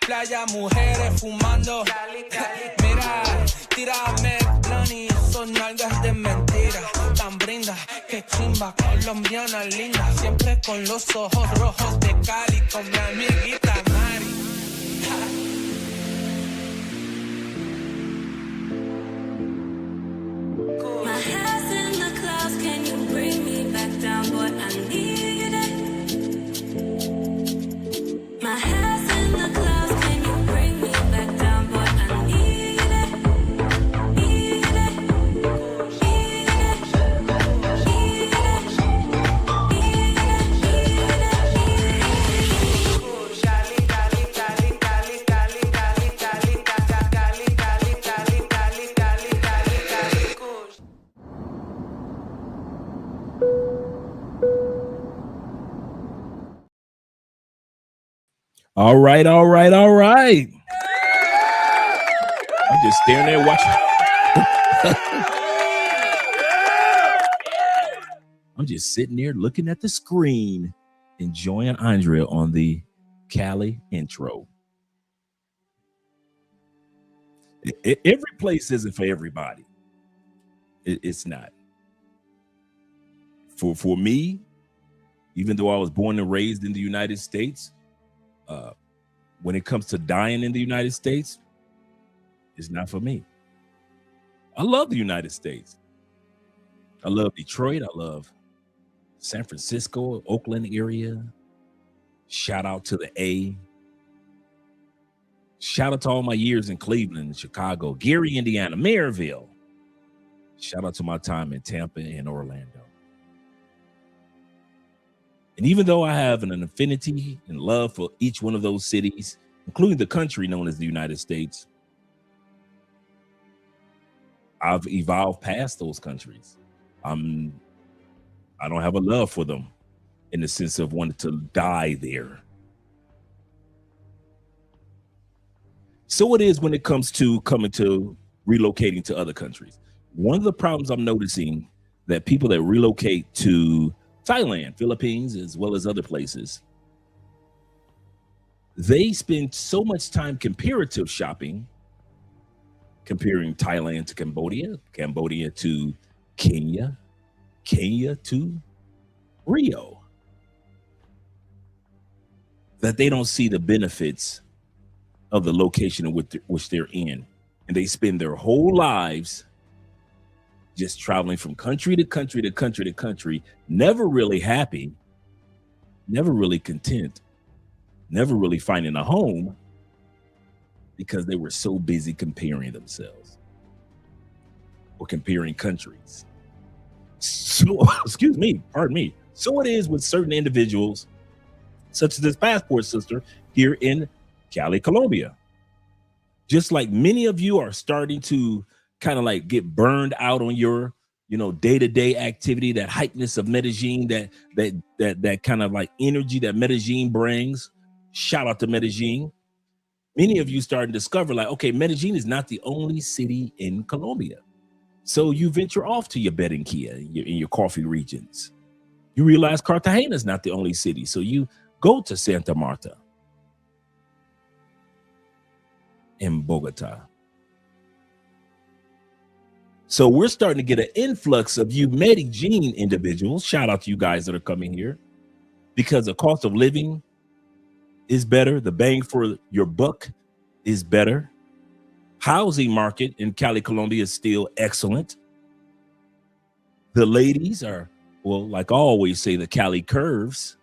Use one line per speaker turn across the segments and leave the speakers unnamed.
Playa, mujeres fumando. Mira, tírame plan y son nalgas de mentira. Tan brinda, que chimba, colombiana linda. Siempre con los ojos rojos de Cali, con mi amiguita Mari.
My head's in the clouds, can you bring me back down, boy? I need it. My head's in the clouds, can you bring me back down, boy? I need it. Need it. Need it. Need it.
All right. I'm just staring there watching. I'm just sitting there looking at the screen, enjoying Andrea on the Cali intro. Every place isn't for everybody. It's not. For me, even though I was born and raised in the United States, when it comes to dying in the United States, it's not for me. I love the United States. I love Detroit. I love San Francisco, Oakland area. Shout out to the A. Shout out to all my years in Cleveland, Chicago, Gary, Indiana, Maryville. Shout out to my time in Tampa and Orlando. And even though I have an affinity and love for each one of those cities, including the country known as the United States, I've evolved past those countries. I don't have a love for them in the sense of wanting to die there. So it is when it comes to coming to relocating to other countries. One of the problems I'm noticing that people that relocate to Thailand, Philippines, as well as other places, they spend so much time comparative shopping, comparing Thailand to Cambodia, Cambodia to Kenya, Kenya to Rio, that they don't see the benefits of the location in which they're in. And they spend their whole lives just traveling from country to country to country to country, never really happy, never really content, never really finding a home because they were so busy comparing themselves or comparing countries. So, pardon me. So it is with certain individuals, such as this passport sister here in Cali, Colombia. Just like many of you are starting to kind of like get burned out on your, day-to-day activity, that hypeness of Medellin, that kind of like energy that Medellin brings. Shout out to Medellin. Many of you starting to discover like, okay, Medellin is not the only city in Colombia. So you venture off to your Barranquilla in your coffee regions. You realize Cartagena is not the only city. So you go to Santa Marta in Bogota. So we're starting to get an influx of you Medellin individuals. Shout out to you guys that are coming here because the cost of living is better. The bang for your buck is better. Housing market in Cali Colombia is still excellent. The ladies are, well, like I always say, the Cali curves.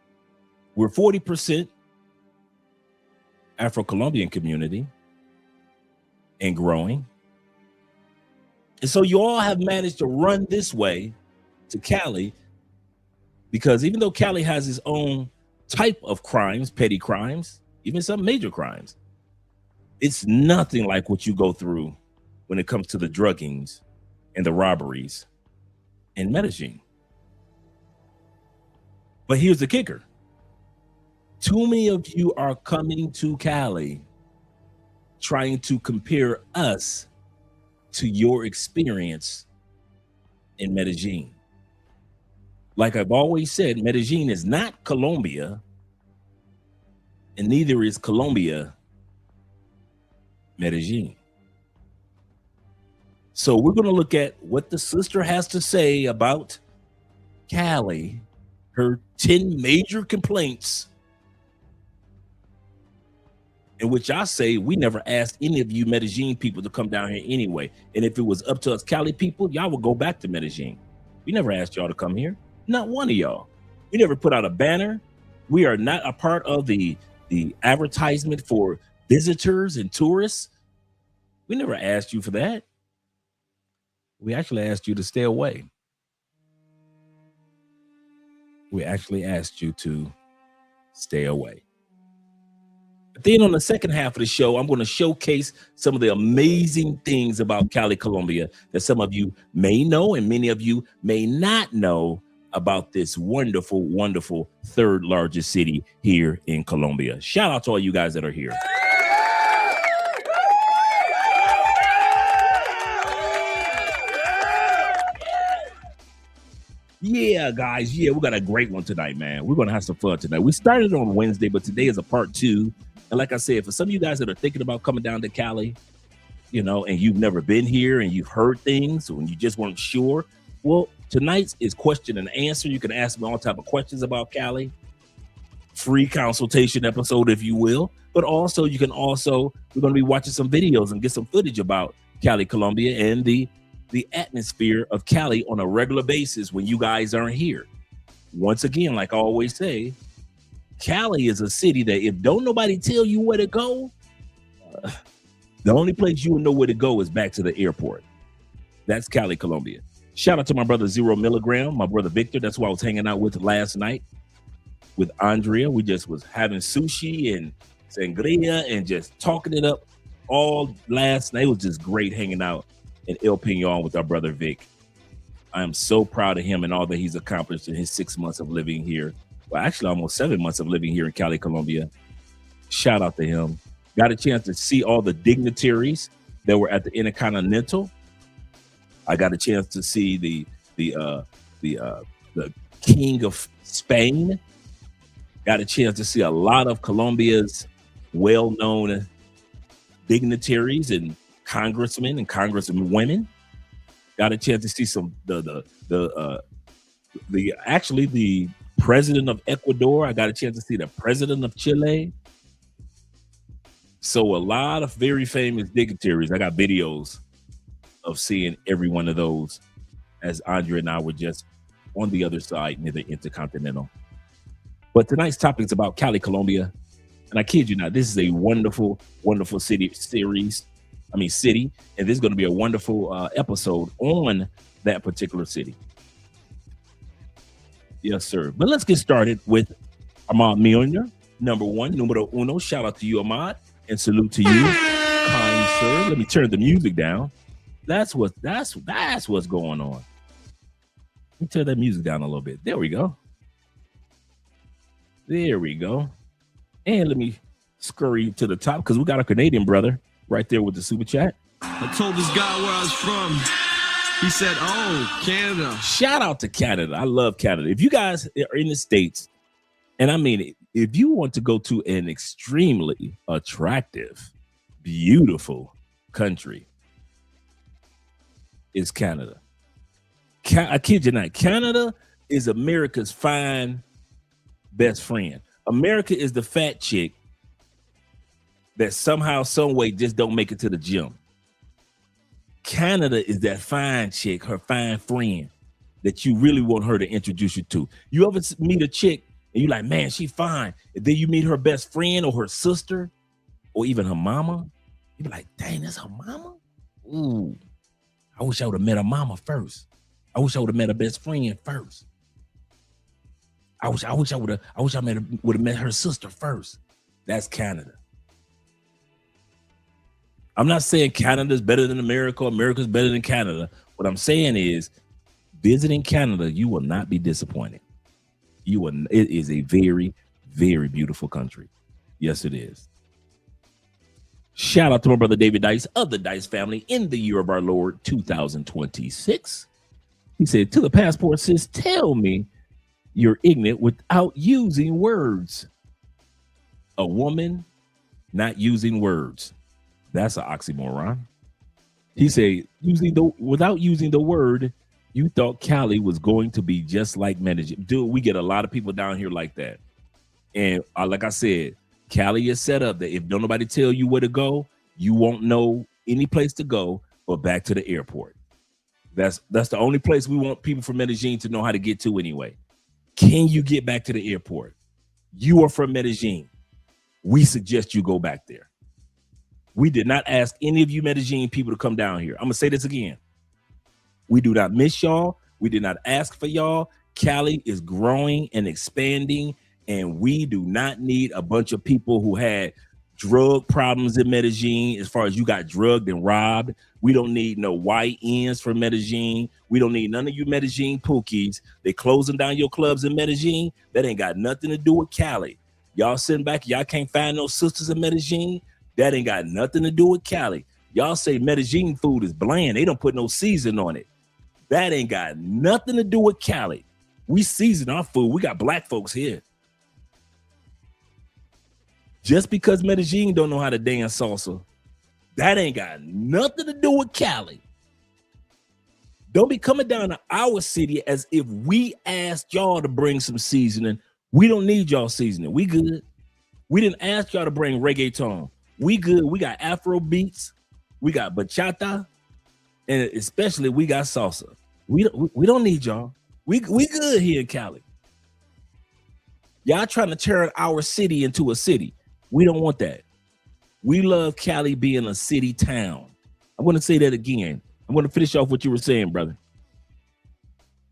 We're 40% Afro-Colombian community and growing. And so you all have managed to run this way to Cali, because even though Cali has its own type of crimes, petty crimes, even some major crimes, it's nothing like what you go through when it comes to the druggings and the robberies in Medellin. But here's the kicker. Too many of you are coming to Cali trying to compare us to your experience in Medellin. Like I've always said, Medellin is not Colombia, and neither is Colombia Medellin. So we're going to look at what the sister has to say about Cali, her 10 major complaints, in which I say we never asked any of you Medellin people to come down here anyway. And if it was up to us Cali people, y'all would go back to Medellin. We never asked y'all to come here. Not one of y'all. We never put out a banner. We are not a part of the advertisement for visitors and tourists. We never asked you for that. We actually asked you to stay away. We actually asked you to stay away. But then on the second half of the show, I'm going to showcase some of the amazing things about Cali, Colombia that some of you may know and many of you may not know about this wonderful, wonderful third largest city here in Colombia. Shout out to all you guys that are here. Yeah, guys. Yeah, we got a great one tonight, man. We're going to have some fun tonight. We started on Wednesday, but today is a part 2. And like I said, for some of you guys that are thinking about coming down to Cali, you know, and you've never been here and you've heard things and you just weren't sure, well, tonight's is question and answer. You can ask me all type of questions about Cali. Free consultation episode, if you will. But also, we're going to be watching some videos and get some footage about Cali, Colombia, and the atmosphere of Cali on a regular basis when you guys aren't here. Once again, like I always say, Cali is a city that if don't nobody tell you where to go, the only place you will know where to go is back to the airport. That's Cali, Colombia. Shout out to my brother 0 Milligram, my brother Victor. That's who I was hanging out with last night with Andrea. We just was having sushi and sangria and just talking it up all last night. It was just great hanging out in El Peñon with our brother Vic. I am so proud of him and all that he's accomplished in his 6 months of living here. Well, actually almost 7 months of living here in Cali, Colombia. Shout out to him. Got a chance to see all the dignitaries that were at the Intercontinental. I got a chance to see the King of Spain. Got a chance to see a lot of Colombia's well-known dignitaries and congressmen and congresswomen. Got a chance to see some the president of Ecuador. I got a chance to see the president of Chile. So a lot of very famous dignitaries. I got videos of seeing every one of those as Andrea and I were just on the other side near the Intercontinental. But tonight's topic is about Cali, Colombia. And I kid you not, this is a wonderful, wonderful city. And this is going to be a wonderful episode on that particular city. Yes, sir. But let's get started with Ahmad Millionaire, numero uno. Shout out to you, Ahmad, and salute to you, kind sir. Let me turn the music down. That's what's going on. Let me turn that music down a little bit. There we go. There we go. And let me scurry to the top because we got a Canadian brother right there with the super chat.
I told this guy where I was from. He said, "Oh, Canada."
Shout out to Canada. I love Canada. If you guys are in the States, and I mean, if you want to go to an extremely attractive, beautiful country, it's Canada. I kid you not. Canada is America's fine best friend. America is the fat chick that somehow, some way just don't make it to the gym. Canada is that fine chick, her fine friend that you really want her to introduce you to. You ever meet a chick and you're like, man, she fine. And then you meet her best friend or her sister or even her mama. You be like, dang, that's her mama? Ooh, I wish I would have met her mama first. I wish I would have met her best friend first. I wish I would have met her sister first. That's Canada. I'm not saying Canada's better than America, America's better than Canada. What I'm saying is, visiting Canada, you will not be disappointed. It is a very, very beautiful country. Yes, it is. Shout out to my brother David Dice of the Dice family in the year of our Lord 2026. He said, to the passport sis, tell me you're ignorant without using words. A woman not using words. That's an oxymoron. He said, without using the word, you thought Cali was going to be just like Medellin. Dude, we get a lot of people down here like that. And like I said, Cali is set up that if don't nobody tell you where to go, you won't know any place to go but back to the airport. That's the only place we want people from Medellin to know how to get to anyway. Can you get back to the airport? You are from Medellin. We suggest you go back there. We did not ask any of you Medellin people to come down here. I'm going to say this again. We do not miss y'all. We did not ask for y'all. Cali is growing and expanding, and we do not need a bunch of people who had drug problems in Medellin as far as you got drugged and robbed. We don't need no YNs from Medellin. We don't need none of you Medellin pookies. They closing down your clubs in Medellin. That ain't got nothing to do with Cali. Y'all sitting back, y'all can't find no sisters in Medellin. That ain't got nothing to do with Cali. Y'all say Medellin food is bland. They don't put no season on it. That ain't got nothing to do with Cali. We season our food. We got black folks here. Just because Medellin don't know how to dance salsa, that ain't got nothing to do with Cali. Don't be coming down to our city as if we asked y'all to bring some seasoning. We don't need y'all seasoning. We good. We didn't ask y'all to bring reggaeton. We good. We got Afro beats. We got bachata. And especially we got salsa. We don't need y'all. We good here in Cali. Y'all trying to turn our city into a city. We don't want that. We love Cali being a city town. I'm going to say that again. I'm going to finish off what you were saying, brother.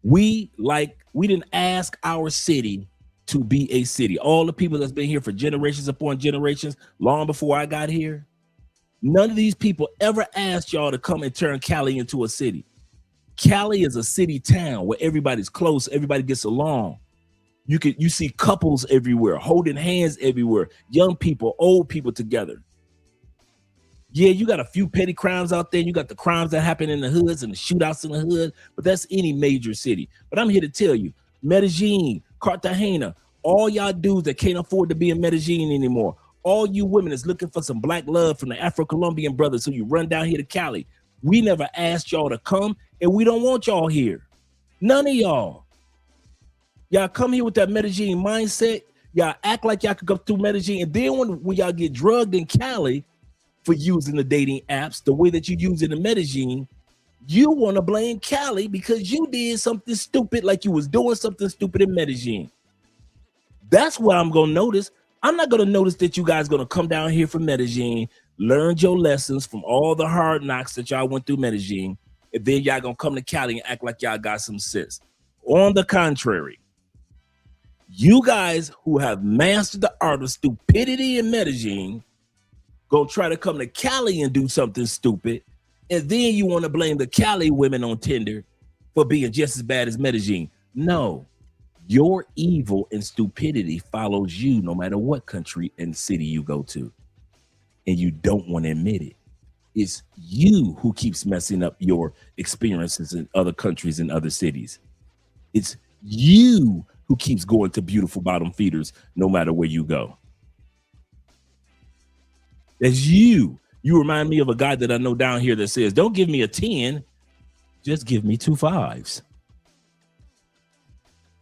We didn't ask our city to be a city. All the people that's been here for generations upon generations, long before I got here, none of these people ever asked y'all to come and turn Cali into a city. Cali is a city town where everybody's close, everybody gets along. You see couples everywhere, holding hands everywhere, young people, old people together. Yeah, you got a few petty crimes out there. You got the crimes that happen in the hoods and the shootouts in the hood, but that's any major city. But I'm here to tell you, Medellin, Cartagena, all y'all dudes that can't afford to be in Medellin anymore, all you women that's looking for some black love from the Afro-Colombian brothers, so you run down here to Cali. We never asked y'all to come, and we don't want y'all here. None of y'all. Y'all come here with that Medellin mindset. Y'all act like y'all could go through Medellin, and then when y'all get drugged in Cali for using the dating apps the way that you use it in Medellin, you want to blame Cali because you did something stupid, like you was doing something stupid in Medellin. That's what I'm going to notice. I'm not going to notice that you guys going to come down here from Medellin, learn your lessons from all the hard knocks that y'all went through Medellin, and then y'all going to come to Cali and act like y'all got some sense. On the contrary, you guys who have mastered the art of stupidity in Medellin going to try to come to Cali and do something stupid, and then you want to blame the Cali women on Tinder for being just as bad as Medellin. No, your evil and stupidity follows you no matter what country and city you go to, and you don't want to admit it. It's you who keeps messing up your experiences in other countries and other cities. It's you who keeps going to beautiful bottom feeders no matter where you go. That's you. You remind me of a guy that I know down here that says, don't give me a 10, just give me 2 5s.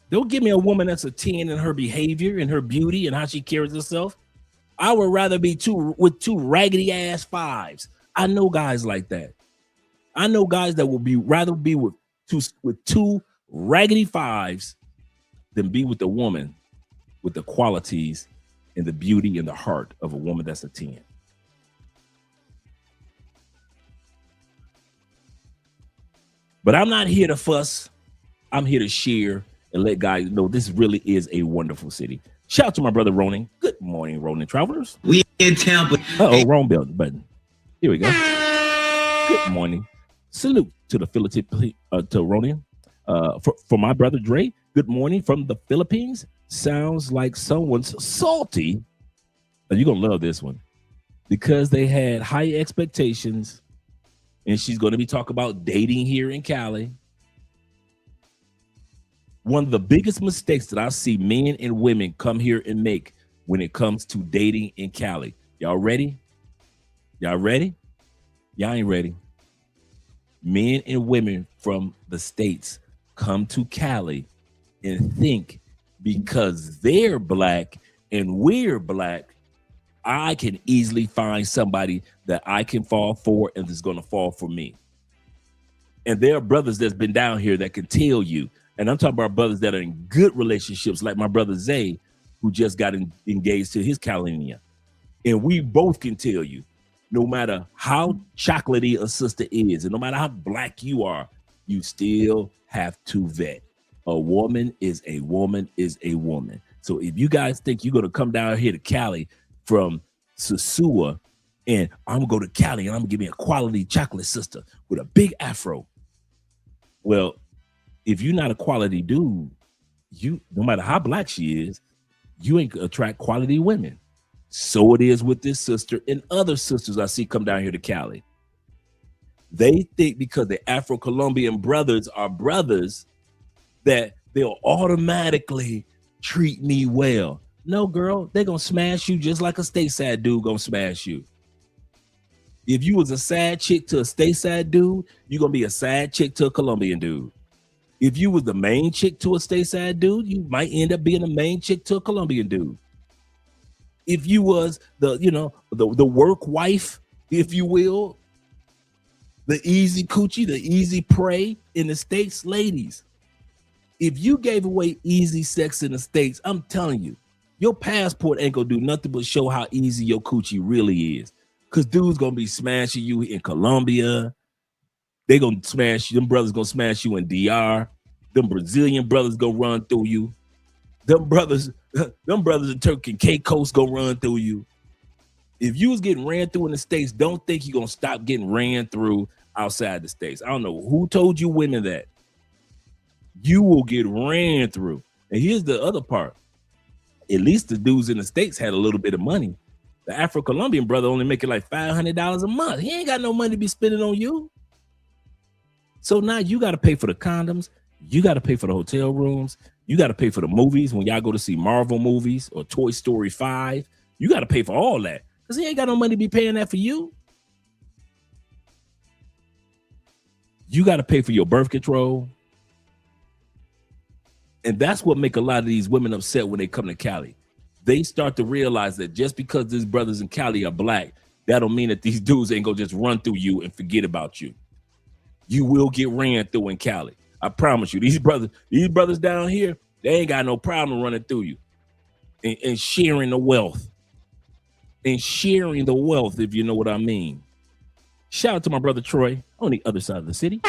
Don't give me a woman that's a 10 in her behavior and her beauty and how she carries herself. I would rather be with two raggedy ass fives. I know guys like that. I know guys that will rather be with two raggedy fives than be with a woman with the qualities and the beauty and the heart of a woman that's a 10. But I'm not here to fuss. I'm here to share and let guys know this really is a wonderful city. Shout out to my brother Ronan. Good morning, Ronan travelers.
We in Tampa.
Oh, wrong button. Here we go. Good morning. Salute to the Philippines, to Ronan. For my brother Dre, good morning from the Philippines. Sounds like someone's salty. You're going to love this one. Because they had high expectations, and she's going to be talking about dating here in Cali. One of the biggest mistakes that I see men and women come here and make when it comes to dating in Cali. Y'all ready? Y'all ready? Y'all ain't ready. Men and women from the States come to Cali and think because they're black and we're black, I can easily find somebody that I can fall for and that's going to fall for me. And there are brothers that's been down here that can tell you, and I'm talking about brothers that are in good relationships, like my brother Zay, who just got engaged to his California. And we both can tell you, no matter how chocolatey a sister is, and no matter how black you are, you still have to vet. A woman is a woman is a woman. So if you guys think you're going to come down here to Cali from Sosua and I'm going to go to Cali and I'm going to give me a quality chocolate sister with a big afro. Well, if you're not a quality dude, no matter how black she is, you ain't gonna attract quality women. So it is with this sister and other sisters I see come down here to Cali. They think because the Afro-Colombian brothers are brothers that they'll automatically treat me well. No, girl, they're gonna smash you just like a stateside dude gonna smash you. If you was a sad chick to a stateside dude, you're gonna be a sad chick to a Colombian dude. If you was the main chick to a stateside dude, you might end up being the main chick to a Colombian dude. If you was the work wife, if you will, the easy coochie, the easy prey in the States, ladies, if you gave away easy sex in the States, I'm telling you, your passport ain't gonna do nothing but show how easy your coochie really is. Cause dudes gonna be smashing you in Colombia. They gonna smash you. Them brothers gonna smash you in DR. Them Brazilian brothers gonna run through you. Them brothers in Turkey and Cape Coast gonna run through you. If you was getting ran through in the States, don't think you're gonna stop getting ran through outside the States. I don't know who told you women that. You will get ran through. And here's the other part. At least the dudes in the States had a little bit of money. The Afro-Colombian brother only making like $500 a month. He ain't got no money to be spending on you. So now you got to pay for the condoms. You got to pay for the hotel rooms. You got to pay for the movies when y'all go to see Marvel movies or Toy Story 5. You got to pay for all that because he ain't got no money to be paying that for you. You got to pay for your birth control. And that's what make a lot of these women upset when they come to Cali. They start to realize that just because these brothers in Cali are black, that don't mean that these dudes ain't gonna just run through you and forget about you. You will get ran through in Cali. I promise you. These brothers down here, they ain't got no problem running through you and sharing the wealth. And sharing the wealth, if you know what I mean. Shout out to my brother Troy on the other side of the city.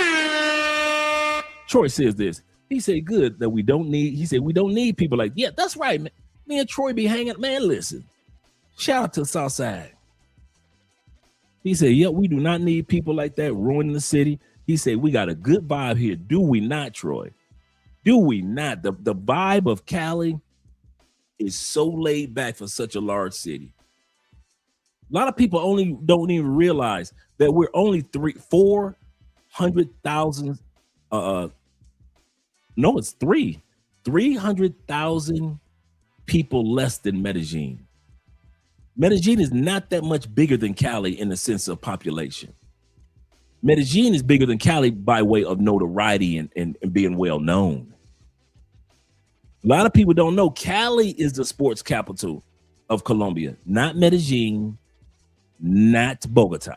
Troy says this. He said, good that we don't need people like, yeah, that's right, man. Me and Troy be hanging. Man, listen. Shout out to the South Side. He said, yeah, we do not need people like that ruining the city. He said, we got a good vibe here. Do we not, Troy? Do we not? The vibe of Cali is so laid back for such a large city. A lot of people don't even realize that we're only 400,000. No, it's 300,000 people less than Medellin. Medellin is not that much bigger than Cali in the sense of population. Medellin is bigger than Cali by way of notoriety and being well known. A lot of people don't know Cali is the sports capital of Colombia, not Medellin, not Bogota.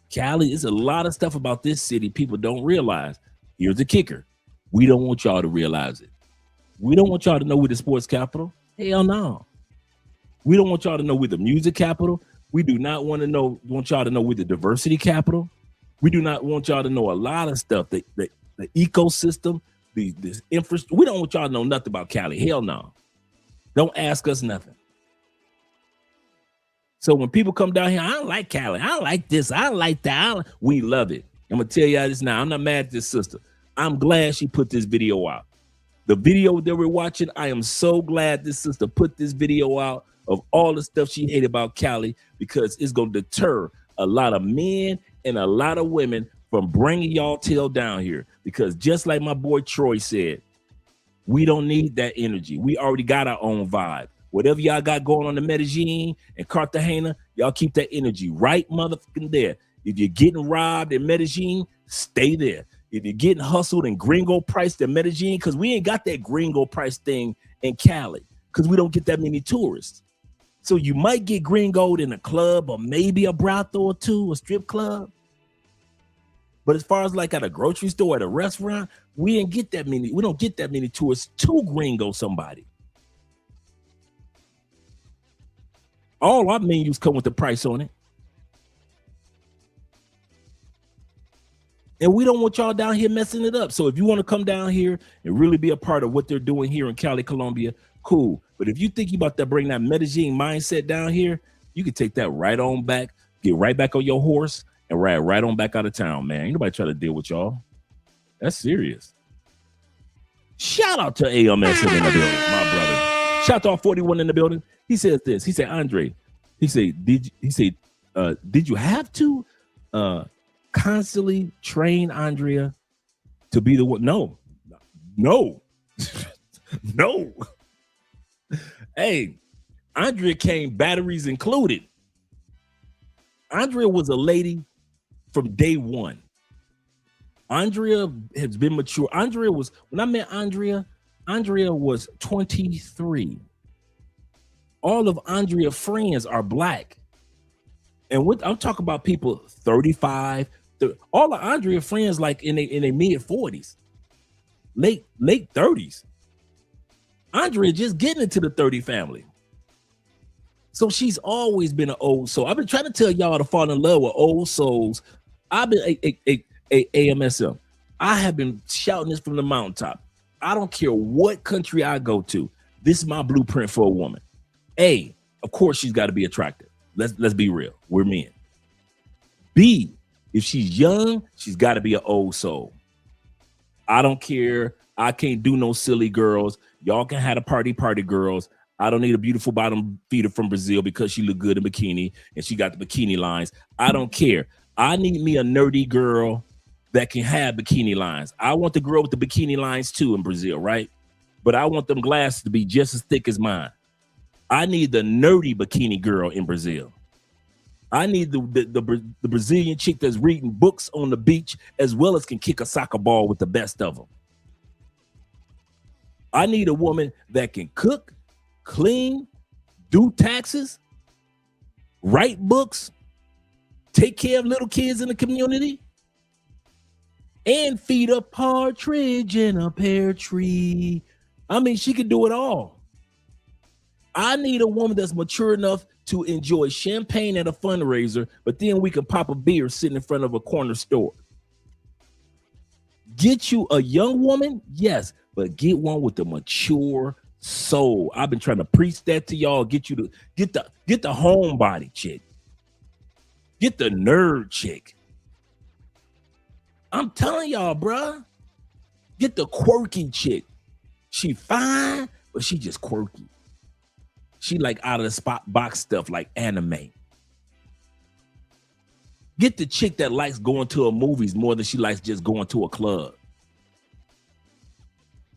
Cali is a lot of stuff about this city people don't realize. Here's the kicker. We don't want y'all to realize it. We don't want y'all to know we're the sports capital. Hell no. We don't want y'all to know we're the music capital. We do not want y'all to know we're the diversity capital. We do not want y'all to know a lot of stuff. The ecosystem, this infrastructure. We don't want y'all to know nothing about Cali. Hell no. Don't ask us nothing. So when people come down here, I don't like Cali. I don't like this. I don't like that. We love it. I'm going to tell y'all this now. I'm not mad at this sister. I'm glad she put this video out. The video that we're watching, I am so glad this sister put this video out of all the stuff she hated about Cali, because it's going to deter a lot of men and a lot of women from bringing y'all tail down here. Because just like my boy Troy said, we don't need that energy. We already got our own vibe. Whatever y'all got going on in Medellin and Cartagena, y'all keep that energy right motherfucking there. If you're getting robbed in Medellin, stay there. If you're getting hustled and gringo priced in Medellin, because we ain't got that gringo price thing in Cali, because we don't get that many tourists. So you might get gringoed in a club or maybe a brothel or two, a strip club. But as far as like at a grocery store, at a restaurant, we don't get that many tourists to gringo somebody. All our menus come with the price on it. And we don't want y'all down here messing it up. So if you want to come down here and really be a part of what they're doing here in Cali, Colombia, cool. But if you think you about to bring that Medellin mindset down here, you can take that right on back, get right back on your horse and ride right on back out of town, man. Ain't nobody trying to deal with y'all. That's serious. Shout out to AMS in the building, my brother. Shout out to all 41 in the building. He says this. He said, Andre, did you have to constantly train Andrea to be the one? No. No. Hey, Andrea came batteries included. Andrea was a lady from day one. Andrea has been mature. When I met Andrea was 23. All of Andrea's friends are black. And I'm talking about people 35. All of Andrea's friends like in their mid 40s, late 30s. Andrea just getting into the 30 family. So she's always been an old soul. I've been trying to tell y'all to fall in love with old souls. I've been AMSM. I have been shouting this from the mountaintop. I don't care what country I go to. This is my blueprint for a woman. A, of course, she's got to be attractive. Let's be real. We're men. B, if she's young, she's got to be an old soul. I don't care. I can't do no silly girls. Y'all can have a party girls. I don't need a beautiful bottom feeder from Brazil because she look good in bikini and she got the bikini lines. I don't care. I need me a nerdy girl that can have bikini lines. I want the girl with the bikini lines too in Brazil, right? But I want them glasses to be just as thick as mine. I need the nerdy bikini girl in Brazil. I need the Brazilian chick that's reading books on the beach as well as can kick a soccer ball with the best of them. I need a woman that can cook, clean, do taxes, write books, take care of little kids in the community, and feed a partridge in a pear tree. I mean, she can do it all. I need a woman that's mature enough to enjoy champagne at a fundraiser, but then we can pop a beer sitting in front of a corner store. Get you a young woman, yes, but get one with a mature soul. I've been trying to preach that to y'all. Get the homebody chick. Get the nerd chick. I'm telling y'all, bruh. Get the quirky chick. She fine, but she just quirky. She like out of the spot box stuff like anime. Get the chick that likes going to a movies more than she likes just going to a club.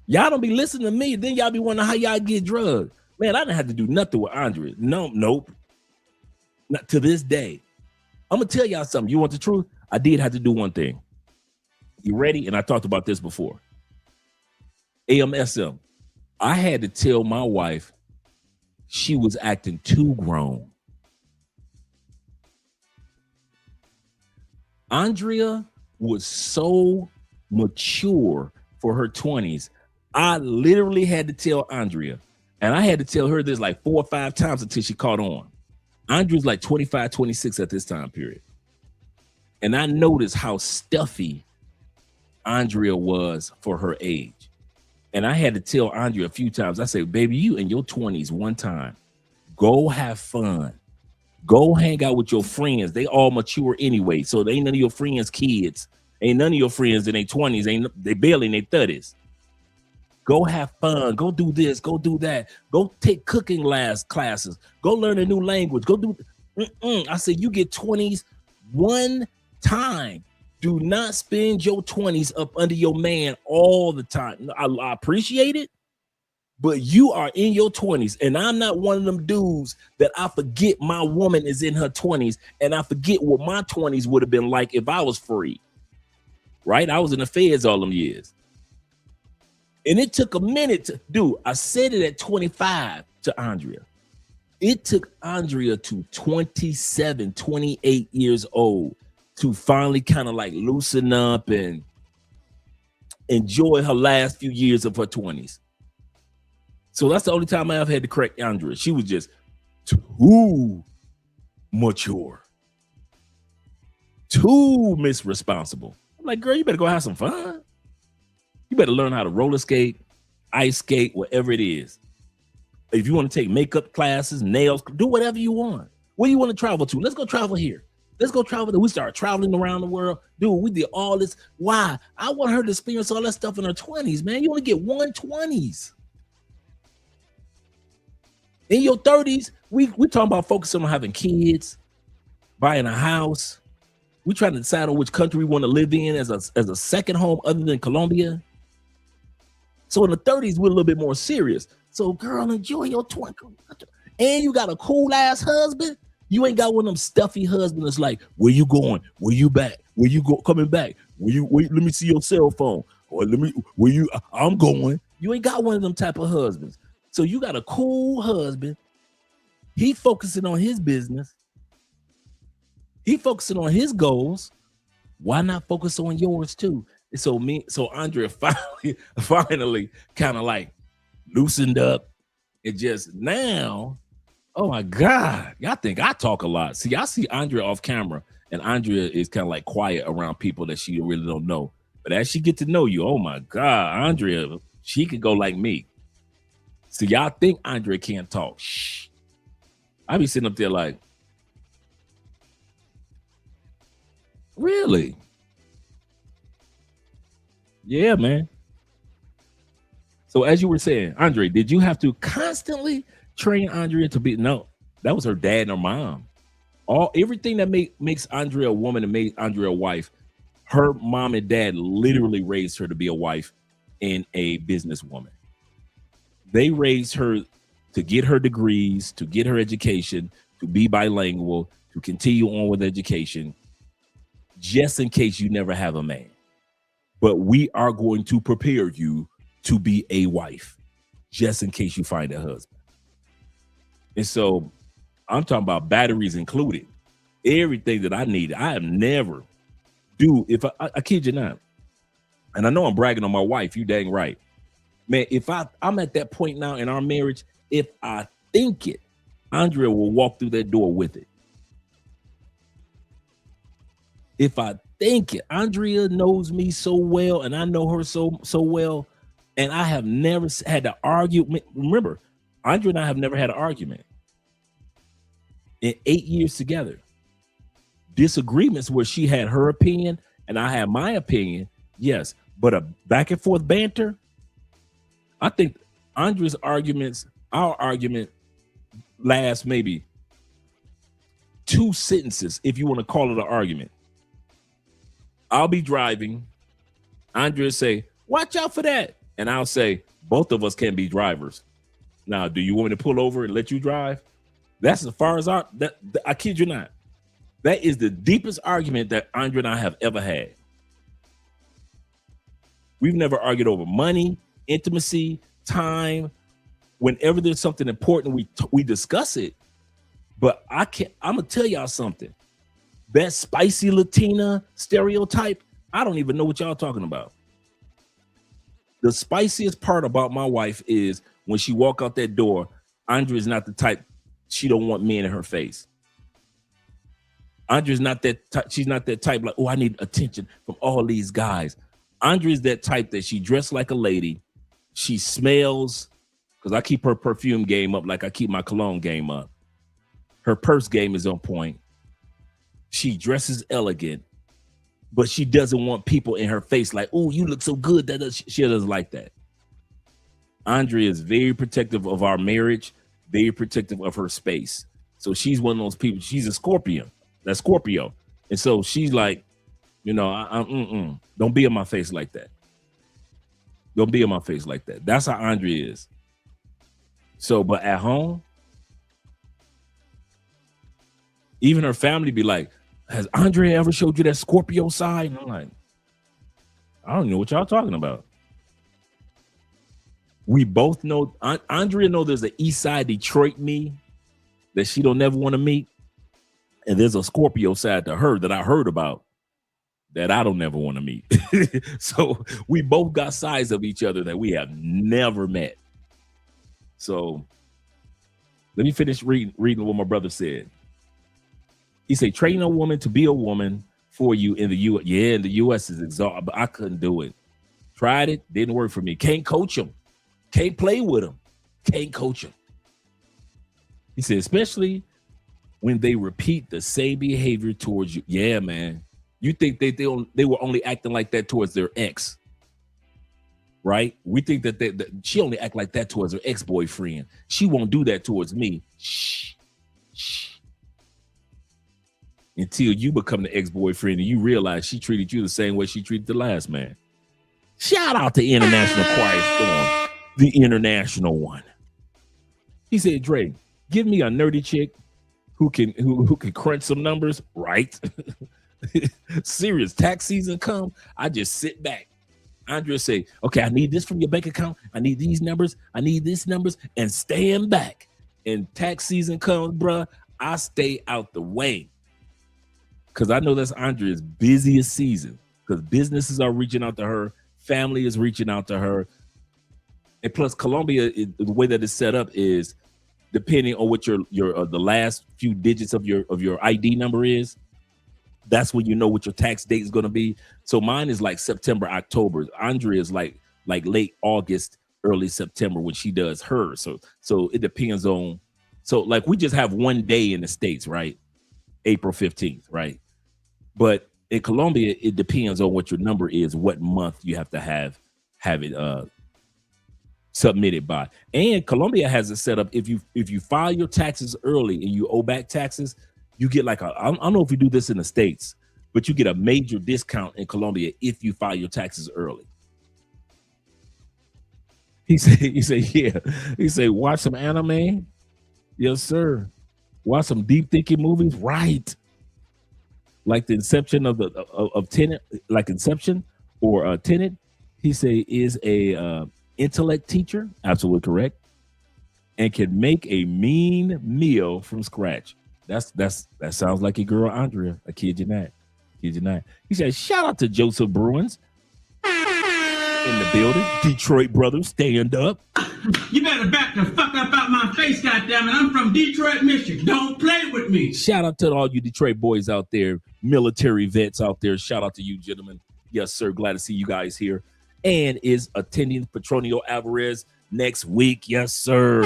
Y'all don't be listening to me. Then y'all be wondering how y'all get drugged. Man, I didn't have to do nothing with Andre. Nope. Not to this day. I'm going to tell y'all something. You want the truth? I did have to do one thing. You ready? And I talked about this before. AMSM. I had to tell my wife she was acting too grown. Andrea was so mature for her 20s. I literally had to tell Andrea, and I had to tell her this like 4 or 5 times until she caught on. Andrea's like 25, 26 at this time period. And I noticed how stuffy Andrea was for her age. And I had to tell Andrea a few times, I said, baby, you in your 20s one time, go have fun. Go hang out with your friends. They all mature anyway. So they ain't none of your friends' kids. Ain't none of your friends in their 20s. They barely in their 30s. Go have fun. Go do this. Go do that. Go take cooking classes. Go learn a new language. Go do. I said, you get 20s one time. Do not spend your 20s up under your man all the time. I appreciate it, but you are in your 20s, and I'm not one of them dudes that I forget my woman is in her 20s, and I forget what my 20s would have been like if I was free. Right? I was in the feds all them years. And it took a minute to do. I said it at 25 to Andrea. It took Andrea to 27, 28 years old to finally kind of like loosen up and enjoy her last few years of her 20s. So that's the only time I ever had to correct Andrea. She was just too mature, too misresponsible. I'm like, girl, you better go have some fun. You better learn how to roller skate, ice skate, whatever it is. If you want to take makeup classes, nails, do whatever you want. Where you want to travel to? Let's go travel here. Let's go travel. We start traveling around the world. Dude, we did all this. Why? I want her to experience all that stuff in her 20s, man. You only get 120s. In your 30s, we talking about focusing on having kids, buying a house. We trying to decide on which country we want to live in as a second home other than Colombia. So in the 30s, we're a little bit more serious. So girl, enjoy your 20s. And you got a cool ass husband. You ain't got one of them stuffy husbands that's like, where you going? Where you back? Where you go coming back? Let me see your cell phone. Or I'm going. You ain't got one of them type of husbands. So you got a cool husband. He focusing on his business. He focusing on his goals. Why not focus on yours too? And so Andrea finally kind of like loosened up. It just now, oh my God, y'all think I talk a lot. See, I see Andrea off camera, and Andrea is kind of like quiet around people that she really don't know. But as she get to know you, oh my God, Andrea, she could go like me. So y'all think Andrea can't talk. Shh. I be sitting up there like, really? Yeah, man. So as you were saying, Andre, did you have to constantly train Andrea to be? No, that was her dad and her mom. Everything that makes Andrea a woman and made Andrea a wife, her mom and dad literally raised her to be a wife and a businesswoman. They raised her to get her degrees, to get her education, to be bilingual, to continue on with education, just in case you never have a man. But we are going to prepare you to be a wife, just in case you find a husband. And so I'm talking about batteries included. Everything that I needed, I have never if I kid you not. And I know I'm bragging on my wife, you dang right. Man, if I'm at that point now in our marriage, if I think it, Andrea will walk through that door with it. If I think it, Andrea knows me so well, and I know her so well, and I have never had to argue. Remember, Andrea and I have never had an argument in 8 years together. Disagreements where she had her opinion and I had my opinion, yes, but a back and forth banter. I think Andrea's arguments, our argument lasts maybe 2 sentences, if you want to call it an argument. I'll be driving. Andrea say, watch out for that. And I'll say, both of us can be drivers. Now, do you want me to pull over and let you drive? That's as far as I kid you not. That is the deepest argument that Andrea and I have ever had. We've never argued over money, intimacy, time, whenever there's something important, we discuss it. But I'm gonna tell y'all something. That spicy Latina stereotype, I don't even know what y'all talking about. The spiciest part about my wife is when she walk out that door, Andrea is not the type, she don't want men in her face. Andrea's not that she's not that type like, oh, I need attention from all these guys. Andrea's that type that she dressed like a lady. She smells, because I keep her perfume game up like I keep my cologne game up. Her purse game is on point. She dresses elegant, but she doesn't want people in her face like, oh, you look so good. She doesn't like that. Andrea is very protective of our marriage, very protective of her space. So she's one of those people. She's a Scorpion. That's Scorpio. And so she's like, you know, don't be in my face like that. Don't be in my face like that. That's how Andrea is. So, but at home, even her family be like, has Andrea ever showed you that Scorpio side? And I'm like, I don't know what y'all talking about. We both know, Andrea know there's an East Side Detroit me that she don't never want to meet. And there's a Scorpio side to her that I heard about that I don't never want to meet. So we both got sides of each other that we have never met. So let me finish reading what my brother said. He said, train a woman to be a woman for you in the U.S. Yeah, in the U.S. is exhausting, but I couldn't do it. Tried it, didn't work for me. Can't coach them. Can't play with them. Can't coach them. He said, especially when they repeat the same behavior towards you. Yeah, man. You think they were only acting like that towards their ex, right? We think that she only act like that towards her ex-boyfriend. She won't do that towards me. Shh. Until you become the ex-boyfriend and you realize she treated you the same way she treated the last man. Shout out to International Quiet Storm, the international one. He said, Dre, give me a nerdy chick who can crunch some numbers, right? Serious tax season come, I just sit back. Andrea say, okay, I need this from your bank account. I need these numbers. I need these numbers, and stand back. And tax season comes, bruh, I stay out the way. Because I know that's Andrea's busiest season, because businesses are reaching out to her. Family is reaching out to her. And plus Colombia, the way that it's set up is depending on what your the last few digits of your ID number is, that's when you know what your tax date is going to be. So mine is like September, October. Andrea is like late August, early September when she does hers. So it depends on, so like we just have one day in the States, right? April 15th, right? But in Colombia, it depends on what your number is, what month you have to have it submitted by. And Colombia has it set up, if you file your taxes early and you owe back taxes, you get like I don't know if you do this in the States, but you get a major discount in Colombia if you file your taxes early. He said, yeah. He said, watch some anime. Yes, sir. Watch some deep thinking movies, right? Like the Inception of Tenet, like Inception or Tenet. He say is a intellect teacher, absolutely correct, and can make a mean meal from scratch. That sounds like your girl Andrea. I kid you not. He said, shout out to Joseph Bruins in the building. Detroit brothers, stand up.
You better back the fuck up out my face, goddammit. I'm from Detroit, Michigan. Don't play with me.
Shout out to all you Detroit boys out there, military vets out there. Shout out to you, gentlemen. Yes, sir. Glad to see you guys here. And is attending Petronio Alvarez next week. Yes, sir.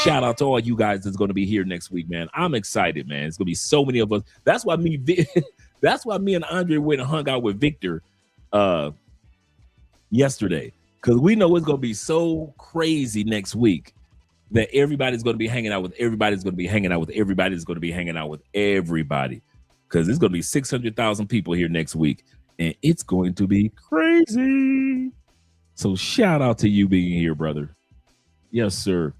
Shout out to all you guys that's going to be here next week, man. I'm excited, man. It's going to be so many of us. That's why me and Andre went and hung out with Victor yesterday, because we know it's going to be so crazy next week that everybody's going to be hanging out with everybody's going to be hanging out with everybody's going to be hanging out with everybody, because there's going to be 600,000 people here next week, and it's going to be crazy. So shout out to you being here, brother. Yes, sir.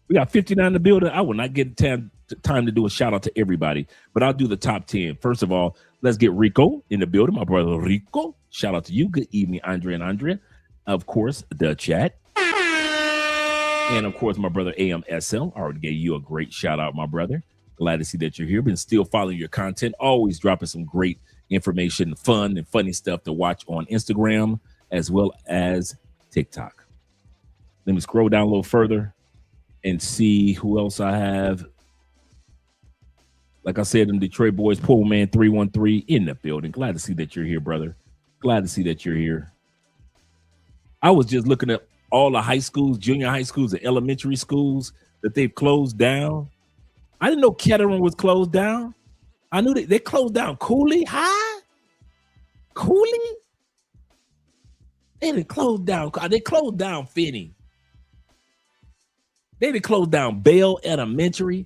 We got 59 in the building. I will not get time to do a shout out to everybody, but I'll do the top 10. First of all, let's get Rico in the building. My brother Rico. Shout out to you. Good evening, Andre and Andrea. Of course, the chat. And of course, my brother AMSL, I already gave you a great shout out, my brother. Glad to see that you're here. Been still following your content, always dropping some great information, fun and funny stuff to watch on Instagram as well as TikTok. Let me scroll down a little further and see who else I have. Like I said, them Detroit boys, Pullman 313 in the building. Glad to see that you're here, brother. Glad to see that you're here. I was just looking at all the high schools, junior high schools, and elementary schools that they've closed down. I didn't know Kettering was closed down. I knew they closed down Cooley High. Cooley? They didn't close down. They closed down Finney. They didn't close down Bell Elementary.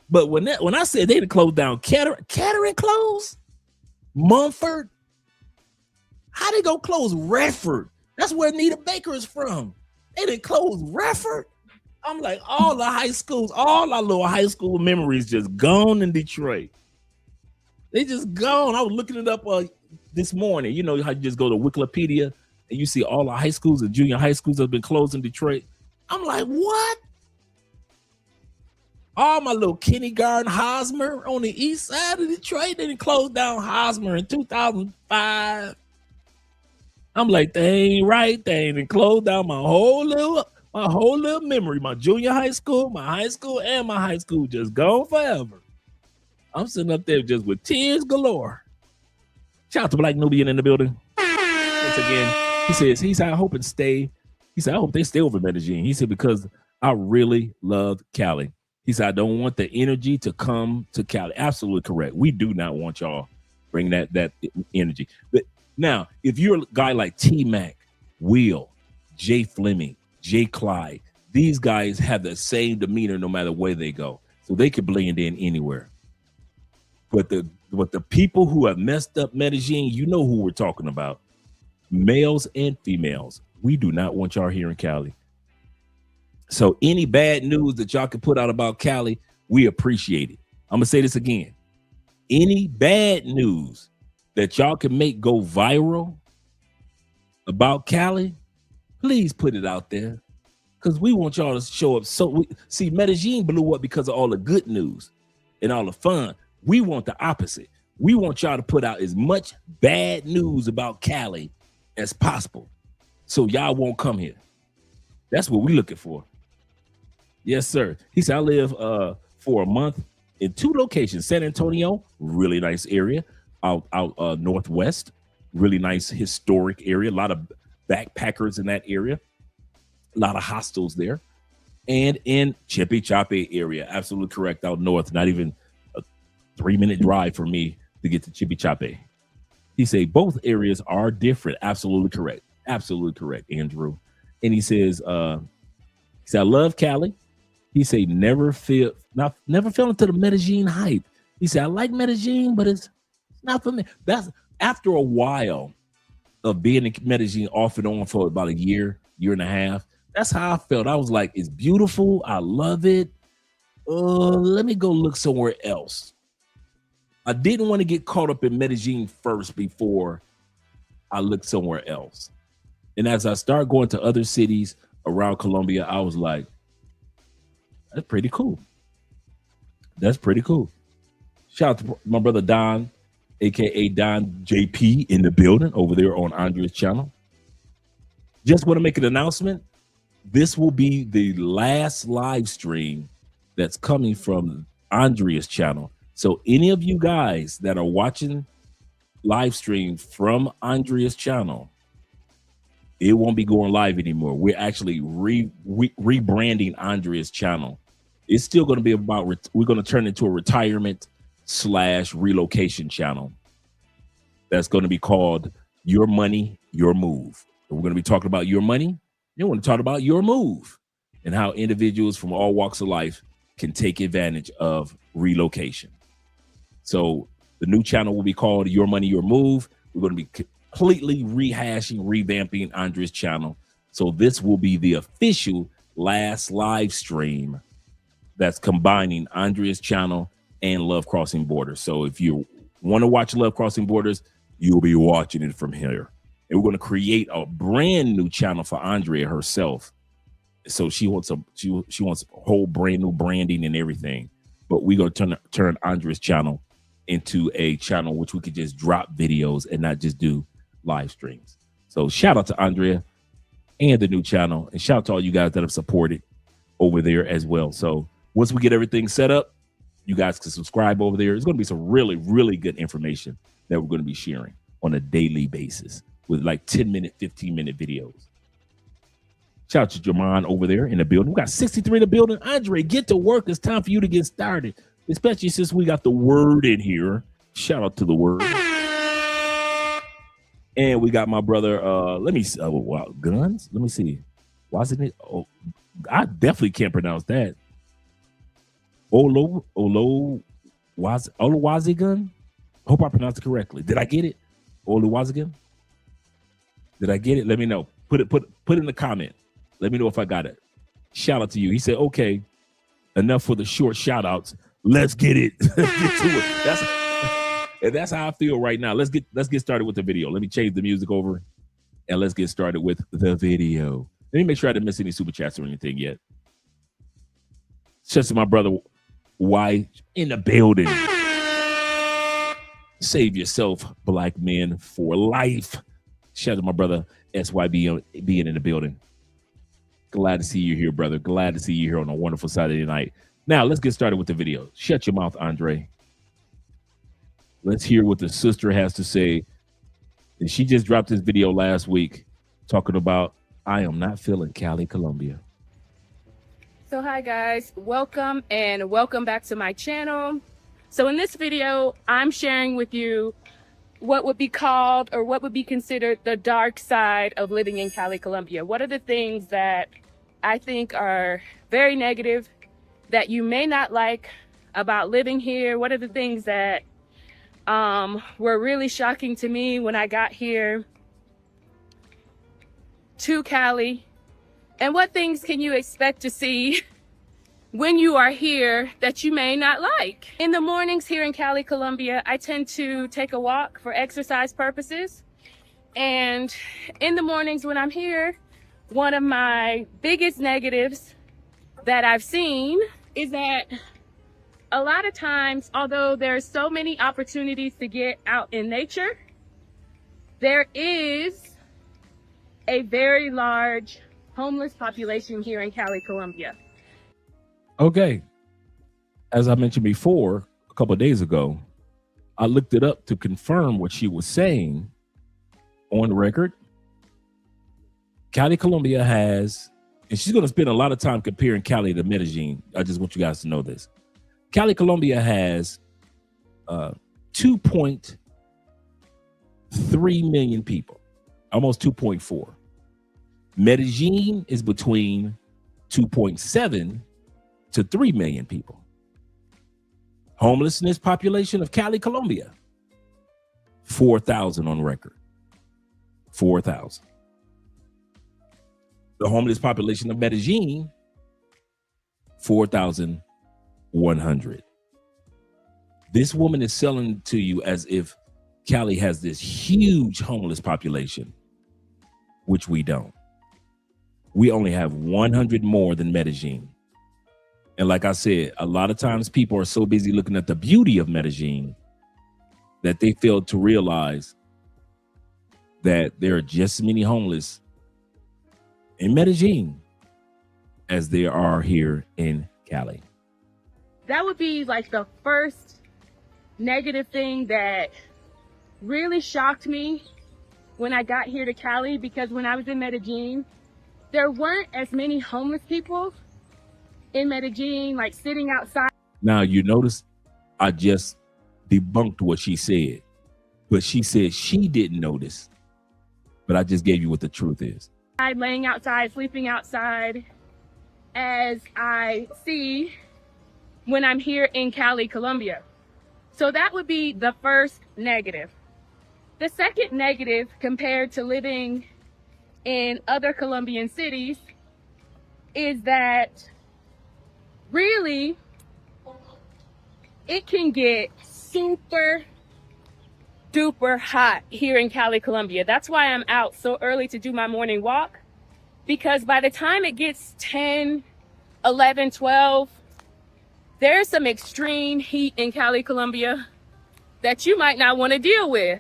But when I said they didn't close down Kettering closed? Mumford? How they go close Redford? That's where Anita Baker is from. They didn't close Redford. I'm like, all the high schools, all our little high school memories just gone in Detroit. They just gone. I was looking it up this morning. You know how you just go to Wikipedia and you see all the high schools and junior high schools that have been closed in Detroit. I'm like, what? All my little kindergarten, Hosmer on the east side of Detroit, they didn't close down Hosmer in 2005. I'm like, they ain't right. They ain't closed down my whole little memory. My junior high school, my high school, and my high school just gone forever. I'm sitting up there just with tears galore. Shout out to Black Nubian in the building. Once again, he said, I hope it stay. He said, I hope they stay over Medellin. He said, because I really love Cali. He said, I don't want the energy to come to Cali. Absolutely correct. We do not want y'all bring that energy. But now, if you're a guy like T-Mac, Will, Jay Fleming, Jay Clyde, these guys have the same demeanor no matter where they go. So they could blend in anywhere. But the people who have messed up Medellin, you know who we're talking about. Males and females. We do not want y'all here in Cali. So any bad news that y'all can put out about Cali, we appreciate it. I'm going to say this again. Any bad news that y'all can make go viral about Cali, please put it out there because we want y'all to show up. So see, Medellin blew up because of all the good news and all the fun. We want the opposite. We want y'all to put out as much bad news about Cali as possible so y'all won't come here. That's what we're looking for. Yes, sir. He said, I live for a month in 2 locations. San Antonio, really nice area. Out northwest, really nice historic area. A lot of backpackers in that area. A lot of hostels there. And in Chippy Choppy area, absolutely correct, out north. Not even a 3-minute drive for me to get to Chippy Choppy. He said both areas are different. Absolutely correct. Absolutely correct, Andrew. And he says, I love Cali. He said, never fell into the Medellin hype. He said, I like Medellin, but it's not for me. That's after a while of being in Medellin off and on for about a year and a half. That's how I felt. I was like, it's beautiful. I love it. Let me go look somewhere else. I didn't want to get caught up in Medellin first before I looked somewhere else. And as I started going to other cities around Colombia, I was like, that's pretty cool. That's pretty cool. Shout out to my brother Don, aka Don JP, in the building over there on Andrea's channel. Just want to make an announcement. This will be the last live stream that's coming from Andrea's channel. So any of you guys that are watching live stream from Andrea's channel, it won't be going live anymore. We're actually rebranding Andrea's channel. It's still going to be about, we're going to turn it into a retirement/relocation channel. That's going to be called Your Money, Your Move. And we're going to be talking about your money. You want to talk about your move and how individuals from all walks of life can take advantage of relocation. So the new channel will be called Your Money, Your Move. We're going to be completely revamping Andrea's channel. So this will be the official last live stream that's combining Andrea's channel and Love Crossing Borders. So if you want to watch Love Crossing Borders, you'll be watching it from here. And we're going to create a brand new channel for Andrea herself So she wants she wants a whole brand new branding and everything. But we're gonna turn Andrea's channel into a channel which we could just drop videos and not just do live streams. So shout out to Andrea and the new channel, and shout out to all you guys that have supported over there as well. So once we get everything set up, you guys can subscribe over there. It's going to be some really, really good information that we're going to be sharing on a daily basis with like 10-minute, 15-minute videos. Shout out to Jermon over there in the building. We got 63 in the building. Andre, get to work. It's time for you to get started, especially since we got the word in here. Shout out to the word. And we got my brother, let me see, wow, Guns? Let me see. Wasn't it? Oh, I definitely can't pronounce that. Oluwazigun? Hope I pronounced it correctly. Did I get it? Oluwazigun? Did I get it? Let me know. Put it in the comment. Let me know if I got it. Shout out to you. He said, okay, enough for the short shout outs. Let's get it. Get to it. That's how I feel right now. Let's get started with the video. Let me change the music over and let's get started with the video. Let me make sure I didn't miss any super chats or anything yet. Shout out to my brother Y in the building. Save yourself, black men for life. Shout out to my brother SYB being in the building. Glad to see you here, brother. Glad to see you here on a wonderful Saturday night. Now, let's get started with the video. Shut your mouth, Andre. Let's hear what the sister has to say. And she just dropped this video last week talking about, I am not feeling Cali, Colombia.
So hi guys, welcome back to my channel. So in this video, I'm sharing with you what would be called or what would be considered the dark side of living in Cali, Colombia. What are the things that I think are very negative that you may not like about living here? What are the things that were really shocking to me when I got here to Cali? And what things can you expect to see when you are here that you may not like? In the mornings here in Cali, Colombia, I tend to take a walk for exercise purposes. And in the mornings when I'm here, one of my biggest negatives that I've seen is that a lot of times, although there's so many opportunities to get out in nature, there is a very large homeless population here in Cali, Colombia.
Okay. As I mentioned before, a couple of days ago, I looked it up to confirm what she was saying on the record. Cali, Colombia has, and she's going to spend a lot of time comparing Cali to Medellin. I just want you guys to know this. Cali, Colombia has 2.3 million people, almost 2.4. Medellin is between 2.7 to 3 million people. Homelessness population of Cali, Colombia, 4,000 on record. 4,000. The homeless population of Medellin, 4,100. This woman is selling to you as if Cali has this huge homeless population, which we don't. We only have 100 more than Medellin. And like I said, a lot of times people are so busy looking at the beauty of Medellin that they fail to realize that there are just as many homeless in Medellin as there are here in Cali.
That would be like the first negative thing that really shocked me when I got here to Cali, because when I was in Medellin, there weren't as many homeless people in Medellin, like sitting outside.
Now, you notice I just debunked what she said, but she said she didn't notice, but I just gave you what the truth is.
Laying outside, sleeping outside, as I see when I'm here in Cali, Colombia. So that would be the first negative. The second negative, compared to living in other Colombian cities, is that really it can get super duper hot here in Cali, Colombia. That's why I'm out so early to do my morning walk, because by the time it gets 10, 11, 12, there's some extreme heat in Cali, Colombia that you might not want to deal with.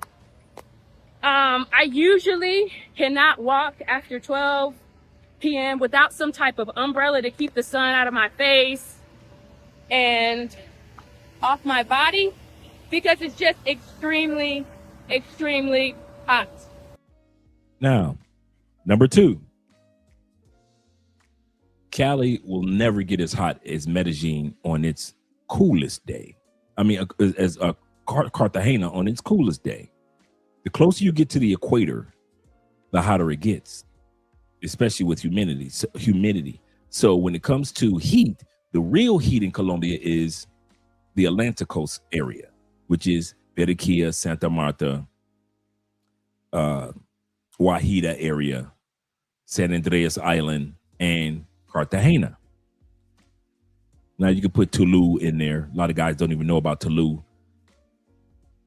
I usually cannot walk after 12 p.m. without some type of umbrella to keep the sun out of my face and off my body, because it's just extremely, extremely hot.
Now, number 2, Cali will never get as hot as Medellin on its coolest day. I mean, as Cartagena on its coolest day. The closer you get to the equator, the hotter it gets, especially with humidity. So when it comes to heat, the real heat in Colombia is the Atlantic coast area, which is Barranquilla, Santa Marta, Guajira area, San Andreas Island, and Cartagena. Now you can put Tulu in there. A lot of guys don't even know about Tulu.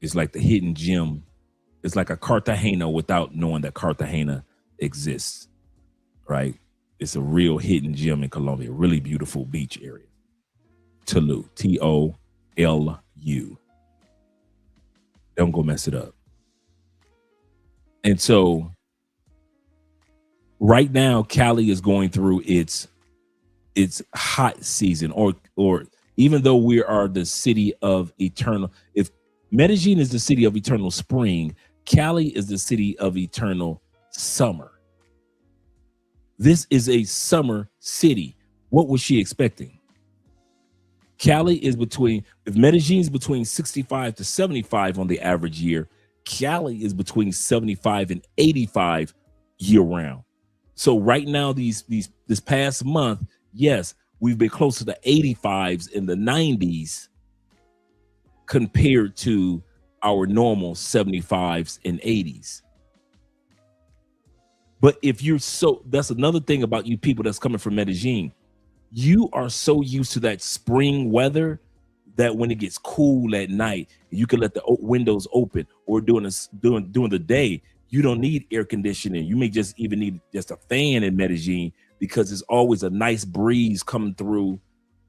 It's like the hidden gem. It's like a Cartagena without knowing that Cartagena exists, right? It's a real hidden gem in Colombia, really beautiful beach area. Tulu, Tolu. Don't go mess it up. And so right now, Cali is going through its hot season, or even though we are the city of eternal, if Medellin is the city of eternal spring, Cali is the city of eternal summer. This is a summer city. What was she expecting? Cali is if Medellin is between 65 to 75 on the average year, Cali is between 75 and 85 year round. So right now, this past month, yes, we've been closer to 85s in the 90s compared to our normal 75s and 80s. But that's another thing about you people that's coming from Medellin. You are so used to that spring weather that when it gets cool at night, you can let the windows open, or during the day, you don't need air conditioning. You may just even need just a fan in Medellin, because there's always a nice breeze coming through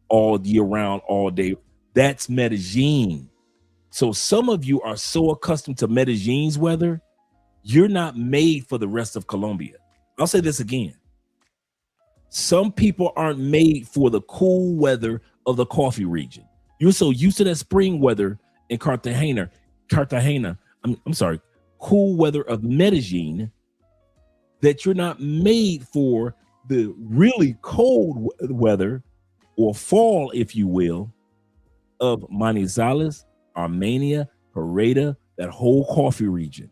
all year round, all day. That's Medellin. So some of you are so accustomed to Medellin's weather, you're not made for the rest of Colombia. I'll say this again. Some people aren't made for the cool weather of the coffee region. You're so used to that spring weather in Cartagena, cool weather of Medellin, that you're not made for the really cold weather, or fall, if you will, of Manizales, Armenia, Pareda, that whole coffee region.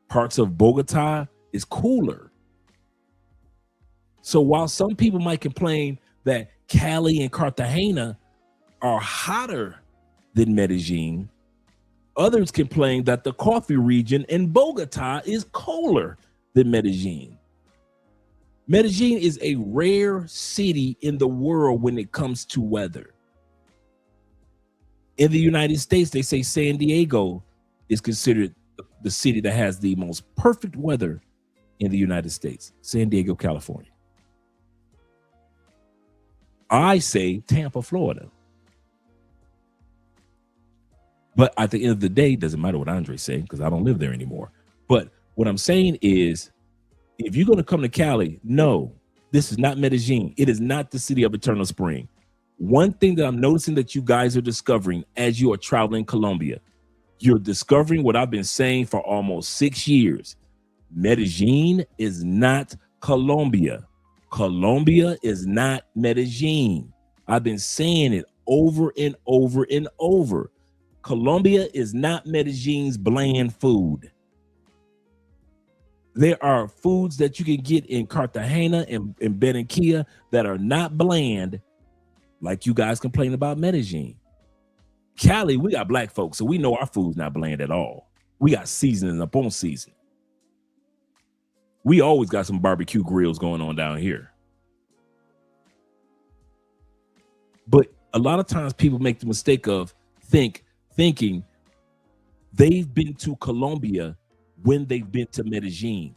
Parts of Bogota is cooler. So while some people might complain that Cali and Cartagena are hotter than Medellin, others complain that the coffee region in Bogota is colder than Medellin. Medellin is a rare city in the world when it comes to weather. In the United States, they say San Diego is considered the city that has the most perfect weather in the United States. San Diego, California. I say Tampa, Florida. But at the end of the day, it doesn't matter what Andre's saying, because I don't live there anymore. But what I'm saying is, if you're going to come to Cali, no, this is not Medellin. It is not the city of eternal spring. One thing that I'm noticing that you guys are discovering as you are traveling Colombia, you're discovering what I've been saying for almost 6 years. Medellin is not Colombia. Colombia is not Medellin. I've been saying it over and over and over. Colombia is not Medellin's bland food. There are foods that you can get in Cartagena and Barranquilla that are not bland, like you guys complain about Medellin. Cali, we got black folks, so we know our food's not bland at all. We got seasoning upon seasoning. We always got some barbecue grills going on down here. But a lot of times people make the mistake of thinking they've been to Colombia when they've been to Medellin.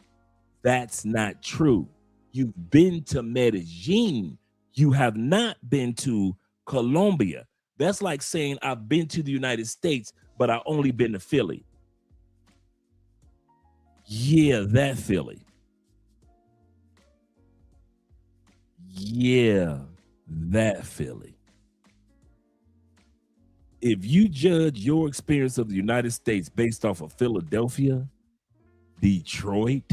That's not true. You've been to Medellin. You have not been to Colombia. That's like saying I've been to the United States, but I only been to Philly. Yeah, that Philly. Yeah, that Philly. If you judge your experience of the United States based off of Philadelphia, Detroit,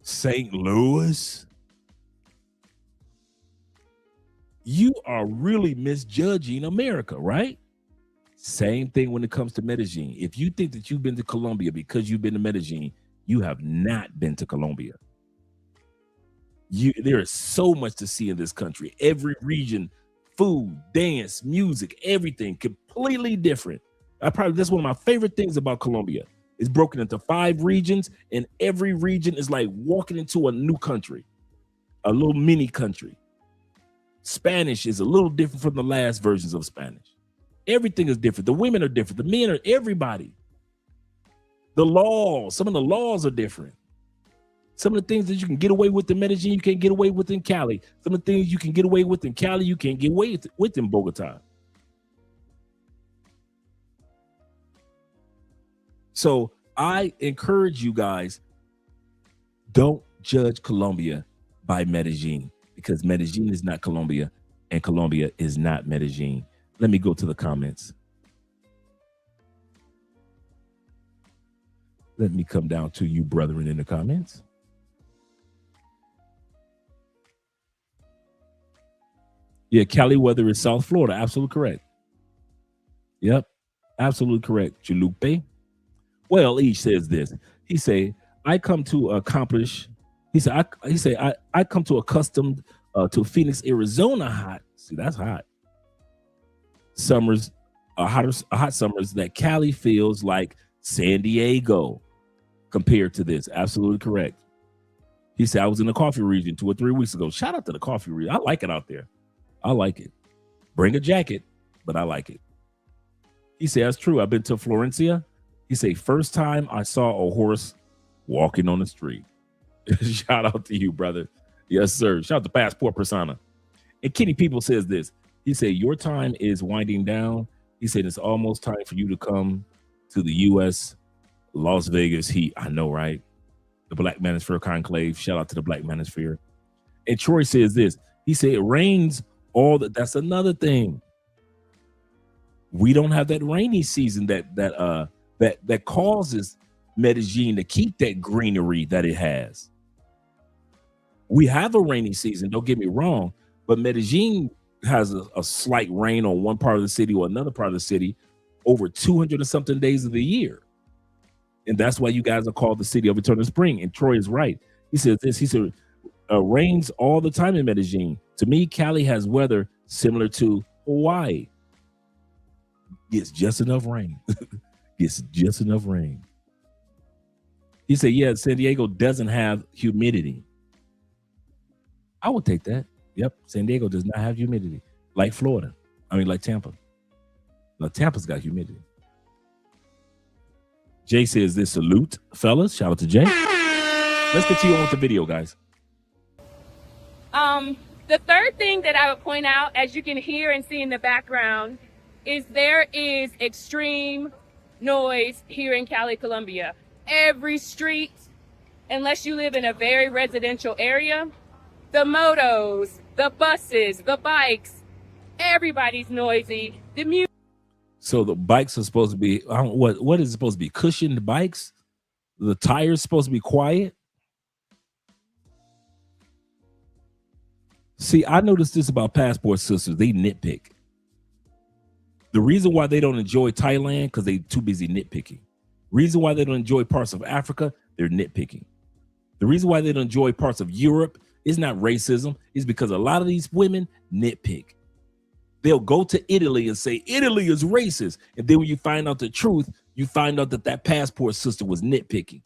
St. Louis, you are really misjudging America, right? Same thing when it comes to Medellin. If you think that you've been to Colombia because you've been to Medellin, you have not been to Colombia. There is so much to see in this country. Every region, food, dance, music, everything completely different. That's one of my favorite things about Colombia. It's broken into 5 regions, and every region is like walking into a new country, a little mini country. Spanish is a little different from the last versions of Spanish. Everything is different. The women are different. The men are everybody. The laws, some of the laws are different. Some of the things that you can get away with in Medellin, you can't get away with in Cali. Some of the things you can get away with in Cali, you can't get away with in Bogota. So I encourage you guys, don't judge Colombia by Medellin, because Medellin is not Colombia and Colombia is not Medellin. Let me go to the comments. Let me come down to you, brethren, in the comments. Yeah, Cali weather is South Florida. Absolutely correct. Yep, absolutely correct. Chalupe. Well, he says this. He say, I come to accomplish. He said, I come to accustomed to Phoenix, Arizona hot. See, that's hot. Summers, hot summers that Cali feels like San Diego compared to this. Absolutely correct. He said, I was in the coffee region 2 or 3 weeks ago. Shout out to the coffee region. I like it out there. I like it. Bring a jacket, but I like it. He said, that's true. I've been to Florencia. He said, first time I saw a horse walking on the street. Shout out to you, brother. Yes, sir. Shout out to Passport Persona. And Kenny People says this. He said, your time is winding down. He said, it's almost time for you to come to the U.S. Las Vegas heat. I know, right? The Black Manosphere Conclave. Shout out to the Black Manosphere. And Troy says this. He said, it rains all that. That's another thing. We don't have that rainy season that causes Medellin to keep that greenery that it has. We have a rainy season, don't get me wrong, but Medellin has a slight rain on one part of the city or another part of the city over 200 and something days of the year. And that's why you guys are called the city of eternal spring. And Troy is right. He says this, he said, rains all the time in Medellin. To me, Cali has weather similar to Hawaii. Gets just enough rain. Gets just enough rain. He said, yeah, San Diego doesn't have humidity. I would take that. Yep, San Diego does not have humidity. Like Florida. I mean, like Tampa. Now, Tampa's got humidity. Jay says this, salute, fellas. Shout out to Jay. Let's continue on with the video, guys.
The third thing that I would point out, as you can hear and see in the background, is there is extreme noise here in Cali, Colombia. Every street, unless you live in a very residential area, the motos, the buses, the bikes, everybody's noisy. The music.
So the bikes are supposed to be, what is it supposed to be? Cushioned bikes? The tires supposed to be quiet? See, I noticed this about Passport Sisters. They nitpick. The reason why they don't enjoy Thailand, because they're too busy nitpicking. Reason why they don't enjoy parts of Africa, they're nitpicking. The reason why they don't enjoy parts of Europe is not racism. It's because a lot of these women nitpick. They'll go to Italy and say, Italy is racist. And then when you find out the truth, you find out that Passport Sister was nitpicking.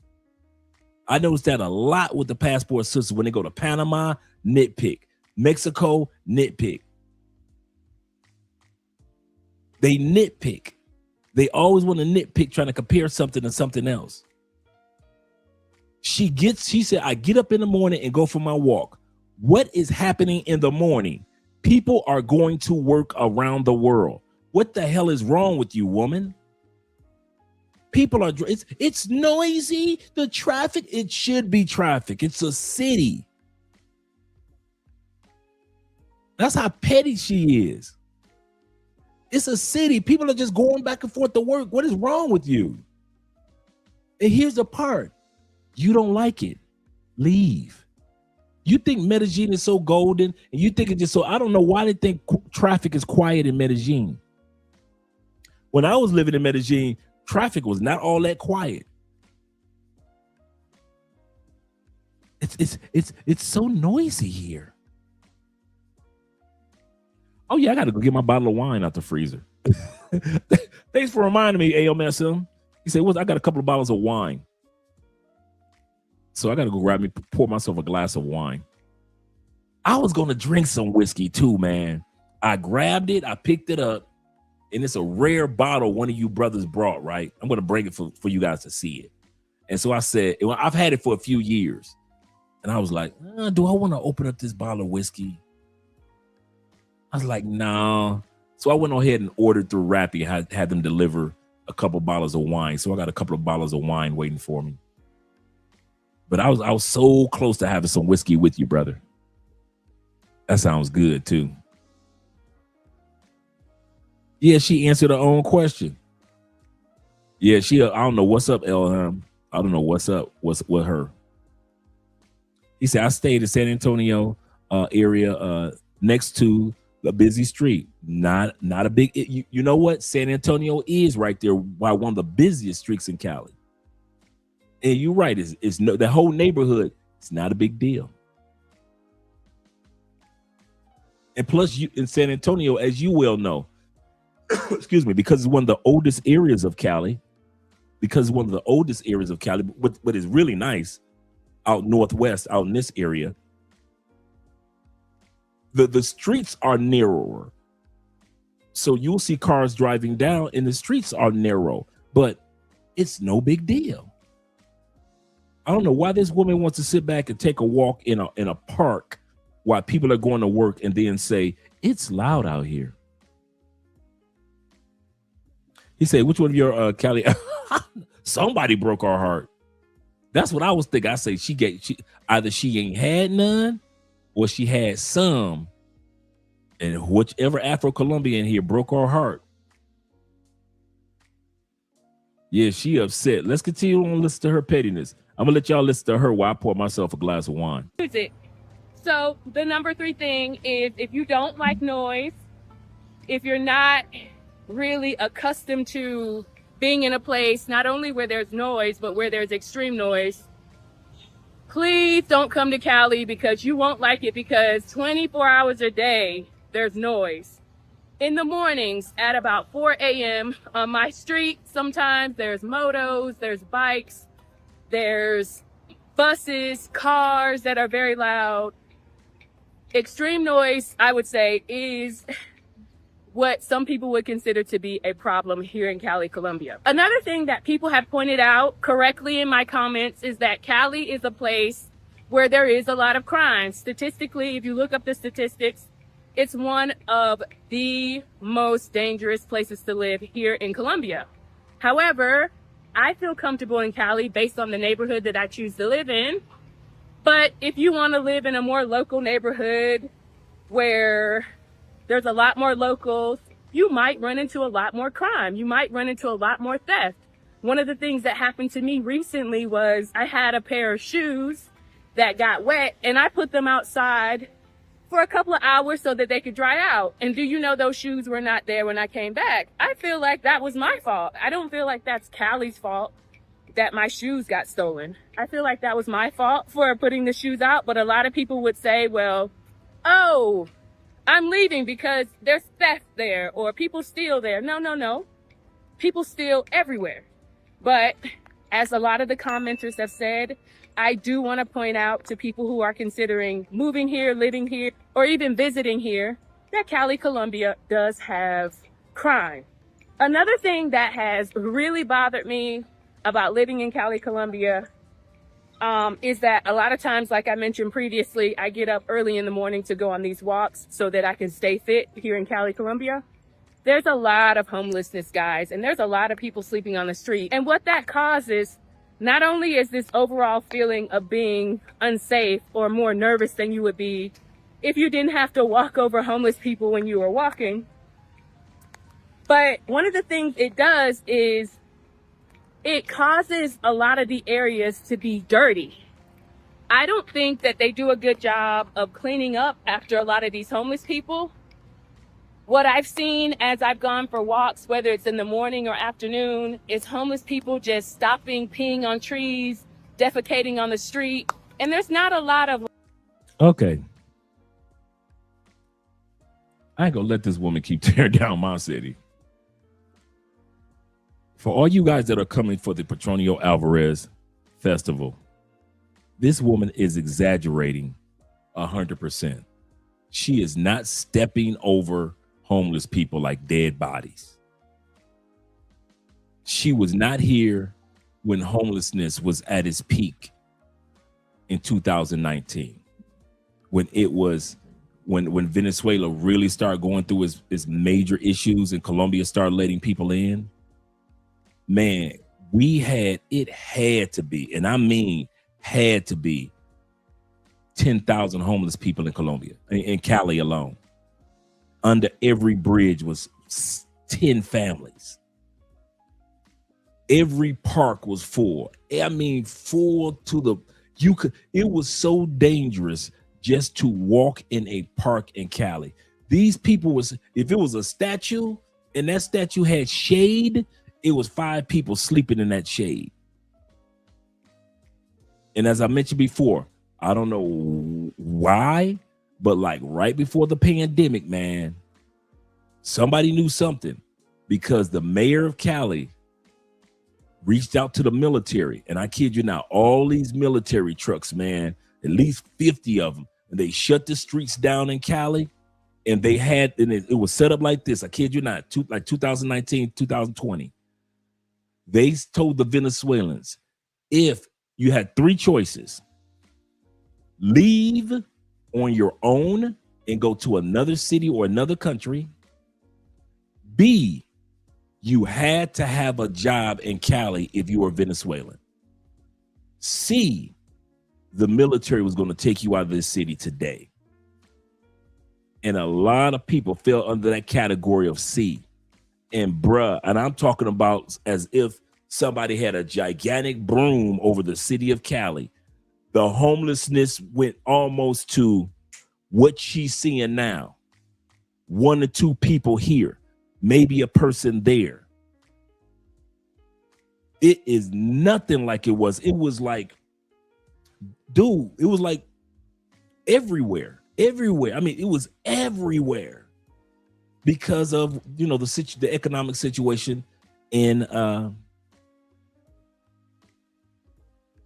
I noticed that a lot with the Passport Sisters. When they go to Panama, nitpick. Mexico, nitpick. They nitpick. They always want to nitpick, trying to compare something to something else. She said, I get up in the morning and go for my walk. What is happening in the morning? People are going to work around the world. What the hell is wrong with you, woman? People are, it's noisy. The traffic, it should be traffic. It's a city. That's how petty she is. It's a city. People are just going back and forth to work. What is wrong with you? And here's the part. You don't like it. Leave. You think Medellin is so golden, and you think it's just so, I don't know why they think traffic is quiet in Medellin. When I was living in Medellin, traffic was not all that quiet. It's so noisy here. Oh yeah, I gotta go get my bottle of wine out the freezer. Thanks for reminding me, AMSM. He said, I got a couple of bottles of wine. So I gotta go pour myself a glass of wine. I was gonna drink some whiskey too, man. I grabbed it, I picked it up, and it's a rare bottle one of you brothers brought, right? I'm gonna bring it for you guys to see it. And so I said, I've had it for a few years. And I was like, do I want to open up this bottle of whiskey? I was like, no. So I went ahead and ordered through Rappi, had them deliver a couple bottles of wine. So I got a couple of bottles of wine waiting for me. But I was so close to having some whiskey with you, brother. That sounds good too. Yeah, she answered her own question. Yeah, I don't know what's up, Elham. I don't know what's up with her. He said, I stayed in San Antonio area next to a busy street. Not a big, you know what? San Antonio is right there by one of the busiest streets in Cali. And you're right, it's no, the whole neighborhood, it's not a big deal. And plus, you in San Antonio, as you well know, excuse me, because it's one of the oldest areas of Cali, what is really nice out northwest, out in this area, the streets are narrower. So you'll see cars driving down and the streets are narrow, but it's no big deal. I don't know why this woman wants to sit back and take a walk in a park while people are going to work and then say, it's loud out here. He said, which one of your Cali? Somebody broke our heart. That's what I was thinking. I say either she ain't had none or she had some. And whichever Afro-Colombian here broke our heart. Yeah, she upset. Let's continue on listen to her pettiness. I'm gonna let y'all listen to her while I pour myself a glass of wine.
So the number 3 thing is, if you don't like noise, if you're not really accustomed to being in a place not only where there's noise, but where there's extreme noise, please don't come to Cali, because you won't like it, because 24 hours a day, there's noise. In the mornings at about 4 a.m. on my street, sometimes there's motos, there's bikes, there's buses, cars that are very loud. Extreme noise, I would say, is what some people would consider to be a problem here in Cali, Colombia. Another thing that people have pointed out correctly in my comments is that Cali is a place where there is a lot of crime. Statistically, if you look up the statistics, it's one of the most dangerous places to live here in Colombia. However, I feel comfortable in Cali based on the neighborhood that I choose to live in. But if you want to live in a more local neighborhood where there's a lot more locals, you might run into a lot more crime. You might run into a lot more theft. One of the things that happened to me recently was I had a pair of shoes that got wet, and I put them outside for a couple of hours so that they could dry out. And do you know those shoes were not there when I came back? I feel like that was my fault. I don't feel like that's Cali's fault that my shoes got stolen. I feel like that was my fault for putting the shoes out. But a lot of people would say, well, oh, I'm leaving because there's theft there or people steal there. No. People steal everywhere. But as a lot of the commenters have said, I do want to point out to people who are considering moving here, living here, or even visiting here, that Cali Colombia does have crime. Another thing that has really bothered me about living in Cali Colombia is that a lot of times, like I mentioned previously, I get up early in the morning to go on these walks so that I can stay fit here in Cali, Colombia. There's a lot of homelessness, guys, and there's a lot of people sleeping on the street. And what that causes, not only is this overall feeling of being unsafe or more nervous than you would be if you didn't have to walk over homeless people when you were walking, but one of the things it does is it causes a lot of the areas to be dirty. I don't think that they do a good job of cleaning up after a lot of these homeless people. What I've seen as I've gone for walks, whether it's in the morning or afternoon, is homeless people just stopping, peeing on trees, defecating on the street. And there's not a lot of...
Okay. I ain't gonna let this woman keep tearing down my city. For all you guys that are coming for the Petronio Alvarez Festival, this woman is exaggerating 100%. She is not stepping over homeless people like dead bodies. She was not here when homelessness was at its peak in 2019, when Venezuela really started going through its major issues and Colombia started letting people in. Man, it had to be, and I mean had to be, 10,000 homeless people in Colombia, in Cali alone. Under every bridge was 10 families. Every park was full. I mean, full to the, it was so dangerous just to walk in a park in Cali. These people if it was a statue and that statue had shade, it was 5 people sleeping in that shade. And as I mentioned before, I don't know why, but like right before the pandemic, man, somebody knew something, because the mayor of Cali reached out to the military. And I kid you not, all these military trucks, man, at least 50 of them, and they shut the streets down in Cali. And it was set up like this. I kid you not, like 2019, 2020. They told the Venezuelans, if you had 3 choices: leave on your own and go to another city or another country. B, you had to have a job in Cali if you were Venezuelan. C, the military was going to take you out of this city today. And a lot of people fell under that category of C. And and I'm talking about as if somebody had a gigantic broom over the city of Cali. The homelessness went almost to what she's seeing now. 1 or 2 people here, maybe a person there. It is nothing like it was. It was like, dude, it was like everywhere. I mean, it was everywhere because of, the economic situation in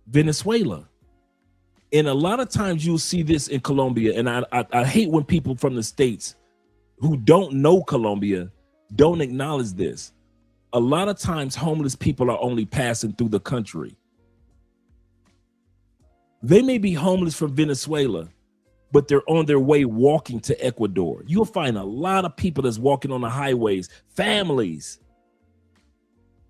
Venezuela. And a lot of times you'll see this in Colombia. And I hate when people from the States who don't know Colombia don't acknowledge this. A lot of times homeless people are only passing through the country. They may be homeless from Venezuela, but they're on their way walking to Ecuador. You'll find a lot of people that's walking on the highways, families.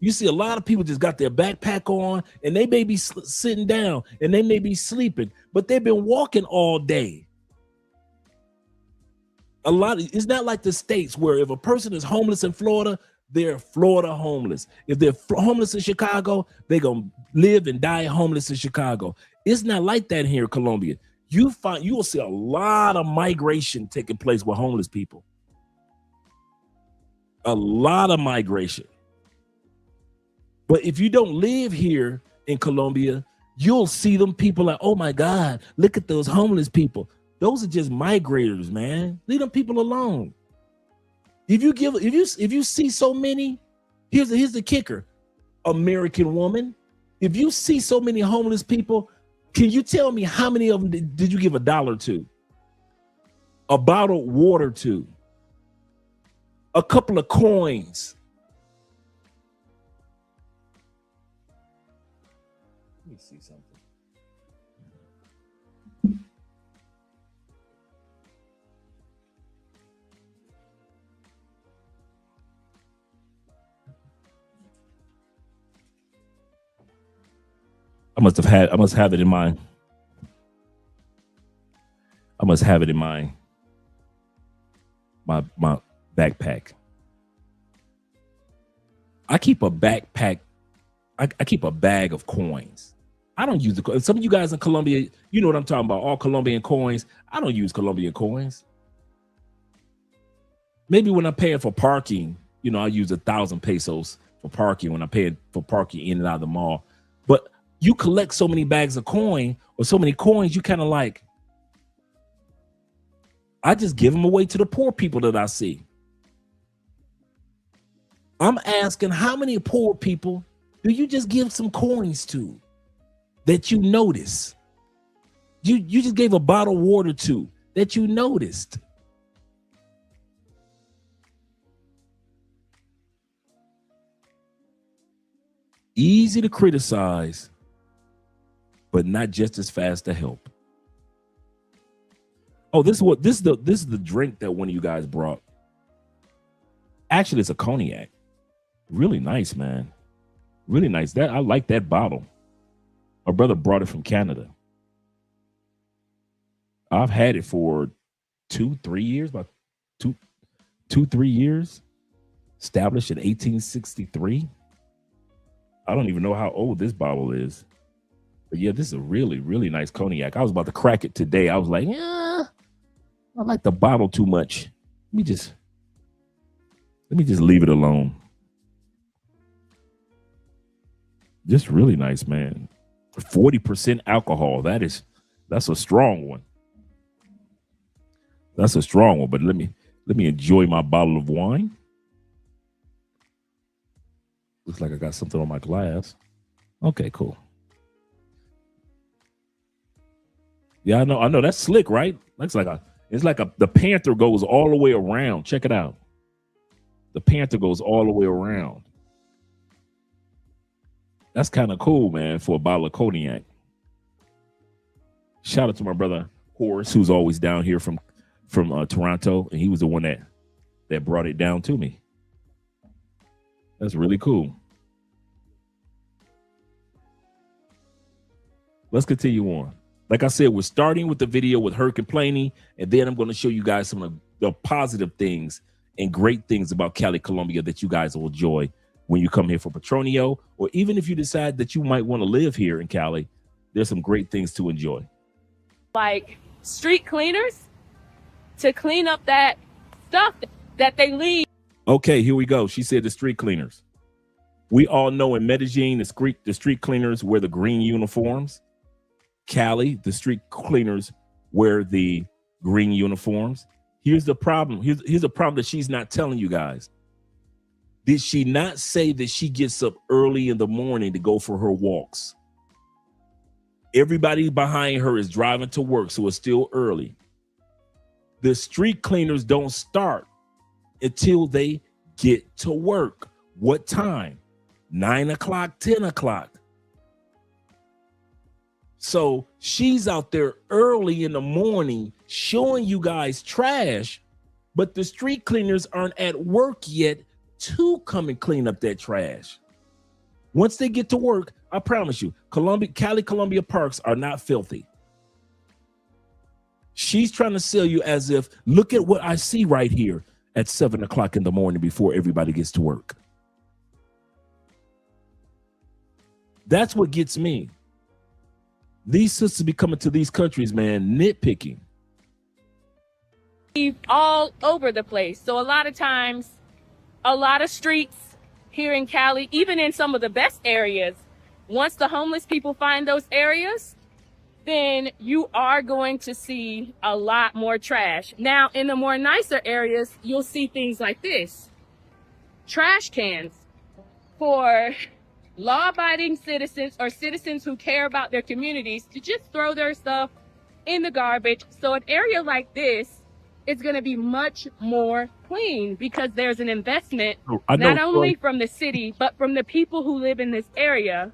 You see a lot of people just got their backpack on and they may be sitting down and they may be sleeping, but they've been walking all day. It's not like the States where if a person is homeless in Florida, they're Florida homeless. If they're homeless in Chicago, they're going to live and die homeless in Chicago. It's not like that here in Colombia. You will see a lot of migration taking place with homeless people. A lot of migration. But if you don't live here in Colombia, you'll see them people like, oh my God, look at those homeless people. Those are just migrators, man. Leave them people alone. If you see so many, here's the kicker. American woman, if you see so many homeless people, can you tell me how many of them did you give $1 to? A bottled water to? A couple of coins? Let me see something. I must have it in my my backpack. I keep a backpack. I keep a bag of coins. I don't use the. Some of you guys in Colombia, you know what I'm talking about. All Colombian coins. I don't use Colombian coins. Maybe when I'm paying for parking, you know, I use 1,000 pesos for parking when I'm paying for parking in and out of the mall. But you collect so many bags of coin or so many coins, you kind of like, I just give them away to the poor people that I see. I'm asking, how many poor people do you just give some coins to that you notice? You just gave a bottle of water to that you noticed. Easy to criticize, but not just as fast to help. Oh, this is the drink that one of you guys brought. Actually, it's a cognac. Really nice, man. Really nice. I like that bottle. My brother brought it from Canada. I've had it for 2-3 years, about 2-3 years. Established in 1863. I don't even know how old this bottle is. But yeah, this is a really, really nice cognac. I was about to crack it today. I was like, yeah, I like the bottle too much. Let me just leave it alone. Just really nice, man. 40% alcohol. That's a strong one. That's a strong one. But let me enjoy my bottle of wine. Looks like I got something on my glass. Okay, cool. Yeah, I know. That's slick, right? It's like the panther goes all the way around. Check it out. The panther goes all the way around. That's kind of cool, man, for a bottle of cognac. Shout out to my brother Horace, who's always down here from Toronto, and he was the one that brought it down to me. That's really cool. Let's continue on. Like I said, we're starting with the video with her complaining, and then I'm going to show you guys some of the positive things and great things about Cali, Colombia that you guys will enjoy when you come here for Petronio, or even if you decide that you might want to live here in Cali. There's some great things to enjoy.
Like street cleaners to clean up that stuff that they leave.
Okay, here we go. She said the street cleaners. We all know in Medellin, the street cleaners wear the green uniforms. Cali, the street cleaners wear the green uniforms. Here's the problem. Here's a problem that she's not telling you guys. Did she not say that she gets up early in the morning to go for her walks? Everybody behind her is driving to work, so it's still early. The street cleaners don't start until they get to work. What time? 9 o'clock, 10 o'clock. So she's out there early in the morning showing you guys trash, but the street cleaners aren't at work yet to come and clean up that trash. Once they get to work, I promise you, Cali Colombia parks are not filthy. She's trying to sell you as if, look at what I see right here at 7 o'clock in the morning before everybody gets to work. That's what gets me. These sisters be coming to these countries, man, nitpicking.
All over the place. So a lot of times, a lot of streets here in Cali, even in some of the best areas, once the homeless people find those areas, then you are going to see a lot more trash. Now, in the more nicer areas, you'll see things like this. Trash cans for law-abiding citizens or citizens who care about their communities to just throw their stuff in the garbage. So an area like this is going to be much more clean because there's an investment not only from the city, but from the people who live in this area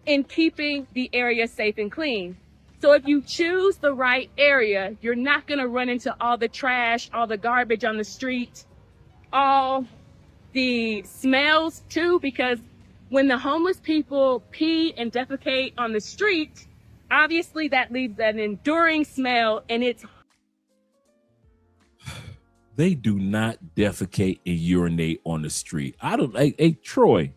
in keeping the area safe and clean. So if you choose the right area, you're not going to run into all the trash, all the garbage on the street, all the smells too, because When the homeless people pee and defecate on the street, obviously that leaves an enduring smell, and it's
They do not defecate and urinate on the street. I don't. Hey Troy,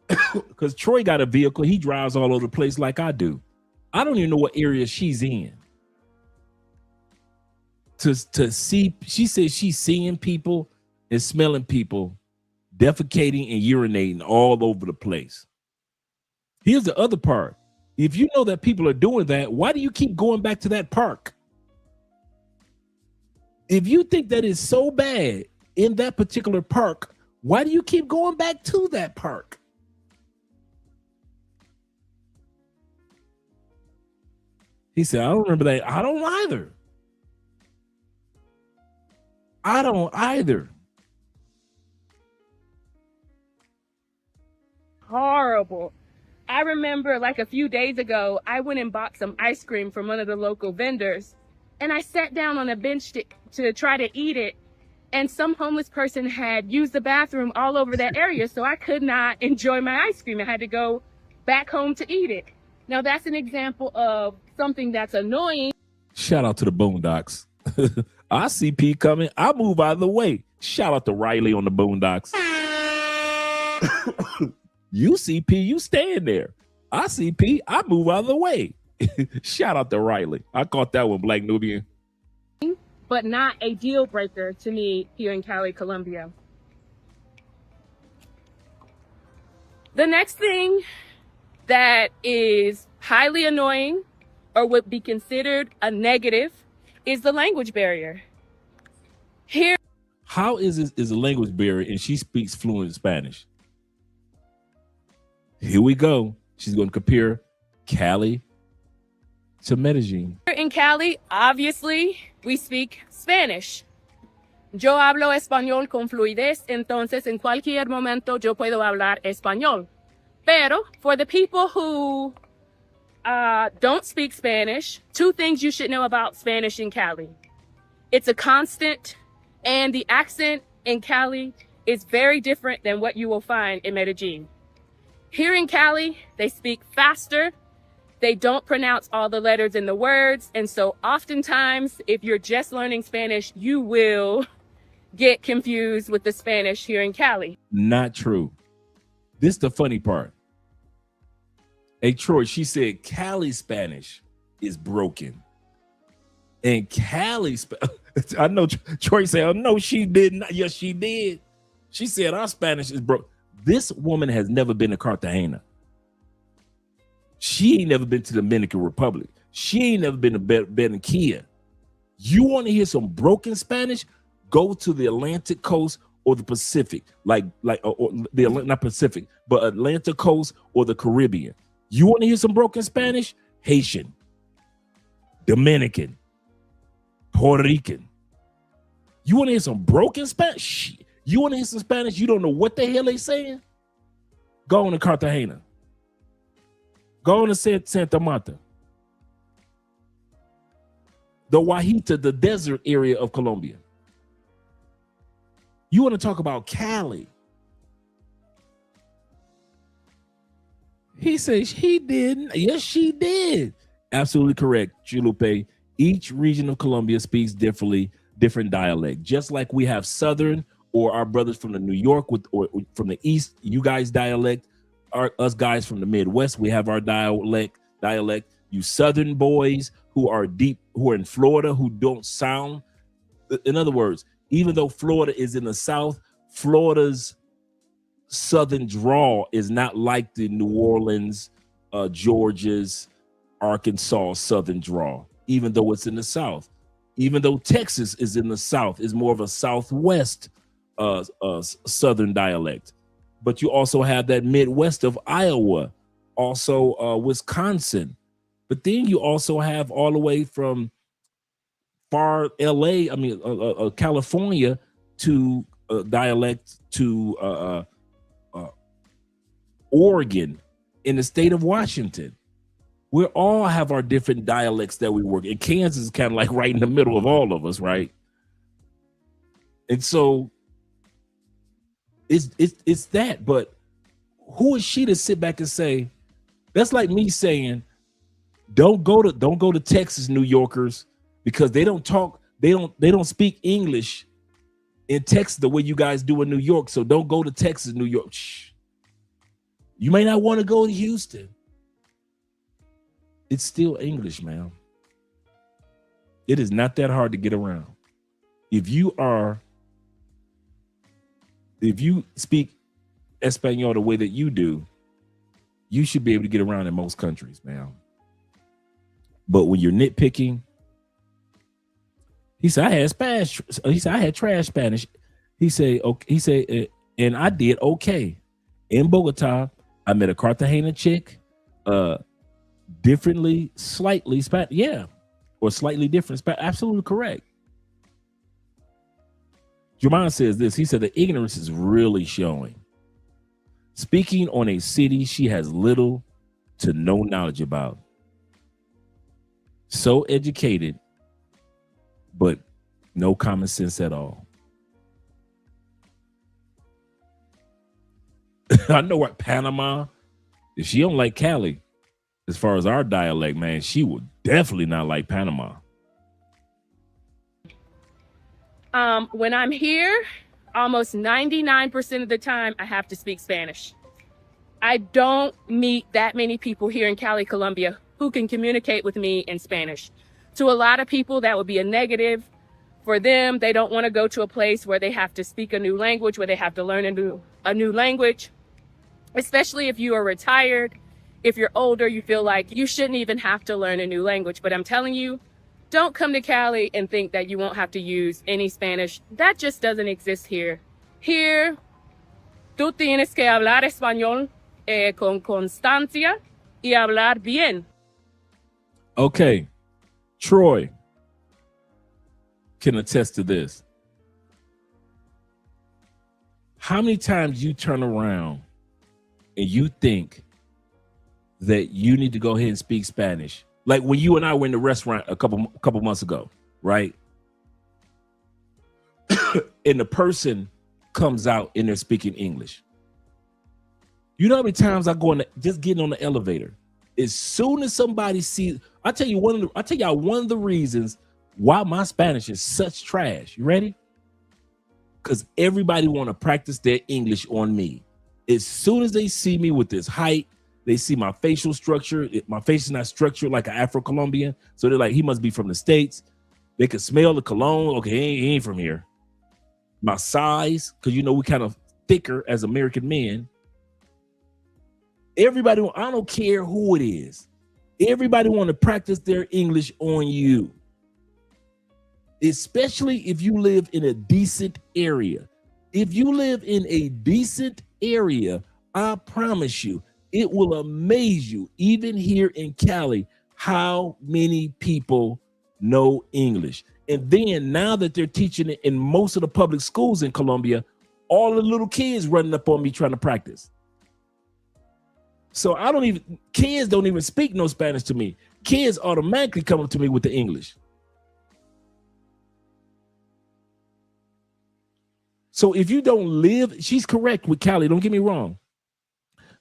because Troy got a vehicle. He drives all over the place like I do. I don't even know what area she's in. To see, she says she's seeing people and smelling people defecating and urinating all over the place. Here's the other part. If you know that people are doing that, why do you keep going back to that park? If you think that is so bad in that particular park, why do you keep going back to that park? He said, I don't remember that. I don't either. I don't either.
horrible. I remember like a few days ago, I went and bought some ice cream from one of the local vendors, and I sat down on a bench to try to eat it. And some homeless person had used the bathroom all over that area, so I could not enjoy my ice cream. I had to go back home to eat it. Now that's an example of something that's annoying.
Shout out to the Boondocks. I see P coming. I move out of the way. Shout out to Riley on the Boondocks. You see P, you stand there. I see P, I move out of the way. Shout out to Riley. I caught that one, Black Nubian.
But not a deal breaker to me here in Cali, Colombia. The next thing that is highly annoying or would be considered a negative is the language barrier. Here,
how is a language barrier and she speaks fluent Spanish? Here we go. She's going to compare Cali to Medellin.
in Cali, obviously, we speak Spanish. Yo hablo español con fluidez, entonces en cualquier momento yo puedo hablar español. Pero for the people who don't speak Spanish, two things you should know about Spanish in Cali. It's a constant, and the accent in Cali is very different than what you will find in Medellin. Here in Cali, they speak faster. They don't pronounce all the letters in the words. And so oftentimes, if you're just learning Spanish, you will get confused with the Spanish here in Cali.
Not true. This is the funny part. Hey, Troy, she said Cali Spanish is broken. And Cali, I know Troy said, oh, no, she didn't. Yes, she did. She said our Spanish is broken. This woman has never been to Cartagena. She ain't never been to the Dominican Republic. She ain't never been to Barranquilla. You want to hear some broken Spanish? Go to the Atlantic coast or the Pacific, or not Pacific, but Atlantic coast or the Caribbean. You want to hear some broken Spanish? Haitian, Dominican, Puerto Rican. You want to hear some broken Spanish? You want to hear some Spanish? You don't know what the hell they saying? Go on to Cartagena. Go on to Santa Marta. The Guajita, the desert area of Colombia. You want to talk about Cali? He says he didn't. Yes, she did. Absolutely correct, Chulupe. Each region of Colombia speaks different dialect. Just like we have Southern, or our brothers from the New York or from the East, you guys dialect. Us guys from the Midwest, we have our dialect. You Southern boys who are in Florida, who don't sound. In other words, even though Florida is in the South, Florida's Southern drawl is not like the New Orleans, Georgia's, Arkansas Southern drawl, even though it's in the South. Even though Texas is in the South, is more of a Southwest Southern dialect. But you also have that Midwest of Iowa, also Wisconsin. But then you also have all the way from far California to dialect to Oregon in the state of Washington. We all have our different dialects that we work. And Kansas is kind of like right in the middle of all of us, right? And so it's that, but who is she to sit back and say, that's like me saying, don't go to Texas, New Yorkers, because they don't speak English in Texas the way you guys do in New York. So don't go to Texas, New York. Shh. You may not want to go to Houston. It's still English, man. It is not that hard to get around. If you speak Espanol the way that you do, you should be able to get around in most countries, man. But when you're nitpicking, he said, I had Spanish. He said, I had trash Spanish. He said, okay. He said, and I did okay. In Bogota, I met a Cartagena chick, differently, slightly Spanish. Yeah. Or slightly different. Absolutely correct. Jermon says this. He said the ignorance is really showing. Speaking on a city she has little to no knowledge about. So educated, but no common sense at all. I know what Panama, if she don't like Cali, as far as our dialect, man, she would definitely not like Panama.
When I'm here, almost 99% of the time, I have to speak Spanish. I don't meet that many people here in Cali, Colombia, who can communicate with me in Spanish. To a lot of people, that would be a negative. For them, they don't want to go to a place where they have to speak a new language, where they have to learn a new language, especially if you are retired. If you're older, you feel like you shouldn't even have to learn a new language. But I'm telling you, don't come to Cali and think that you won't have to use any Spanish. That just doesn't exist here. Here, tú tienes que hablar español con constancia y hablar bien.
Okay. Troy can attest to this. How many times you turn around and you think that you need to go ahead and speak Spanish? Like when you and I were in the restaurant a couple months ago, right? And the person comes out and they're speaking English. You know how many times I go in just getting on the elevator. As soon as somebody sees, I'll tell y'all one of the reasons why my Spanish is such trash. You ready? Because everybody want to practice their English on me. As soon as they see me with this height, they see my facial structure. My face is not structured like an Afro-Colombian. So they're like, he must be from the States. They could smell the cologne. Okay, he ain't from here. My size, because you know we kind of thicker as American men. Everybody, I don't care who it is. Everybody want to practice their English on you. Especially if you live in a decent area. If you live in a decent area, I promise you, it will amaze you, even here in Cali, how many people know English. And then now that they're teaching it in most of the public schools in Colombia, all the little kids running up on me trying to practice. So kids don't even speak no Spanish to me. Kids automatically come up to me with the English. So if you don't live, she's correct with Cali, don't get me wrong.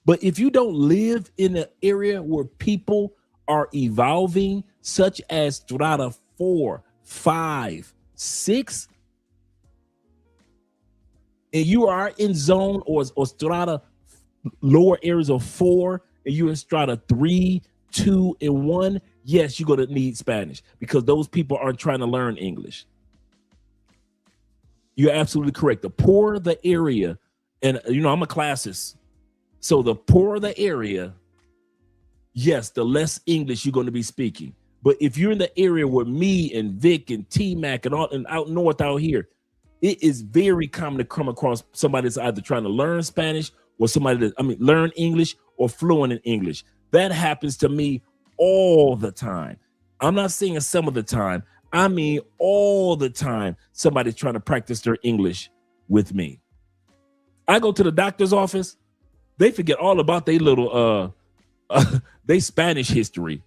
But if you don't live in an area where people are evolving, such as strata 4, 5, 6, and you are in zone or strata lower areas of 4, and you're in strata 3, 2, and 1, yes, you're going to need Spanish because those people aren't trying to learn English. You're absolutely correct. The poorer the area, and you know, I'm a classist. So the poorer the area, yes, the less English you're going to be speaking. But if you're in the area where me and Vic and T-Mac and all and out north out here, it is very common to come across somebody that's either trying to learn Spanish or learn English or fluent in English. That happens to me all the time. I'm not saying some of the time. I mean all the time somebody's trying to practice their English with me. I go to the doctor's office. They forget all about their little they Spanish history.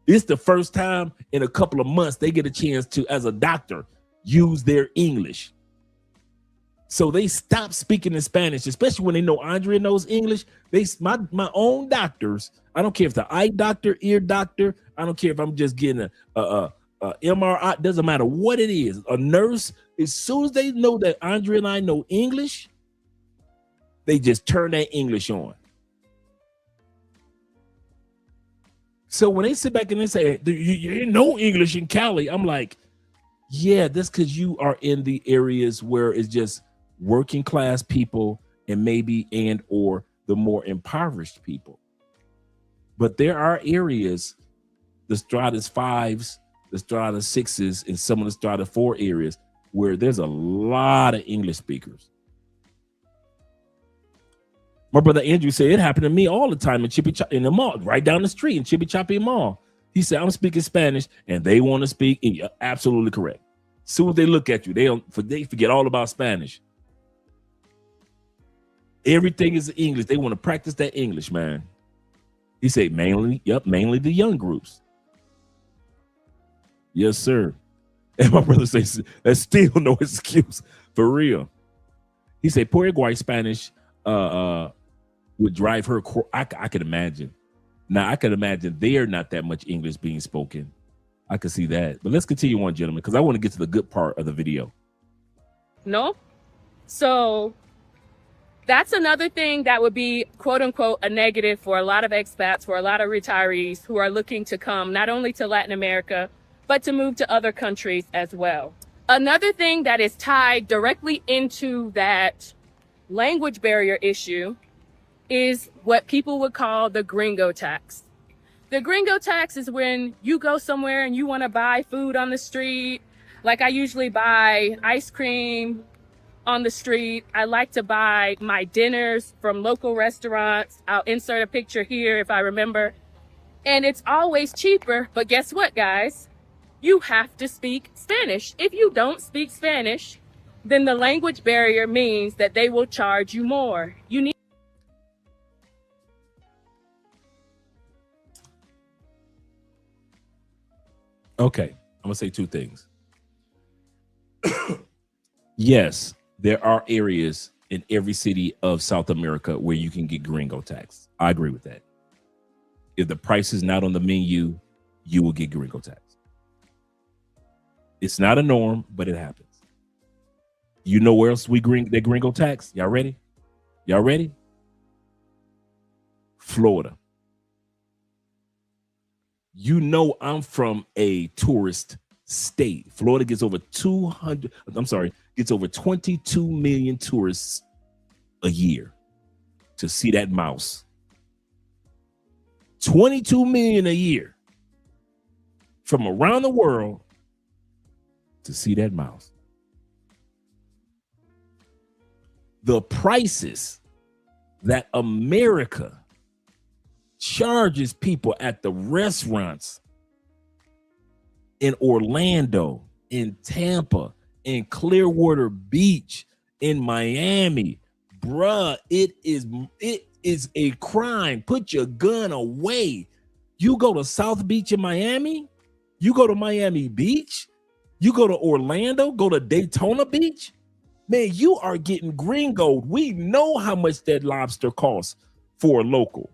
It's the first time in a couple of months they get a chance to, as a doctor, use their English. So they stop speaking in Spanish, especially when they know Andrea knows English. My own doctors, I don't care if the eye doctor, ear doctor, I don't care if I'm just getting a MRI, doesn't matter what it is. A nurse, as soon as they know that Andrea and I know English, they just turn that English on. So when they sit back and they say, you know English in Cali, I'm like, yeah, that's because you are in the areas where it's just working class people and maybe or the more impoverished people. But there are areas, the Stratus 5s, the Stratus 6s, and some of the Stratus 4 areas where there's a lot of English speakers. My brother Andrew said it happened to me all the time in the mall, right down the street in Chippy Choppy Mall. He said, I'm speaking Spanish and they want to speak. And you're absolutely correct. As soon as they look at you, they forget all about Spanish. Everything is English. They want to practice that English, man. He said mainly the young groups. Yes, sir. And my brother says that's still no excuse for real. He said Paraguay Spanish would drive her. I could imagine. Now I could imagine there not that much English being spoken. I could see that. But let's continue on, gentlemen, because I want to get to the good part of the video.
No. So that's another thing that would be, quote unquote, a negative for a lot of expats, for a lot of retirees who are looking to come not only to Latin America, but to move to other countries as well. Another thing that is tied directly into that language barrier issue is what people would call the gringo tax. The gringo tax is when you go somewhere and you want to buy food on the street. Like I usually buy ice cream on the street. I like to buy my dinners from local restaurants. I'll insert a picture here if I remember. And it's always cheaper. But guess what, guys? You have to speak Spanish. If you don't speak Spanish, then the language barrier means that they will charge you more. You need.
Okay, I'm gonna say two things. Yes, there are areas in every city of South America where you can get gringo tax. I agree with that. If the price is not on the menu, you will get gringo tax. It's not a norm, but it happens. You know where else they gringo tax? Y'all ready? Y'all ready? Florida. You know I'm from a tourist state. Florida gets over 22 million tourists a year to see that mouse. 22 million a year from around the world to see that mouse. The prices that America charges people at the restaurants in Orlando, in Tampa, in Clearwater Beach, in Miami, bruh, it is a crime. Put your gun away. You go to South Beach in Miami, you go to Miami Beach, you go to Orlando, go to Daytona Beach, man, you are getting gringoed. We know how much that lobster costs for a local.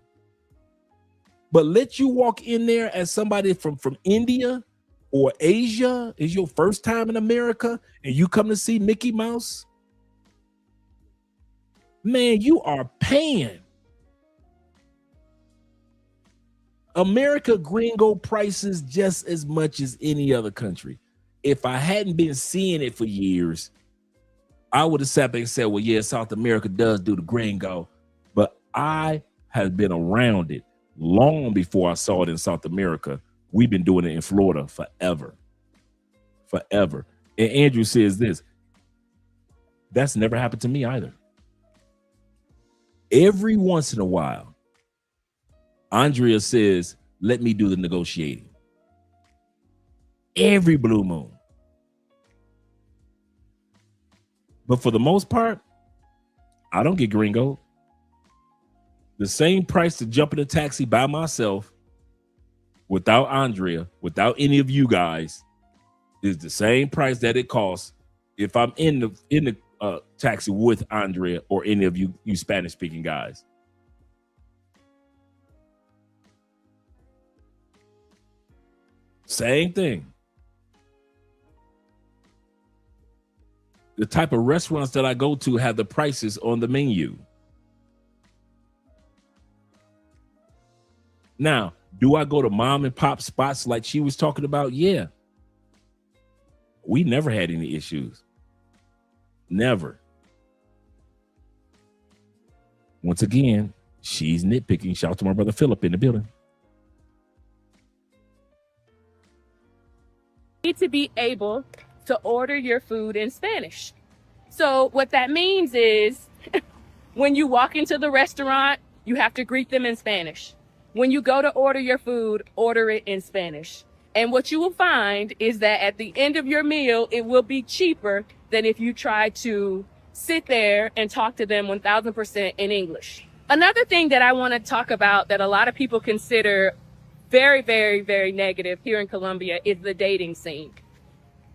But let you walk in there as somebody from India or Asia, is your first time in America, and you come to see Mickey Mouse, man, you are paying. America gringo prices just as much as any other country. If I hadn't been seeing it for years, I would have sat back and said, well, yeah, South America does do the gringo, but I have been around it long before I saw it in South America. We've been doing it in Florida forever. And Andrew says this, that's never happened to me either. Every once in a while, Andrea says, let me do the negotiating. Every blue moon. But for the most part, I don't get gringo. The same price to jump in a taxi by myself without Andrea, without any of you guys, is the same price that it costs if I'm in taxi with Andrea or any of you Spanish speaking guys. Same thing. The type of restaurants that I go to have the prices on the menu. Now, do I go to mom and pop spots like she was talking about? Yeah. We never had any issues. Never. Once again, she's nitpicking. Shout out to my brother Philip in the building.
Need to be able to order your food in Spanish. So what that means is when you walk into the restaurant, you have to greet them in Spanish. When you go to order your food, order it in Spanish. And what you will find is that at the end of your meal, it will be cheaper than if you try to sit there and talk to them 1000% in English. Another thing that I want to talk about that a lot of people consider very, very, very negative here in Colombia is the dating scene.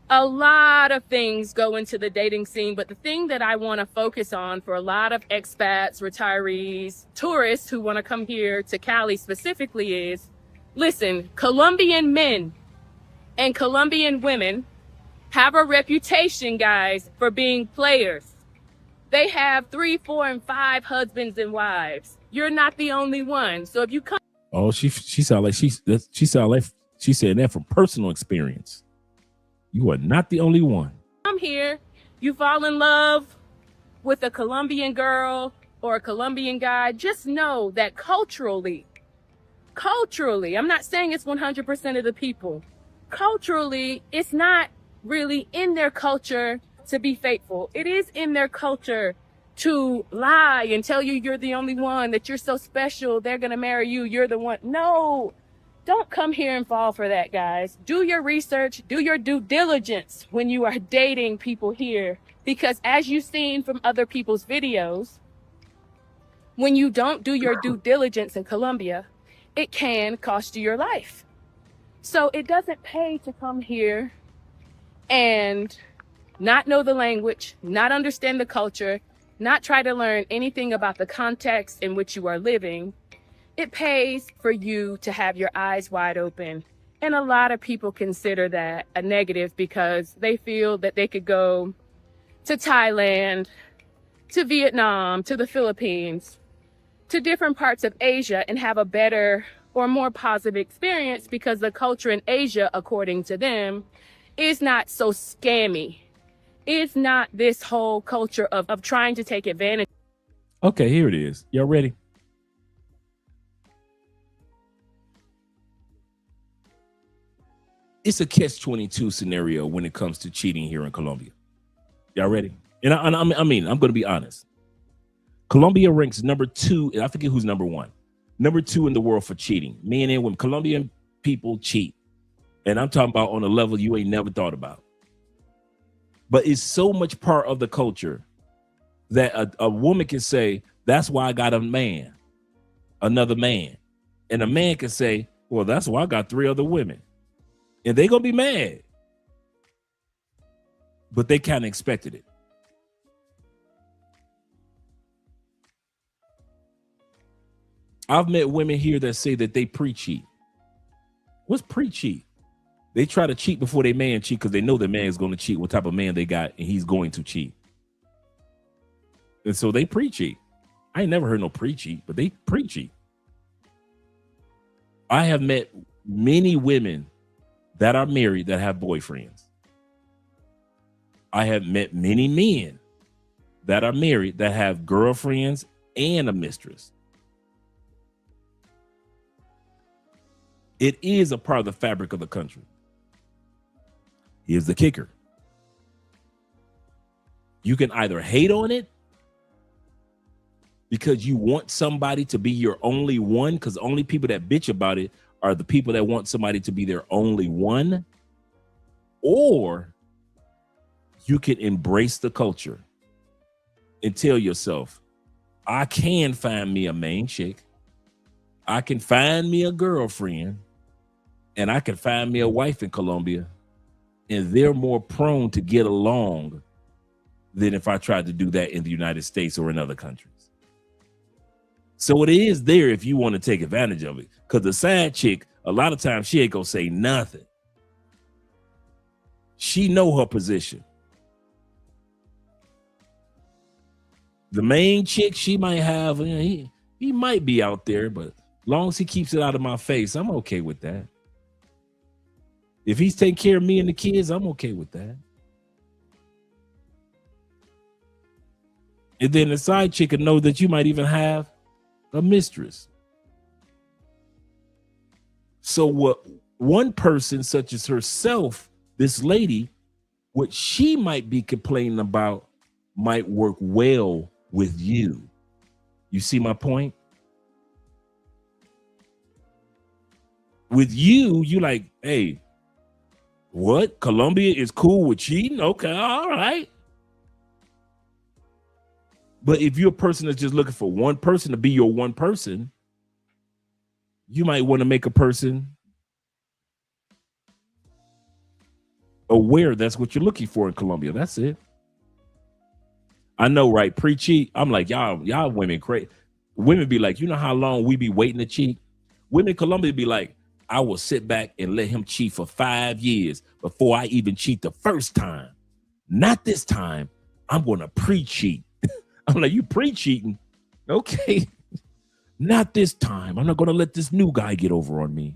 A lot of things go into the dating scene, but the thing that I want to focus on for a lot of expats, retirees, tourists who want to come here to Cali specifically is, listen, Colombian men and Colombian women have a reputation, guys, for being players. They have 3, 4, and 5 husbands and wives. You're not the only one. So if you come,
oh, she sound like she sound like she's saying that from personal experience. You are not the only one.
come here, you fall in love with a Colombian girl or a Colombian guy, just know that culturally, I'm not saying it's 100% of the people. Culturally, it's not really in their culture to be faithful. It is in their culture to lie and tell you you're the only one, that you're so special, they're gonna marry you, you're the one. No, don't come here and fall for that, guys. Do your research, do your due diligence when you are dating people here, because as you've seen from other people's videos, when you don't do your due diligence in Colombia, it can cost you your life. So it doesn't pay to come here and not know the language, not understand the culture, not try to learn anything about the context in which you are living. It pays for you to have your eyes wide open. And a lot of people consider that a negative because they feel that they could go to Thailand, to Vietnam, to the Philippines, to different parts of Asia and have a better or more positive experience because the culture in Asia, according to them, is not so scammy. It's not this whole culture of trying to take advantage.
Okay, here it is. Y'all ready? It's a catch-22 scenario when it comes to cheating here in Colombia. Y'all ready? And I'm going to be honest. Colombia ranks number 2, and I forget who's number 1. Number 2 in the world for cheating. Meaning when Colombian people cheat. And I'm talking about on a level you ain't never thought about. But it's so much part of the culture that a woman can say, that's why I got a man, another man. And a man can say, well, that's why I got 3 other women. And they're going to be mad. But they kind of expected it. I've met women here that say that they pre-cheat. What's pre-cheat? They try to cheat before their man cheat because they know their man is going to cheat, what type of man they got, and he's going to cheat. And so they pre-cheat. I ain't never heard no pre-cheat, but they pre-cheat. I have met many women that are married that have boyfriends. I have met many men that are married that have girlfriends and a mistress. It is a part of the fabric of the country. Here's the kicker. You can either hate on it because you want somebody to be your only one, because the only people that bitch about it are the people that want somebody to be their only one, or you can embrace the culture and tell yourself, I can find me a main chick, I can find me a girlfriend, and I can find me a wife in Colombia, and they're more prone to get along than if I tried to do that in the United States or in other countries. So it is there if you want to take advantage of it. Because the side chick, a lot of times she ain't gonna say nothing. She know her position. The main chick, she might have, he might be out there, but long as he keeps it out of my face, I'm okay with that. If he's taking care of me and the kids, I'm okay with that. And then the side chick can know that you might even have a mistress. So what one person such as herself, this lady, what she might be complaining about might work well with you. You see my point? With you, you like, hey, what? Colombia is cool with cheating? Okay, all right. But if you're a person that's just looking for one person to be your one person, you might want to make a person aware that's what you're looking for in Colombia. That's it. I know, right? Pre-cheat. I'm like, y'all women crazy. Women be like, you know how long we be waiting to cheat? Women in Colombia be like, I will sit back and let him cheat for 5 years before I even cheat the first time. Not this time. I'm going to pre-cheat. I'm like, you pre-cheating? Okay. Not this time. I'm not going to let this new guy get over on me.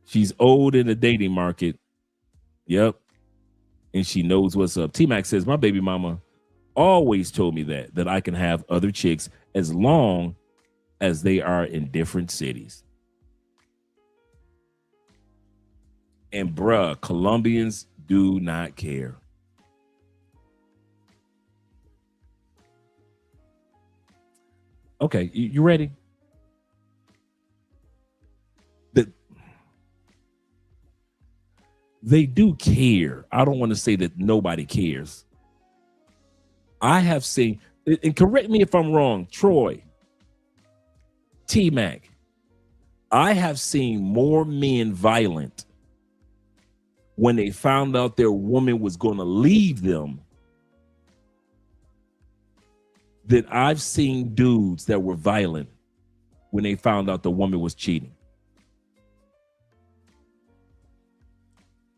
She's old in the dating market. Yep. And she knows what's up. T-Mac says, my baby mama always told me that I can have other chicks as long as they are in different cities. And bruh, Colombians do not care. Okay, you ready? They do care. I don't want to say that nobody cares. I have seen, and correct me if I'm wrong, Troy, T-Mac, I have seen more men violent when they found out their woman was going to leave them than I've seen dudes that were violent when they found out the woman was cheating.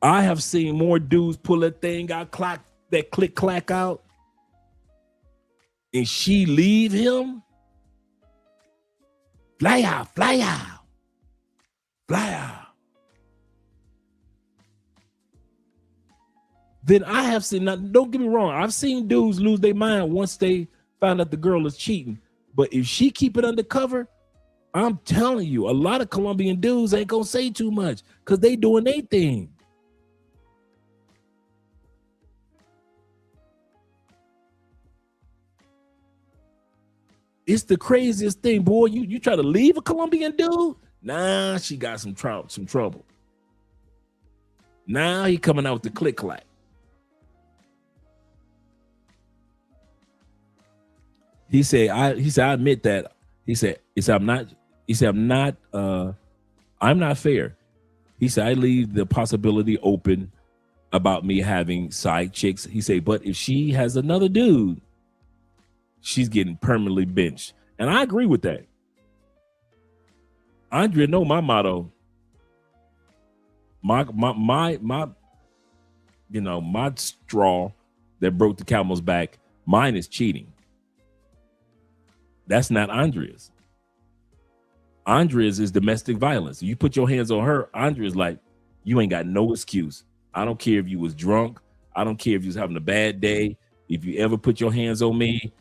I have seen more dudes pull that thing out, that click clack out, and she leave him. Fly out, fly out, fly out. Then I have seen, now, don't get me wrong, I've seen dudes lose their mind once they found out the girl is cheating. But if she keep it undercover, I'm telling you, a lot of Colombian dudes ain't gonna say too much because they doing their thing. It's the craziest thing, boy. You try to leave a Colombian dude? Nah, she got some trouble. Now he coming out with the click clack. He said, I admit that. He said, I'm not fair. He said, I leave the possibility open about me having side chicks. He said, but if she has another dude, she's getting permanently benched. And I agree with that. Andrea know my motto. My straw that broke the camel's back, mine is cheating. That's not Andrea's. Andrea's is domestic violence. You put your hands on her, Andrea's like, you ain't got no excuse. I don't care if you was drunk. I don't care if you was having a bad day. If you ever put your hands on me,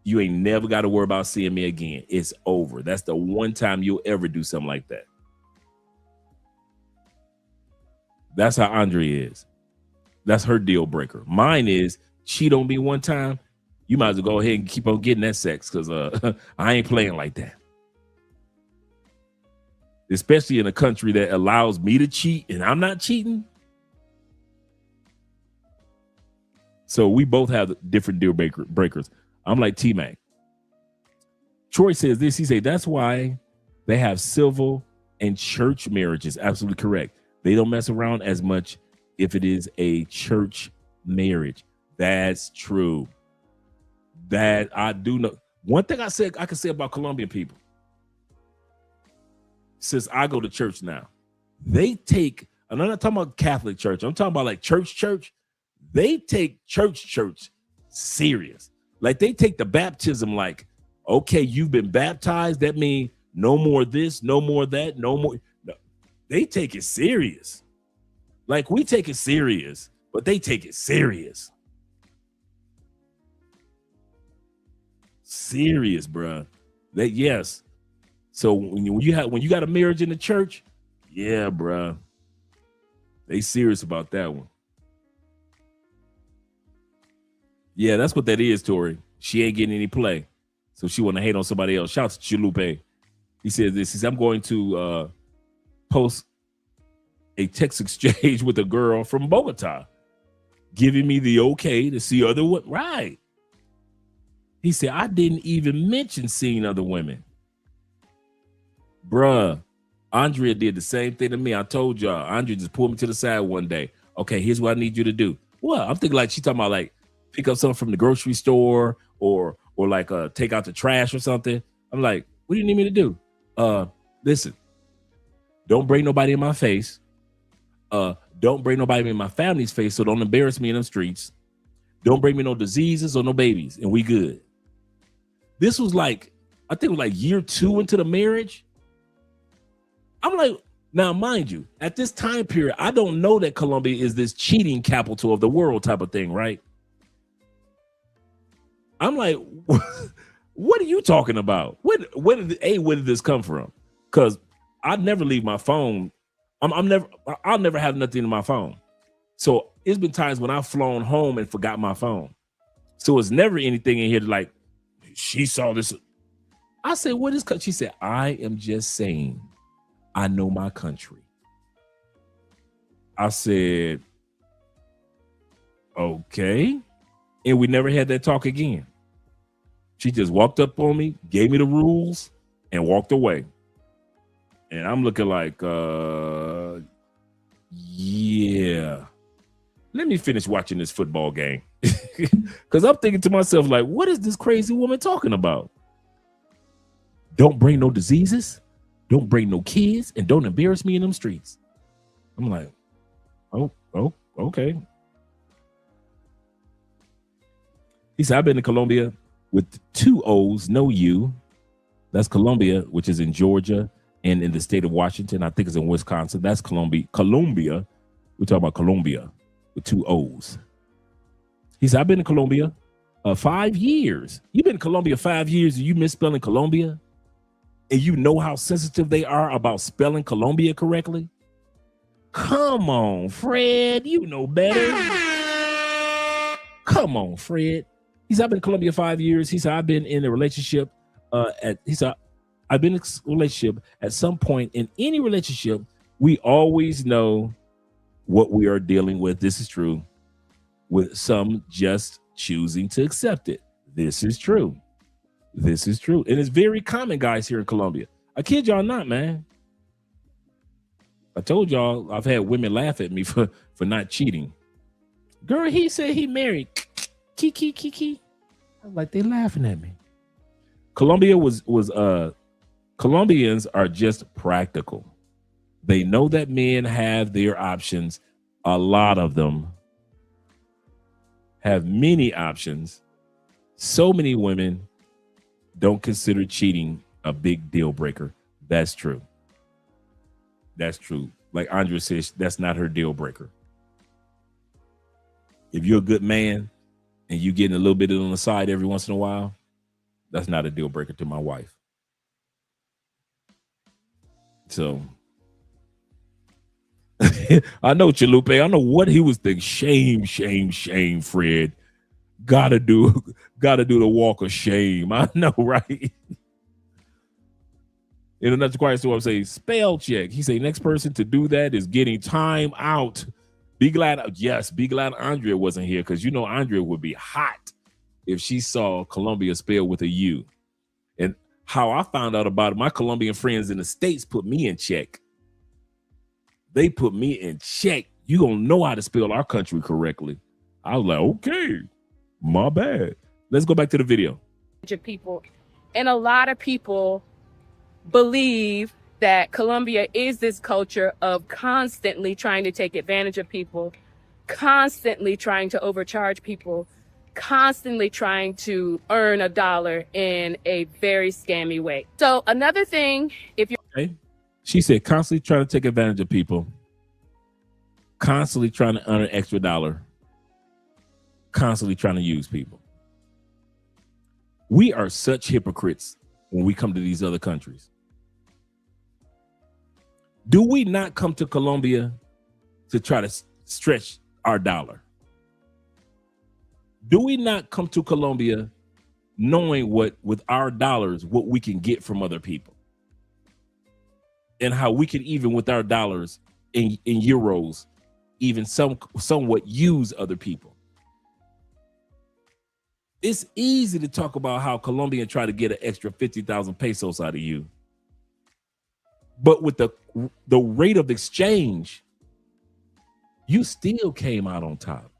you ain't never got to worry about seeing me again. It's over. That's the one time you'll ever do something like that. That's how Andrea is. That's her deal breaker. Mine is, cheat on me one time, you might as well go ahead and keep on getting that sex because I ain't playing like that. Especially in a country that allows me to cheat and I'm not cheating. So we both have different deal breakers. I'm like T-Mac. Troy says this. He said, that's why they have civil and church marriages. Absolutely correct. They don't mess around as much if it is a church marriage. That's true. That I do know. One thing I can say about Colombian people, since I go to church now, they take, and I'm not talking about Catholic church, I'm talking about like church. They take church serious. Like they take the baptism like, okay, you've been baptized. That means no more this, no more that, no more. No. They take it serious. Like we take it serious, but they take it serious. Serious, bruh. That yes. So when you got a marriage in the church, yeah, bruh. They serious about that one. Yeah, that's what that is, Tori. She ain't getting any play, so she want to hate on somebody else. Shout out to Chalupe. He says this. He says, I'm going to post a text exchange with a girl from Bogota, giving me the okay to see other women. Right. He said, I didn't even mention seeing other women. Bruh, Andrea did the same thing to me. I told y'all, Andrea just pulled me to the side one day. Okay, here's what I need you to do. Well, I'm thinking like she's talking about like pick up something from the grocery store or like take out the trash or something. I'm like, what do you need me to do? Listen, don't bring nobody in my face. Don't bring nobody in my family's face, so don't embarrass me in the streets. Don't bring me no diseases or no babies, and we good. This was like, I think it was like year 2 into the marriage. I'm like, now mind you, at this time period, I don't know that Colombia is this cheating capital of the world type of thing, right? I'm like, what are you talking about? Where did this come from? Because I never leave my phone. I'll never have nothing in my phone. So it's been times when I've flown home and forgot my phone. So it's never anything in here to like, she saw this. I said, what is, she said, I am just saying, I know my country. I said, okay. And we never had that talk again. She just walked up on me, gave me the rules, and walked away. And I'm looking like, yeah. Let me finish watching this football game. Because I'm thinking to myself, like, what is this crazy woman talking about? Don't bring no diseases, don't bring no kids, and don't embarrass me in them streets. I'm like, oh, okay. He said, I've been to Colombia with 2 O's, no U. That's Colombia, which is in Georgia and in the state of Washington. I think it's in Wisconsin. That's Colombia. We're talking about Colombia with 2 O's. He said, I've been to Colombia 5 years. You've been to Colombia 5 years and you misspelling Colombia? And you know how sensitive they are about spelling Colombia correctly? Come on, Fred. You know better. Come on, Fred. He said, I've been in Colombia 5 years. He said, I've been in a relationship I've been in a relationship. At some point in any relationship, we always know what we are dealing with. This is true. With some just choosing to accept it. This is true. This is true. And it's very common, guys, here in Colombia. I kid y'all not, man. I told y'all I've had women laugh at me for not cheating. Girl, he said he married. Kiki. I'm like, they laughing at me. Colombians are just practical. They know that men have their options. A lot of them have many options. So many women don't consider cheating a big deal breaker. That's true. That's true. Like Andrea says, that's not her deal breaker. If you're a good man and you getting a little bit on the side every once in a while, that's not a deal breaker to my wife. So I know Chalupe. I know what he was thinking. Shame, Fred. Gotta do the walk of shame. I know, right? In another quiet store, I'm saying spell check. He say next person to do that is getting time out. Be glad Andrea wasn't here, because you know Andrea would be hot if she saw Colombia spelled with a U. And how I found out about it, my Colombian friends in the States put me in check. They put me in check. You gonna know how to spell our country correctly. I was like, okay, my bad. Let's go back to the video.
Of people, and a lot of people believe that Colombia is this culture of constantly trying to take advantage of people, constantly trying to overcharge people, constantly trying to earn a dollar in a very scammy way. So another thing, if you're
Okay. She said constantly trying to take advantage of people, constantly trying to earn an extra dollar, constantly trying to use people. We are such hypocrites when we come to these other countries. Do we not come to Colombia to try to stretch our dollar? Do we not come to Colombia knowing what, with our dollars, what we can get from other people? And how we can, even with our dollars in euros, even somewhat use other people. It's easy to talk about how Colombian try to get an extra 50,000 pesos out of you. But with the rate of exchange, you still came out on top.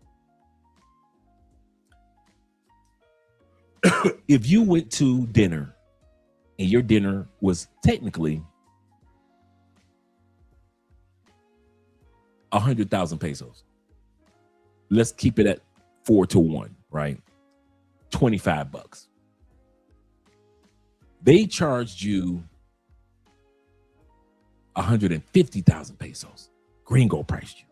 If you went to dinner and your dinner was technically 100,000 pesos, let's keep it at 4-1, right? 25 bucks. They charged you 150,000 pesos. Gringo priced you.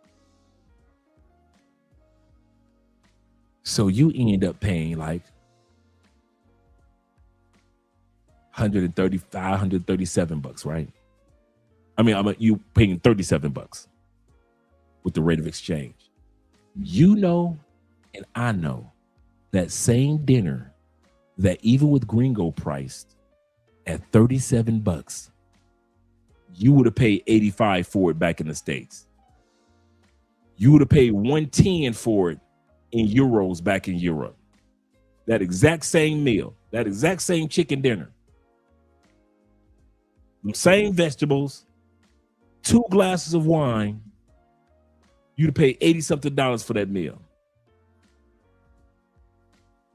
So you end up paying like 135, 137 bucks, right? I mean, you paying 37 bucks with the rate of exchange. You know, and I know that same dinner that even with Gringo priced at 37 bucks, you would have paid 85 for it back in the States. You would have paid 110 for it in euros back in Europe. That exact same meal, that exact same chicken dinner, the same vegetables, 2 glasses of wine, you'd have paid $80-something for that meal.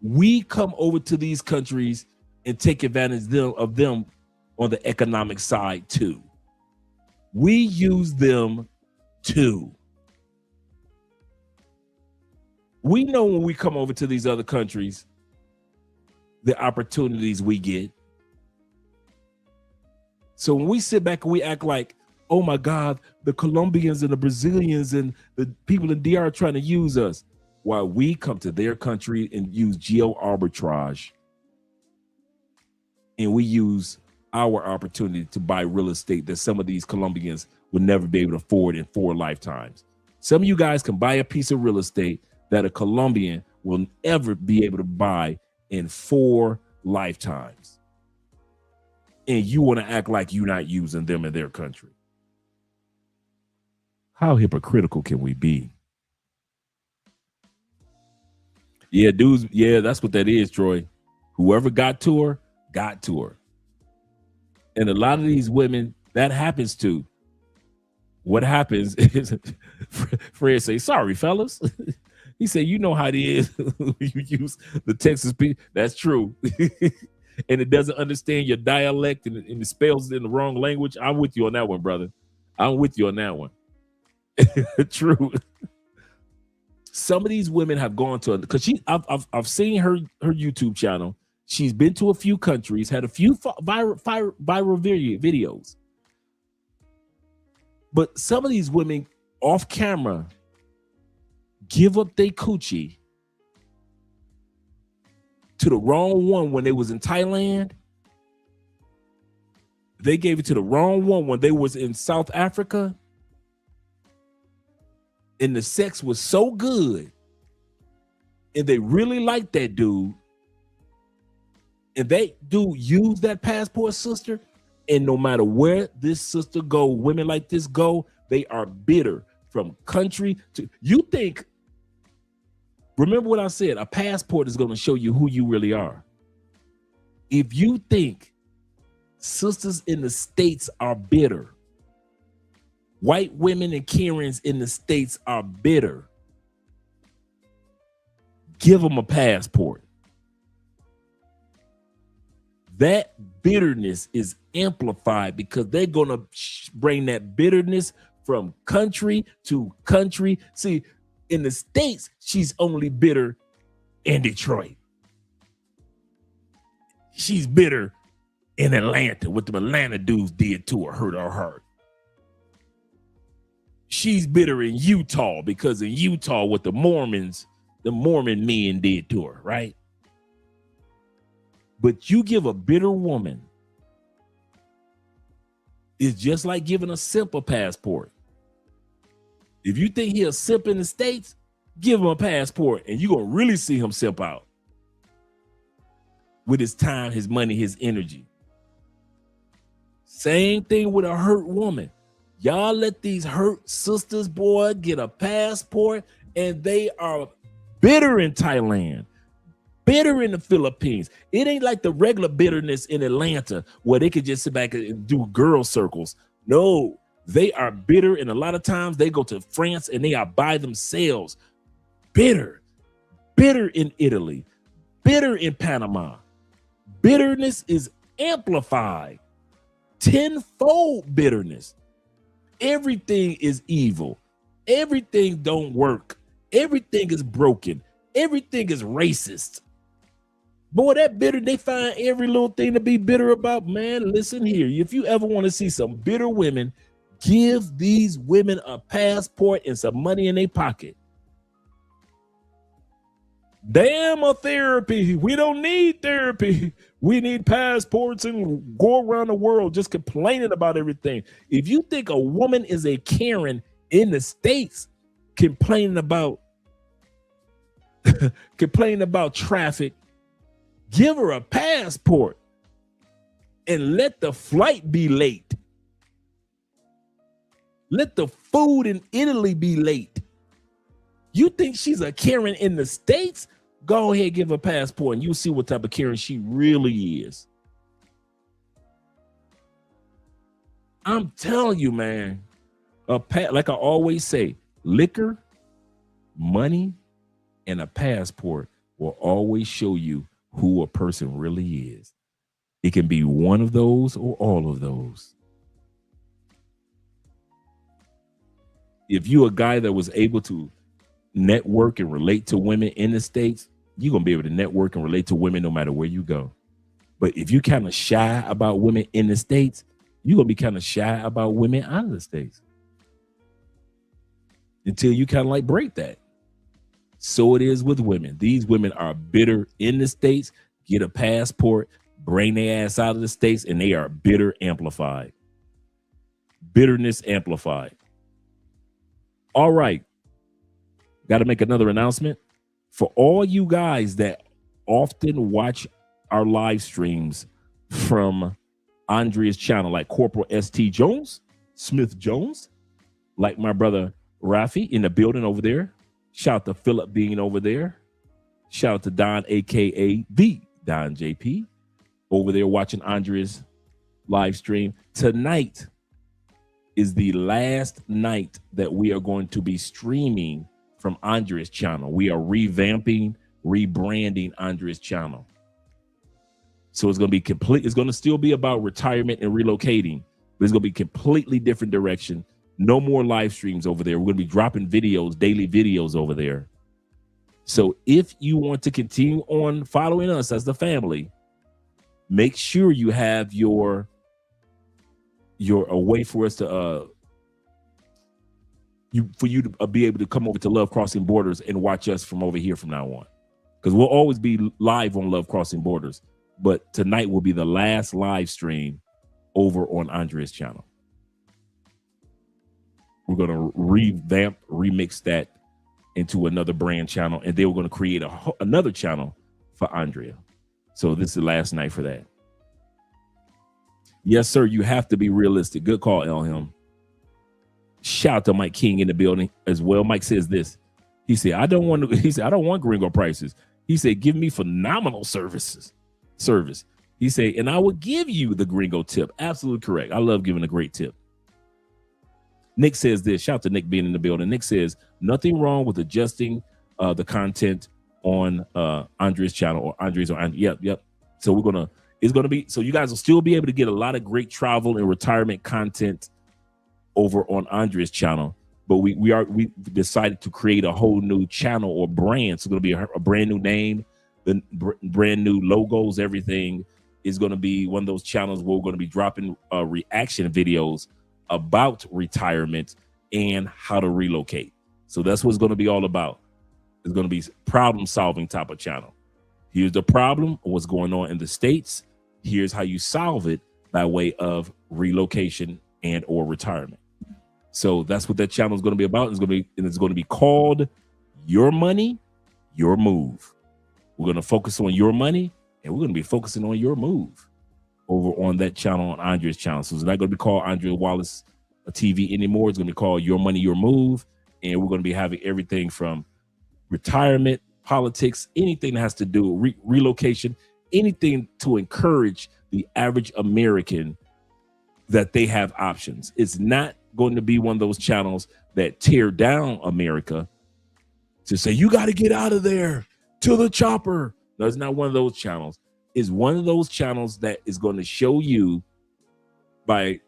We come over to these countries and take advantage of them on the economic side too. We use them too. We know when we come over to these other countries, the opportunities we get. So when we sit back and we act like, oh my God, the Colombians and the Brazilians and the people in DR are trying to use us, while we come to their country and use geo arbitrage, and we use our opportunity to buy real estate that some of these Colombians would never be able to afford in 4 lifetimes. Some of you guys can buy a piece of real estate that a Colombian will ever be able to buy in 4 lifetimes. And you want to act like you're not using them in their country. How hypocritical can we be? Yeah, dudes. Yeah, that's what that is, Troy. Whoever got to her, got to her. And a lot of these women, that happens to. What happens is Fred say, sorry, fellas. He said, you know how it is. You use the Texas people. That's true. And it doesn't understand your dialect and it spells it in the wrong language. I'm with you on that one, brother. I'm with you on that one. True. Some of these women have gone to, because I've seen her YouTube channel. She's been to a few countries, had a few viral videos. But some of these women off camera give up their coochie to the wrong one when they was in Thailand. They gave it to the wrong one when they was in South Africa. And the sex was so good. And they really liked that dude. And they do use that passport, sister. And no matter where this sister go, women like this go, they are bitter from country to, you think, remember what I said, a passport is going to show you who you really are. If you think sisters in the States are bitter, white women and Karens in the States are bitter, Give them a passport. That bitterness is amplified because they're going to bring that bitterness from country to country. See, in the States, she's only bitter in Detroit. She's bitter in Atlanta, what the Atlanta dudes did to her, hurt her heart. She's bitter in Utah because in Utah, what the Mormon men did to her, right? But you give a bitter woman, it's just like giving a simp a passport. If you think he'll simp in the States, give him a passport and you're going to really see him simp out with his time, his money, his energy. Same thing with a hurt woman. Y'all let these hurt sisters, boy, get a passport and they are bitter in Thailand, bitter in the Philippines. It ain't like the regular bitterness in Atlanta where they could just sit back and do girl circles. No, they are bitter. And a lot of times they go to France and they are by themselves. Bitter in Italy, bitter in Panama. Bitterness is amplified. Tenfold bitterness. Everything is evil. Everything don't work. Everything is broken. Everything is racist. Boy, that bitter, they find every little thing to be bitter about. Man, listen here. If you ever want to see some bitter women, give these women a passport and some money in their pocket. Damn a therapy. We don't need therapy. We need passports and go around the world just complaining about everything. If you think a woman is a Karen in the States complaining about traffic, give her a passport and let the flight be late. Let the food in Italy be late. You think she's a Karen in the States? Go ahead, give her a passport and you'll see what type of Karen she really is. I'm telling you, man, like I always say, liquor, money, and a passport will always show you who a person really is. It can be one of those or all of those. If you're a guy that was able to network and relate to women in the States, you're going to be able to network and relate to women no matter where you go. But if you're kind of shy about women in the States, you're going to be kind of shy about women out of the States until you kind of like break that. So it is with women. These women are bitter in the States, get a passport, bring their ass out of the States, and they are bitter amplified. Bitterness amplified. All right. Got to make another announcement. For all you guys that often watch our live streams from Andrea's channel, like Corporal S.T. Jones, Smith Jones, like my brother Rafi in the building over there. Shout out to Philip being over there. Shout out to Don, a.k.a. the Don JP, over there watching Andrea's live stream. Tonight is the last night that we are going to be streaming from Andrea's channel. We are revamping, rebranding Andrea's channel. So it's going to be complete. It's going to still be about retirement and relocating, but it's going to be completely different direction. No more live streams over there. We're going to be dropping videos, daily videos over there. So if you want to continue on following us as the family, make sure you have your a way for us to for you to be able to come over to Love Crossing Borders and watch us from over here from now on, because we'll always be live on Love Crossing Borders, but tonight will be the last live stream over on Andrea's channel. We're going to revamp, remix that into another brand channel, and then we're going to create another channel for Andrea. So this is the last night for that. Yes, sir. You have to be realistic. Good call, Elham. Shout out to Mike King in the building as well. Mike says this. He said, I don't want gringo prices. He said, give me phenomenal service. He said, and I will give you the gringo tip. Absolutely correct. I love giving a great tip. Nick says this. Shout out to Nick being in the building. Nick says, nothing wrong with adjusting the content on Andrea's channel, or Andrea's or yep. So it's gonna be, so you guys will still be able to get a lot of great travel and retirement content over on Andrea's channel. But we decided to create a whole new channel or brand. So it's gonna be a brand new name, the brand new logos, everything is gonna be one of those channels where we're gonna be dropping reaction videos about retirement and how to relocate. So that's what it's gonna be all about. It's gonna be problem solving type of channel. Here's the problem, what's going on in the States. Here's how you solve it by way of relocation and or retirement. So that's what that channel is going to be about. It's going to be called Your Money, Your Move. We're going to focus on your money, and we're going to be focusing on your move over on that channel, on Andrea's channel. So it's not going to be called Andrea Wallace TV anymore. It's going to be called Your Money, Your Move. And we're going to be having everything from retirement, politics, anything that has to do with relocation, anything to encourage the average American that they have options. It's not going to be one of those channels that tear down America to say, you got to get out of there to the chopper. No, it's not one of those channels. It's one of those channels that is going to show you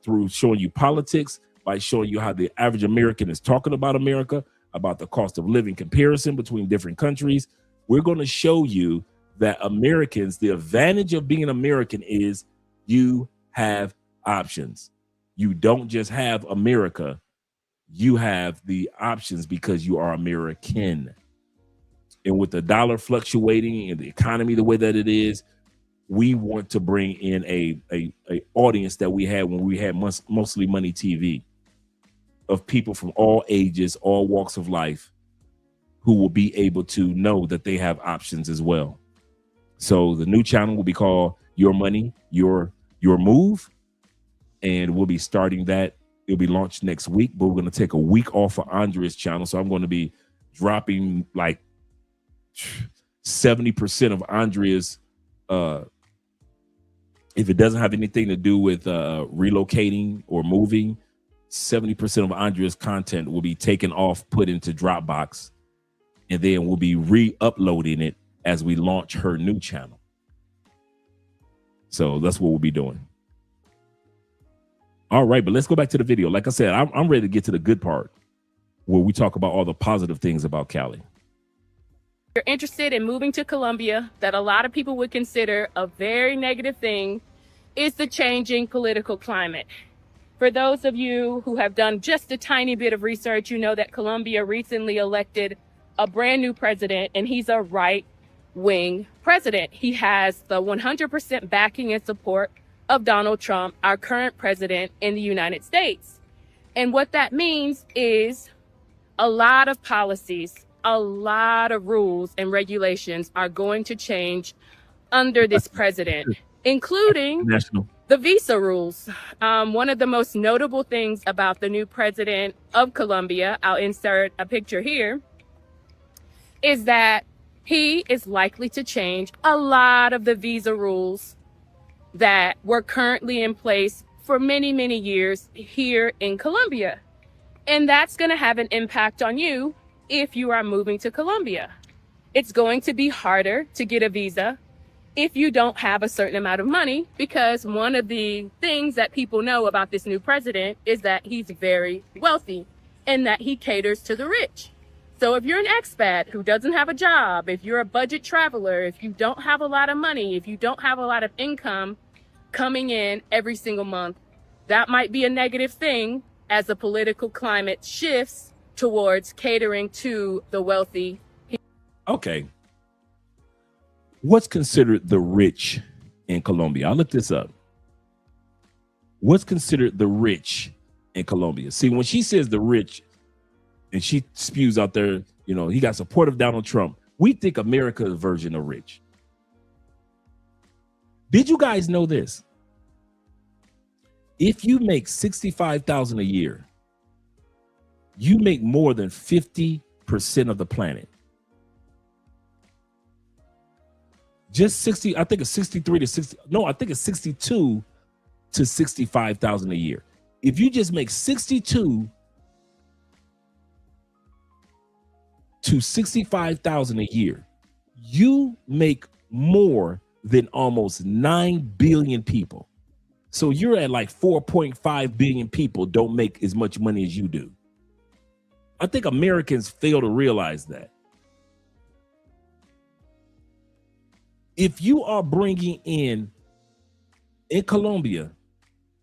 through showing you politics, by showing you how the average American is talking about America, about the cost of living comparison between different countries. We're going to show you that Americans, the advantage of being an American is you have options. You don't just have America, you have the options because you are American. And with the dollar fluctuating and the economy the way that it is, we want to bring in a audience that we had when we had Mostly Money TV, of people from all ages, all walks of life, who will be able to know that they have options as well. So the new channel will be called Your Money, Your Move. And we'll be starting that. It'll be launched next week, but we're going to take a week off of Andrea's channel. So I'm going to be dropping like 70% of Andrea's, if it doesn't have anything to do with relocating or moving, 70% of Andrea's content will be taken off, put into Dropbox, and then we'll be re-uploading it as we launch her new channel. So that's what we'll be doing. All right, but let's go back to the video. Like I said, I'm ready to get to the good part where we talk about all the positive things about Cali.
You're interested in moving to Colombia, that a lot of people would consider a very negative thing, is the changing political climate. For those of you who have done just a tiny bit of research, you know that Colombia recently elected a brand new president, and he's a right-wing president. He has the 100% backing and support of Donald Trump, our current president in the United States. And what that means is a lot of policies, a lot of rules and regulations are going to change under this president, including the visa rules. One of the most notable things about the new president of Colombia, I'll insert a picture here, is that he is likely to change a lot of the visa rules that were currently in place for many, many years here in Colombia. And that's going to have an impact on you if you are moving to Colombia. It's going to be harder to get a visa if you don't have a certain amount of money, because one of the things that people know about this new president is that he's very wealthy and that he caters to the rich. So if you're an expat who doesn't have a job, if you're a budget traveler, if you don't have a lot of money, if you don't have a lot of income coming in every single month, that might be a negative thing as the political climate shifts towards catering to the wealthy.
Okay. What's considered the rich in Colombia? I looked this up. What's considered the rich in Colombia? See, when she says the rich, and she spews out there, you know, he got support of Donald Trump, we think America's version of rich. Did you guys know this? If you make $65,000 a year, you make more than 50% of the planet. Just 60, I think it's 63 to 60. No, I think it's 62 to 65,000 a year. If you just make 62 to 65,000 a year, You make more than almost 9 billion people. So you're at like 4.5 billion people don't make as much money as you do. I think Americans fail to realize that. If you are bringing in Colombia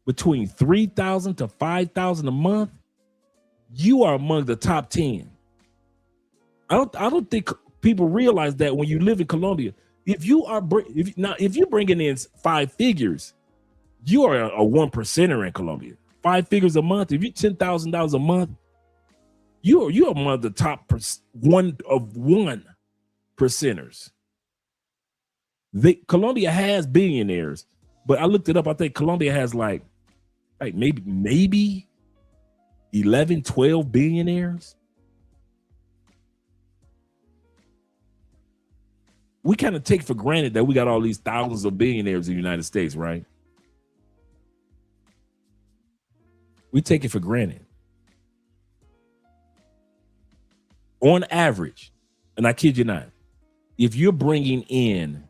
between 3,000 to 5,000 a month, you are among the top 10. I don't think people realize that when you live in Colombia. If you're bringing in 5 figures, you are a 1%er in Colombia. 5 figures a month. If you're $10,000 a month, you're among the top 1%ers. Colombia has billionaires, but I looked it up. I think Colombia has like maybe 11, 12 billionaires. We kind of take for granted that we got all these thousands of billionaires in the United States, right? We take it for granted. On average, and I kid you not, if you're bringing in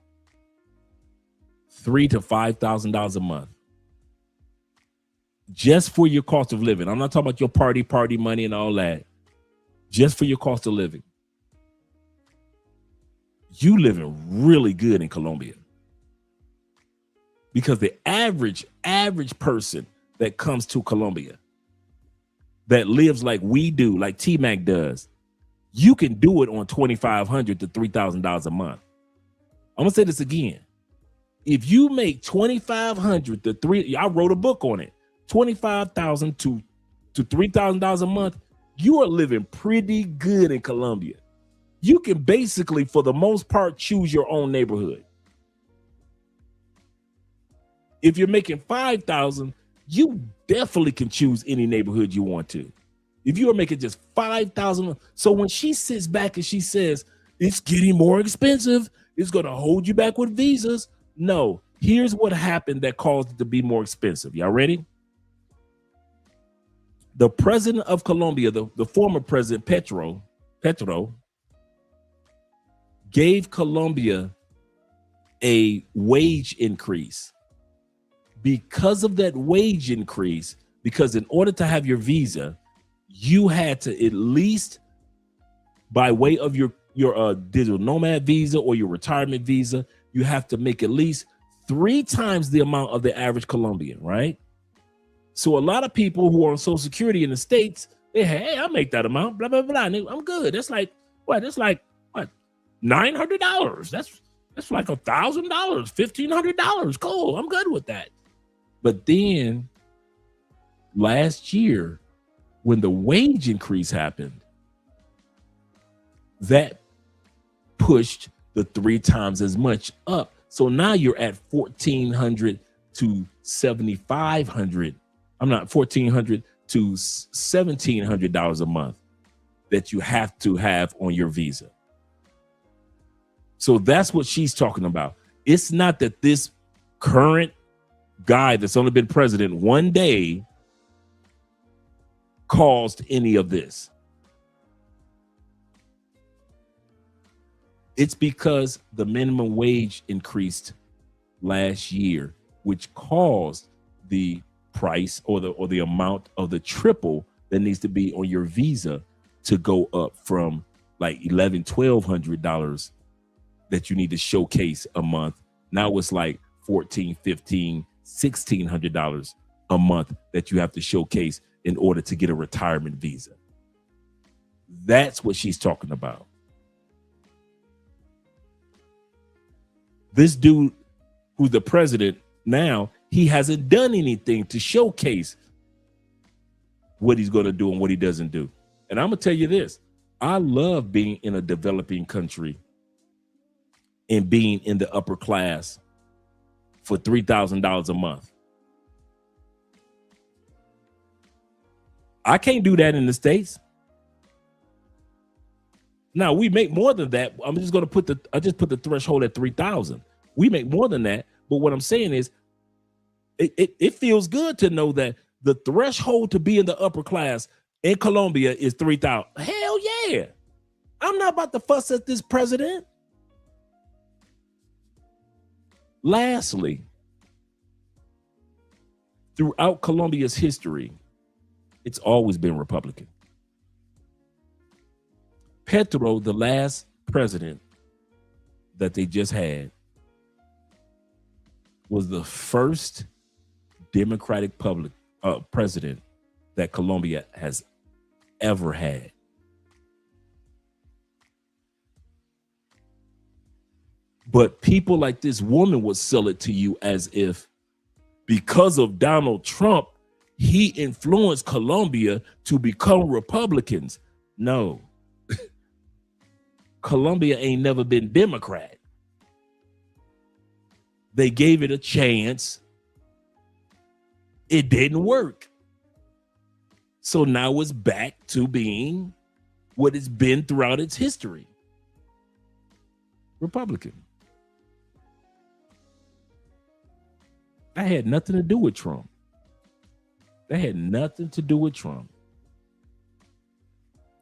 $3,000 to $5,000 a month just for your cost of living, I'm not talking about your party money and all that, just for your cost of living, you living really good in Colombia. Because the average person that comes to Colombia that lives like we do, like T-Mac does, you can do it on $2,500 to $3,000 a month. I'm gonna say this again. If you make $2,500 to $3,000, I wrote a book on it, $25,000 to $3,000 a month, you are living pretty good in Colombia. You can basically, for the most part, choose your own neighborhood. If you're making $5,000, you definitely can choose any neighborhood you want to. If you are making just $5,000, so when she sits back and she says it's getting more expensive, it's going to hold you back with visas. No, here's what happened that caused it to be more expensive. Y'all ready? The president of Colombia, the former president Petro, gave Colombia a wage increase. Because of that wage increase, because in order to have your visa, you had to at least, by way of your digital nomad visa or your retirement visa, you have to make at least 3 times the amount of the average Colombian, right? So a lot of people who are on Social Security in the States, they hey, I make that amount, blah, blah, blah. I'm good. That's like, what? That's like, what? $900. That's like $1,000, $1,500. Cool. I'm good with that. But then last year, when the wage increase happened, that pushed the 3 times as much up. So now you're at $1,400 to $7,500. I'm not $1,400 to $1,700 a month that you have to have on your visa. So that's what she's talking about. It's not that this current guy that's only been president one day caused any of this. It's because the minimum wage increased last year, which caused the price or the amount of the triple that needs to be on your visa to go up from like $1,100, $1,200 that you need to showcase a month. Now it's like $1,400, $1,500, $1,600 a month that you have to showcase in order to get a retirement visa. That's what she's talking about. This dude who's the president now, he hasn't done anything to showcase what he's going to do and what he doesn't do. And I'm going to tell you this. I love being in a developing country and being in the upper class for $3,000 a month. I can't do that in the States. Now we make more than that. I'm just going to put the threshold at 3,000. We make more than that. But what I'm saying is it feels good to know that the threshold to be in the upper class in Colombia is 3,000. Hell yeah. I'm not about to fuss at this president. Lastly, throughout Colombia's history, it's always been Republican. Petro, the last president that they just had, was the first Democratic president that Colombia has ever had. But people like this woman would sell it to you as if because of Donald Trump, he influenced Colombia to become Republicans. No. Colombia ain't never been Democrat. They gave it a chance. It didn't work. So now it's back to being what it's been throughout its history. Republican. That had nothing to do with Trump. That had nothing to do with Trump.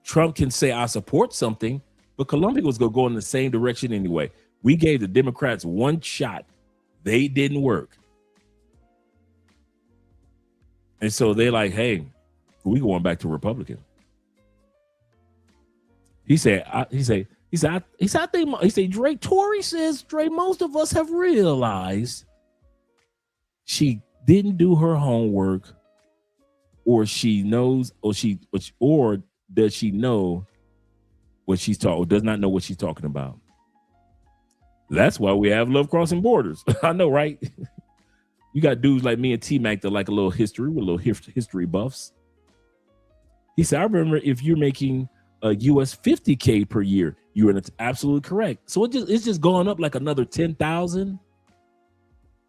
Trump can say, I support something, but Colombia was going to go in the same direction anyway. We gave the Democrats one shot. They didn't work. And so they're like, hey, we going back to Republican. He said, Drake, Tory says, Drake, most of us have realized she didn't do her homework, or she knows, or does she know what she's talking, or does not know what she's talking about. That's why we have love crossing borders. I know, right? You got dudes like me and T-Mac that like a little history, with a little history buffs. He said, I remember if you're making a US 50K per year, you're absolutely correct. So it's just going up like another 10,000,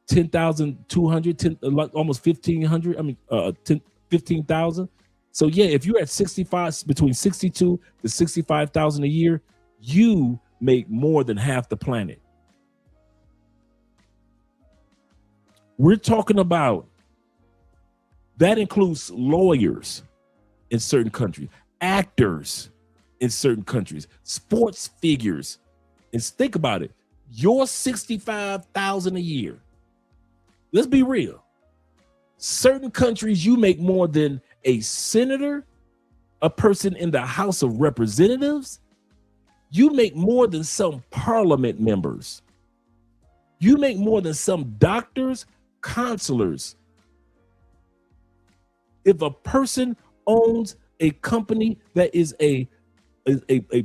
10,200, like almost 1,500. I mean, 15,000. So yeah, if you're at 65, between 62 to 65,000 a year, you make more than half the planet. We're talking about, that includes lawyers in certain countries, actors in certain countries, sports figures. And think about it. You're 65,000 a year. Let's be real. Certain countries, you make more than a senator, a person in the House of Representatives. You make more than some parliament members. You make more than some doctors, counselors. If a person owns a company that is a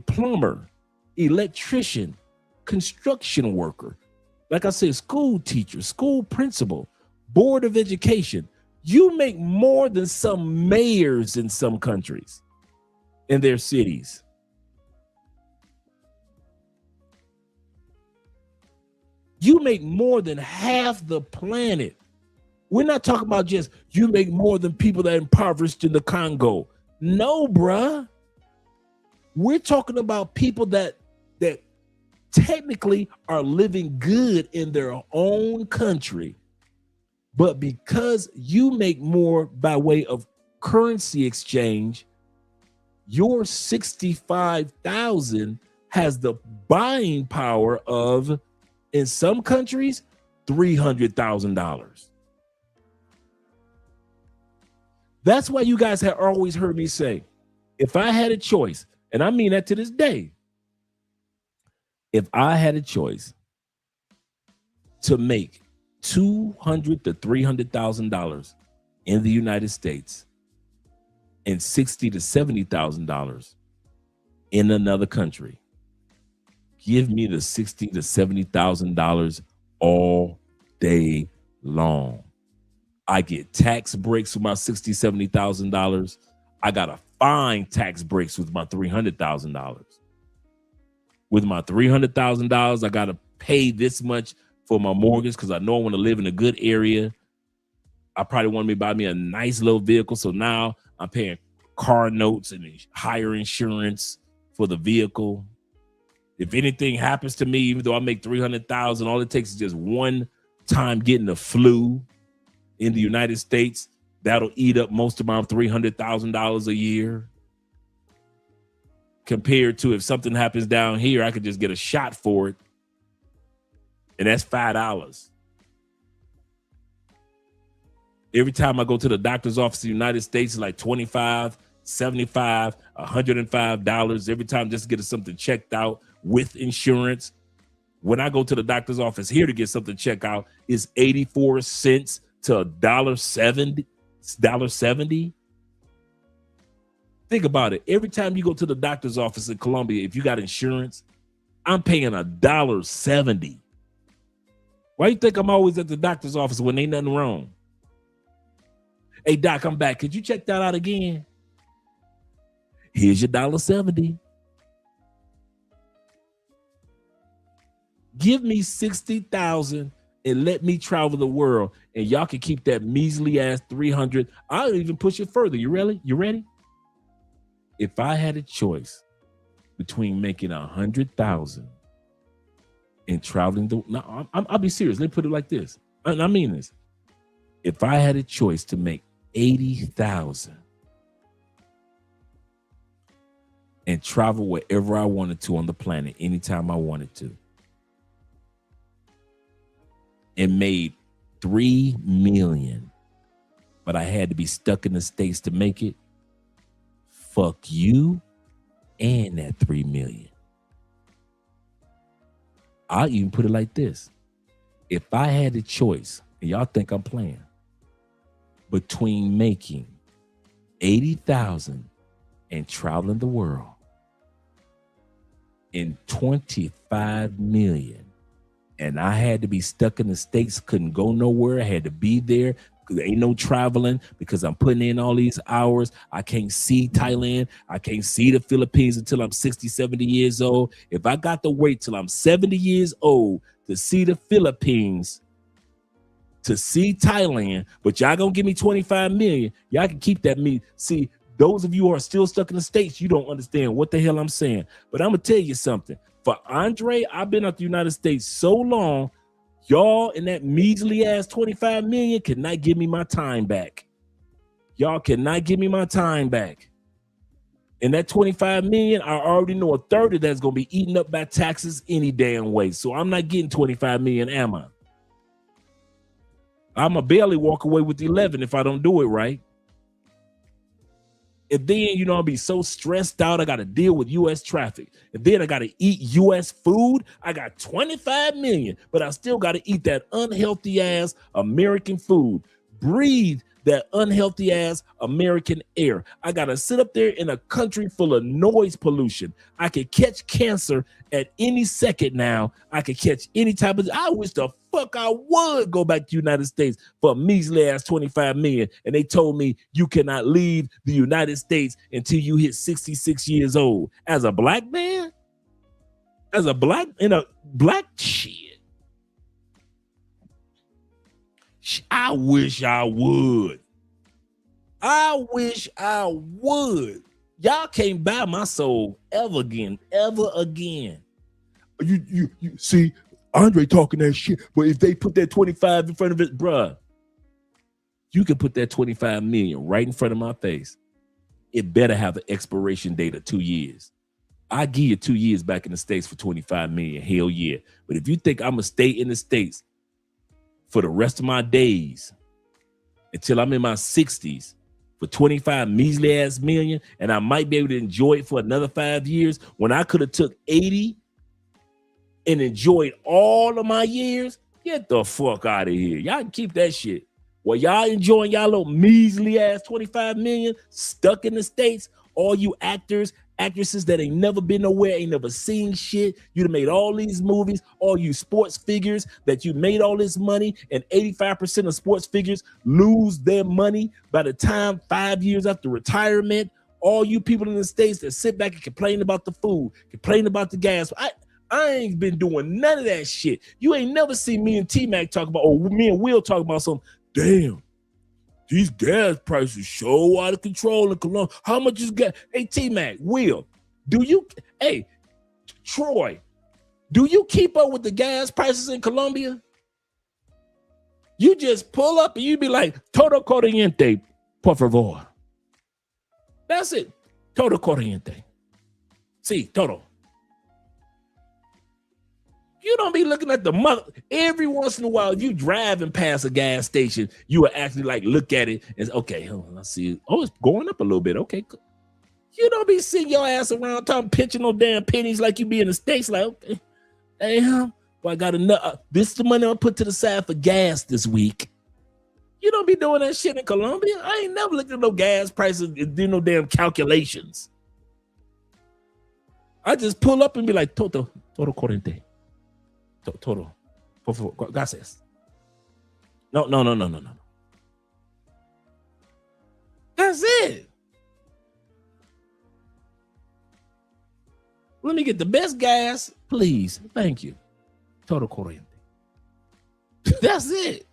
plumber, electrician, construction worker, like I said, school teacher, school principal, board of education, you make more than some mayors in some countries, in their cities. You make more than half the planet. We're not talking about just you make more than people that are impoverished in the Congo. No, bruh. We're talking about people that technically are living good in their own country. But because you make more by way of currency exchange, your 65,000 has the buying power of, in some countries, $300,000. That's why you guys have always heard me say, if I had a choice, and I mean that to this day, if I had a choice to make $200,000 to $300,000 in the United States and $60,000 to $70,000 in another country, give me the $60,000 to $70,000 all day long. I get tax breaks with my $60,000, $70,000. I got to find tax breaks with my $300,000. With my $300,000, I got to pay this much for my mortgage because I know I want to live in a good area. I probably want to buy me a nice little vehicle. So now I'm paying car notes and higher insurance for the vehicle. If anything happens to me, even though I make $300,000, all it takes is just one time getting the flu in the United States. That'll eat up most of my $300,000 a year. Compared to if something happens down here, I could just get a shot for it And that's $5. Every time I go to the doctor's office in the United States, it's like $25, $75, $105 every time just to get something checked out with insurance. When I go to the doctor's office here to get something checked out, it's 84 cents to $1.70. Think about it. Every time you go to the doctor's office in Colombia, if you got insurance, I'm paying $1.70. Why you think I'm always at the doctor's office when ain't nothing wrong? Hey, doc, I'm back. Could you check that out again? Here's your $1.70. Give me 60,000 and let me travel the world, and y'all can keep that measly ass 300. I'll even push it further. You ready? You ready? If I had a choice between making 100,000 and traveling I'll be serious. Let me put it like this. I mean this. If I had a choice to make 80,000 and travel wherever I wanted to on the planet, anytime I wanted to, and made 3 million, but I had to be stuck in the States to make it, fuck you and that 3 million. I'll even put it like this. If I had a choice, and y'all think I'm playing, between making 80,000 and traveling the world in 25 million, and I had to be stuck in the States, couldn't go nowhere, I had to be there, there ain't no traveling because I'm putting in all these hours. I can't see Thailand. I can't see the Philippines until I'm 60, 70 years old. If I got to wait till I'm 70 years old to see the Philippines, to see Thailand, but y'all gonna give me 25 million, y'all can keep that me. See, those of you who are still stuck in the States, you don't understand what the hell I'm saying. But I'm gonna tell you something. For Andre, I've been out the United States so long, y'all in that measly ass 25 million cannot give me my time back. Y'all cannot give me my time back. And that 25 million, I already know a third of that's gonna be eaten up by taxes any damn way. So I'm not getting 25 million, am I? I'ma barely walk away with 11 if I don't do it right. And then, you know, I'll be so stressed out. I got to deal with U.S. traffic. And then I got to eat U.S. food. I got 25 million, but I still got to eat that unhealthy ass American food. Breathe that unhealthy ass American air. I got to sit up there in a country full of noise pollution. I could catch cancer at any second now. I could catch any type of, I wish the fuck I would go back to the United States for a measly ass 25 million. And they told me you cannot leave the United States until you hit 66 years old. As a black man, as a black, in a black shit. I wish I would. I wish I would. Y'all can't buy my soul ever again. You see, Andre talking that shit, but if they put that 25 in front of it, bruh, you can put that 25 million right in front of my face. It better have an expiration date of 2 years. I give you 2 years back in the States for 25 million. Hell yeah. But if you think I'm gonna stay in the States for the rest of my days until I'm in my 60s for 25 measly ass million, and I might be able to enjoy it for another 5 years when I could have took 80 and enjoyed all of my years, get the fuck out of here. Y'all can keep that shit. While y'all enjoying y'all little measly ass 25 million stuck in the States, all you actors, actresses that ain't never been nowhere, ain't never seen shit. You done made all these movies, all you sports figures that you made all this money, and 85% of sports figures lose their money by the time 5 years after retirement. All you people in the States that sit back and complain about the food, complain about the gas. I ain't been doing none of that shit. You ain't never seen me and T-Mac talk about, or me and Will talk about something. Damn, these gas prices so out of control in Colombia. How much is gas? Hey, T-Mac, Will, hey, Troy, do you keep up with the gas prices in Colombia? You just pull up and you be like, todo corriente, por favor. That's it. Todo corriente. Sí, todo. You don't be looking at the mother. Every once in a while, you driving past a gas station, you will actually like look at it and say, okay, hold on, I see it. Oh, it's going up a little bit. Okay, cool. You don't be seeing your ass around talking, pinching no damn pennies like you be in the States. Like, okay, hey, well, I got enough. This is the money I'll put to the side for gas this week. You don't be doing that shit in Colombia. I ain't never looked at no gas prices and do no damn calculations. I just pull up and be like, todo corriente. Todo. Por favor, gracias. No. That's it. Let me get the best gas, please. Thank you. Todo corriente. That's it.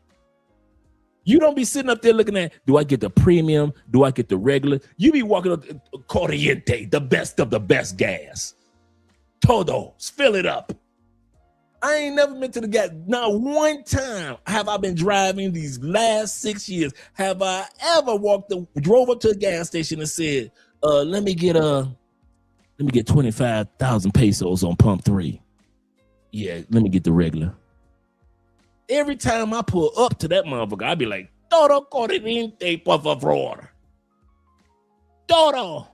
You don't be sitting up there looking at, do I get the premium? Do I get the regular? You be walking up, corriente, the best of the best gas. Todo, fill it up. I ain't never been to the gas. Not one time have I been driving these last 6 years. Have I ever drove up to a gas station and said, let me get 25,000 pesos on pump 3. Yeah, let me get the regular. Every time I pull up to that motherfucker, I be like, todo corriente, por favor. Todo.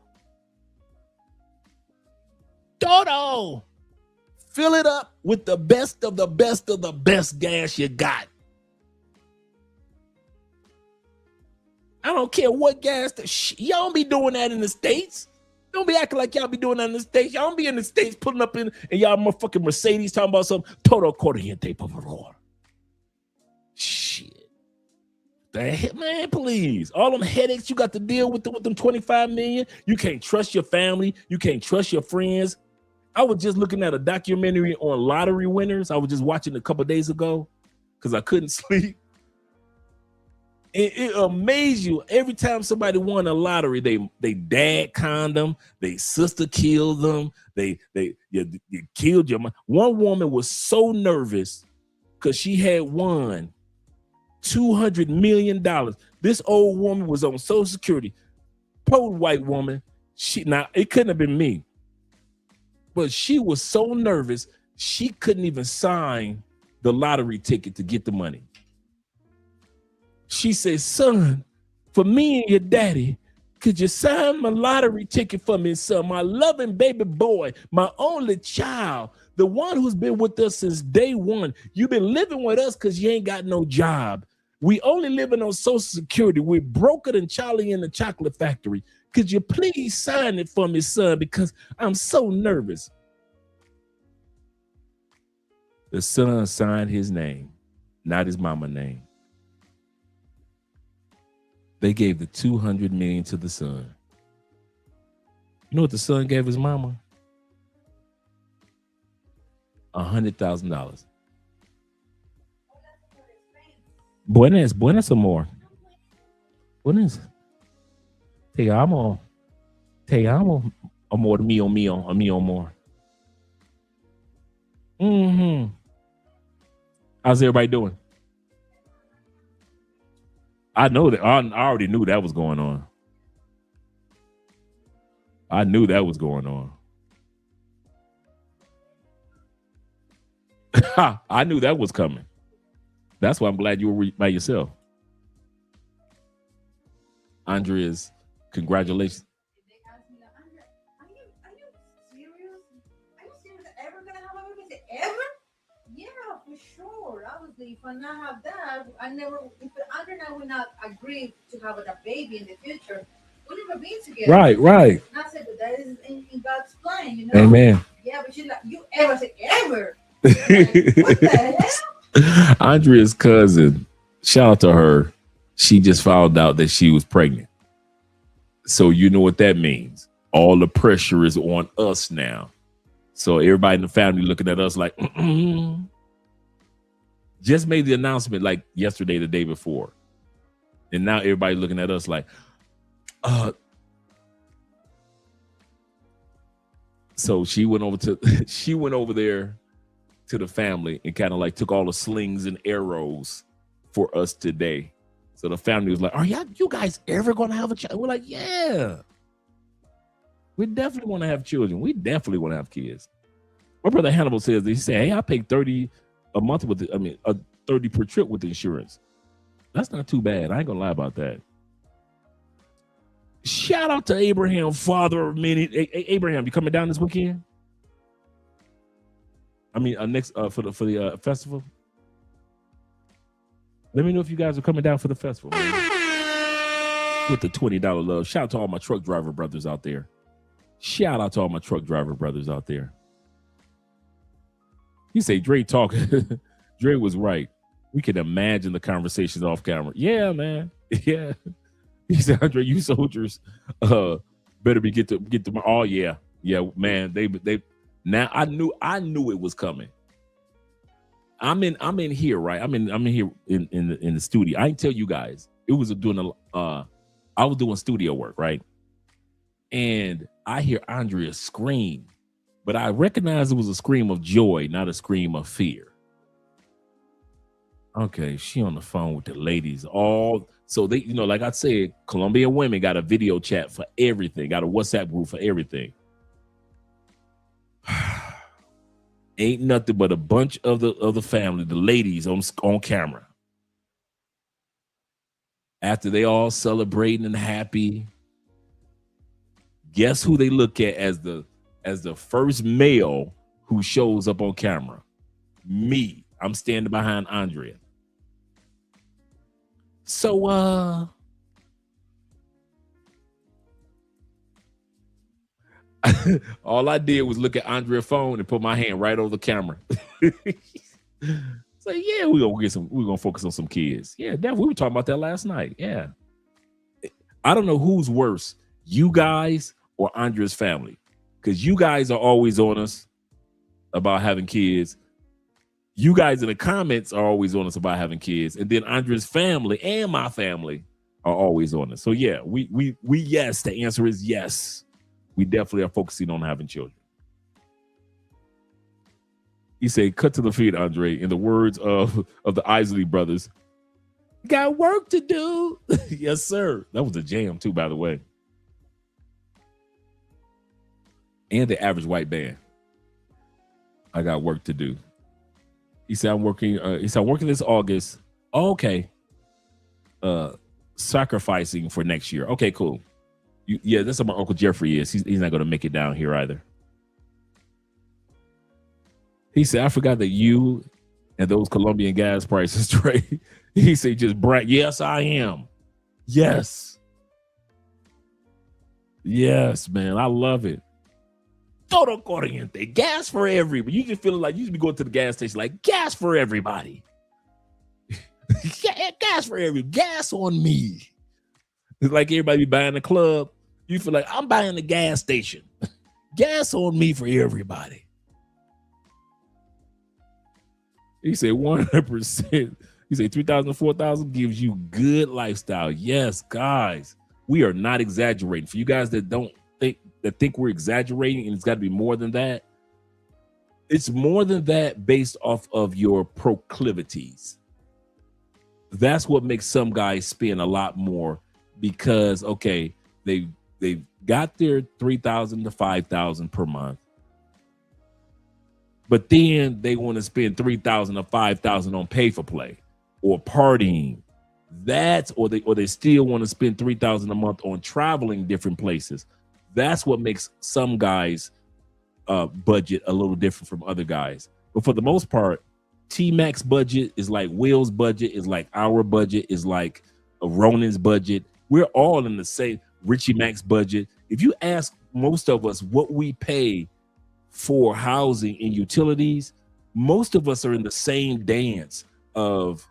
Fill it up with the best of the best of the best gas you got. I don't care what gas. Y'all don't be doing that in the States. Don't be acting like y'all be doing that in the States. Y'all don't be in the States putting up in y'all motherfucking Mercedes talking about some todo corriente, por favor. Shit. Man, please. All them headaches you got to deal with them 25 million. You can't trust your family. You can't trust your friends. I was just looking at a documentary on lottery winners. I was just watching a couple days ago because I couldn't sleep. It amazed you. Every time somebody won a lottery, they dad conned them, they sister killed them, you killed your mom. One woman was so nervous because she had won $200 million. This old woman was on Social Security. Poor white woman. Now it couldn't have been me. But she was so nervous, she couldn't even sign the lottery ticket to get the money. She said, son, for me and your daddy, could you sign my lottery ticket for me, son? My loving baby boy, my only child, the one who's been with us since day one. You've been living with us because you ain't got no job. We only living on Social Security. We're broker than Charlie in the chocolate factory. Could you please sign it for me, son? Because I'm so nervous. The son signed his name, not his mama's name. They gave the 200 million to the son. You know what the son gave his mama? $100,000. Buenas amor. Buenas. Te amo, amor mío, amor. How's everybody doing? I know that. I already knew that was going on. I knew that was going on. I knew that was coming. That's why I'm glad you were by yourself. Andrea's, congratulations.
They asked me, Andrea, are you serious? Are you serious? Ever gonna have a baby? Ever? Yeah, for sure. Obviously, if I not have that, if Andrea and I would not agree to have a baby in the future, we'll never be together.
Right.
And I said that is in God's plan, you know?
Amen.
Yeah, but she's like, you ever say ever? Like, what the hell?
Andrea's cousin, shout out to her. She just found out that she was pregnant. So you know what that means. All the pressure is on us now. So everybody in the family looking at us like, just made the announcement like yesterday, the day before. And now everybody looking at us like, so she went over there to the family and kind of like took all the slings and arrows for us today. So the family was like, are you guys ever going to have a child? We're like, yeah. We definitely want to have children. We definitely want to have kids. My brother Hannibal says, he said, hey, I pay 30 a month with the, 30 per trip with the insurance. That's not too bad. I ain't gonna lie about that. Shout out to Abraham, father of many. Abraham, you coming down this weekend? Next for the festival. Let me know if you guys are coming down for the festival. With the $20 love. Shout out to all my truck driver brothers out there. Shout out to all my truck driver brothers out there. He say Dre talking. Dre was right. We can imagine the conversations off camera. Yeah, man. Yeah. He said, Andre, you soldiers better be get to my. Oh yeah, man. They now I knew it was coming. I'm in here, right? I'm in here in the studio. I didn't tell you guys. It was I was doing studio work, right? And I hear Andrea scream, but I recognized it was a scream of joy, not a scream of fear. Okay, she on the phone with the ladies. So they, like I said, Colombian women got a video chat for everything, got a WhatsApp group for everything. Ain't nothing but a bunch of the family, the ladies on camera. After they all celebrating and happy, guess who they look at as the first male who shows up on camera? Me. I'm standing behind Andrea. So all I did was look at Andrea's phone and put my hand right over the camera. So yeah, we're gonna focus on some kids. Yeah, definitely. We were talking about that last night. Yeah. I don't know who's worse, you guys or Andrea's family. Because you guys are always on us about having kids. You guys in the comments are always on us about having kids. And then Andrea's family and my family are always on us. So yeah, we yes, the answer is yes. We definitely are focusing on having children. He said, cut to the feet, Andre. In the words of the Isley brothers, got work to do. Yes, sir. That was a jam too, by the way. And the average white band. I got work to do. He said, I'm working this August. Oh, okay. Sacrificing for next year. Okay, cool. Yeah, that's what my Uncle Jeffrey is. He's not going to make it down here either. He said, I forgot that you and those Colombian gas prices trade. He said, just brag. Yes, I am. Yes. Yes, man. I love it. Todo corriente. Gas for everybody. You just feel like you should be going to the gas station like gas for everybody. Gas for everybody. Gas on me. It's like everybody be buying the club. You feel like I'm buying the gas station. Gas on me for everybody. He said 100%. He said 3,000 4,000 gives you good lifestyle. Yes, guys, we are not exaggerating. For you guys that think we're exaggerating and it's got to be more than that, it's more than that based off of your proclivities. That's what makes some guys spend a lot more because, okay, they've got their 3,000 to 5,000 per month. But then they want to spend 3,000 or 5,000 on pay for play or partying. Or they still want to spend 3,000 a month on traveling different places. That's what makes some guys budget a little different from other guys. But for the most part, T-Mac's budget is like Will's budget, is like our budget, is like Ronan's budget. We're all in the same Richie Mac's budget. If you ask most of us what we pay for housing and utilities, most of us are in the same dance of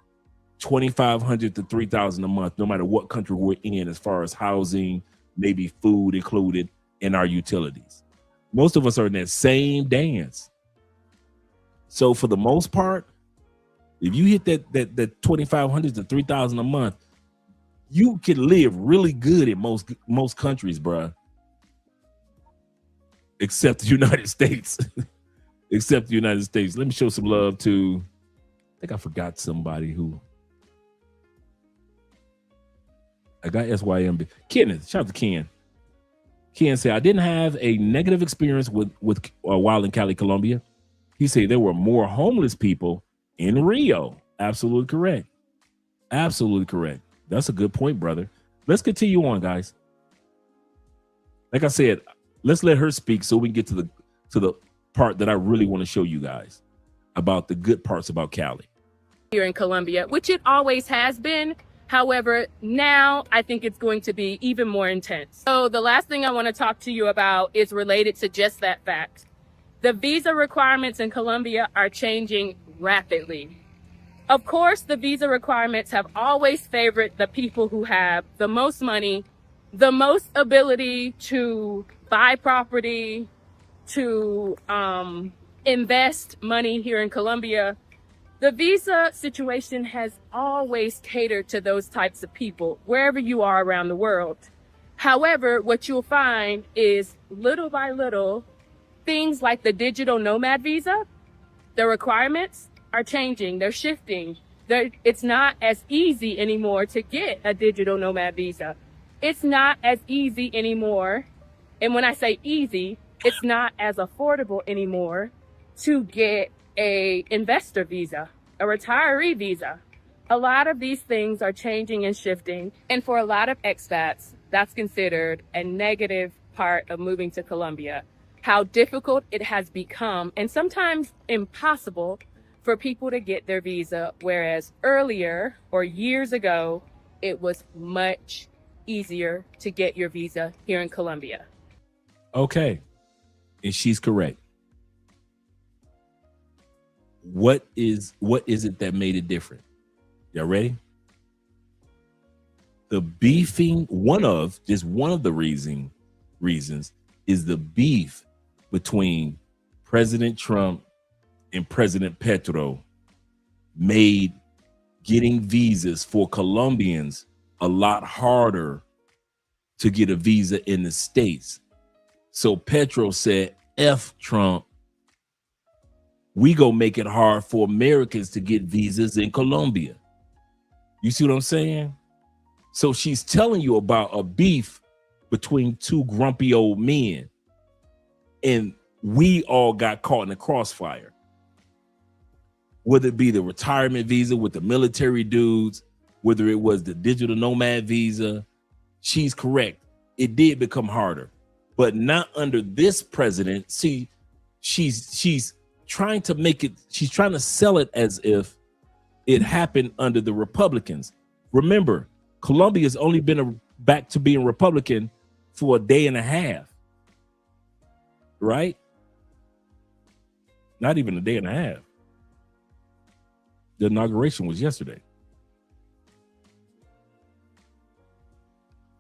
$2,500 to $3,000 a month, no matter what country we're in, as far as housing, maybe food included, in our utilities. Most of us are in that same dance. So for the most part, if you hit that $2,500 to $3,000 a month, you can live really good in most countries, bruh. Except the United States. Except the United States. Let me show some love to, I think I forgot somebody who. I got SYMB. Kenneth, shout out to Ken. Ken said, I didn't have a negative experience with while in Cali, Colombia. He said there were more homeless people in Rio. Absolutely correct. Absolutely correct. That's a good point, brother. Let's continue on, guys. Like I said, let's let her speak so we can get to the part that I really want to show you guys about the good parts about Cali.
Here in Colombia, which it always has been. However, now I think it's going to be even more intense. So the last thing I want to talk to you about is related to just that fact. The visa requirements in Colombia are changing rapidly. Of course, the visa requirements have always favored the people who have the most money, the most ability to buy property, to invest money here in Colombia. The visa situation has always catered to those types of people, wherever you are around the world. However, what you'll find is little by little, things like the digital nomad visa, the requirements are changing, they're shifting. It's not as easy anymore to get a digital nomad visa. It's not as easy anymore. And when I say easy, it's not as affordable anymore to get a investor visa, a retiree visa. A lot of these things are changing and shifting. And for a lot of expats, that's considered a negative part of moving to Colombia. How difficult it has become, and sometimes impossible, for people to get their visa, whereas earlier or years ago, it was much easier to get your visa here in Colombia.
Okay. And she's correct. What is it that made it different? Y'all ready? The beefing, one of the reasons is the beef between President Trump and President Petro made getting visas for Colombians a lot harder to get a visa in the States. So Petro said, F Trump, we gonna make it hard for Americans to get visas in Colombia. You see what I'm saying? So she's telling you about a beef between two grumpy old men, and we all got caught in the crossfire. Whether it be the retirement visa with the military dudes, whether it was the digital nomad visa, she's correct. It did become harder, but not under this president. See, she's trying to make it, she's trying to sell it as if it happened under the Republicans. Remember, Colombia's only been back to being Republican for a day and a half, right? Not even a day and a half. The inauguration was yesterday.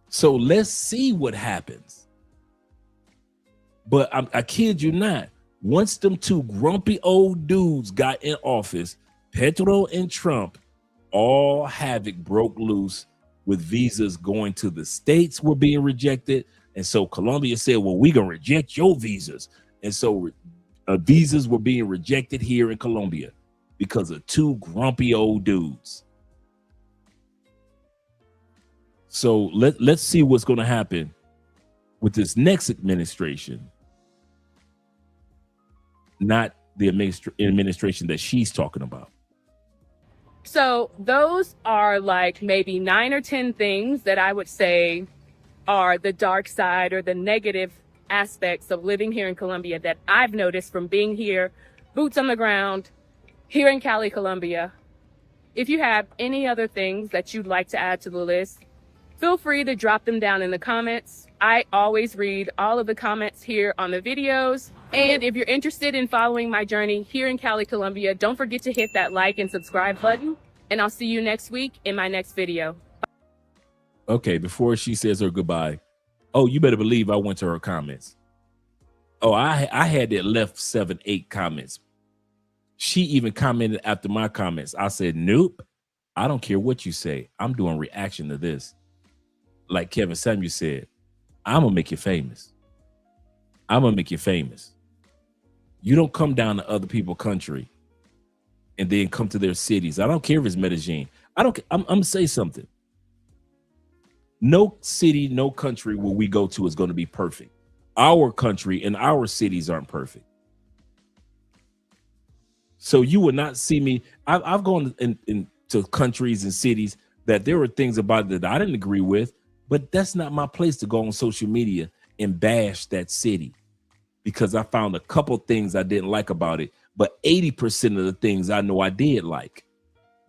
So let's see what happens. But I kid you not, once them two grumpy old dudes got in office, Petro and Trump, all havoc broke loose with visas going to the States were being rejected. And so Colombia said, well, we're going to reject your visas. And so visas were being rejected here in Colombia because of two grumpy old dudes. So let's see what's going to happen with this next administration. Not the administration that she's talking about.
So those are like maybe 9 or 10 things that I would say are the dark side or the negative aspects of living here in Colombia that I've noticed from being here, boots on the ground, here in Cali, Colombia. If you have any other things that you'd like to add to the list, feel free to drop them down in the comments. I always read all of the comments here on the videos. And if you're interested in following my journey here in Cali, Colombia, don't forget to hit that like and subscribe button. And I'll see you next week in my next video.
Okay, before she says her goodbye, oh, you better believe I went to her comments. Oh, I had that left 7, 8 comments. She even commented after my comments. I said, nope, I don't care what you say. I'm doing reaction to this. Like Kevin Samuel said, I'm gonna make you famous. I'm gonna make you famous. You don't come down to other people's country and then come to their cities. I don't care if it's Medellin. I'm gonna say something. No city, no country where we go to is going to be perfect. Our country and our cities aren't perfect. So you would not see me. I've gone into countries and cities that there were things about it that I didn't agree with, but that's not my place to go on social media and bash that city, because I found a couple things I didn't like about it, but 80% of the things I know I did like.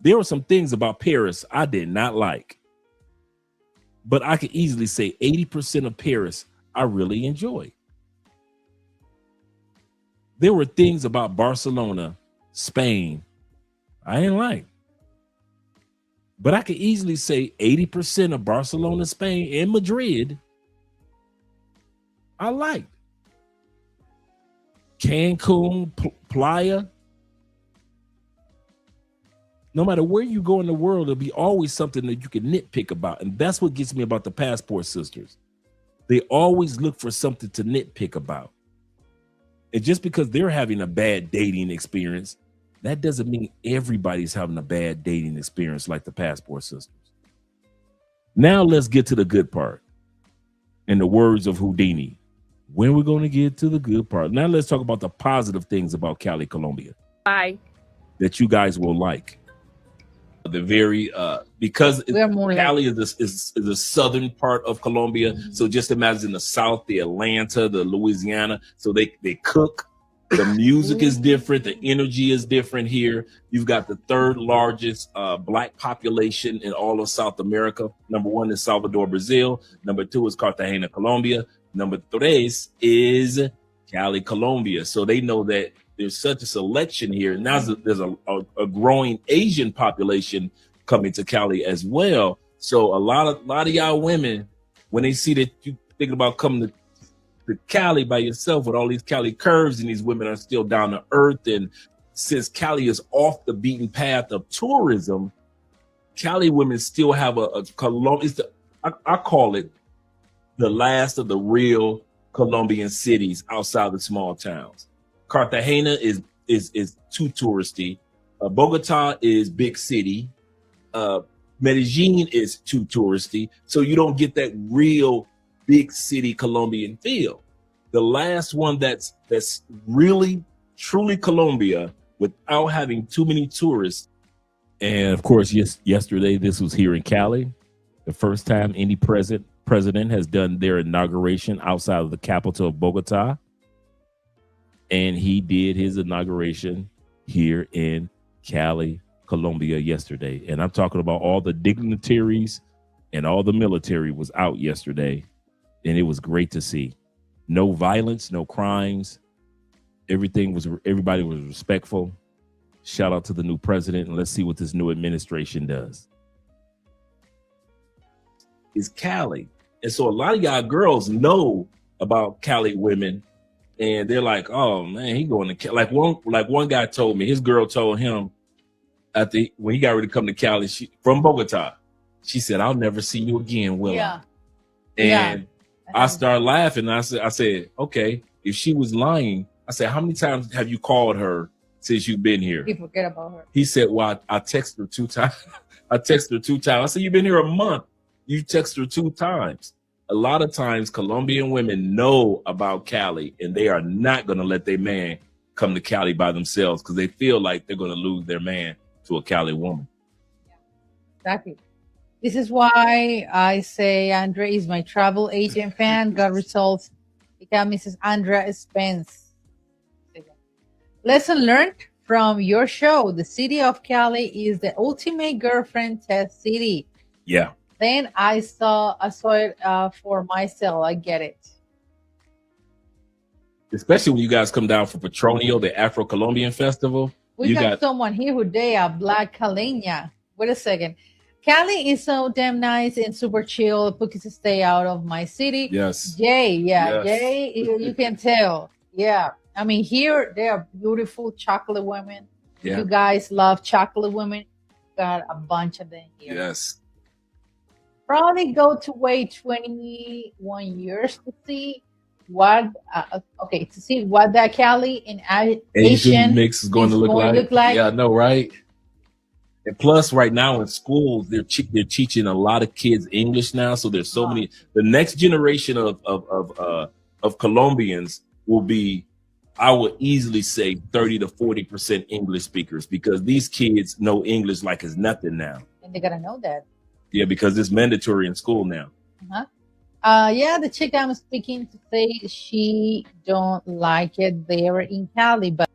There were some things about Paris I did not like, but I could easily say 80% of Paris I really enjoyed. There were things about Barcelona, Spain, I didn't like. But I could easily say 80% of Barcelona, Spain, and Madrid, I liked. Cancun, Playa. No matter where you go in the world, there'll be always something that you can nitpick about. And that's what gets me about the Passport Sisters. They always look for something to nitpick about. And just because they're having a bad dating experience, that doesn't mean everybody's having a bad dating experience like the Passport Sisters. Now let's get to the good part. In the words of Houdini, when we're going to get to the good part. Now let's talk about the positive things about Cali, Colombia.
Bye.
That you guys will like. The very because Cali is the southern part of Colombia. Mm-hmm. So just imagine the south, the Atlanta, the Louisiana. So they cook. The music is different. The energy is different here. You've got the third largest Black population in all of South America. Number 1 is Salvador, Brazil. Number 2 is Cartagena, Colombia. Number 3 is Cali, Colombia. So they know that there's such a selection here. Now there's a growing Asian population coming to Cali as well. So a lot of y'all women, when they see that you thinking about coming to Cali by yourself with all these Cali curves, and these women are still down to earth. And since Cali is off the beaten path of tourism, Cali women still have a I call it the last of the real Colombian cities outside the small towns. Cartagena is too touristy. Bogota is big city. Medellin is too touristy. So you don't get that real big city Colombian feel. The last one that's really truly Colombia without having too many tourists. And of course, yesterday this was here in Cali. The first time any president has done their inauguration outside of the capital of Bogota. And he did his inauguration here in Cali, Colombia yesterday. And I'm talking about all the dignitaries and all the military was out yesterday. And it was great to see. No violence, no crimes. Everybody was respectful. Shout out to the new president, and let's see what this new administration does. It's Cali. And so a lot of y'all girls know about Cali women, and they're like, oh man, he going to Cali. Like one guy told me, his girl told him when he got ready to come to Cali, from Bogota, she said, I'll never see you again, will I? And I started laughing. And I said, okay, if she was lying, I said, how many times have you called her since you've been here?
You forget about her.
He said, well, I texted her 2 times. I texted her 2 times. I said, you've been here a month. You texted her 2 times. A lot of times Colombian women know about Cali, and they are not going to let their man come to Cali by themselves because they feel like they're going to lose their man to a Cali woman.
Exactly. This is why I say Andre is my travel agent fan. Got results. Become Mrs. Andrea Spence. Lesson learned from your show. The city of Cali is the ultimate girlfriend test city.
Yeah.
Then I saw it for myself. I get it.
Especially when you guys come down for Petronio, the Afro-Colombian festival.
We got someone here who they are Black Caleña. Wait a second. Cali is so damn nice and super chill. Pookies stay out of my city.
Yes.
Jay,
Yes.
Jay, you can tell. Yeah. I mean, here they are beautiful chocolate women.
Yeah.
You guys love chocolate women. Got a bunch of them here.
Yes.
Probably go to wait 21 years to see what that Cali and Asian
mix is going to look like. Yeah, I know, right? And plus, right now in schools, they're teaching a lot of kids English now. So there's so many. The next generation of Colombians will be I would easily say 30 to 40% English speakers, because these kids know English like it's nothing now.
And they gotta know that.
Yeah, because it's mandatory in school now.
Yeah, the chick I'm speaking to say she don't like it there in Cali, but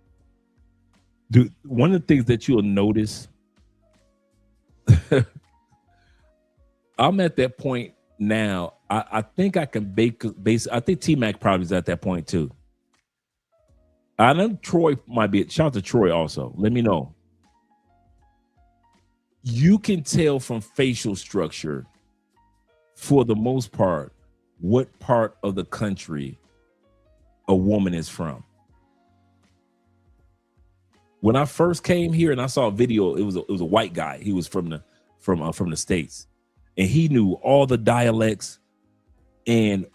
Dude, one of the things that you'll notice, I'm at that point now. I think I can base. I think T-Mac probably is at that point too. I know Troy might be. Shout out to Troy also. Let me know. You can tell from facial structure, for the most part, what part of the country a woman is from. When I first came here and I saw a video, it was a white guy. He was from the States, and he knew all the dialects. And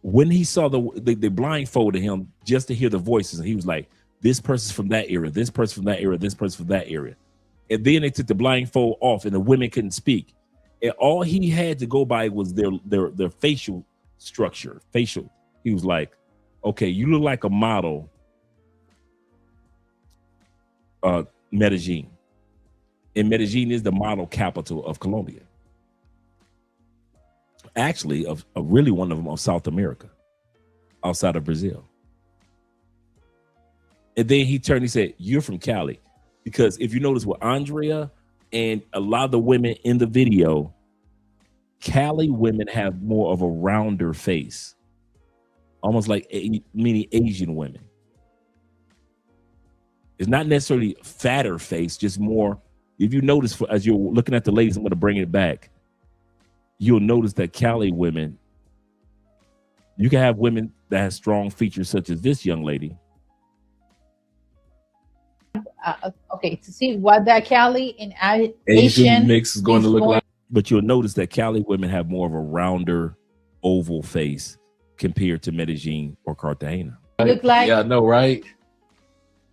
when he saw they blindfolded him just to hear the voices, and he was like, "This person's from that area. This person from that area. This person from that area." And then they took the blindfold off, and the women couldn't speak. And all he had to go by was their facial structure. Facial. He was like, "Okay, you look like a model." Medellin. And Medellin is the model capital of Colombia. Actually, of really one of them of South America, outside of Brazil. And then he turned, he said, "You're from Cali." Because if you notice with Andrea and a lot of the women in the video, Cali women have more of a rounder face, almost like many Asian women. It's not necessarily fatter face, just more. If you notice, as you're looking at the ladies, I'm going to bring it back. You'll notice that Cali women, you can have women that have strong features, such as this young lady.
Okay, to see what that Cali and
Asian mix is going to look like. But you'll notice that Cali women have more of a rounder, oval face compared to Medellin or Cartagena.
Look like,
yeah, I know, right?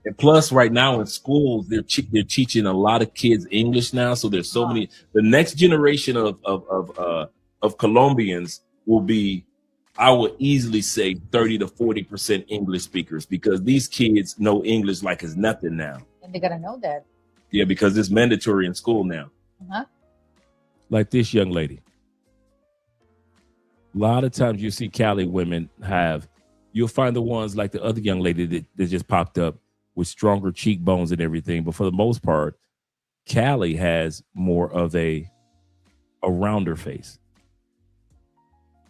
And plus, right now in schools, they're teaching a lot of kids English now. So there's so many. The next generation of Colombians will be, I would easily say, 30 to 40% English speakers, because these kids know English like it's nothing now.
and they gotta know that.
Yeah, because it's mandatory in school now. Like this young lady. A lot of times you see Cali women you'll find the ones like the other young lady that just popped up with stronger cheekbones and everything. But for the most part, Cali has more of a rounder face.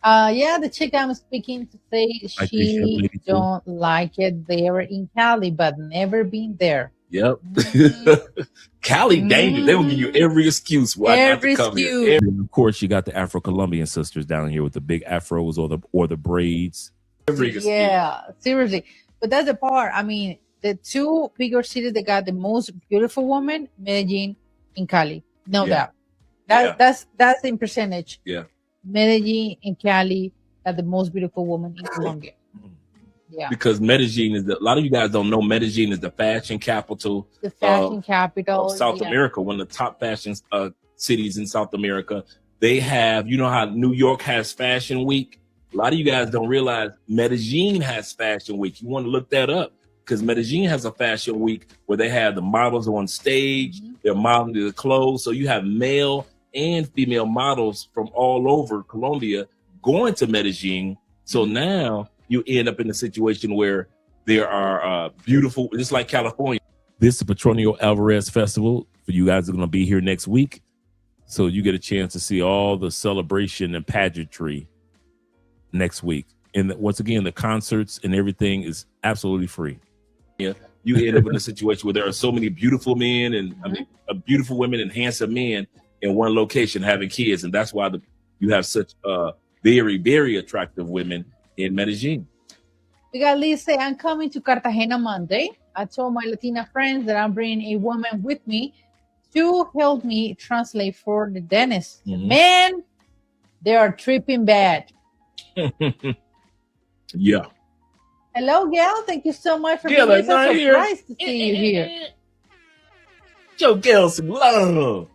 Yeah, the chick I'm speaking to say she don't like it there in Cali, but never been there.
Yep. Cali dangerous. They will give you every excuse why not to come here. And of course, you got the Afro-Colombian sisters down here with the big afros or the braids.
Yeah, seriously. But that's the part. I mean, the two bigger cities that got the most beautiful women, Medellin and Cali. No doubt. That's in percentage.
Yeah.
Medellin and Cali got the most beautiful woman in Colombia. Yeah.
Because Medellin is a lot of you guys don't know, Medellin is the fashion capital.
The fashion capital
of South America, one of the top fashion cities in South America. They have, you know how New York has Fashion Week? A lot of you guys don't realize Medellin has Fashion Week. You want to look that up, because Medellin has a Fashion Week where they have the models on stage. They're modeling the clothes. So you have male and female models from all over Colombia going to Medellin. So now you end up in a situation where there are beautiful, just like California. This is the Petronio Alvarez Festival. For you guys are going to be here next week. So you get a chance to see all the celebration and pageantry next week. And once again, the concerts and everything is absolutely free. Yeah, you end up in a situation where there are so many beautiful men and beautiful women and handsome men in one location having kids. And that's why you have such very, very attractive women in Medellin.
We got Lisa, I'm coming to Cartagena Monday. I told my Latina friends that I'm bringing a woman with me to help me translate for the dentist. Man, they are tripping bad.
Yeah.
Hello, Gail. Thank you so much for being so surprised to see you here.
Yo, Gail, some love.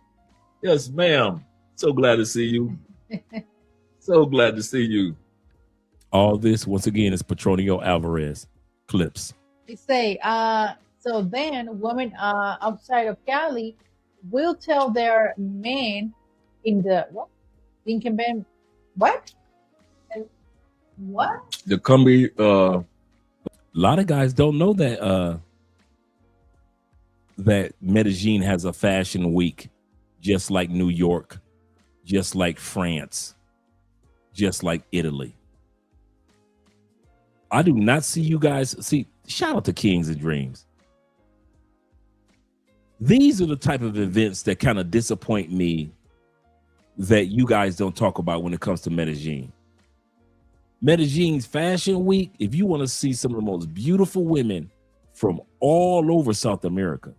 Yes, ma'am. So glad to see you. So glad to see you. All this, once again, is Petronio Alvarez clips.
They say, so then women outside of Cali will tell their men in the what? In campaign, what? What?
The Cumbia, a lot of guys don't know that Medellin has a fashion week, just like New York, just like France, just like Italy. I do not see you guys. See, shout out to Kings and Dreams. These are the type of events that kind of disappoint me that you guys don't talk about when it comes to Medellin. Medellin's Fashion Week, if you want to see some of the most beautiful women from all over South America,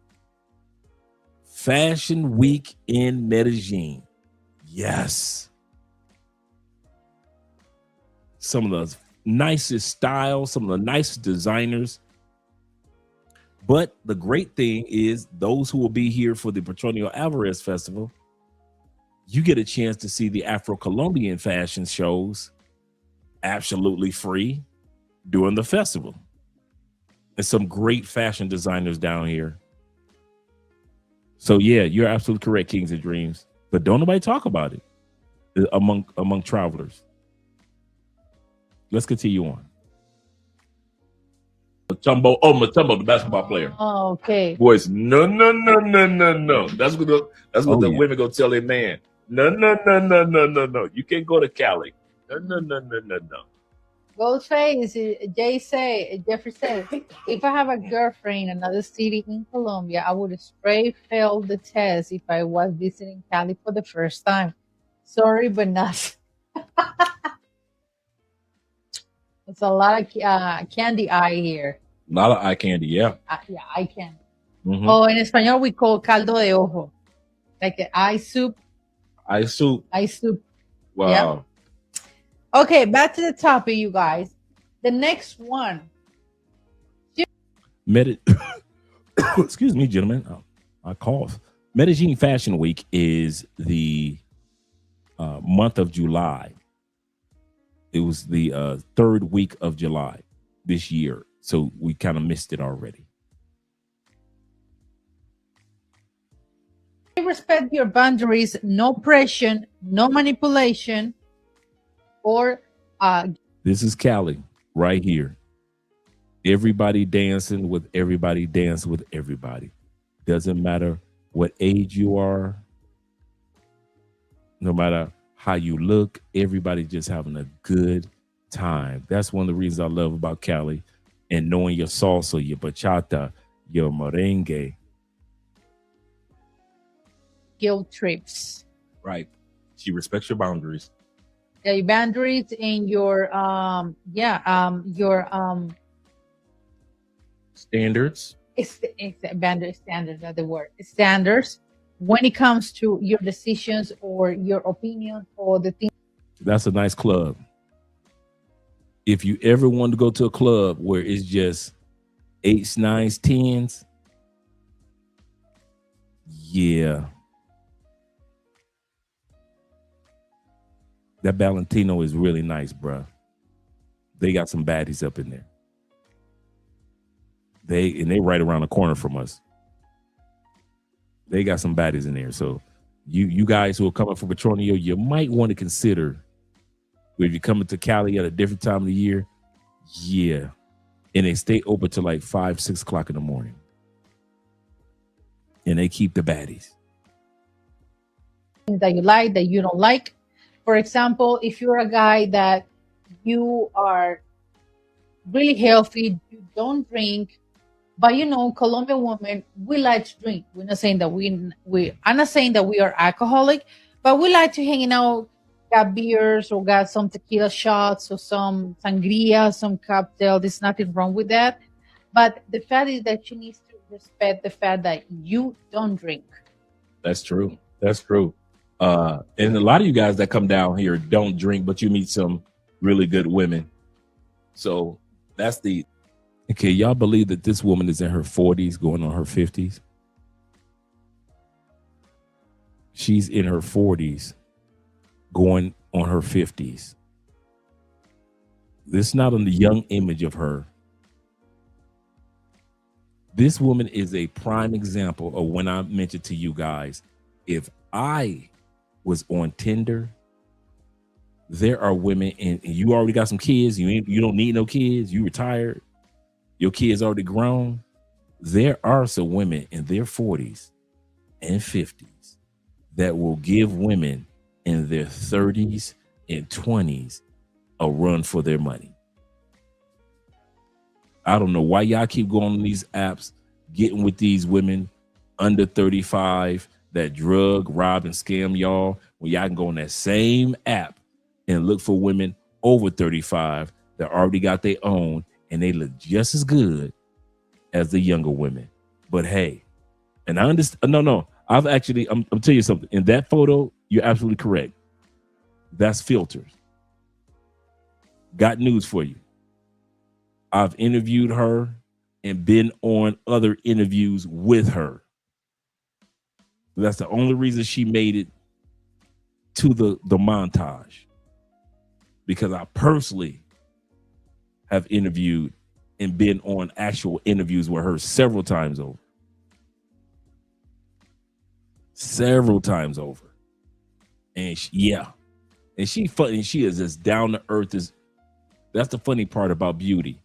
Fashion Week in Medellin. Yes. Some of the nicest styles, some of the nicest designers. But the great thing is those who will be here for the Petronio Alvarez Festival, you get a chance to see the Afro-Colombian fashion shows absolutely free during the festival. And some great fashion designers down here. So yeah, you're absolutely correct, Kings and Dreams. But don't nobody talk about it among travelers. Let's continue on. Mutombo, the basketball player.
Oh, okay.
Boys, no. That's what the women go tell their man. No. You can't go to Cali. No.
Ghostface, Jeffrey said, if I have a girlfriend in another city in Colombia, I would spray fail the test if I was visiting Cali for the first time. Sorry, but not. It's a lot of candy eye here.
A lot of eye candy, yeah.
Yeah, eye candy.
Mhm.
Oh, in español we call caldo de ojo, like the eye soup.
Eye soup.
Eye soup.
Wow.
Yeah. Okay, back to the topic, you guys. The next one.
Excuse me, gentlemen. I cough. Medellin Fashion Week is the month of July. It was the third week of July this year. So we kind of missed it already.
Respect your boundaries, no pressure, no manipulation, or
this is Cali right here. Everybody dancing with everybody, dance with everybody. Doesn't matter what age you are, no matter how you look, everybody just having a good time. That's one of the reasons I love about Cali, and knowing your salsa, your bachata, your merengue.
guilt trips.
Right. She respects your boundaries.
Your boundaries and your
Standards.
it's boundary standards are the word. Standards when it comes to your decisions or your opinion or the thing.
That's a nice club. If you ever want to go to a club where it's just 8s, 9s, 10s, yeah. That Valentino is really nice, bruh. They got some baddies up in there. They right around the corner from us. They got some baddies in there. So you guys who are coming from Petronio, you might want to consider, if you're coming to Cali at a different time of the year, yeah. And they stay open till like 5, 6 o'clock in the morning. And they keep the baddies.
That you like, that you don't like. For example, if you're a guy that you are really healthy, you don't drink, but you know, Colombian women, we like to drink. We're not saying that I'm not saying that we are alcoholic, but we like to hang out, got beers or got some tequila shots or some sangria, some cocktail. There's nothing wrong with that. But the fact is that she needs to respect the fact that you don't drink.
That's true. That's true. And a lot of you guys that come down here don't drink, but you meet some really good women. So that's the... Okay, y'all believe that this woman is in her 40s, going on her 50s? She's in her 40s, going on her 50s. This is not a young image of her. This woman is a prime example of when I mentioned to you guys, if I was on Tinder, there are women, and you already got some kids, you don't need no kids, you retired, your kids already grown. There are some women in their 40s and 50s that will give women in their 30s and 20s a run for their money. I don't know why y'all keep going on these apps, getting with these women under 35 that drug, rob, and scam y'all, when y'all can go on that same app and look for women over 35 that already got their own, and they look just as good as the younger women. But hey, and I understand. No, I'm tell you something. In that photo, you're absolutely correct. That's filters. Got news for you. I've interviewed her and been on other interviews with her. That's the only reason she made it to the montage, because I personally have interviewed and been on actual interviews with her several times over. And she funny. She is as down to earth as. That's the funny part about beauty.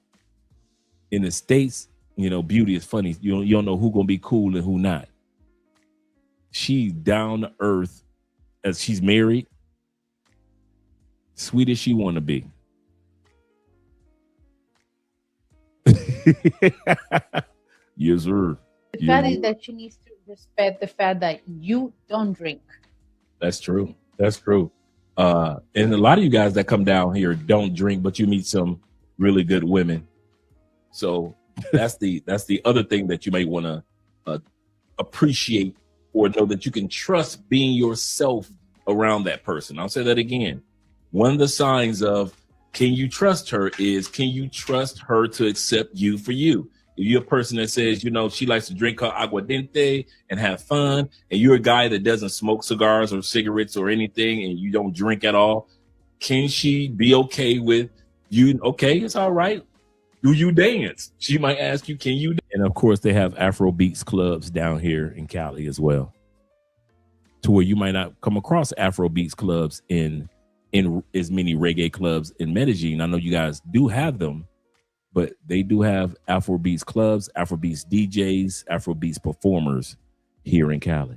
In the States, beauty is funny. You don't know who gonna be cool and who not. She's down to earth, as she's married, sweet as she want to be. Yes, sir.
The fact is that she needs to respect the fact that you don't drink.
That's true. And a lot of you guys that come down here don't drink, but you meet some really good women. So that's the other thing that you may want to appreciate, or know that you can trust being yourself around that person. I'll say that again. One of the signs of can you trust her is, can you trust her to accept you for you? If you're a person that says, she likes to drink her aguardiente and have fun, and you're a guy that doesn't smoke cigars or cigarettes or anything, and you don't drink at all, can she be okay with you? Okay, it's all right. Do you dance? She might ask you, can you dance? And of course, they have Afro beats clubs down here in Cali as well, to where you might not come across Afro beats clubs in as many reggae clubs in Medellin. I know you guys do have them, but they do have Afrobeats clubs, Afrobeats DJs, Afrobeats performers here in Cali.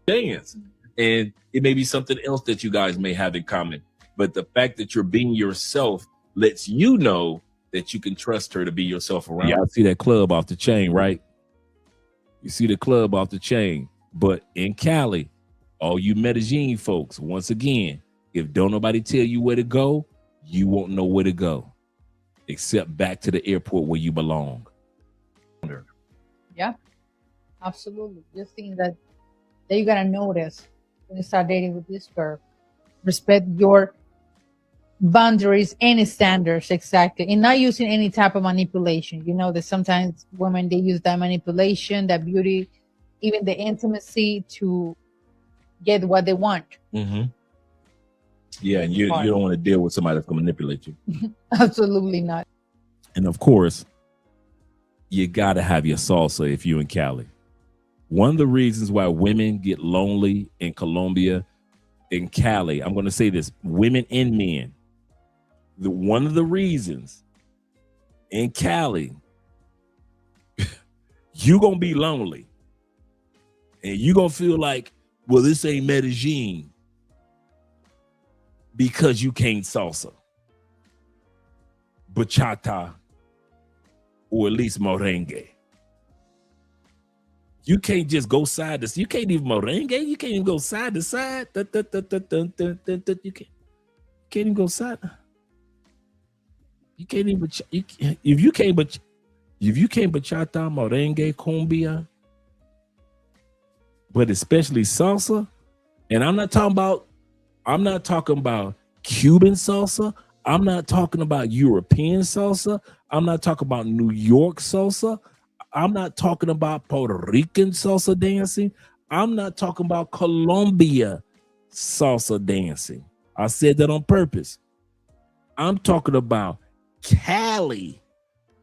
Dance. And it may be something else that you guys may have in common. But the fact that you're being yourself lets you know that you can trust her to be yourself around. Yeah, I see that club off the chain, right? You see the club off the chain. But in Cali, all you Medellin folks, once again, if don't nobody tell you where to go, you won't know where to go, except back to the airport where you belong.
Yeah, absolutely. Just things that you gotta notice when you start dating with this girl. Respect your boundaries and standards, exactly, and not using any type of manipulation. You know that sometimes women, they use that manipulation, that beauty, even the intimacy to get what they want.
Mm-hmm. Yeah, and you don't want to deal with somebody that's going to manipulate you.
Absolutely not.
And of course, you got to have your salsa if you're in Cali. One of the reasons why women get lonely in Colombia, in Cali, I'm going to say this, women and men, one of the reasons in Cali, you're going to be lonely. And you're going to feel like, well, this ain't Medellin, because you can't salsa, bachata, or at least merengue. You can't just go side to side. You can't even merengue. You can't even go side to side. You can't even go side. You can't even. If you can't bachata, merengue, cumbia, but especially salsa, and I'm not talking about Cuban salsa. I'm not talking about European salsa. I'm not talking about New York salsa. I'm not talking about Puerto Rican salsa dancing. I'm not talking about Colombia salsa dancing. I said that on purpose. I'm talking about Cali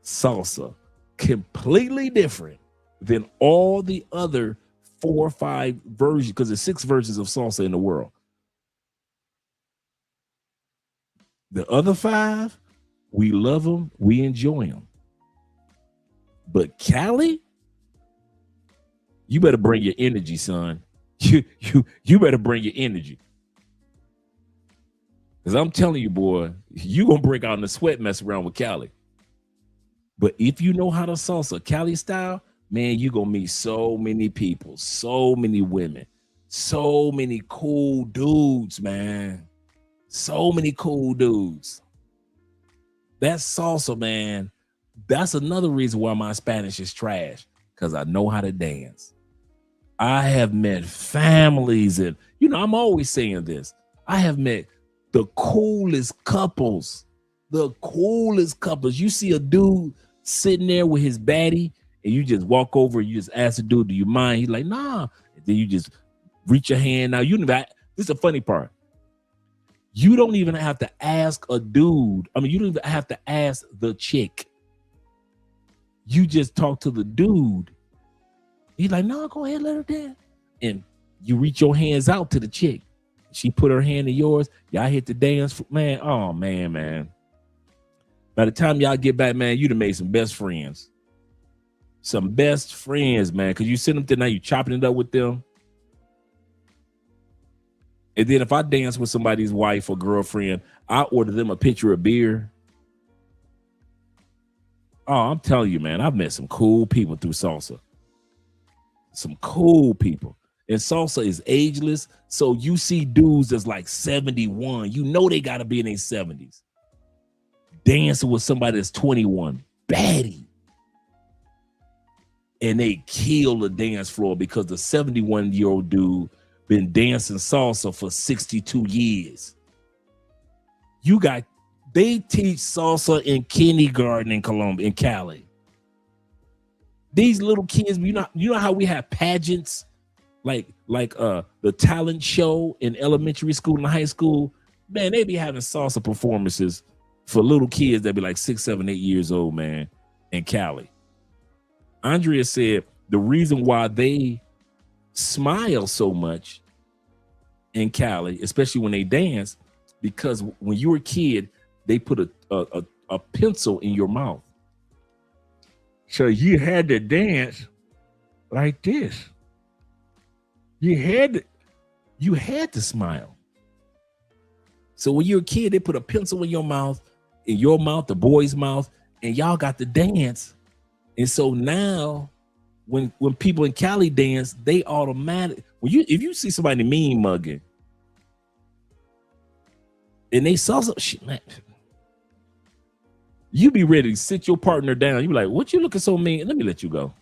salsa. completely different than all the other 4 or 5 versions, because there's 6 versions of salsa in the world. The other 5, we love them, we enjoy them. But Cali, you better bring your energy, son. You better bring your energy. Because I'm telling you, boy, you gonna break out in the sweat mess around with Cali. But if you know how to salsa Cali style, man, you gonna meet so many people, so many women, so many cool dudes, man. So many cool dudes. That salsa, man, that's another reason why my Spanish is trash, because I know how to dance. I have met families, and I'm always saying this. I have met the coolest couples. The coolest couples. You see a dude sitting there with his baddie, and you just walk over and you just ask the dude, do you mind? He's like, nah. And then you just reach your hand. Now, this is the funny part. You don't even have to ask a dude. I mean, you don't even have to ask the chick. You just talk to the dude. He's like, no, go ahead, let her dance. And you reach your hands out to the chick. She put her hand in yours. Y'all hit the dance. Man, oh, man. By the time y'all get back, man, you'd have made some best friends. Some best friends, man. Because you send them to now, you chopping it up with them. And then if I dance with somebody's wife or girlfriend, I order them a pitcher of beer. Oh, I'm telling you, man, I've met some cool people through salsa. Some cool people. And salsa is ageless. So you see dudes that's like 71. You know they got to be in their 70s. Dancing with somebody that's 21. Baddie. And they kill the dance floor because the 71-year-old dude been dancing salsa for 62 years. They teach salsa in kindergarten in Colombia, in Cali. These little kids, you know how we have pageants, like the talent show in elementary school and high school. Man, they be having salsa performances for little kids that be like 6, 7, 8 years old, man, in Cali. Andrea said the reason why they smile so much in Cali, especially when they dance, because when you were a kid, they put a pencil in your mouth. So you had to dance like this. You had to smile. So when you're a kid, they put a pencil in your mouth, the boy's mouth, and y'all got to dance. And so now when people in Cali dance, they automatic. If you see somebody mean mugging and they saw some shit, man, you be ready to sit your partner down. You be like, what you looking so mean? Let me let you go.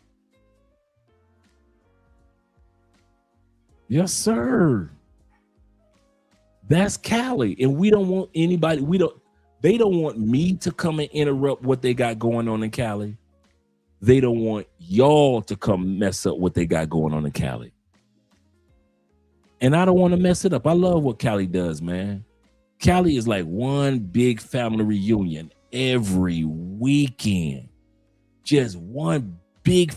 Yes, sir. That's Cali. And we don't want anybody, they don't want me to come and interrupt what they got going on in Cali. They don't want y'all to come mess up what they got going on in Cali. And I don't want to mess it up. I love what Cali does, man. Cali is like one big family reunion every weekend. Just one big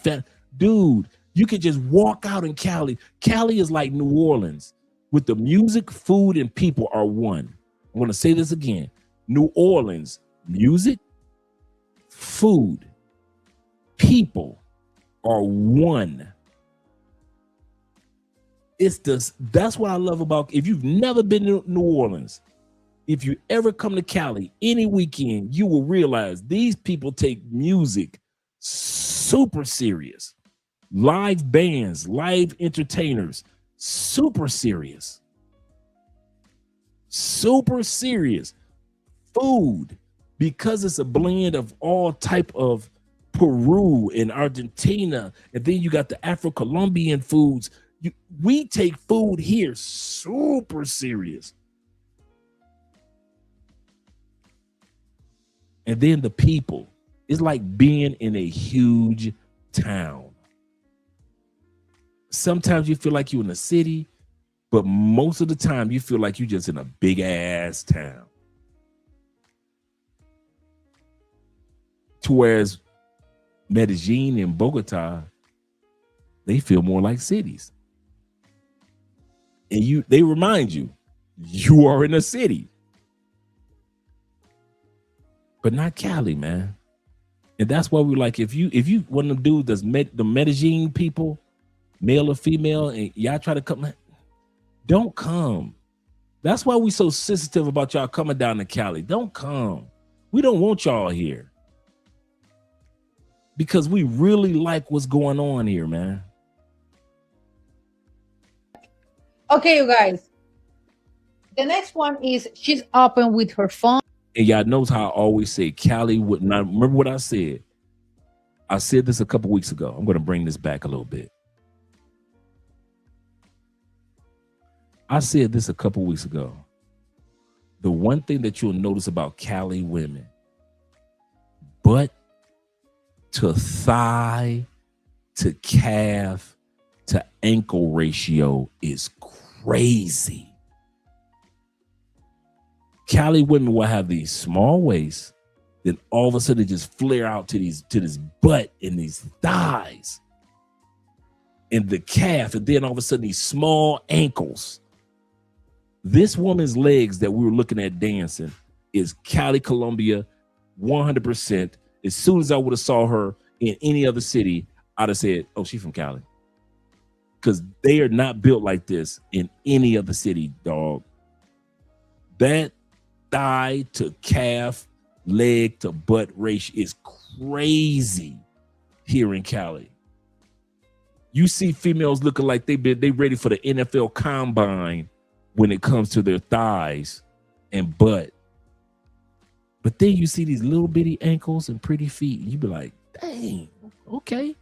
dude, you can just walk out in Cali. Cali is like New Orleans. With the music, food, and people are one. I'm going to say this again. New Orleans, music, food, people are one. That's what I love about, if you've never been to New Orleans, if you ever come to Cali any weekend, you will realize these people take music super serious. Live bands, live entertainers, super serious. Super serious. Food, because it's a blend of all type of Peru and Argentina, and then you got the Afro-Colombian foods. We take food here super serious. And then the people, it's like being in a huge town. Sometimes you feel like you're in a city, but most of the time you feel like you're just in a big ass town. To whereas Medellin and Bogota, they feel more like cities. And they remind you, you are in a city. But not Cali, man. And that's why we're like, if you one of them dudes that's the Medellin people, male or female, and y'all try to come, don't come. That's why we so sensitive about y'all coming down to Cali. Don't come. We don't want y'all here. Because we really like what's going on here, man.
Okay, you guys. The next one is she's open with her phone.
And y'all knows how I always say Cali would not. Remember what I said? I said this a couple weeks ago. I'm going to bring this back a little bit. I said this a couple weeks ago. The one thing that you'll notice about Cali women, butt to thigh to calf to ankle ratio is crazy. Cali women will have these small waists, then all of a sudden they just flare out to this butt and these thighs and the calf, and then all of a sudden these small ankles. This woman's legs that we were looking at dancing is Cali Colombia 100%. As soon as I would have saw her in any other city, I'd have said, oh, she's from Cali. Because they are not built like this in any other city, dog. That thigh to calf, leg to butt ratio is crazy here in Cali. You see females looking like they ready for the NFL combine when it comes to their thighs and butt. But then you see these little bitty ankles and pretty feet, and you be like, dang, okay.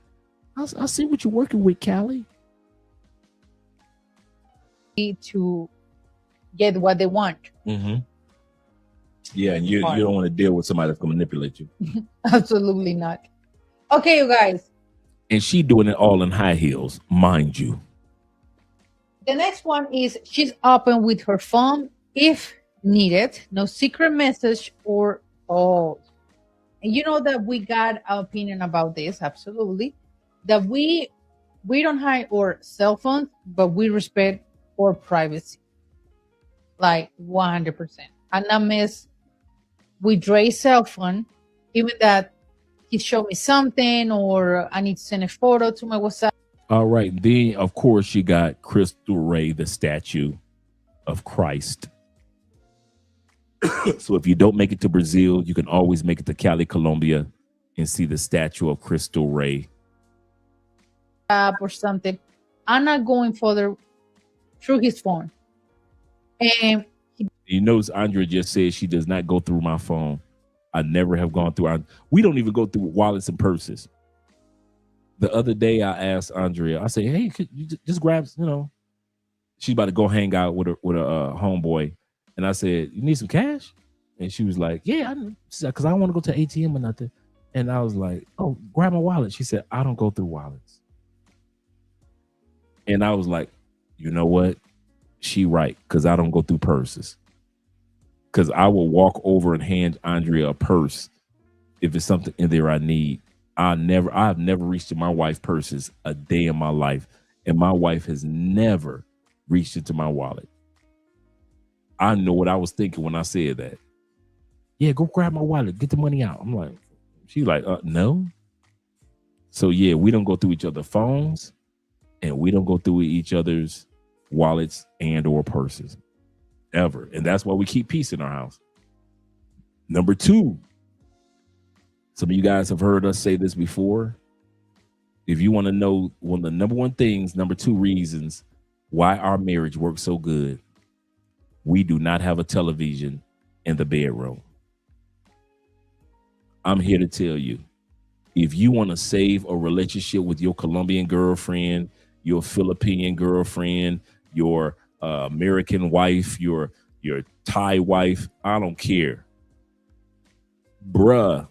I see what you're working with, Cali.
To get what they want.
Mm-hmm. Yeah, and you don't want to deal with somebody that's going to manipulate you.
Absolutely not. Okay, you guys.
And she doing it all in high heels, mind you.
The next one is she's open with her phone if needed. No secret message or calls. And you know that we got our opinion about this, absolutely. That we don't hide our cell phones, but we respect our privacy. Like 100%. And I miss with Dre's cell phone, even that he showed me something or I need to send a photo to my WhatsApp.
All right. Then, of course, you got Crystal Ray, the statue of Christ. So if you don't make it to Brazil, you can always make it to Cali, Colombia and see the statue of Crystal Ray.
Or something. I'm not going further through his phone. And
you notice Andrea just said she does not go through my phone. I never have gone through. We don't even go through wallets and purses. The other day I asked Andrea, I said, hey, could you just grab, she's about to go hang out with a homeboy. And I said, you need some cash? And she was like, yeah, because I don't want to go to ATM or nothing. And I was like, oh, grab my wallet. She said, I don't go through wallets. And I was like, you know what? She right, because I don't go through purses. Because I will walk over and hand Andrea a purse if it's something in there I need. I've never reached in my wife's purses a day in my life. And my wife has never reached into my wallet. I know what I was thinking when I said that. Yeah, go grab my wallet, get the money out. I'm like, she's like, no. So yeah, we don't go through each other's phones and we don't go through each other's wallets and or purses ever. And that's why we keep peace in our house. Number 2, some of you guys have heard us say this before. If you want to know one of the number 1 things, number 2 reasons why our marriage works so good, we do not have a television in the bedroom. I'm here to tell you, if you want to save a relationship with your Colombian girlfriend, your Philippine girlfriend, your American wife, your Thai wife, I don't care. Bruh,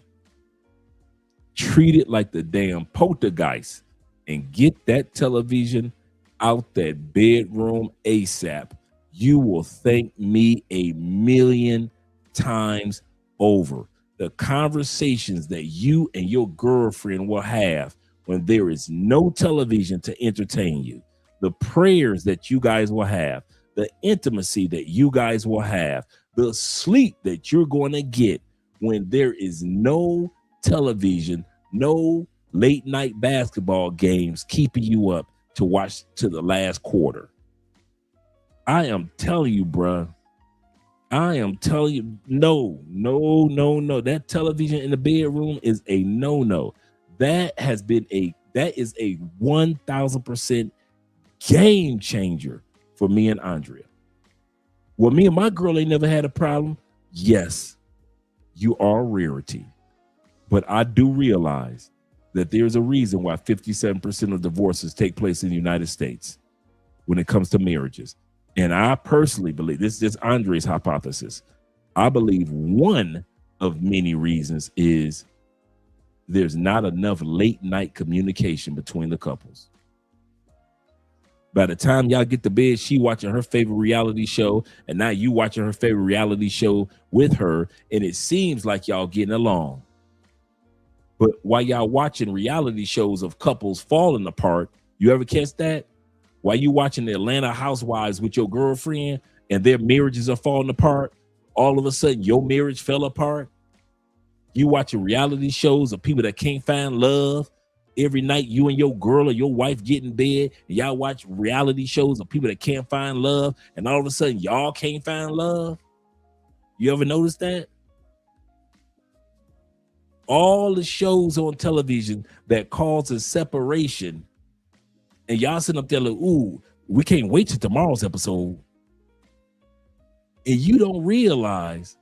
treat it like the damn poltergeist and get that television out that bedroom ASAP. You will thank me a million times over. the conversations that you and your girlfriend will have when there is no television to entertain you, the prayers that you guys will have, the intimacy that you guys will have, the sleep that you're going to get when there is no television, no late night basketball games keeping you up to watch to the last quarter. I am telling you, bruh. I am telling you, no. That television in the bedroom is a no. That is a 1000% game changer for me and Andrea. Well, me and my girl ain't never had a problem. Yes, you are a rarity. But I do realize that there's a reason why 57% of divorces take place in the United States when it comes to marriages. And I personally believe, this is just Andre's hypothesis, I believe one of many reasons is there's not enough late night communication between the couples. By the time y'all get to bed, she watching her favorite reality show, and now you watching her favorite reality show with her, and it seems like y'all getting along. But while y'all watching reality shows of couples falling apart, you ever catch that? While you watching the Atlanta Housewives with your girlfriend and their marriages are falling apart, all of a sudden your marriage fell apart. You watching reality shows of people that can't find love. Every night you and your girl or your wife get in bed and y'all watch reality shows of people that can't find love, and all of a sudden y'all can't find love. You ever notice that? All the shows on television that causes separation, and y'all sitting up there like, ooh, we can't wait till tomorrow's episode. And you don't realize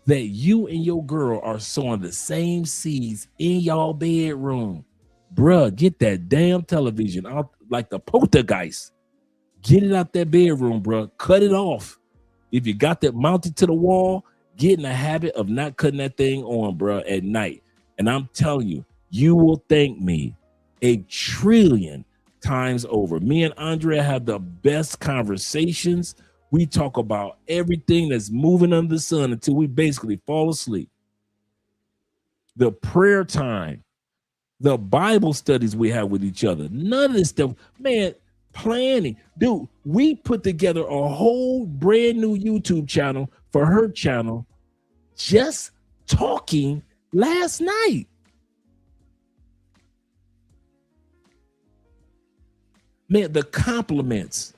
that you and your girl are sowing the same seeds in y'all bedroom. Bruh, get that damn television out like the poltergeist. Get it out that bedroom, bruh. Cut it off. If you got that mounted to the wall, get in the habit of not cutting that thing on, bruh, at night. And I'm telling you, you will thank me a trillion times over. Me and Andrea have the best conversations. We talk about everything that's moving under the sun until we basically fall asleep. The prayer time, the Bible studies we have with each other, none of this stuff, man, planning. Dude, we put together a whole brand new YouTube channel for her channel just talking last night. Man, the compliments.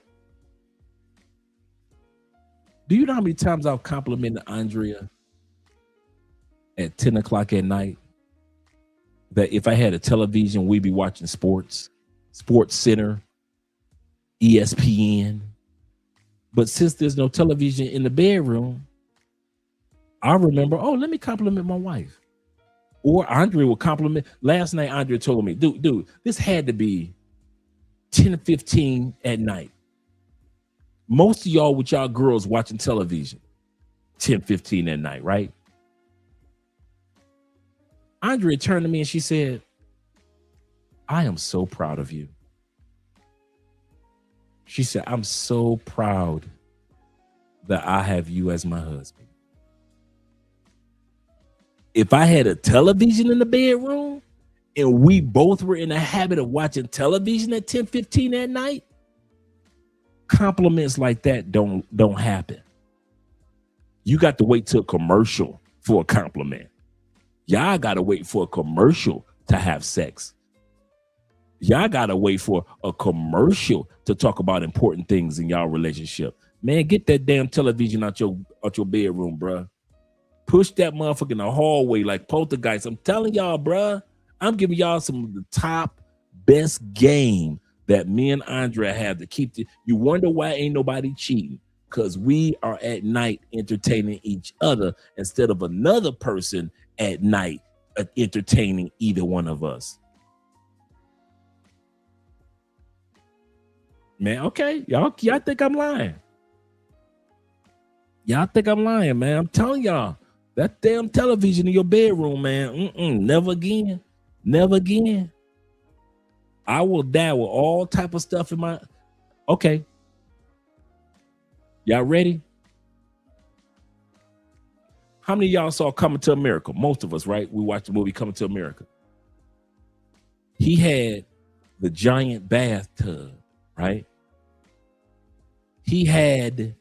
Do you know how many times I've complimented Andrea at 10 o'clock at night? That if I had a television, we'd be watching sports, Sports Center, ESPN. But since there's no television in the bedroom, I remember, oh, let me compliment my wife. Or Andrea will compliment. Last night, Andrea told me, dude, this had to be 10 to 15 at night. Most of y'all with y'all girls watching television, 10, 15 at night, right? Andrea turned to me and she said, I am so proud of you. She said, I'm so proud that I have you as my husband. If I had a television in the bedroom and we both were in the habit of watching television at 10, 15 at night, compliments like that don't happen. You got to wait till a commercial for a compliment. Y'all got to wait for a commercial to have sex. Y'all got to wait for a commercial to talk about important things in y'all relationship. Man, get that damn television out your bedroom, bruh. Push that motherfucker in the hallway like poltergeist. I'm telling y'all, bruh. I'm giving y'all some of the top best game that me and Andrea have to keep. You wonder why ain't nobody cheating? Because we are at night entertaining each other instead of another person at night entertaining either one of us. Man, okay. Y'all think I'm lying. Y'all think I'm lying, man. I'm telling y'all, that damn television in your bedroom, man. Never again. Never again. I will die with all type of stuff in my... Okay. Y'all ready? How many of y'all saw Coming to America? Most of us, right? We watched the movie Coming to America. He had the giant bathtub, right? He had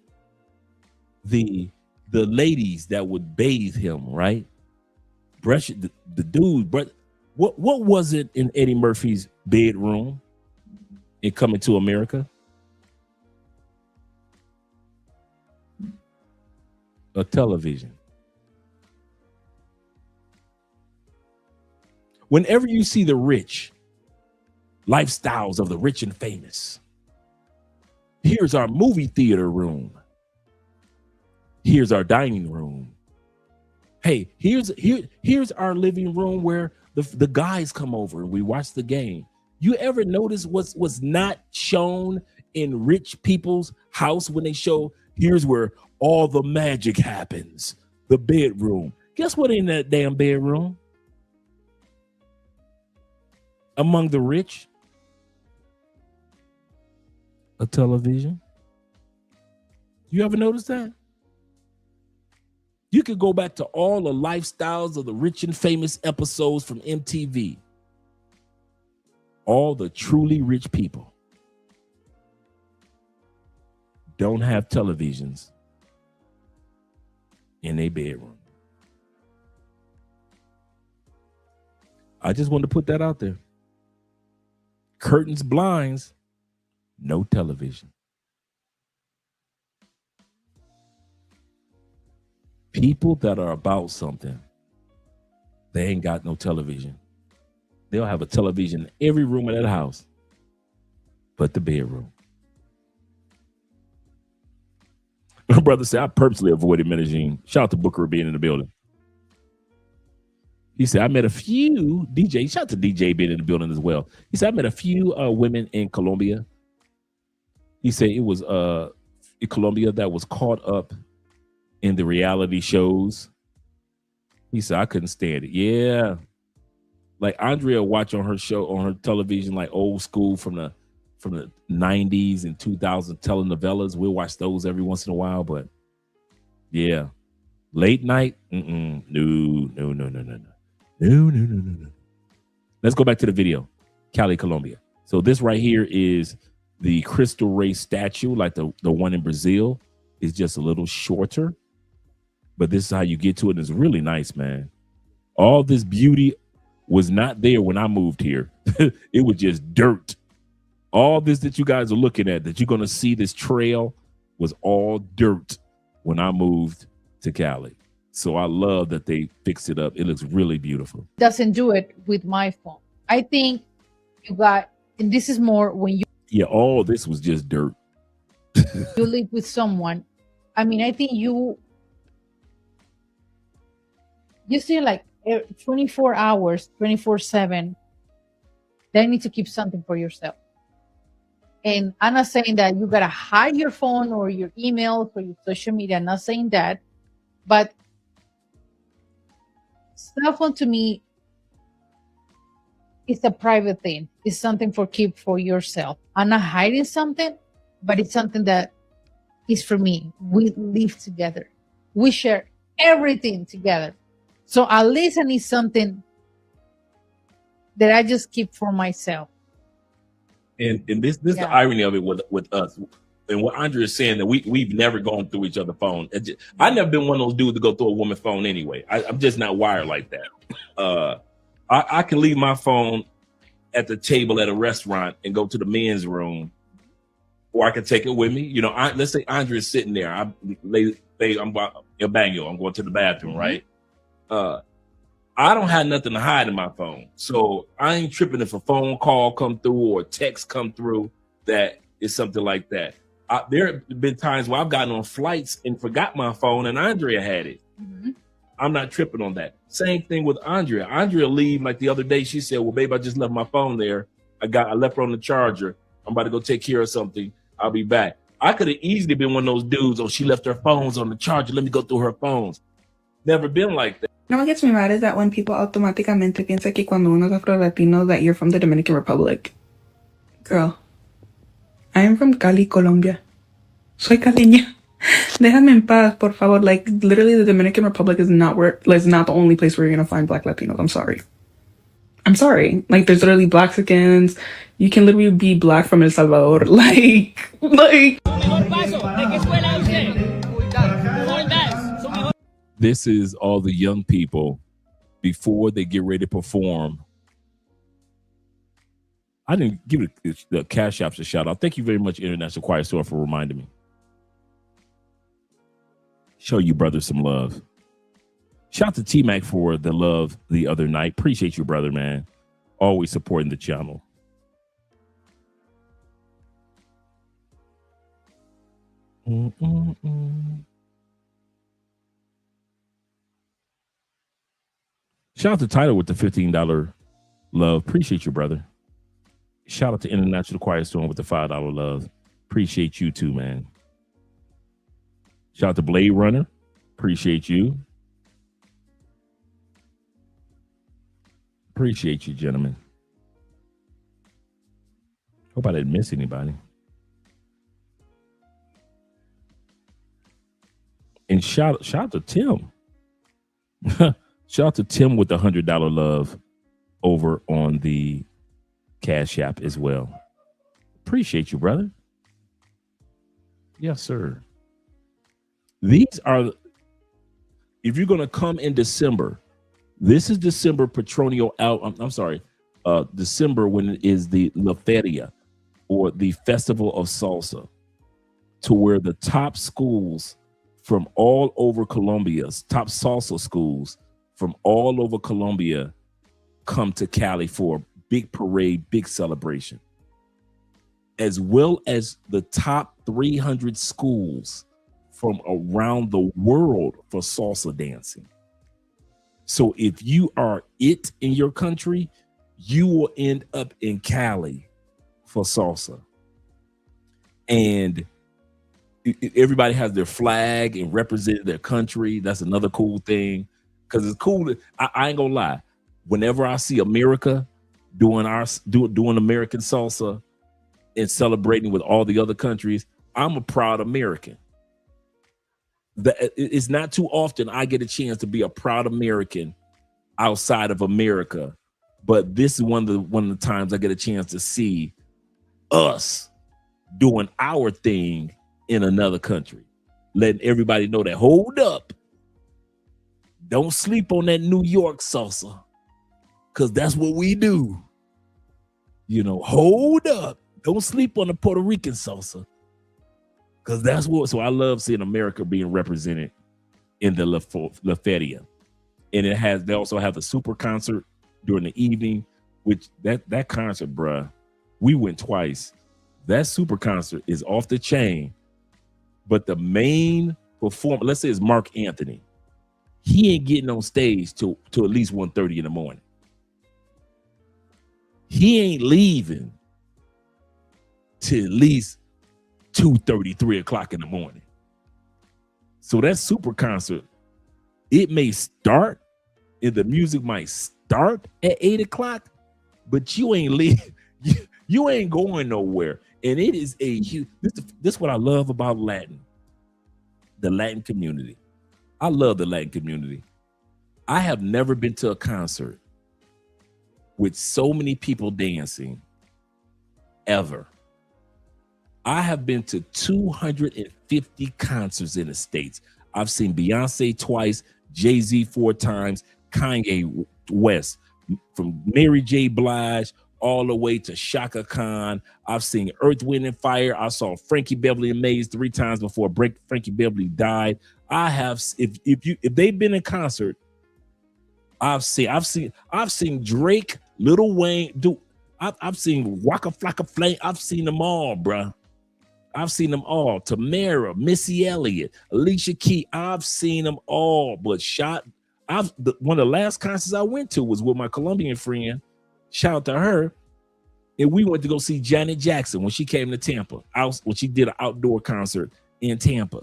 the ladies that would bathe him, right? Brush the dude, but what was it in Eddie Murphy's bedroom in Coming to America? A television. Whenever you see the rich, lifestyles of the rich and famous, here's our movie theater room. Here's our dining room. Hey, here's our living room where the guys come over and we watch the game. You ever notice what's not shown in rich people's house when they show here's where all the magic happens? The bedroom. Guess what in that damn bedroom? Among the rich, a television. You ever notice that? You could go back to all the lifestyles of the rich and famous episodes from MTV. All the truly rich people don't have televisions in their bedroom. I just wanted to put that out there. Curtains, blinds, no television. People that are about something, they ain't got no television. They'll have a television in every room of that house, but the bedroom. My brother said, I purposely avoided Medellin. Shout out to Booker being in the building. He said, I met a few DJ. Shout out to DJ being in the building as well. He said, I met a few women in Colombia. He said it was in Colombia that was caught up in the reality shows. He said, I couldn't stand it. Yeah. Like Andrea watch on her show, on her television, like old school from the 90s and 2000 telenovelas. We'll watch those every once in a while, but yeah. Late night, no. Let's go back to the video. Cali, Colombia. So this right here is the Crystal Ray statue, like the one in Brazil. Is just a little shorter, but this is how you get to it. It's really nice, man. All this beauty was not there when I moved here. It was just dirt. All this that you guys are looking at, that you're going to see this trail, was all dirt when I moved to Cali. So I love that they fixed it up. It looks really beautiful.
Doesn't do it with my phone. I think you got, and this is more when you.
Yeah, all this was just dirt.
You live with someone. I mean, I think you see like 24 hours, 24/7. They need to keep something for yourself. And I'm not saying that you got to hide your phone or your emails or your social media. I'm not saying that. But cell phone to me is a private thing. It's something keep for yourself. I'm not hiding something, but it's something that is for me. We live together. We share everything together. So at least I need something that I just keep for myself.
And this is the irony of it with us. And what Andrea is saying, that we've never gone through each other's phone. I've never been one of those dudes to go through a woman's phone anyway. I'm just not wired like that. I can leave my phone at the table at a restaurant and go to the men's room, or I can take it with me. You know, let's say Andrea's sitting there. I'm going to the bathroom, right? I don't have nothing to hide in my phone. So I ain't tripping if a phone call come through or a text come through that is something like that. There have been times where I've gotten on flights and forgot my phone and Andrea had it. Mm-hmm. I'm not tripping on that. Same thing with Andrea. Andrea leave like the other day. She said, well, babe, I just left my phone there. I left her on the charger. I'm about to go take care of something. I'll be back. I could have easily been one of those dudes. Oh, she left her phones on the charger. Let me go through her phones. Never been like that.
No, what gets me mad is that when people automáticamente piensa que cuando uno es afro-latino that you're from the Dominican Republic. Girl, I am from Cali, Colombia. Soy caleña. Déjame en paz, por favor. Like, literally, the Dominican Republic is not the only place where you're gonna find Black Latinos. I'm sorry. Like, there's literally Blaxicans. You can literally be Black from El Salvador. Like.
This is all the young people before they get ready to perform. I didn't give the Cash Apps a shout out. Thank you very much, International Choir Store, for reminding me. Show you brother some love. Shout out to T-Mac for the love the other night. Appreciate you, brother, man. Always supporting the channel. Shout out to Tyler with the $15 love. Appreciate you, brother. Shout out to International Choir Storm with the $5 love. Appreciate you too, man. Shout out to Blade Runner. Appreciate you. Appreciate you, gentlemen. Hope I didn't miss anybody. And shout out to Tim. Shout out to Tim with the $100 love over on the Cash App as well. Appreciate you, brother. Yes, sir. These are, if you're going to come in December, this is December Petronio out. I'm sorry, December when it is the La Feria, or the Festival of Salsa, to where the top schools from all over Colombia's top salsa schools from all over Colombia come to Cali for a big parade, big celebration, as well as the top 300 schools from around the world for salsa dancing. So if you are it in your country, you will end up in Cali for salsa. And everybody has their flag and represent their country. That's another cool thing, because it's cool. I ain't gonna lie. Whenever I see America doing American salsa and celebrating with all the other countries, I'm a proud American. It's not too often I get a chance to be a proud American outside of America, but this is one of the times I get a chance to see us doing our thing in another country, letting everybody know that, hold up, don't sleep on that New York salsa, because that's what we do. You know, hold up, don't sleep on the Puerto Rican salsa, because that's what. So I love seeing America being represented in the La Feria. And they also have the super concert during the evening, which that concert, bruh, we went twice. That super concert is off the chain. But the main performer, let's say it's Mark Anthony, he ain't getting on stage till at least 1:30 in the morning. He ain't leaving till at least 2:30, 3 o'clock in the morning. So that super concert, it may start and the music might start at 8 o'clock, but you ain't leaving. You ain't going nowhere. And it is a huge, this is what I love about the Latin community. I love the Latin community. I have never been to a concert with so many people dancing ever. I have been to 250 concerts in the States. I've seen Beyonce twice, Jay-Z 4 times, Kanye West, from Mary J. Blige all the way to Shaka Khan. I've seen Earth, Wind and Fire. I saw Frankie Beverly and Maze 3 times before Frankie Beverly died. I have, if they've been in concert, I've seen Drake, Lil Wayne, I've seen Waka Flocka Flame. I've seen them all, bruh. I've seen them all. Tamara, Missy Elliott, Alicia Keys. I've seen them all. But one of the last concerts I went to was with my Colombian friend. Shout out to her. And we went to go see Janet Jackson when she came to Tampa. When she did an outdoor concert in Tampa.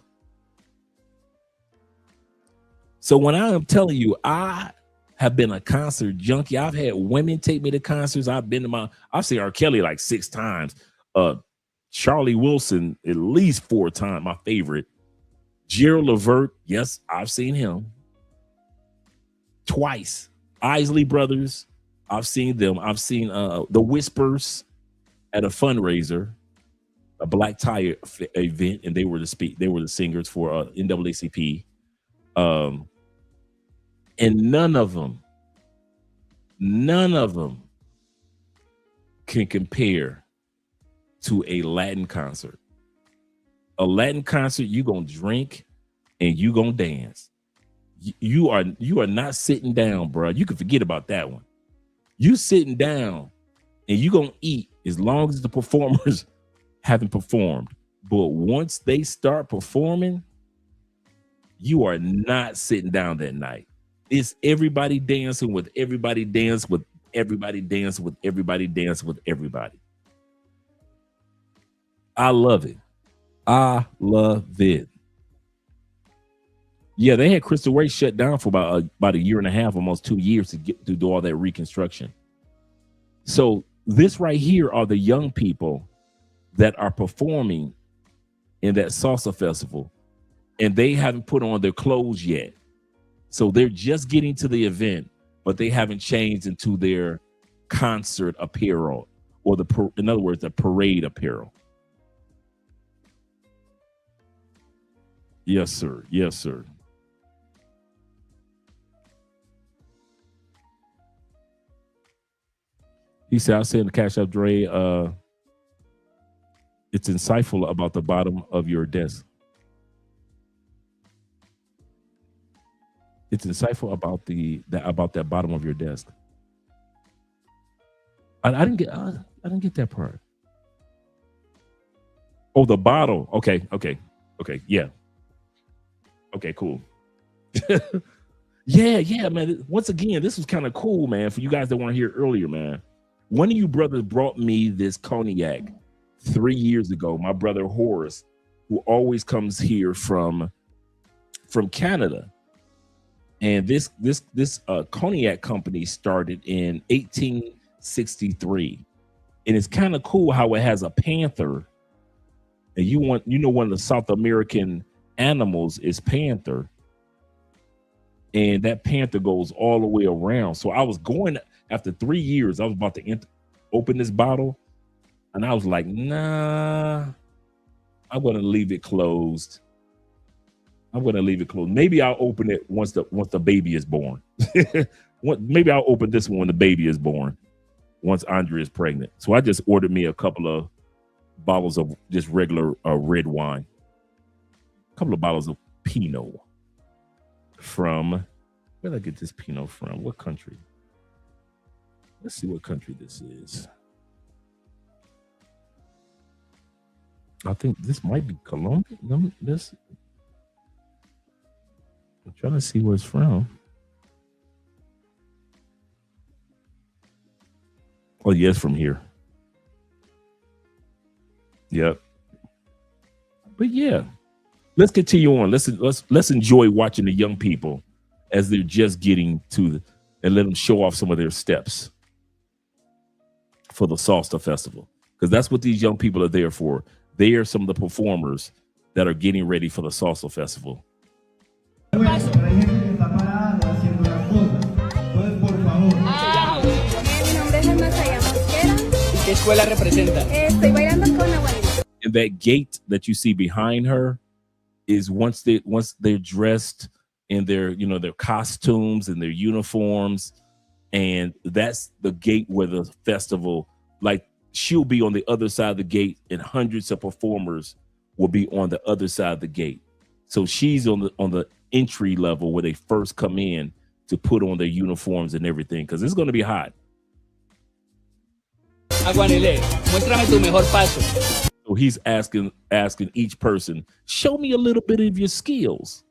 So when I am telling you, I have been a concert junkie. I've had women take me to concerts. I've seen R. Kelly like 6 times. Charlie Wilson at least 4 times, my favorite. Gerald Levert, yes, I've seen him twice. Isley Brothers, I've seen them. I've seen the Whispers at a fundraiser, a black tie event, and they were the singers for NAACP. And none of them can compare to a Latin concert. A Latin concert, you gonna drink and you gonna dance. You are not sitting down, bro. You can forget about that one. You sitting down and you gonna eat as long as the performers haven't performed. But once they start performing, you are not sitting down that night. It's everybody dancing with everybody, dance with everybody, dance with everybody, dance with everybody. I love it. I love it. Yeah, they had Crystal Ray shut down for about a year and a half, almost 2 years to do all that reconstruction. So this right here are the young people that are performing in that salsa festival, and they haven't put on their clothes yet. So they're just getting to the event, but they haven't changed into their concert apparel, or in other words, the parade apparel. Yes, sir. Yes, sir. He said, I said in the Cash App, Dre, it's insightful about the bottom of your desk. It's insightful about that bottom of your desk. I didn't get that part. Oh, the bottle. Okay. Yeah. Okay, cool. yeah, man. Once again, this was kind of cool, man. For you guys that weren't here earlier, man. One of you brothers brought me this cognac 3 years ago. My brother Horace, who always comes here from Canada. And this cognac company started in 1863, and it's kind of cool how it has a panther. And one of the South American animals is panther, and that panther goes all the way around. So I was going after 3 years. I was about to open this bottle, and I was like, nah, I'm gonna leave it closed. Maybe I'll open it once the baby is born. Maybe I'll open this one when the baby is born, once Andrea is pregnant. So I just ordered me a couple of bottles of just regular red wine, a couple of bottles of Pinot from, where did I get this Pinot from? What country? Let's see what country this is. I think this might be Colombia. I'm trying to see where it's from. Oh, yes, from here. Yep. But yeah, let's continue on. Let's enjoy watching the young people as they're just getting to and let them show off some of their steps for the Sista Festival, because that's what these young people are there for. They are some of the performers that are getting ready for the Sista Festival.
Mi nombre es Alma Saya Mosquera.
¿Qué escuela representa?
Estoy bailando con abuelita.
And that gate that you see behind her is once they're dressed in their costumes and their uniforms, and that's the gate where the festival, like, she'll be on the other side of the gate, and hundreds of performers will be on the other side of the gate. So she's on the entry level where they first come in to put on their uniforms and everything, because it's going to be hot.
Aguanile, muéstrame tu mejor paso.
So he's asking each person, show me a little bit of your skills.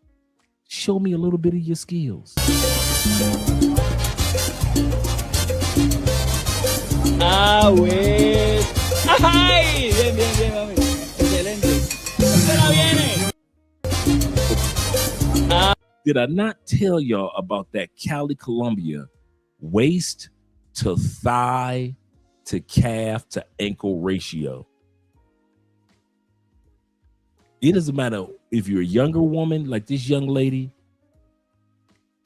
Show me a little bit of your skills.
Ah, güey. ¡Ay! Bien, mami. Excelente. ¡Espera, viene!
Did I not tell y'all about that Cali Colombia waist to thigh to calf to ankle ratio? It doesn't matter if you're a younger woman like this young lady.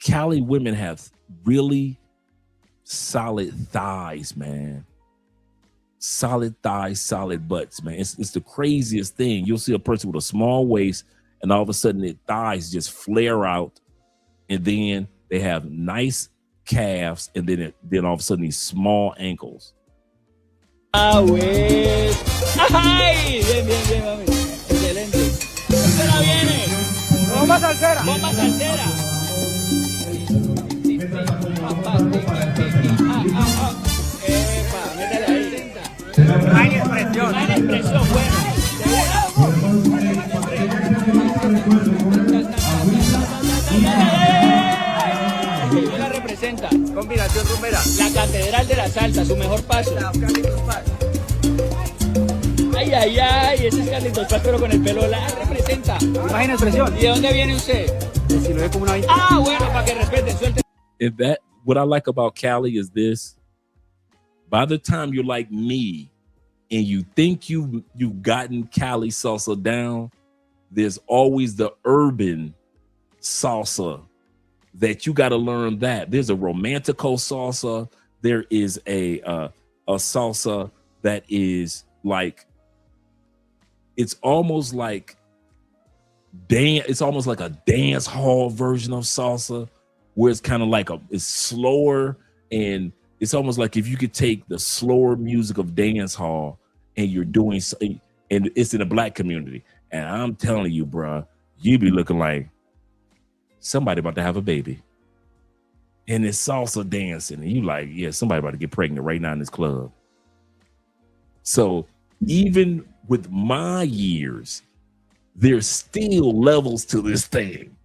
Cali women have really solid thighs, man. Solid thighs, solid butts, man. It's the craziest thing. You'll see a person with a small waist, and all of a sudden their thighs just flare out, and then they have nice calves, and then all of a sudden these small ankles.
Ah, pues. ¡Ay! Bien, bien, bien, mami. Excelente. ¡Tercera viene! ¡Bomba salsera! ¡Bomba salsera! Epa, métale ahí. Hay expresión. Hay expresión, bueno. ¿Qué la representa?
Combinación rumbera.
La catedral de la salsa, su mejor paso. Ay, ay, ay, ese es Carlitos Paz, pero con el pelo largo. Representa.
Imagina expresión.
¿Y de dónde viene usted?
19 como una 20.
Ah, bueno, para que respeten, suelte.
And that, what I like about Cali is this: by the time you're like me and you think you've gotten Cali salsa down, there's always the urban salsa that you got to learn. That there's a romantico salsa, there is a salsa that is like, it's almost like it's almost like a dance hall version of salsa, where it's kind of like it's slower, and it's almost like if you could take the slower music of dance hall and you're doing, and it's in a black community, and I'm telling you, bruh, you be looking like somebody about to have a baby, and it's salsa dancing, and you like, yeah, somebody about to get pregnant right now in this club. So even with my years, there's still levels to this thing.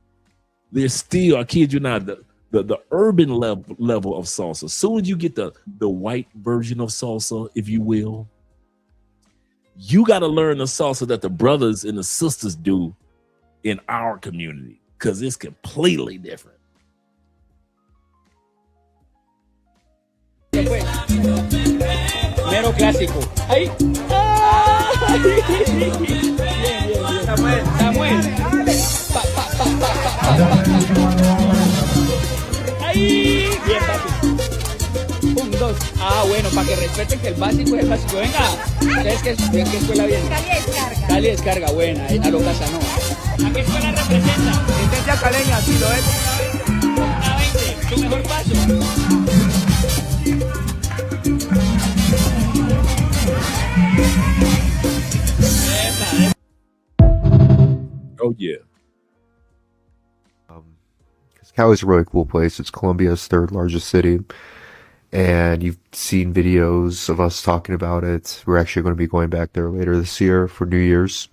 There's still, I kid you not, the urban level of salsa. Soon as you get the white version of salsa, if you will, you got to learn the salsa that the brothers and the sisters do in our community, because it's completely different.
Mero clásico. Ahí. ¡Ay! Bien, bien, bien. Samuel. Pa, pa, pa, pa, pa, pa, pa. Ahí. Bien, papi. 1, 2. Ah, bueno, para que respeten que el básico es el básico. Venga. ¿Ustedes qué escuela vienen?
Cali Descarga.
Cali Descarga, buena. A lo Casanova. ¿A qué escuela representa?
Intendencia caleña, sí, lo es.
Una 20. Su mejor paso.
Oh yeah.
Cali's a really cool place. It's Colombia's 3rd largest city, and you've seen videos of us talking about it. We're actually going to be going back there later this year for New Year's,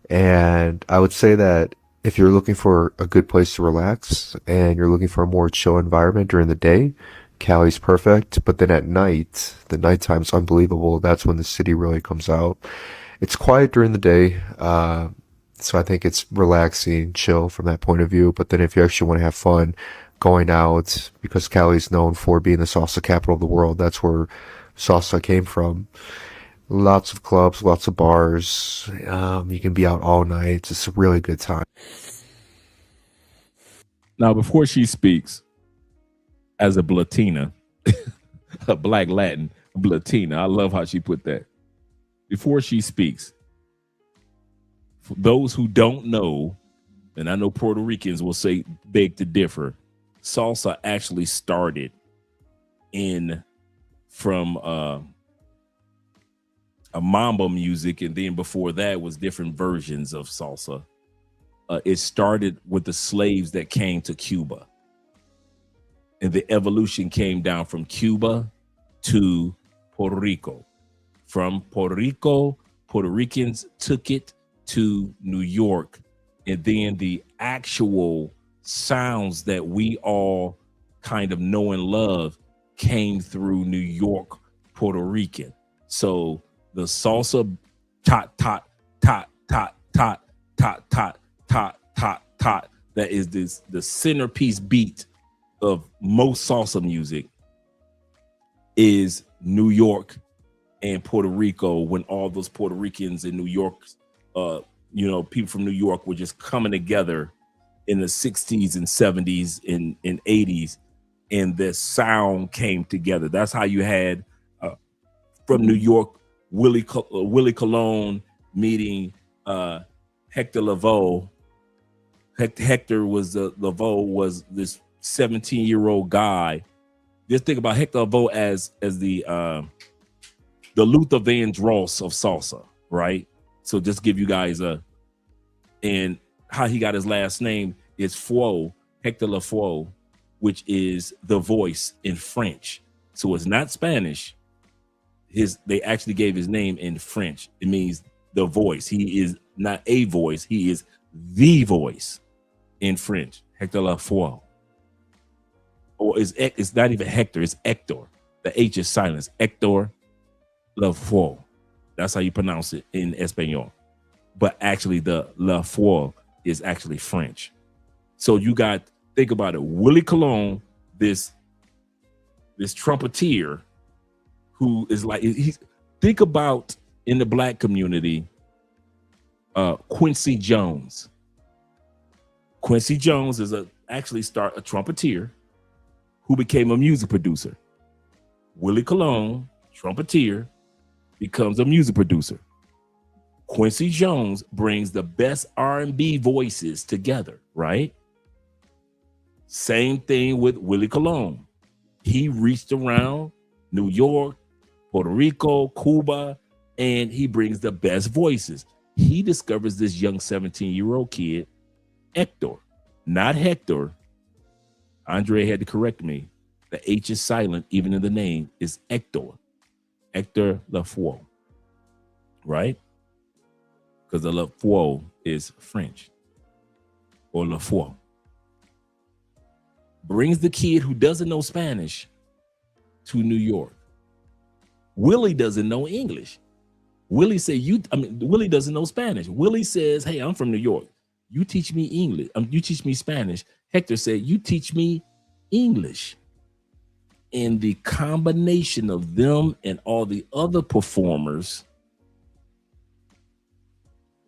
and I would say that if you're looking for a good place to relax and you're looking for a more chill environment during the day, Cali's perfect. But then at night, the nighttime's unbelievable. That's when the city really comes out. It's quiet during the day, so I think it's relaxing, chill from that point of view. But then if you actually want to have fun going out, because Cali's known for being the salsa capital of the world, that's where salsa came from. Lots of clubs, lots of bars. You can be out all night. It's a really good time.
Now, before she speaks, as a Latina, a Black Latin Latina, I love how she put that. Before she speaks, for those who don't know, and I know Puerto Ricans will say beg to differ, salsa actually started from a mambo music, and then before that was different versions of salsa. It started with the slaves that came to Cuba, and the evolution came down from Cuba to Puerto Rico. From Puerto Rico, Puerto Ricans took it to New York, and then the actual sounds that we all kind of know and love came through New York, Puerto Rican. So the salsa tot tot tot tot tot tot tot tot tot tot, that is the centerpiece beat of most salsa music, is New York and Puerto Rico, when all those Puerto Ricans in New York you know, people from New York were just coming together in the 60s and 70s and 80s, and the sound came together. That's how you had from New York, Willie Colon meeting Hector Lavoe. Hector was Lavoe was this 17-year-old guy. Just think about Hector Lavoe as the Luther Vandross of salsa, right? So just give you guys and how he got his last name is Fouo, Hector Lavoe, which is the voice in French. So it's not Spanish. They actually gave his name in French. It means the voice. He is not a voice. He is the voice in French. Hector Lavoe. Or it's not even Hector. It's Hector. The H is silence. Hector Lavoe. That's how you pronounce it in Espanol. But actually, the Lavoe is actually French. So you got, think about it. Willie Colon, this trumpeter, who is like, think about in the black community, Quincy Jones. Quincy Jones is a trumpeter who became a music producer. Willie Colon, trumpeter, becomes a music producer. Quincy Jones brings the best R&B voices together, right? Same thing with Willie Colon. He reached around New York, Puerto Rico, Cuba, and he brings the best voices. He discovers this young 17-year-old kid, Hector, not Hector. Andre had to correct me. The H is silent, even in the name, is Hector. Hector Lavoe, right? Because the Lavoe is French, or Lavoe. Brings the kid who doesn't know Spanish to New York. Willie doesn't know English. Willie Willie doesn't know Spanish. Willie says, hey, I'm from New York. You teach me English. You teach me Spanish. Hector said, you teach me English. And the combination of them and all the other performers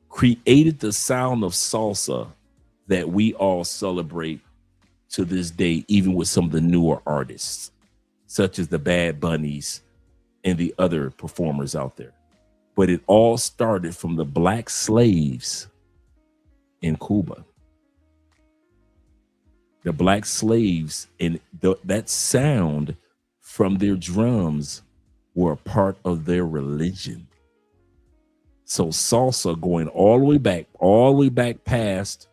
created the sound of salsa that we all celebrate to this day, even with some of the newer artists, such as the Bad Bunnies and the other performers out there. But it all started from the black slaves in Cuba. The black slaves and that sound from their drums were a part of their religion. So salsa, going all the way back past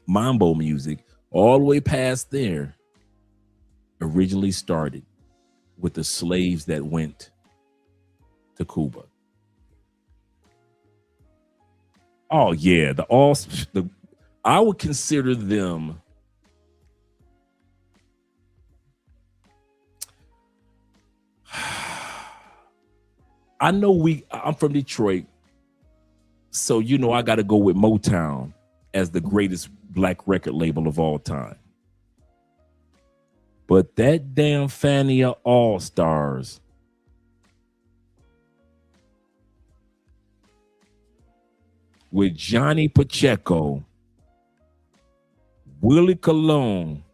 mambo music, all the way past there, originally started with the slaves that went to Cuba. Oh yeah, I would consider them I'm from Detroit, so you know I got to go with Motown as the greatest black record label of all time. But that damn Fania All Stars, with Johnny Pacheco, Willie Colon,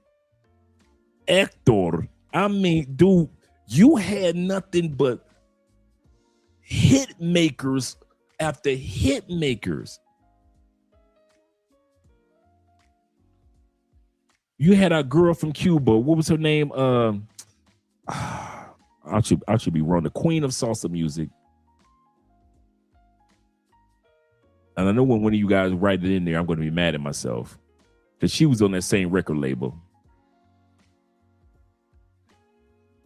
Hector. I mean, dude, you had nothing but hit makers after hit makers. You had a girl from Cuba. What was her name? I should be wrong. The queen of salsa music. And I know when one of you guys write it in there, I'm going to be mad at myself, because she was on that same record label.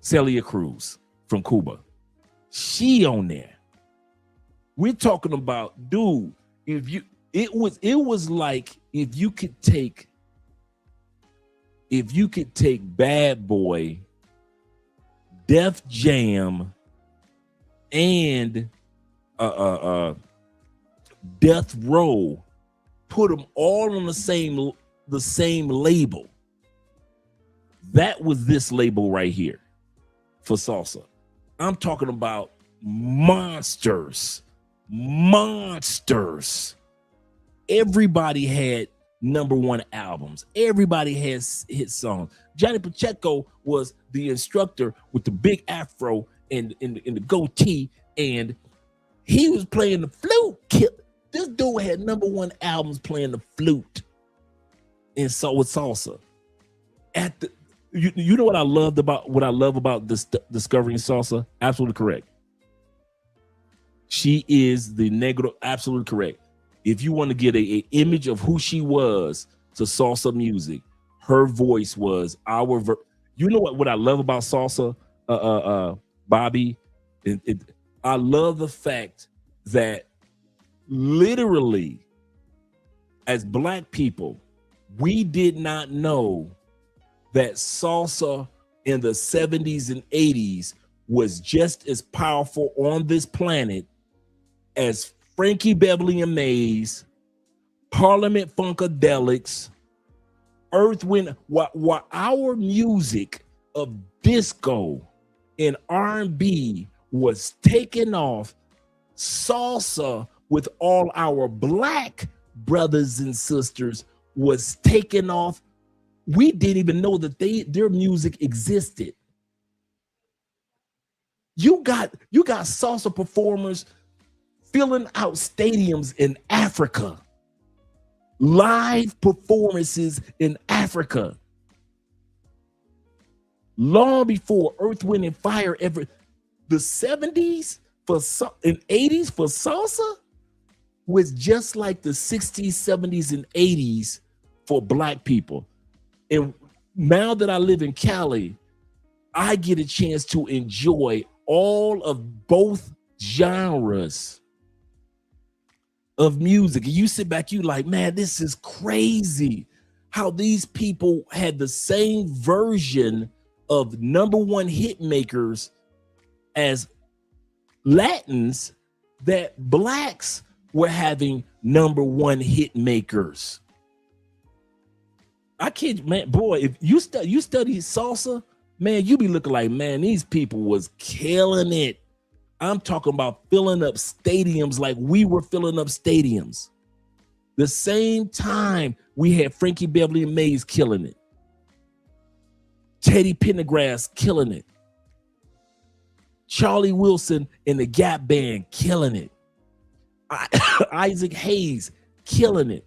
Celia Cruz from Cuba. She on there. We're talking about, dude, it was like if you could take Bad Boy, Def Jam, and Death Row, put them all on the same label. That was this label right here for salsa. I'm talking about monsters everybody had #1 albums. Everybody has hit songs. Johnny Pacheco was the instructor with the big afro and the goatee, and he was playing the flute. This dude had #1 albums playing the flute and so with salsa. At the you know what I love about this discovering salsa? Absolutely correct. She is the negro. Absolutely correct. If you want to get a image of who she was to salsa music, her voice was you know what I love about salsa, Bobby? I love the fact that literally as Black people, we did not know that salsa in the 70s and 80s was just as powerful on this planet as Frankie Beverly and Mays, Parliament Funkadelics, Earth, Wind, while our music of disco and R&B was taking off, salsa with all our Black brothers and sisters was taking off. We didn't even know that their music existed. You got salsa performers filling out stadiums in Africa, live performances in Africa, long before Earth, Wind, and Fire ever. The 70s and 80s for salsa was just like the 60s, 70s, and 80s for Black people. And now that I live in Cali, I get a chance to enjoy all of both genres of music. And you sit back, you like, man, this is crazy how these people had the same version of #1 hit makers as Latins, that Blacks were having #1 hit makers. I kid, man, boy, if you study salsa, man, you be looking like, man, these people was killing it. I'm talking about filling up stadiums like we were filling up stadiums. The same time we had Frankie Beverly and Mays killing it, Teddy Pendergrass killing it, Charlie Wilson and the Gap Band killing it, Isaac Hayes killing it.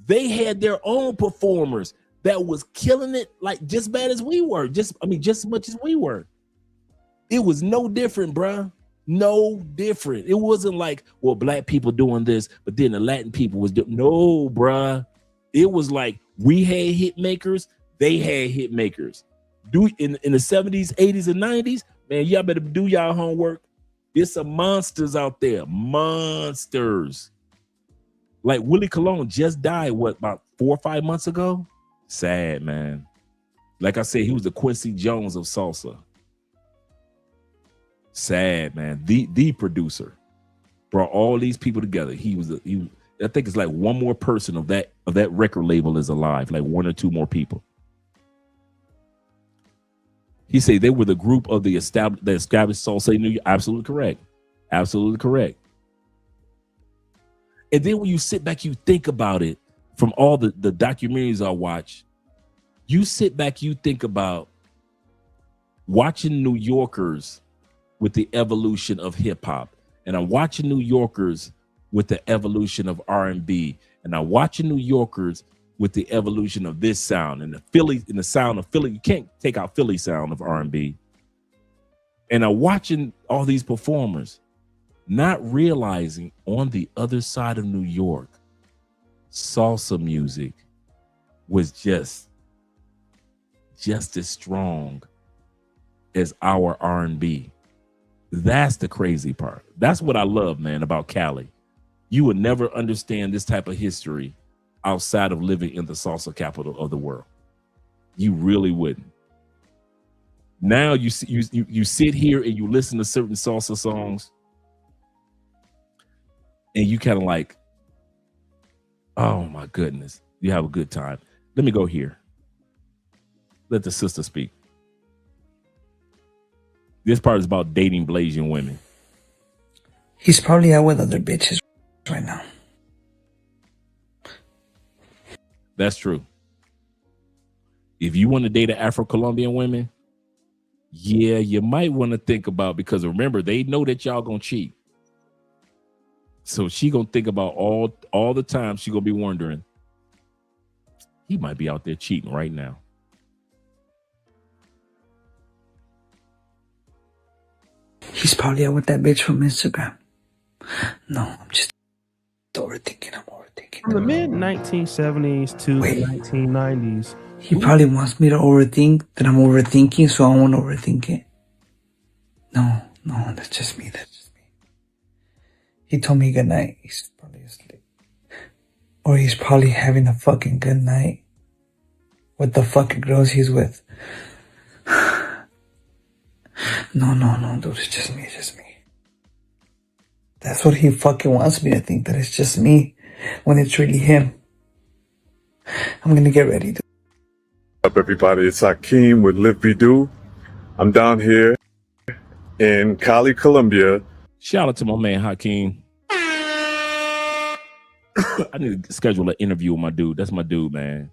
They had their own performers that was killing it like just bad as we were, just as much as we were. It was no different, bruh. No different. It wasn't like, well, Black people doing this, but then the Latin people was doing. No, bruh. It was like we had hit makers, they had hit makers. In the 70s, 80s, and 90s, man, y'all better do y'all homework. There's some monsters out there. Monsters. Like Willie Colon just died, about 4 or 5 months ago? Sad, man. Like I said, he was the Quincy Jones of salsa. Sad, man. The producer brought all these people together. He I think it's like one more person of that record label is alive, like 1 or 2 more people. He said they were the group of the established salsa in New York. Absolutely correct. Absolutely correct. And then when you sit back, you think about it from all the documentaries I watch, you sit back, you think about watching New Yorkers with the evolution of hip hop. And I'm watching New Yorkers with the evolution of R&B. And I'm watching New Yorkers with the evolution of this sound and the sound of Philly. You can't take out Philly sound of R&B. And I'm watching all these performers, not realizing on the other side of New York, salsa music was just as strong as our R&B. That's the crazy part. That's what I love, man, about Cali. You would never understand this type of history outside of living in the salsa capital of the world. You really wouldn't. Now you sit here and you listen to certain salsa songs and you kind of like, oh my goodness, you have a good time. Let me go here. Let the sister speak. This part is about dating Blasian women.
He's probably out with other bitches right now.
That's true. If you want to date an Afro-Colombian women, yeah, you might want to think about, because remember, they know that y'all gonna cheat. So she gonna think about all the time. She gonna be wondering, he might be out there cheating right now.
He's probably out with that bitch from Instagram. No, I'm just overthinking. I'm overthinking.
From the mid 1970s to the 1990s.
He probably wants me to overthink that I'm overthinking, so I won't overthink it. No, that's just me. That's just me. He told me good night. He's probably asleep. Or he's probably having a fucking good night with the fucking girls he's with. No, dude, it's just me. It's just me. That's what he fucking wants me to think, that it's just me when it's really him. I'm gonna get ready, dude.
What's up, everybody? It's Hakeem with Live Be Do. I'm down here in Cali, Colombia.
Shout out to my man Hakeem. I need to schedule an interview with my dude. That's my dude, man.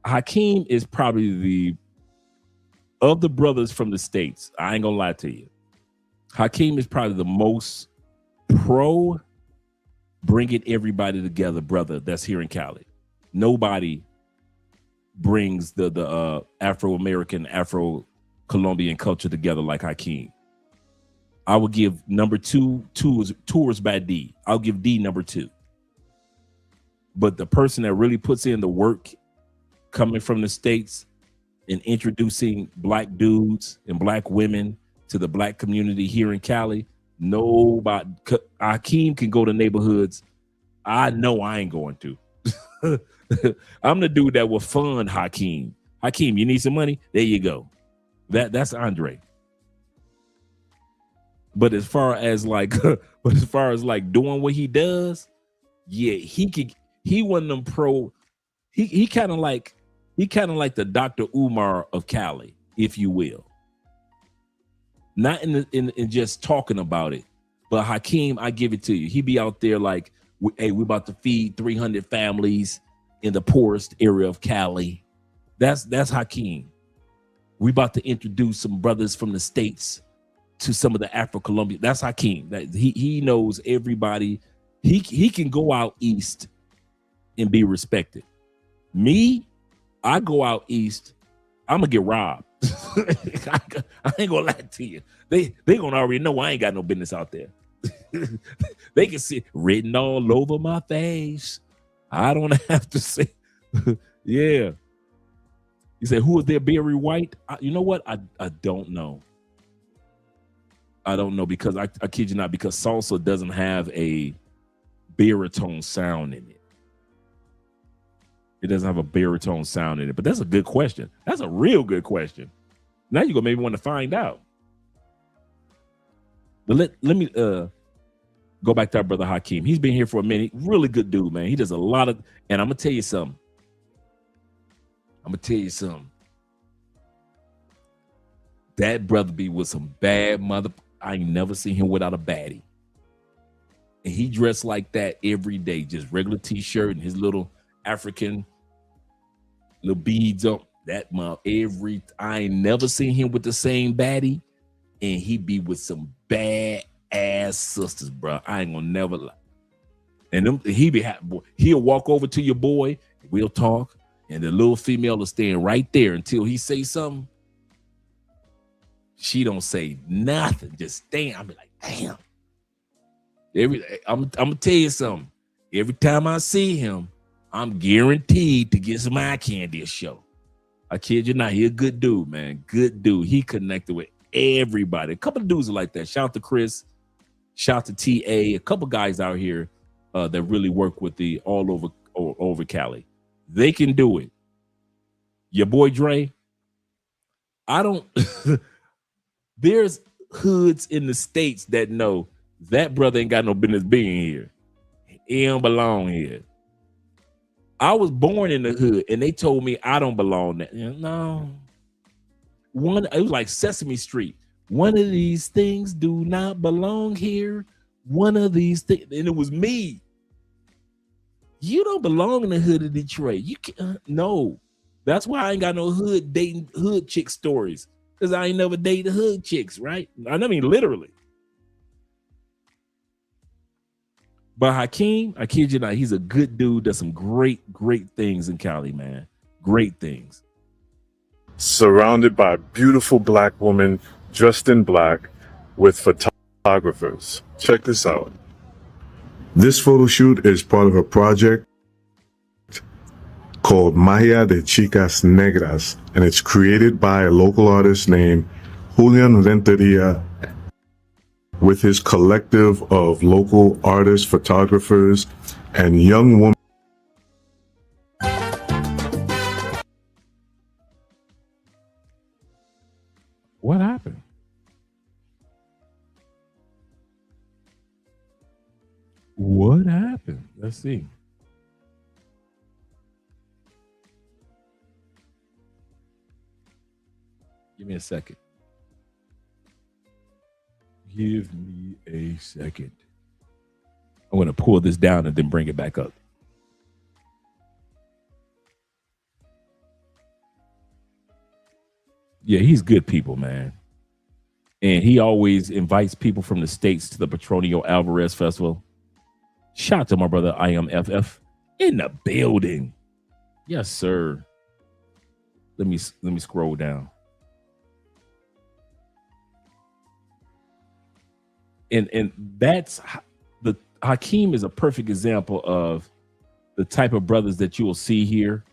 Hakeem is probably of the brothers from the States. I ain't gonna lie to you. Hakeem is probably the most pro bringing everybody together brother that's here in Cali. Nobody brings the Afro-American, Afro-Colombian culture together like Hakeem. I would give number two tours by D. I'll give D number 2. But the person that really puts in the work coming from the States and introducing black dudes and black women to the black community here in Cali, nobody. Hakeem can go to neighborhoods. I know I ain't going to. I'm the dude that will fund Hakeem. Hakeem, you need some money? There you go. That's Andre. But as far as like doing what he does, yeah, he one of them pro. He kind of like the Dr. Umar of Cali, if you will. Not in just talking about it, but Hakeem, I give it to you. He be out there like, hey, we're about to feed 300 families in the poorest area of Cali. That's Hakeem. We about to introduce some brothers from the States to some of the Afro-Colombian. That's Hakeem. That he knows everybody. He can go out east and be respected. Me, I go out east, I'm gonna get robbed. I ain't gonna lie to you. They gonna already know I ain't got no business out there. They can see it written all over my face. I don't have to say. Yeah. You say, who is there, Barry White? You know what? I don't know. I don't know, because I kid you not, because salsa doesn't have a baritone sound in it. It doesn't have a baritone sound in it. But that's a good question. That's a real good question. Now you're gonna maybe want to find out. But let me go back to our brother Hakeem. He's been here for a minute. Really good dude, man. He does a lot of, and I'm gonna tell you something. That brother be with some bad mother. I ain't never seen him without a baddie. And he dressed like that every day, just regular t-shirt and his little African little beads up. That month, I ain't never seen him with the same baddie, and he be with some bad ass sisters, bro. I ain't gonna never lie. And he'll walk over to your boy, we'll talk, and the little female will stand right there until he say something. She don't say nothing, just stand. I'll be like, damn. I'm gonna tell you something. Every time I see him, I'm guaranteed to get some eye candy a show. I kid you not. He a good dude, man. Good dude. He connected with everybody. A couple of dudes are like that. Shout out to Chris. Shout out to TA. A couple guys out here that really work with the all over Cali. They can do it. Your boy Dre. I don't. There's hoods in the States that know that brother ain't got no business being here. He don't belong here. I was born in the hood, and they told me I don't belong there. No. It was like Sesame Street. One of these things do not belong here. One of these things, and it was me. You don't belong in the hood of Detroit. You can't. No, that's why I ain't got no hood dating hood chick stories, because I ain't never dated hood chicks, right? I mean literally. But Hakeem, I kid you not, he's a good dude. Does some great things in Cali, man. Great things.
Surrounded by beautiful black women dressed in black with photographers. Check this out. This photo shoot is part of a project called Magia de Chicas Negras, and it's created by a local artist named Julian Renteria with his collective of local artists, photographers, and young women.
What happened? What happened? Let's see. Give me a second. Give me a second. I'm going to pull this down and then bring it back up. Yeah, he's good people, man. And he always invites people from the States to the Petronio Alvarez Festival. Shout out to my brother IMFF in the building. Yes, sir. Let me scroll down. And that's the Hakeem is a perfect example of the type of brothers that you will see here.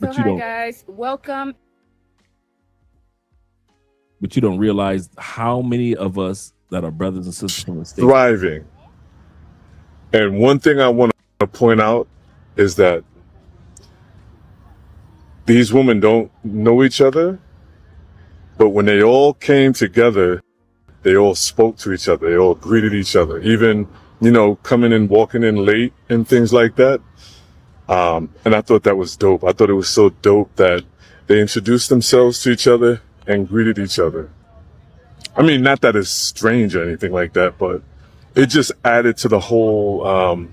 So hi guys, welcome.
But you don't realize how many of us that are brothers and sisters from the States
Thriving. And one thing I want to point out is that these women don't know each other, but when they all came together, they all spoke to each other. They all greeted each other, even, coming and walking in late and things like that. And I thought that was dope. I thought it was so dope that they introduced themselves to each other and greeted each other. I mean, not that it's strange or anything like that, but it just added to the whole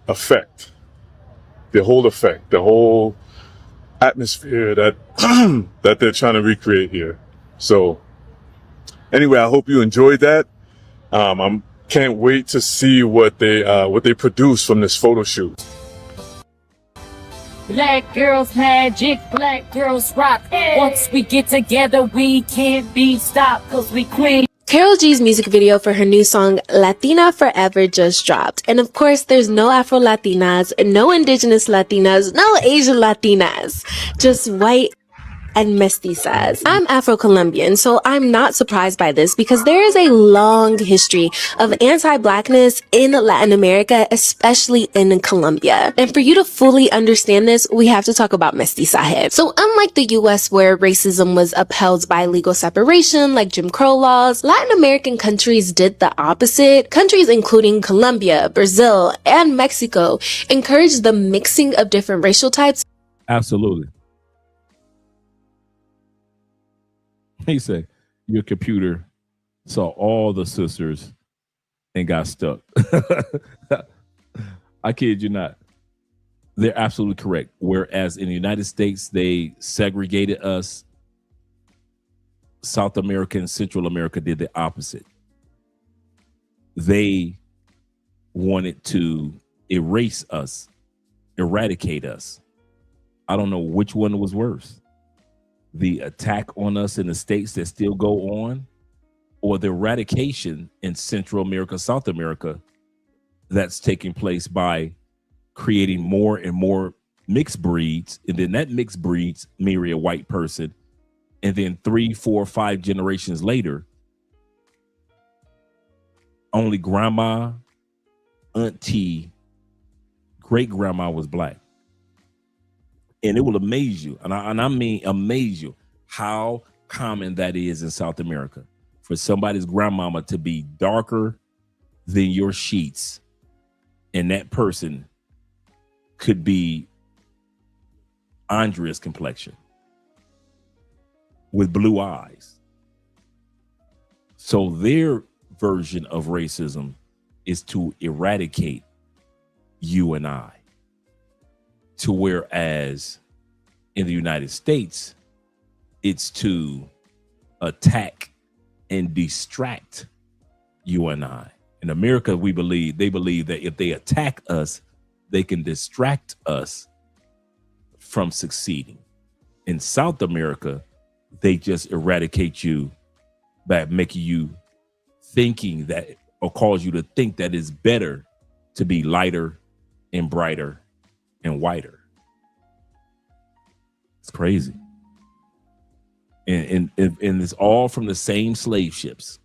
effect, the whole atmosphere that that they're trying to recreate here. So anyway, I hope you enjoyed that. I can't wait to see what they produce from this photo shoot.
Black girls magic, black girls rock. Once we get together, we can't be stopped, cause we queen.
Karol G's music video for her new song Latina Forever just dropped. And of course, there's no Afro-Latinas, no Indigenous Latinas, no Asian Latinas, just white and mestizas. I'm Afro-Colombian, so I'm not surprised by this because there is a long history of anti-blackness in Latin America, especially in Colombia. And for you to fully understand this, we have to talk about mestizaje. So unlike the US where racism was upheld by legal separation like Jim Crow laws, Latin American countries did the opposite. Countries including Colombia, Brazil, and Mexico encouraged the mixing of different racial types.
Absolutely. He said, your computer saw all the sisters and got stuck. I kid you not. They're absolutely correct. Whereas in the United States, they segregated us. South America and Central America did the opposite. They wanted to erase us, eradicate us. I don't know which one was worse. The attack on us in the States that still go on, or the eradication in Central America, South America, that's taking place by creating more and more mixed breeds. And then that mixed breeds marry a white person. And then 3, 4, 5 generations later, only grandma, auntie, great grandma was black. And it will amaze you, and I mean amaze you, how common that is in South America. For somebody's grandmama to be darker than your sheets, and that person could be Andrea's complexion with blue eyes. So their version of racism is to eradicate you and I. To whereas in the United States, it's to attack and distract you and I. In America, they believe that if they attack us, they can distract us from succeeding. In South America, they just eradicate you by making you thinking that, or cause you to think that it's better to be lighter and brighter and whiter. It's crazy. And it's all from the same slave ships.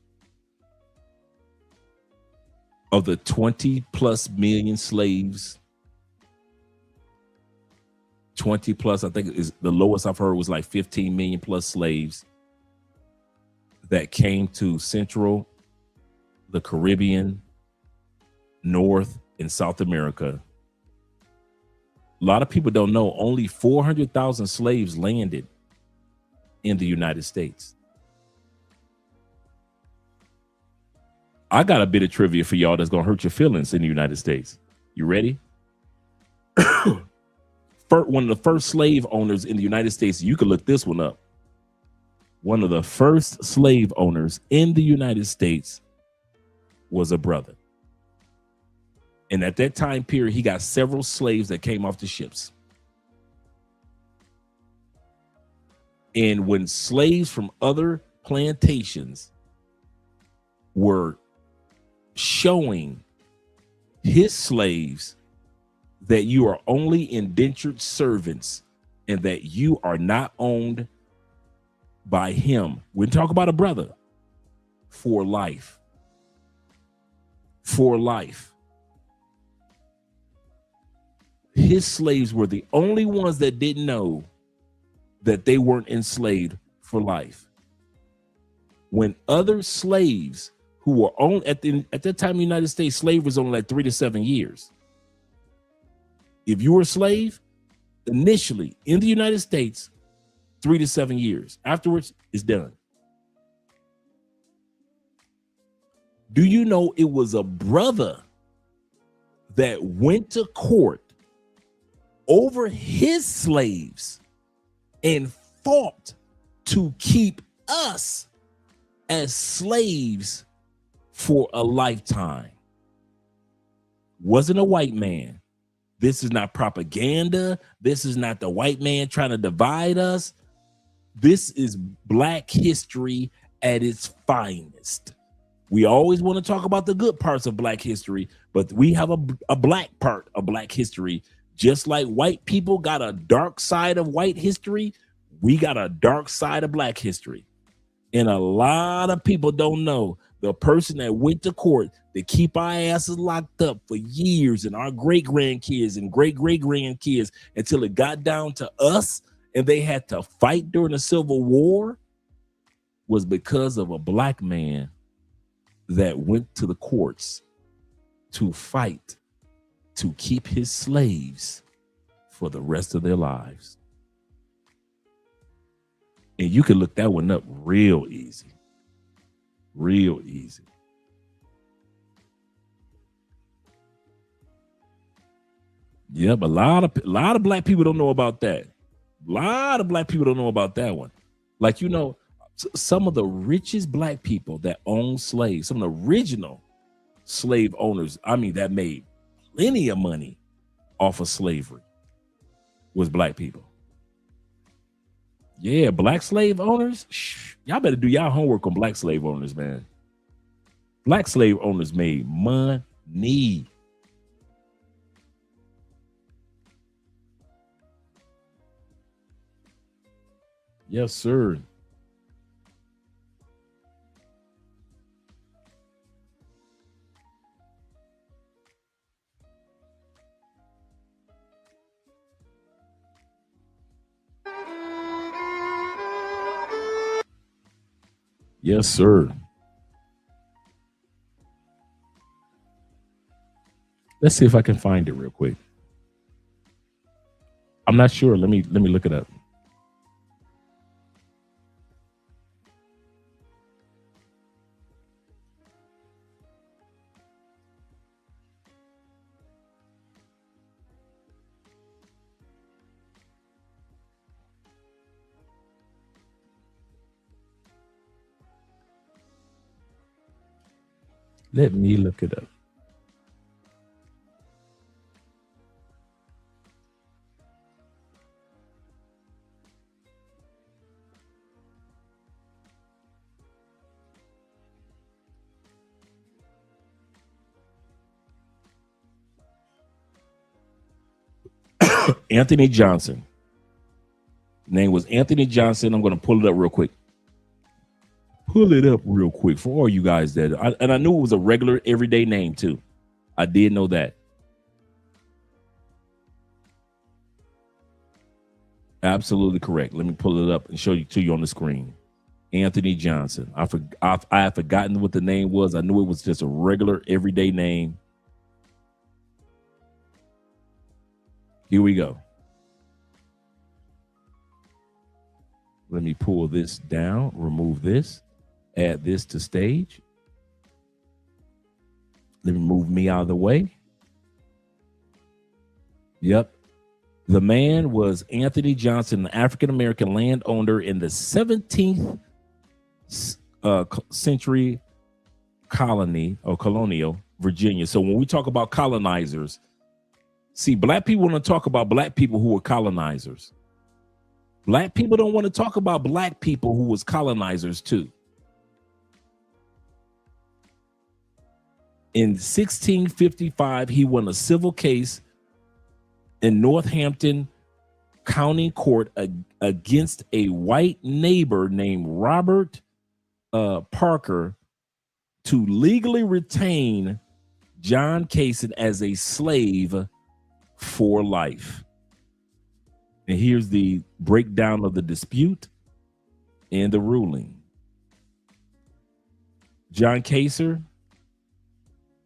Of the 20 plus million slaves, 20 plus, I think is the lowest I've heard was like 15 million plus slaves that came to Central, the Caribbean, North, and South America. A lot of people don't know only 400,000 slaves landed in the United States. I got a bit of trivia for y'all that's gonna hurt your feelings in the United States. You ready? One of the first slave owners in the United States, you can look this one up. One of the first slave owners in the United States was a brother. And at that time period, he got several slaves that came off the ships. And when slaves from other plantations were showing his slaves that you are only indentured servants and that you are not owned by him. We're talking about a brother. For life. For life. His slaves were the only ones that didn't know that they weren't enslaved for life. When other slaves who were owned at that time in the United States, slavery was only like 3 to 7 years. If you were a slave, initially in the United States, 3 to 7 years. Afterwards, it's done. Do you know it was a brother that went to court over his slaves and fought to keep us as slaves for a lifetime? Wasn't a white man. This is not propaganda. This is not the white man trying to divide us. This is Black history at its finest. We always want to talk about the good parts of Black history, but we have a black part of Black history. Just like white people got a dark side of white history, we got a dark side of Black history. And a lot of people don't know the person that went to court to keep our asses locked up for years and our great grandkids and great great grandkids until it got down to us and they had to fight during the Civil War was because of a Black man that went to the courts to fight to keep his slaves for the rest of their lives. And you can look that one up real easy. Real easy. Yeah, but a lot of Black people don't know about that. A lot of Black people don't know about that one. Like, you know, some of the richest Black people that own slaves, some of the original slave owners, I mean, that made plenty of money off of slavery, was Black people. Yeah, Black slave owners, y'all better do y'all homework on Black slave owners, man. Black slave owners made money. Yes, sir. Yes, sir. Let's see if I can find it real quick. I'm not sure. Let me look it up. Let me look it up. Anthony Johnson. Name was Anthony Johnson. I'm going to pull it up real quick. Pull it up real quick for all you guys that and I knew it was a regular everyday name too. I did know that. Absolutely correct. Let me pull it up and show you to you on the screen. Anthony Johnson. I had forgotten what the name was. I knew it was just a regular everyday name. Here we go. Let me pull this down, remove this, add this to stage. Let me move me out of the way. Yep. The man was Anthony Johnson, an African-American landowner in the 17th century colony or colonial Virginia. So when we talk about colonizers, see, black people want to talk about black people who were colonizers. Black people don't want to talk about black people who was colonizers too. In 1655, he won a civil case in Northampton County Court against a white neighbor named Robert Parker to legally retain John Casey as a slave for life. And here's the breakdown of the dispute and the ruling. John Casey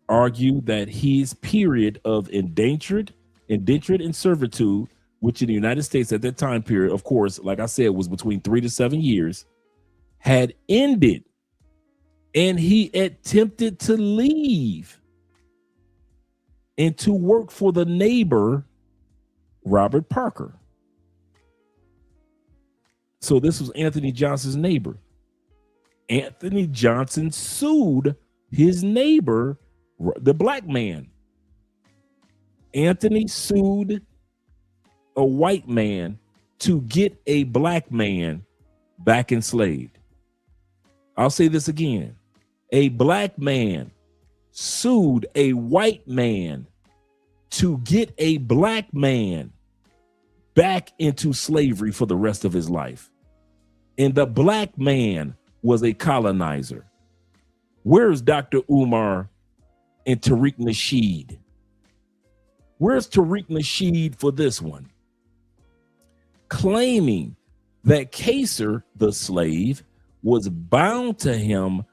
argued that his period of indentured in servitude, which in the United States at that time period, of course, like I said, was between 3 to 7 years, had ended, and he attempted to leave and to work for the neighbor, Robert Parker. So this was Anthony Johnson's neighbor. Anthony Johnson sued his neighbor, the black man. Anthony sued a white man to get a black man back enslaved. I'll say this again. A black man sued a white man to get a black man back into slavery for the rest of his life. And the black man was a colonizer. Where's Dr. Umar and Tariq Nasheed? Where's Tariq Nasheed for this one? Claiming that Kaser, the slave, was bound to him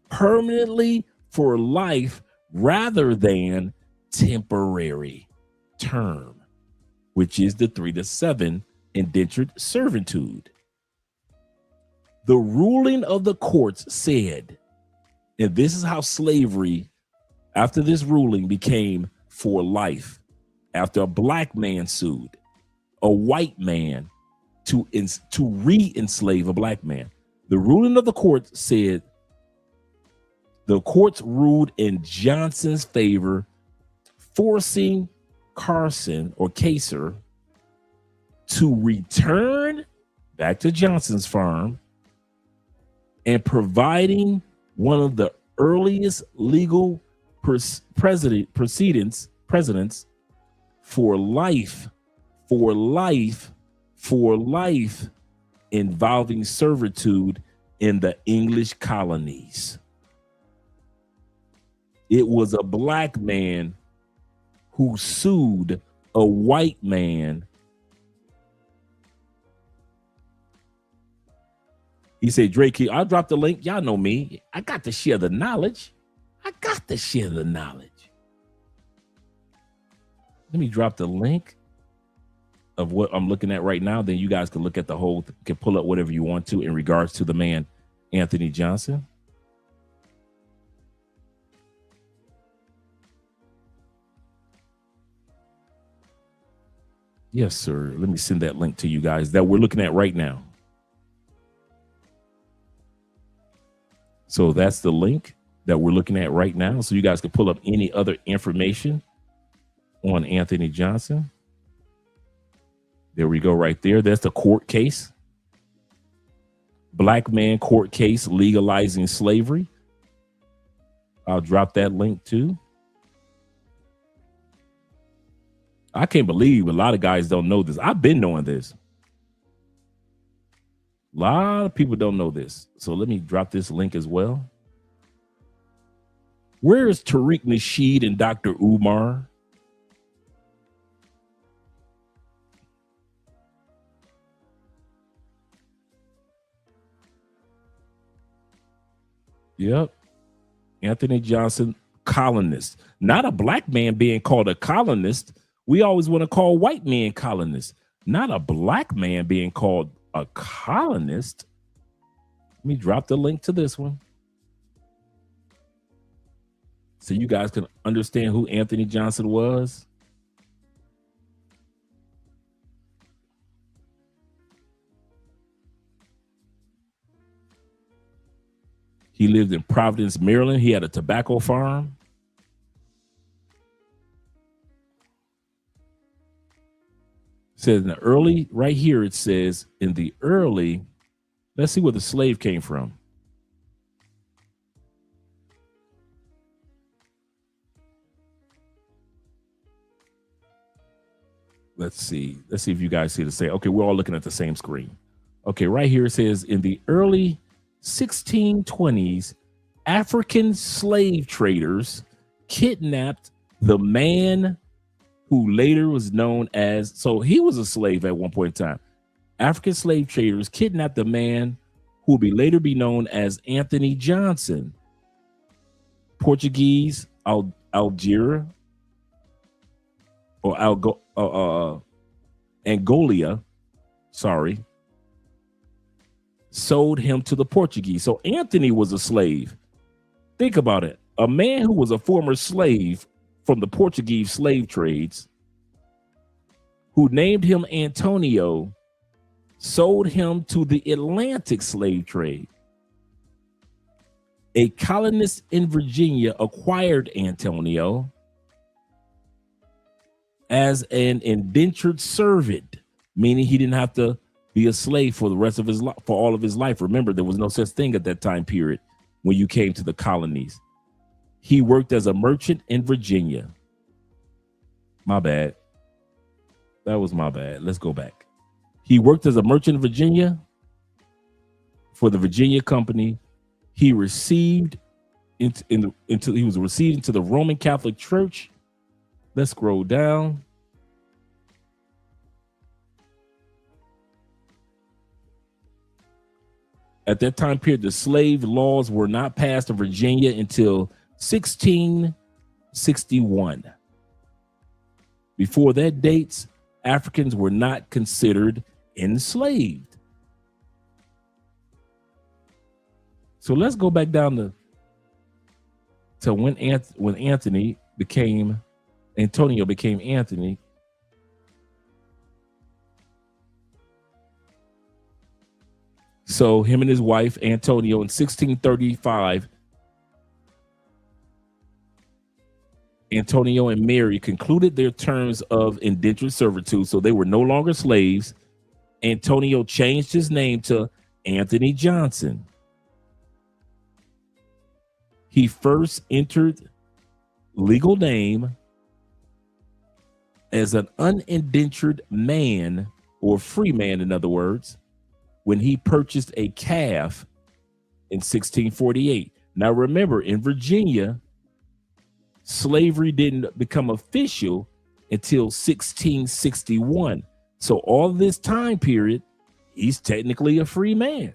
permanently for life rather than temporary term, which is the 3 to 7 indentured servitude. The ruling of the courts said, and this is how slavery, after this ruling, became for life. After a black man sued a white man to re-enslave a black man. The ruling of the court said the courts ruled in Johnson's favor, forcing Carson or Kaser to return back to Johnson's farm and providing one of the earliest legal precedents for life involving servitude in the English colonies. It was a black man who sued a white man. He said, Drake, I'll drop the link. Y'all know me. I got to share the knowledge. Let me drop the link of what I'm looking at right now. Then you guys can look at the whole, can pull up whatever you want to in regards to the man, Anthony Johnson. Yes, sir. Let me send that link to you guys that we're looking at right now. So that's the link that we're looking at right now, so you guys can pull up any other information on Anthony Johnson. There we go, right there. That's the court case. Black man court case legalizing slavery. I'll drop that link too. I can't believe a lot of guys don't know this. I've been knowing this. A lot of people don't know this. So let me drop this link as well. Where is Tariq Nasheed and Dr. Umar? Yep. Anthony Johnson, colonist. Not a black man being called a colonist. We always want to call white men colonists. Not a black man being called a colonist. Let me drop the link to this one, so you guys can understand who Anthony Johnson was. He lived in Providence, Maryland. He had a tobacco farm. It says in the early, right here, it says in the early, let's see where the slave came from. Let's see if you guys see the same. Okay, we're all looking at the same screen. Okay, right here it says in the early 1620s, African slave traders kidnapped the man who later was known as, so he was a slave at one point in time. African slave traders kidnapped the man who will later be known as Anthony Johnson. Portuguese Algeria or Angola, sold him to the Portuguese. So Anthony was a slave. Think about it. A man who was a former slave from the Portuguese slave trades, who named him Antonio, sold him to the Atlantic slave trade. A colonist in Virginia acquired Antonio as an indentured servant, meaning he didn't have to be a slave for the rest of his life, for all of his life. Remember, there was no such thing at that time period when you came to the colonies. He worked as a merchant in Virginia. My bad. That was my bad. Let's go back. He worked as a merchant in Virginia for the Virginia Company. He received he was received into the Roman Catholic Church. Let's scroll down. At that time period, the slave laws were not passed in Virginia until 1661. Before that date, Africans were not considered enslaved. So let's go back down to when Antonio became Anthony. So him and his wife, Antonio, in 1635, Antonio and Mary concluded their terms of indentured servitude, so they were no longer slaves. Antonio changed his name to Anthony Johnson. He first entered legal name as an unindentured man, or free man, in other words, when he purchased a calf in 1648. Now remember, in Virginia, slavery didn't become official until 1661. So all this time period, he's technically a free man.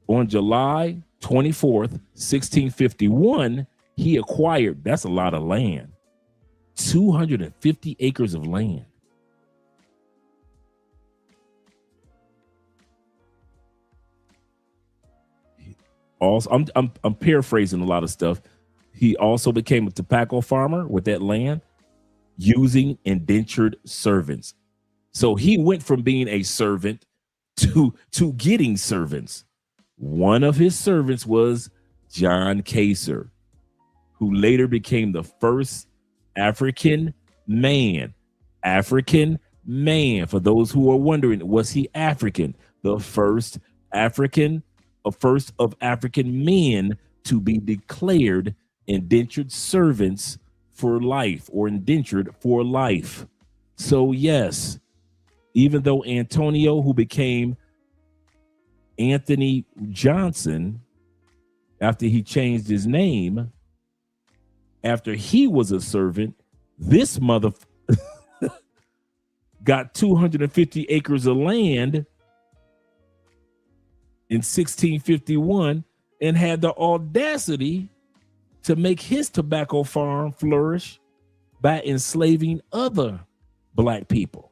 On July 24th, 1651, he acquired, that's a lot of land, 250 acres of land. Also, I'm paraphrasing a lot of stuff. He also became a tobacco farmer with that land using indentured servants. So he went from being a servant to getting servants. One of his servants was John Kacer, who later became the first African man. African man. For those who are wondering, was he African? The first of African men to be declared indentured servants for life, or indentured for life. So yes, even though Antonio, who became Anthony Johnson after he changed his name, after he was a servant, this mother got 250 acres of land in 1651 and had the audacity to make his tobacco farm flourish by enslaving other black people.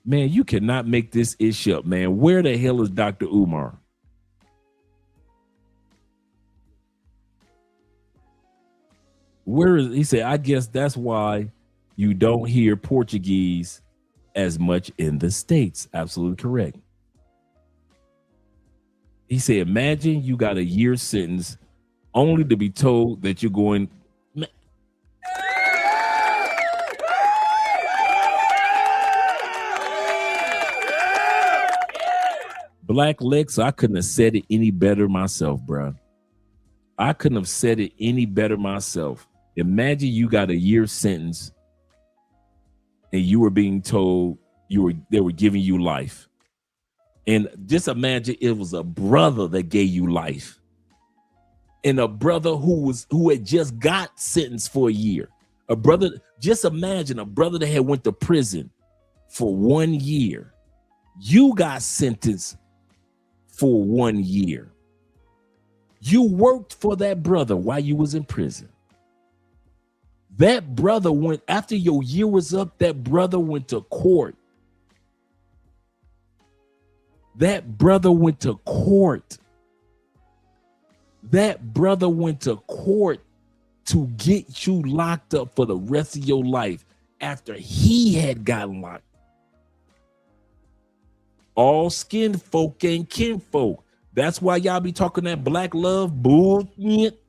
Man, you cannot make this ish up, man. Where the hell is Dr. Umar? Where is he? Said, I guess that's why you don't hear Portuguese as much in the States. Absolutely correct. He said, imagine you got a year sentence only to be told that you're going. Black Lex, I couldn't have said it any better myself, bro. I couldn't have said it any better myself. Imagine you got a year sentence and you were being told they were giving you life. And just imagine it was a brother that gave you life. And a brother who had just got sentenced for a year. A brother, just imagine a brother that had went to prison for 1 year. You got sentenced for 1 year. You worked for that brother while you was in prison. That brother went, after your year was up, that brother went to court. That brother went to court. That brother went to court to get you locked up for the rest of your life after he had gotten locked. All skin folk and kinfolk. That's why y'all be talking that black love bullshit.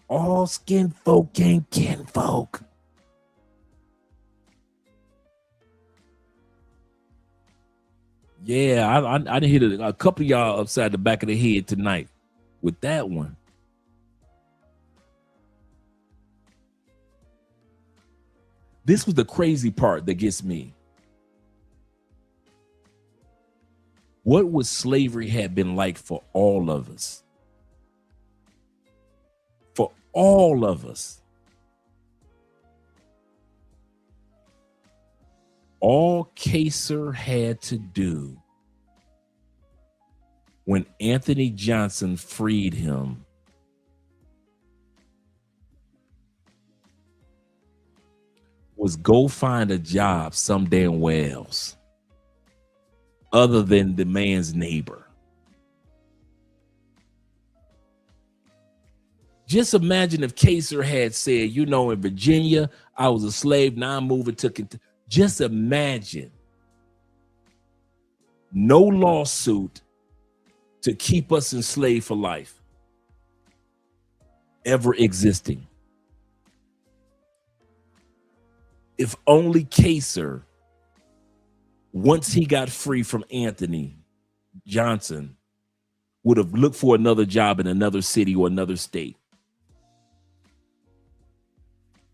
All skin folk and kinfolk. Yeah, I done hit a couple of y'all upside the back of the head tonight with that one. This was the crazy part that gets me. What would slavery have been like for all of us? For all of us. All Kacer had to do when Anthony Johnson freed him was go find a job some damn where else other than the man's neighbor. Just imagine if Kacer had said, you know, in Virginia, I was a slave, now I'm moving to Kentucky. Just imagine no lawsuit to keep us enslaved for life ever existing. If only Kacer, once he got free from Anthony Johnson, would have looked for another job in another city or another state.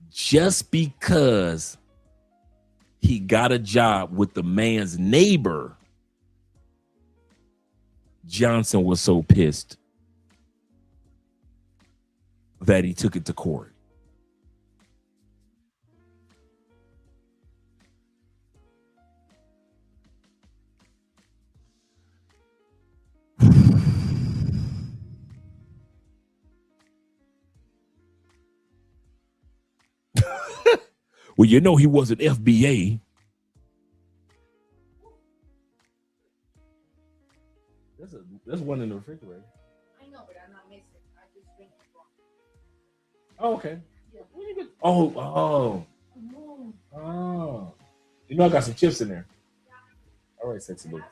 Just because he got a job with the man's neighbor, Johnson was so pissed that he took it to court. Well, you know, he wasn't FBA. There's one in the refrigerator.
I know, but I'm not missing. I just drink it.
Oh, okay. Oh. You know, I got some chips in there. All All right, sexy boo.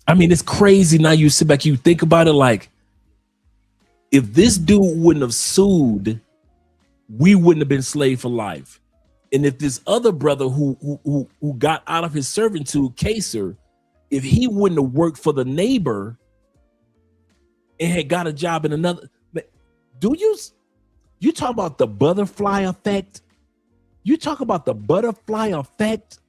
I mean, it's crazy. Now you sit back, you think about it, like, if this dude wouldn't have sued, we wouldn't have been slave for life. And if this other brother who got out of his servitude, Kaser, if he wouldn't have worked for the neighbor and had got a job in another, do you talk about the butterfly effect? You talk about the butterfly effect.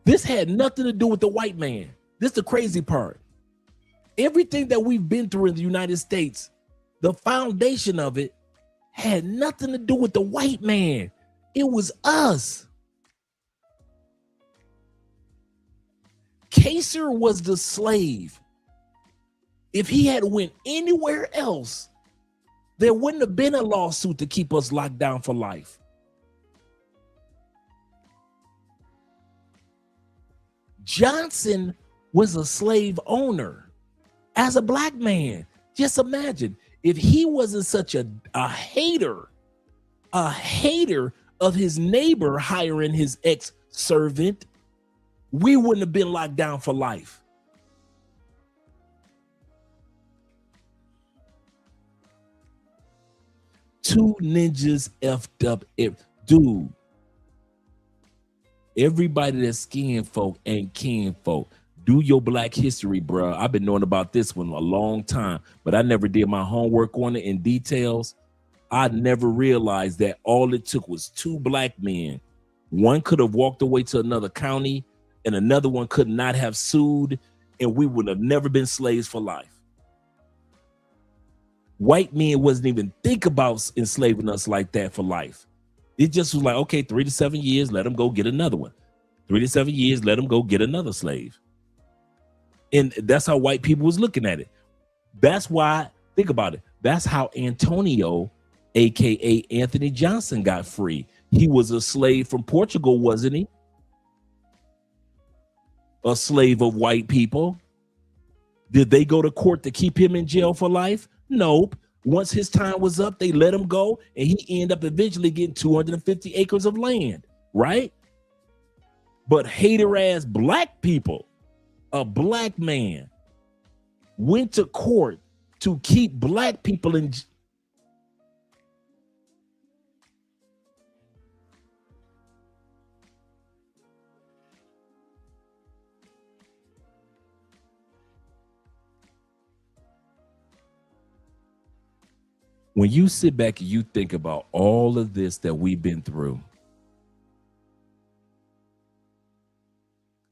This had nothing to do with the white man. This is the crazy part. Everything that we've been through in the United States, the foundation of it had nothing to do with the white man. It was us. Kaser was the slave. If he had went anywhere else, there wouldn't have been a lawsuit to keep us locked down for life. Johnson was a slave owner as a black man. Just imagine if he wasn't such a hater of his neighbor hiring his ex-servant, we wouldn't have been locked down for life. Two ninjas effed up. Dude, everybody that's skin folk and kin folk, do your black history, bro. I've been knowing about this one a long time, but I never did my homework on it in details. I never realized that all it took was two black men. One could have walked away to another county and another one could not have sued, and we would have never been slaves for life. White men wasn't even think about enslaving us like that for life. It just was like, okay, 3 to 7 years, let them go get another one. 3 to 7 years, let them go get another slave. And that's how white people was looking at it. That's why, think about it. That's how Antonio, AKA Anthony Johnson, got free. He was a slave from Portugal, wasn't he? A slave of white people. Did they go to court to keep him in jail for life? Nope. Once his time was up, they let him go, and he ended up eventually getting 250 acres of land, right? But hater ass black people, a black man went to court to keep black people in. When you sit back and you think about all of this that we've been through,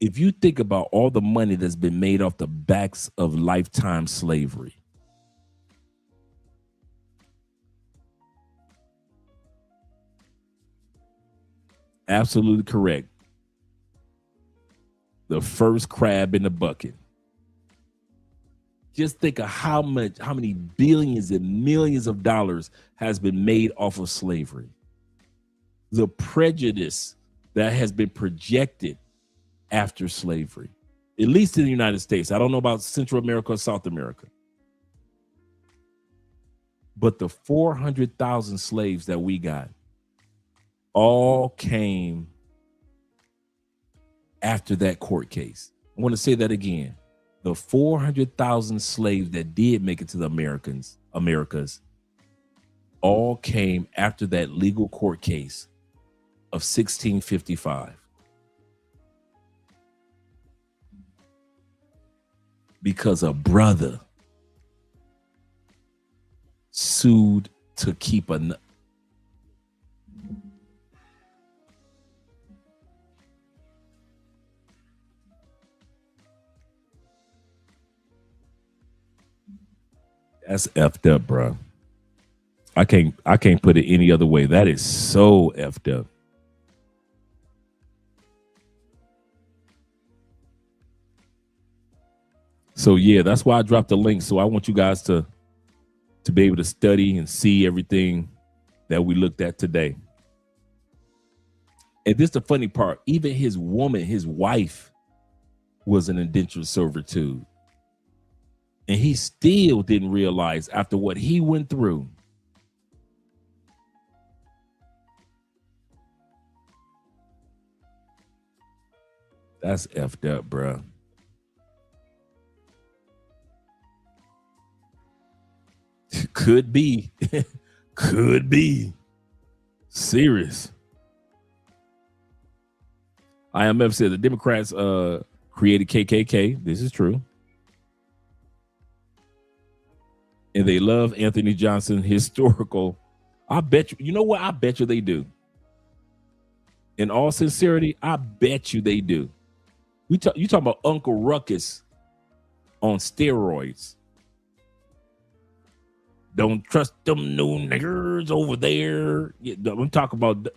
if you think about all the money that's been made off the backs of lifetime slavery, absolutely correct. The first crab in the bucket. Just think of how many billions and millions of dollars has been made off of slavery. The prejudice that has been projected after slavery, at least in the United States. I don't know about Central America or South America. But the 400,000 slaves that we got all came after that court case. I want to say that again. The 400,000 slaves that did make it to the Americas all came after that legal court case of 1655. Because a brother sued to keep a. That's effed up, bro. I can't put it any other way. That is so effed up. So yeah, that's why I dropped the link. So I want you guys to be able to study and see everything that we looked at today. And this is the funny part. Even his woman, his wife, was an indentured servitude. And he still didn't realize after what he went through. That's effed up, bro. Could be. Could be. Serious. IMF said the Democrats created KKK. This is true. And they love Anthony Johnson historical. I bet you know what? I bet you they do. In all sincerity, I bet you they do. You talking about Uncle Ruckus on steroids. Don't trust them new niggers over there. I'm talking about,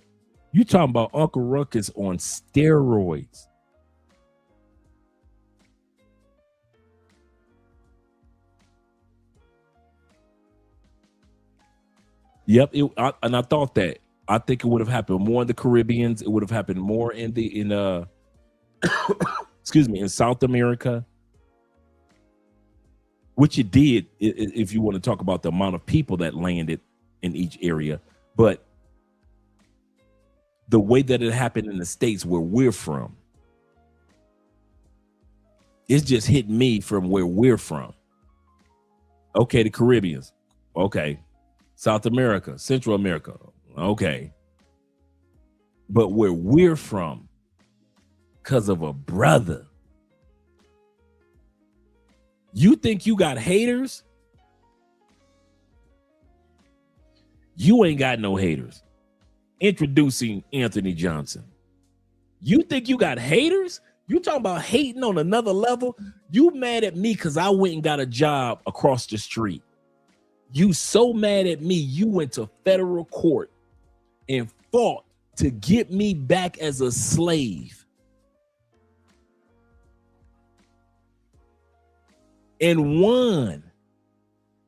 you talking about Uncle Ruckus on steroids. Yep, and I thought that. I think it would have happened more in the Caribbeans. It would have happened more in excuse me, in South America, which it did. If you want to talk about the amount of people that landed in each area, but the way that it happened in the States where we're from, it's just hit me from where we're from. Okay, the Caribbeans. Okay. South America, Central America. Okay. But where we're from, because of a brother. You think you got haters? You ain't got no haters. Introducing Anthony Johnson. You think you got haters? You talking about hating on another level? You mad at me because I went and got a job across the street. You so mad at me, you went to federal court and fought to get me back as a slave. And won.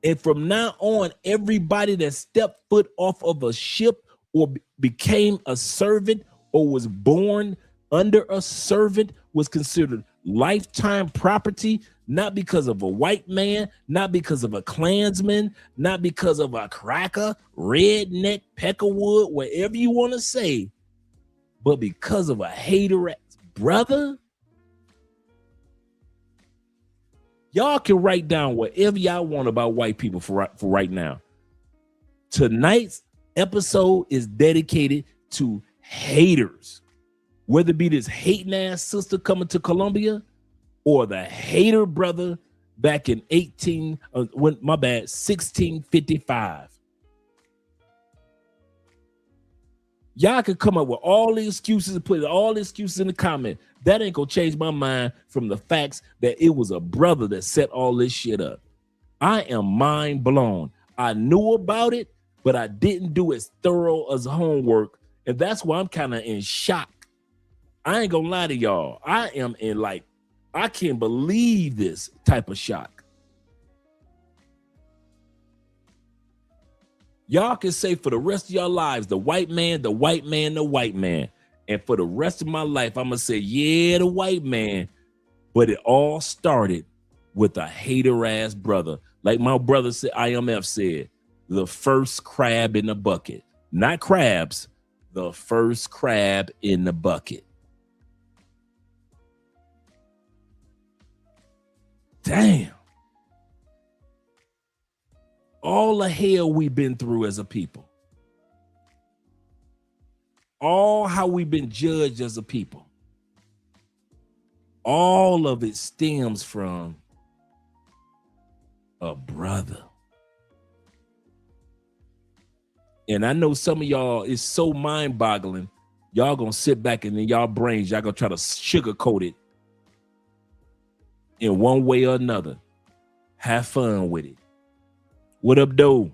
And from now on, everybody that stepped foot off of a ship or became a servant or was born under a servant was considered lifetime property, not because of a white man, not because of a Klansman, not because of a cracker, redneck, peckerwood, whatever you want to say, but because of a hater brother. Y'all can write down whatever y'all want about white people for right now. Tonight's episode is dedicated to haters, whether it be this hating ass sister coming to Colombia or the hater brother back in 1655. Y'all could come up with all the excuses and put all the excuses in the comment. That ain't gonna change my mind from the facts that it was a brother that set all this shit up. I am mind blown. I knew about it, but I didn't do as thorough as homework. And that's why I'm kind of in shock. I ain't gonna lie to y'all. I am in I can't believe this type of shock. Y'all can say for the rest of your lives, the white man, the white man, the white man. And for the rest of my life, I'm going to say, yeah, the white man. But it all started with a hater-ass brother. Like my brother said, IMF said, the first crab in the bucket. Not crabs, the first crab in the bucket. Damn. All the hell we've been through as a people. All how we've been judged as a people. All of it stems from a brother. And I know some of y'all, it's so mind-boggling. Y'all gonna sit back and in y'all brains, y'all gonna try to sugarcoat it in one way or another. Have fun with it. What up, though?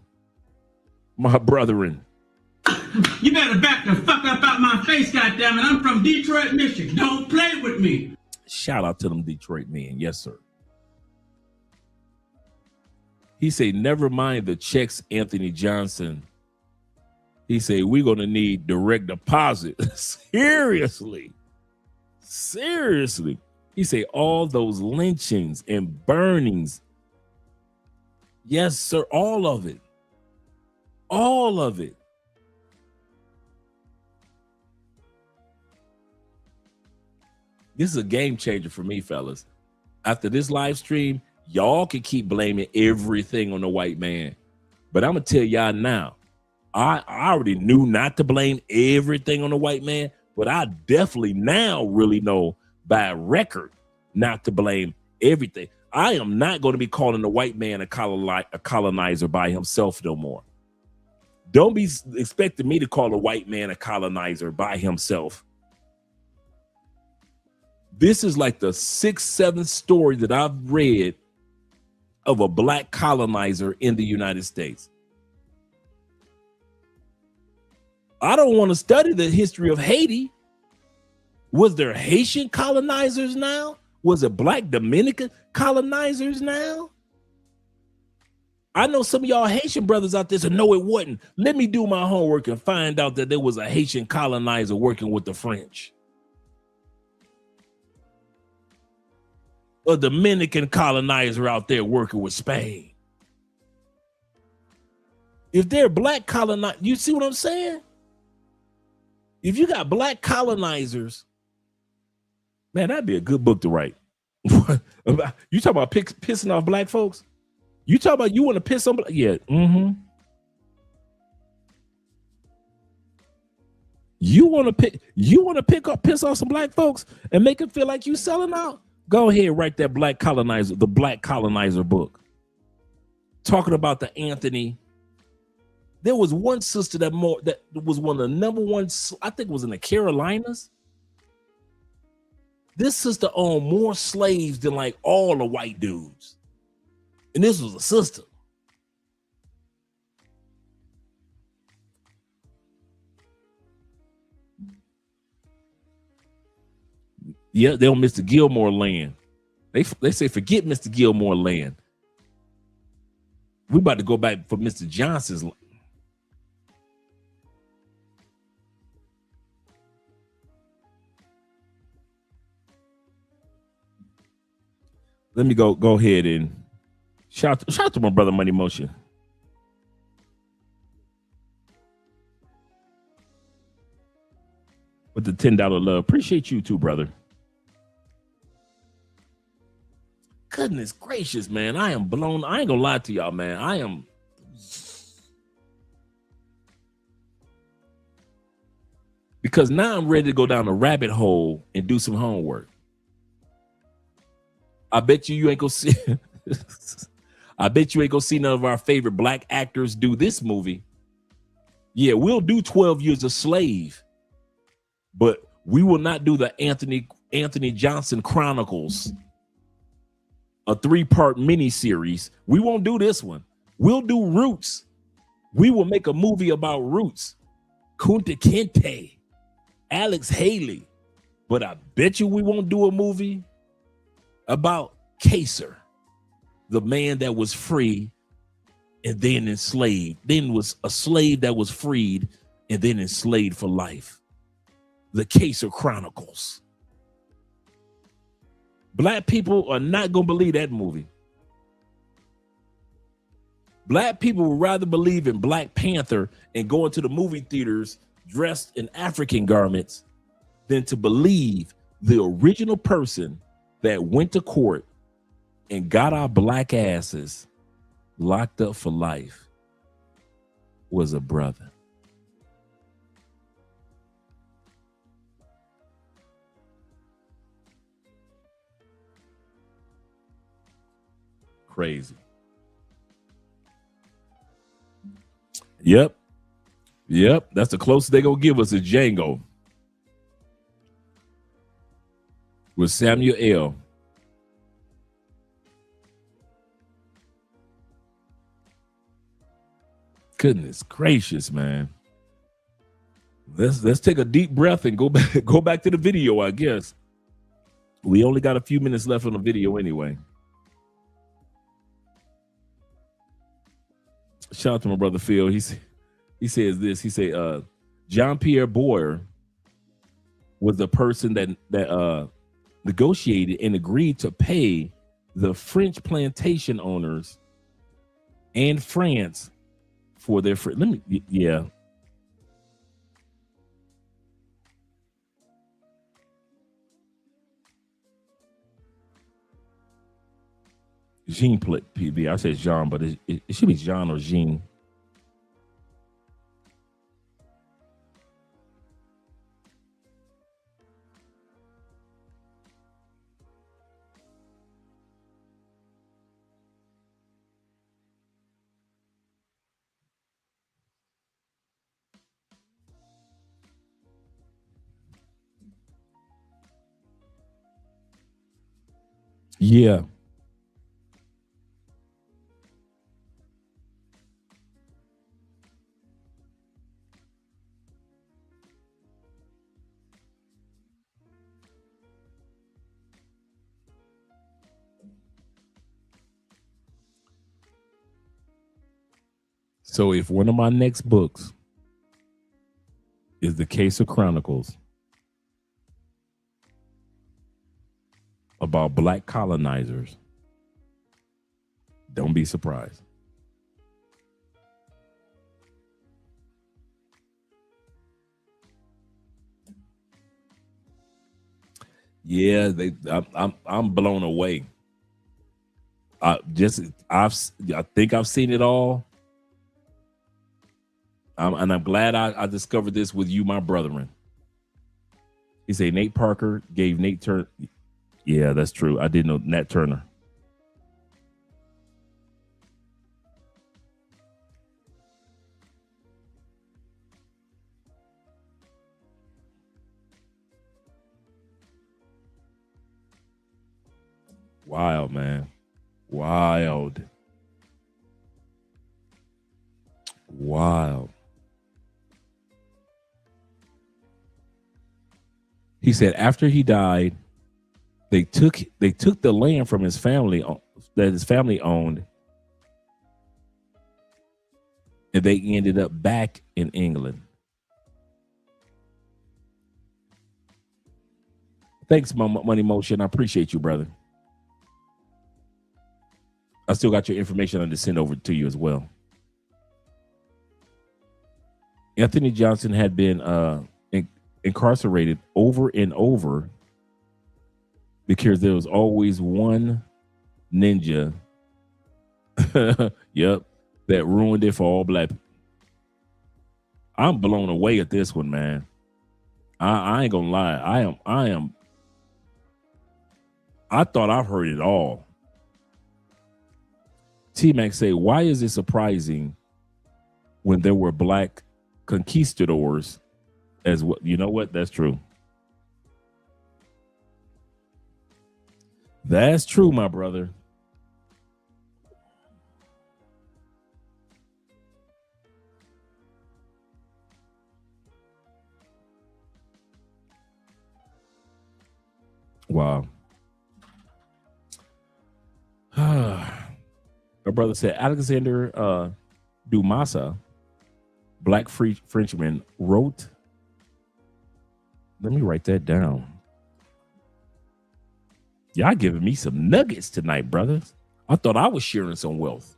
My brethren.
You better back the fuck up out my face, goddammit. I'm from Detroit, Michigan. Don't play with me.
Shout out to them Detroit men. Yes, sir. He said, never mind the checks, Anthony Johnson. He said, we're going to need direct deposit. Seriously. Seriously. He said, all those lynchings and burnings Yes, sir. All of it. All of it. This is a game changer for me, fellas. After this live stream, y'all can keep blaming everything on the white man. But I'm going to tell y'all now, I already knew not to blame everything on the white man, but I definitely now really know by record not to blame everything. I am not going to be calling the white man a colonizer by himself no more. Don't be expecting me to call a white man a colonizer by himself. This is like the 6th, 7th story that I've read of a black colonizer in the United States. I don't want to study the history of Haiti. Was there Haitian colonizers now? Was it black Dominican colonizers now? I know some of y'all Haitian brothers out there said, no, it wasn't. Let me do my homework and find out that there was a Haitian colonizer working with the French. A Dominican colonizer out there working with Spain. If they're black colonizers, you see what I'm saying? If you got black colonizers, man, that'd be a good book to write. You talk about pissing off black folks? You talk about you want to piss on black? Yeah. You want to piss off some black folks and make them feel like you selling out? Go ahead, write that the black colonizer book. Talking about the Anthony. There was one sister that was one of the number one, I think it was in the Carolinas. This sister owned more slaves than like all the white dudes. And this was a sister. Yeah, they on Mr. Gilmore land. They say forget Mr. Gilmore land. We about to go back for Mr. Johnson's land. Let me go ahead and shout out to my brother Money Motion. With the $10 love. Appreciate you too, brother. Goodness gracious, man. I am blown. I ain't gonna lie to y'all, man. I am. Because now I'm ready to go down the rabbit hole and do some homework. I bet you ain't gonna see. I bet you ain't gonna see none of our favorite black actors do this movie. Yeah, we'll do 12 Years a Slave, but we will not do the Anthony Johnson Chronicles, a 3-part miniseries. We won't do this one. We'll do Roots. We will make a movie about Roots. Kunta Kinte, Alex Haley. But I bet you we won't do a movie about Kaser, the man that was free and then enslaved, then was a slave that was freed and then enslaved for life. The Kaser Chronicles. Black people are not going to believe that movie. Black people would rather believe in Black Panther and go into the movie theaters dressed in African garments than to believe the original person that went to court and got our black asses locked up for life was a brother. Crazy. Yep. That's the closest they gonna give us is Django with Samuel L. Goodness gracious, man. Let's take a deep breath and go back to the video, I guess. We only got a few minutes left on the video anyway. Shout out to my brother Phil. He says this. He said John Pierre Boyer was the person that negotiated and agreed to pay the French plantation owners and France for their friend. Let me, yeah. Jean PB. I said Jean, but it should be Jean or Jean. Yeah. So if one of my next books is The Case of Chronicles about black colonizers, don't be surprised. Yeah, I'm blown away. I think I've seen it all. And I'm glad I discovered this with you, my brethren. He said Nate Parker gave Nate Turner. Yeah, that's true. I didn't know Nat Turner. Wild, man. Wild. He said after he died, they took the land from his family that his family owned, and they ended up back in England. Thanks, Money Motion. I appreciate you, brother. I still got your information to send over to you as well. Anthony Johnson had been incarcerated over and over because there was always one ninja yep, that ruined it for all black people. I'm blown away at this one, man. I ain't gonna lie. I thought I've heard it all. T-Mac say, why is it surprising when there were black conquistadors as well? You know what? That's true. That's true, my brother. Wow. My brother said Alexander Dumasa, black Frenchman, wrote. Let me write that down. Y'all giving me some nuggets tonight, brothers. I thought I was sharing some wealth.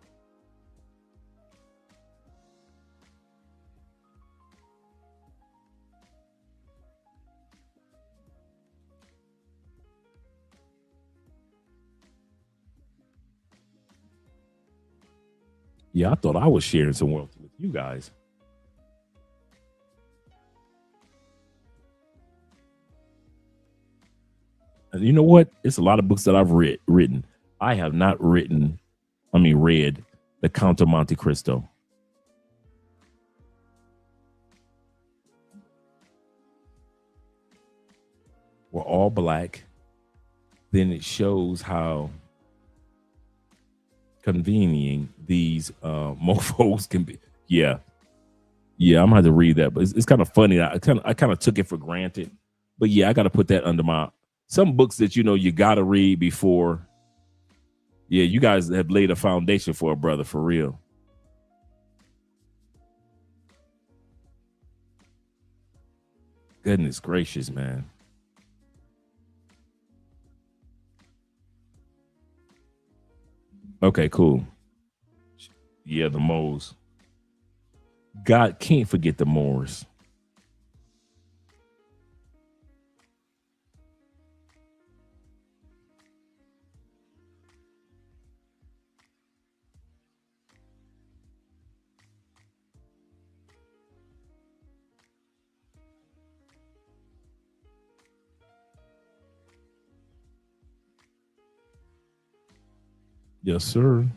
Yeah, I thought I was sharing some wealth with you guys. And you know what? It's a lot of books that I've written. I have not read The Count of Monte Cristo. We're all black. Then it shows how convenient these mofos can be. Yeah, I'm gonna have to read that, but it's kind of funny. I kind of took it for granted, but yeah, I got to put that under my some books that you got to read before. Yeah, you guys have laid a foundation for a brother for real. Goodness gracious, man. Okay, cool. Yeah, the moles. God can't forget the Moors. Yes, sir.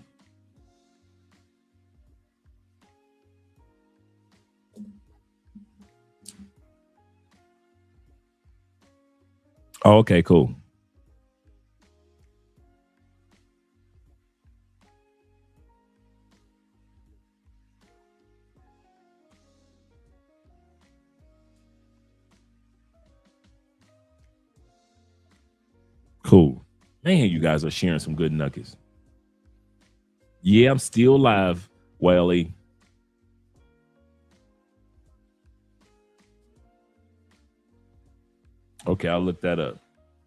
Oh, okay, cool. Cool. Man, you guys are sharing some good nuggets. Yeah, I'm still live, Wally. Okay, I'll look that up.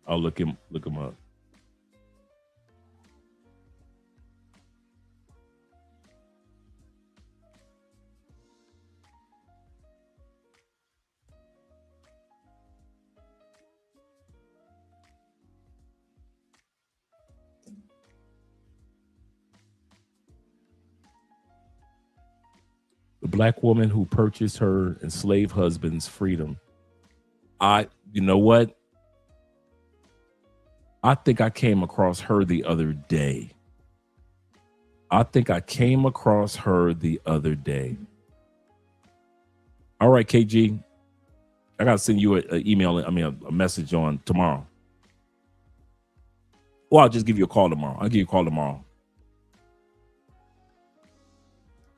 I'll look him up. The black woman who purchased her enslaved husband's freedom. You know what? I think I came across her the other day. All right, KG. I gotta send you an email. A message on tomorrow. Well, I'll just give you a call tomorrow. I'll give you a call tomorrow.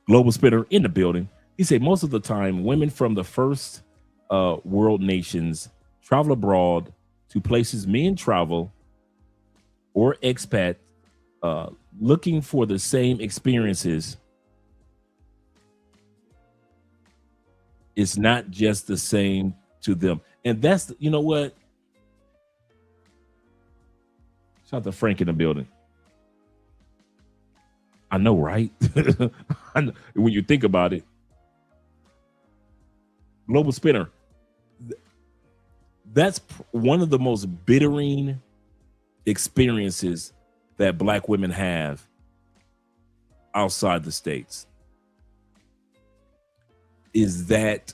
Global Spitter in the building. He said most of the time, women from the first world nations travel abroad to places men travel or expat looking for the same experiences. It's not just the same to them. And that's, you know what? Shout out to Frank in the building. I know, right? I know, when you think about it. Global Spinner. That's one of the most bittering experiences that black women have outside the States. Is that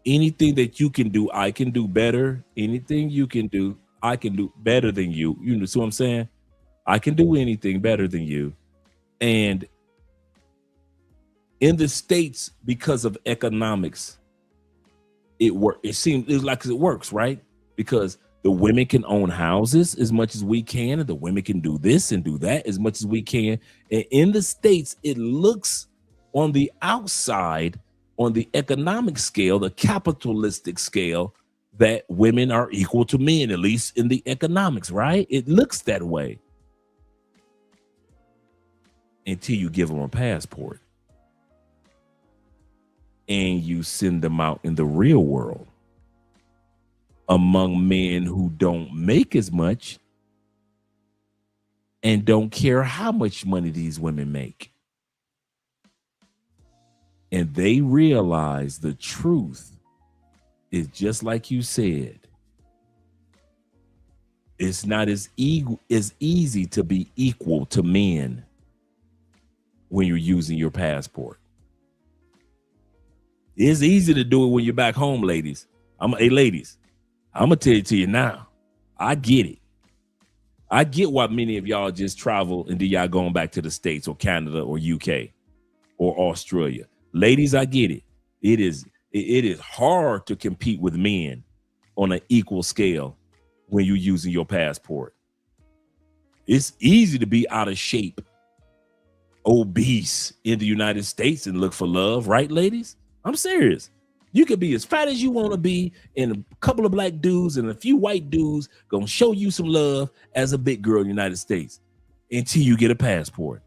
anything that you can do, I can do better. Anything you can do, I can do better than you. You see what I'm saying? I can do anything better than you. And in the States, because of economics, it seems like it works, right? Because the women can own houses as much as we can, and the women can do this and do that as much as we can. And in the States, it looks on the outside, on the economic scale, the capitalistic scale, that women are equal to men, at least in the economics, right? It looks that way. Until you give them a passport and you send them out in the real world among men who don't make as much and don't care how much money these women make. And they realize the truth is just like you said. It's not as easy to be equal to men when you're using your passport. It's easy to do it when you're back home, ladies. Ladies, I'm gonna tell it to you now. I get it. I get why many of y'all just travel and then y'all going back to the States or Canada or UK or Australia. Ladies, I get it. It is hard to compete with men on an equal scale when you're using your passport. It's easy to be out of shape, obese in the United States and look for love, right, ladies? I'm serious. You could be as fat as you want to be, and a couple of black dudes and a few white dudes gonna show you some love as a big girl in the United States until you get a passport.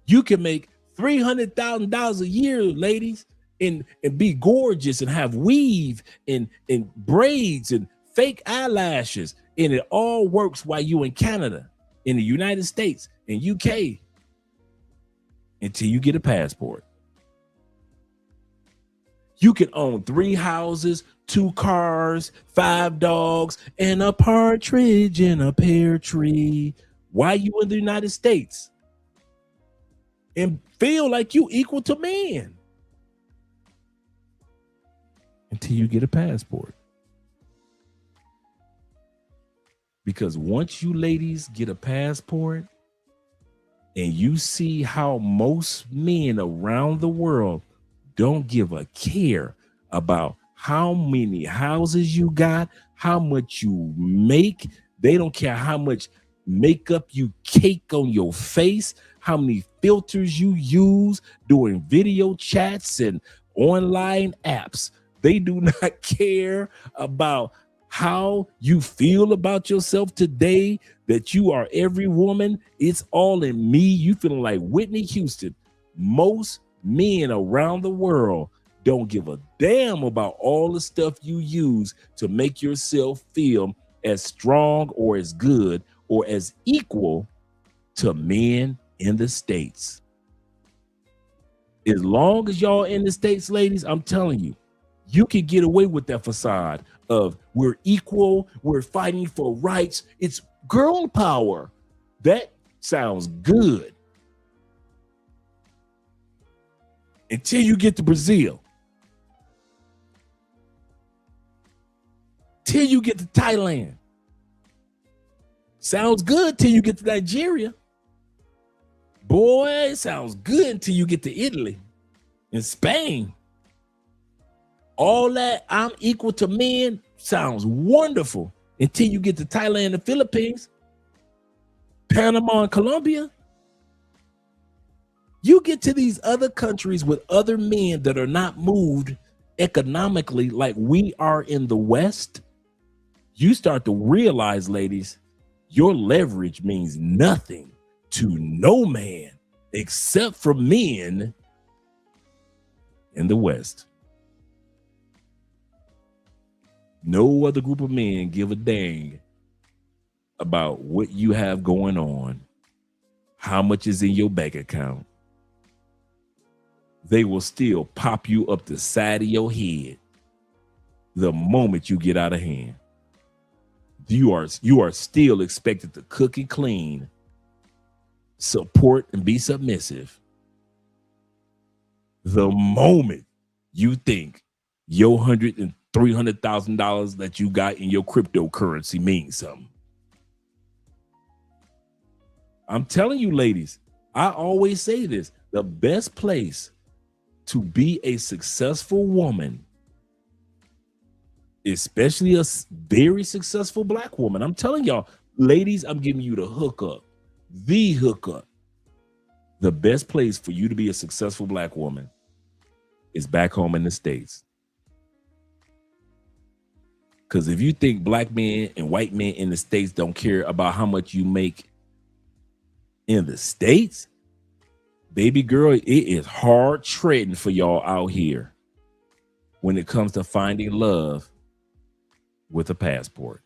You can make $300,000 a year, ladies, and be gorgeous and have weave and braids and fake eyelashes, and it all works while you in Canada, in the United States, in UK until you get a passport. You can own 3 houses, 2 cars, 5 dogs, and a partridge in a pear tree. Why you in the United States? And feel like you equal to men until you get a passport. Because once you ladies get a passport and you see how most men around the world don't give a care about how many houses you got, how much you make. They don't care how much makeup you cake on your face, how many filters you use during video chats and online apps. They do not care about how you feel about yourself today, that you are every woman. It's all in me. You feeling like Whitney Houston. Most men around the world don't give a damn about all the stuff you use to make yourself feel as strong or as good or as equal to men in the States. As long as y'all in the States, ladies, I'm telling you, you can get away with that facade of we're equal, we're fighting for rights. It's girl power. That sounds good. Until you get to Brazil. Till you get to Thailand. Sounds good till you get to Nigeria. Boy, it sounds good until you get to Italy and Spain. All that I'm equal to men sounds wonderful until you get to Thailand and the Philippines, Panama and Colombia. You get to these other countries with other men that are not moved economically like we are in the West. You start to realize, ladies, your leverage means nothing to no man except for men in the West. No other group of men give a dang about what you have going on, how much is in your bank account. They will still pop you up the side of your head the moment you get out of hand. You are still expected to cook and clean, support and be submissive. The moment you think your $100,000 and $300,000 that you got in your cryptocurrency means something. I'm telling you, ladies, I always say this, the best place to be a successful woman, especially a very successful black woman. I'm telling y'all, ladies, I'm giving you the hookup, the hookup. The best place for you to be a successful black woman is back home in the States. Because if you think black men and white men in the States don't care about how much you make in the States, baby girl, it is hard treading for y'all out here when it comes to finding love with a passport.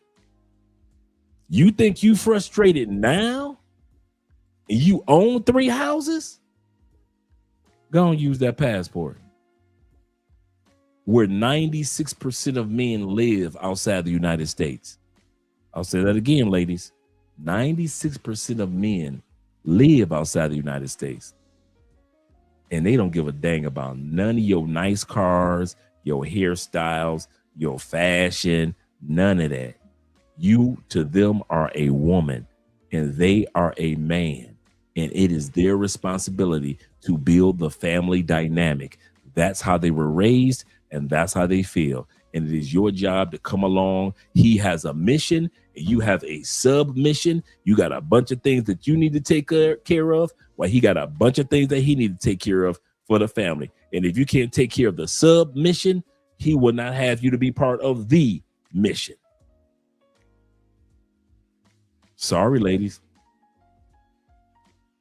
You think you frustrated now and you own 3 houses? Go and use that passport. Where 96% of men live outside the United States. I'll say that again, ladies. 96% of men live outside the United States. And they don't give a dang about none of your nice cars, your hairstyles, your fashion, none of that. You to them are a woman and they are a man. And it is their responsibility to build the family dynamic. That's how they were raised and that's how they feel. And it is your job to come along. He has a mission and you have a submission. You got a bunch of things that you need to take care of, while he got a bunch of things that he need to take care of for the family. And if you can't take care of the submission, he will not have you to be part of the mission. Sorry, ladies.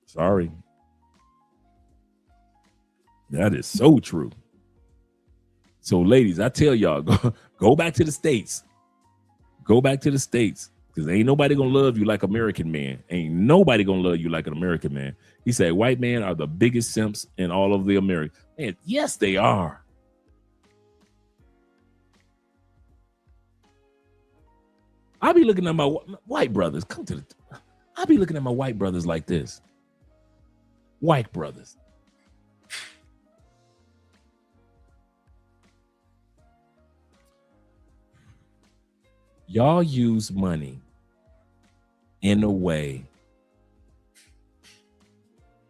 Sorry. That is so true. So, ladies, I tell y'all, go back to the States. Go back to the States. Because ain't nobody gonna love you like American man. Ain't nobody gonna love you like an American man. He said white men are the biggest simps in all of the America. And yes, they are. I be looking at my white brothers. I be looking at my white brothers like this. White brothers. Y'all use money in a way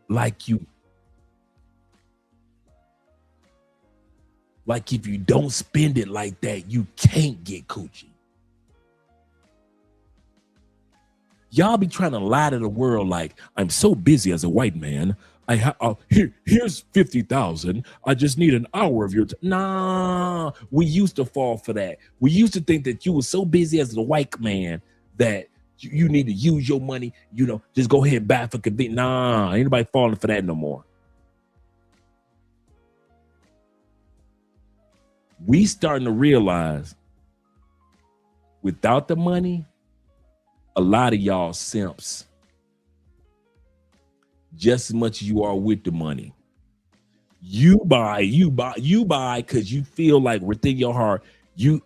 like if you don't spend it like that, you can't get coochie. Y'all be trying to lie to the world like, I'm so busy as a white man. Here's 50,000. I just need an hour of your time. Nah, we used to fall for that. We used to think that you were so busy as a white man that you need to use your money, just go ahead and buy for convenience. Nah, ain't nobody falling for that no more. We starting to realize without the money, a lot of y'all simps just as much as you are with the money. You buy because you feel like within your heart, you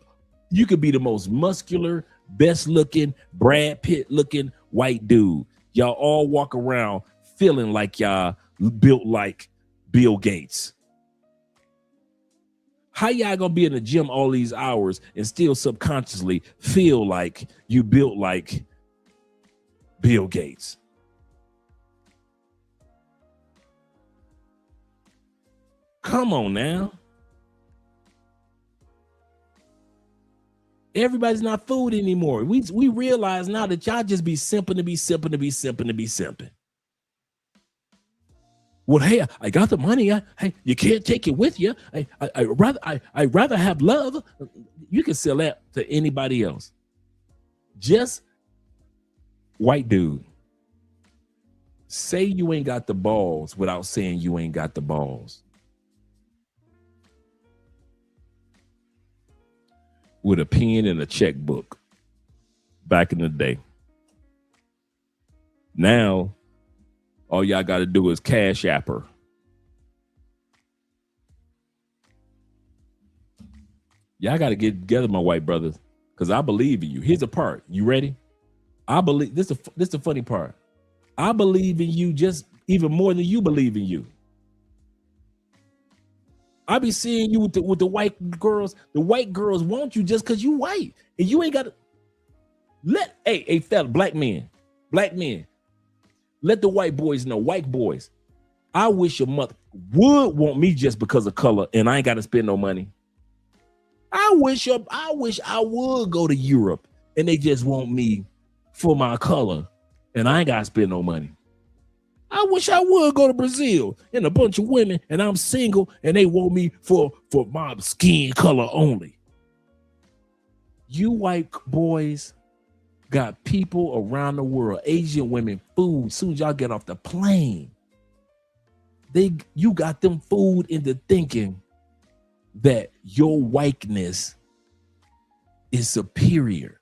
could be the most muscular, best looking, Brad Pitt looking white dude. Y'all all walk around feeling like y'all built like Bill Gates. How y'all gonna be in the gym all these hours and still subconsciously feel like you built like Bill Gates? Come on now. Everybody's not food anymore. We realize now that y'all just be simping to be simping to be simping to be simping. Well, hey, I got the money. Hey, you can't take it with you. I'd rather have love. You can sell that to anybody else. Just white dude. Say you ain't got the balls without saying you ain't got the balls. With a pen and a checkbook back in the day. Now, all y'all got to do is cash app her. Y'all got to get together, my white brothers, because I believe in you. Here's the part. You ready? I believe this is the funny part. I believe in you just even more than you believe in you. I be seeing you with the white girls. The white girls want you just because you white. And you ain't got to fella, black men. Let the white boys know, white boys. I wish your mother would want me just because of color and I ain't got to spend no money. I wish I would go to Europe and they just want me for my color and I ain't got to spend no money. I wish I would go to Brazil and a bunch of women and I'm single and they want me for my skin color only. You white boys got people around the world, Asian women, food. Soon as y'all get off the plane, you got them food into thinking that your whiteness is superior.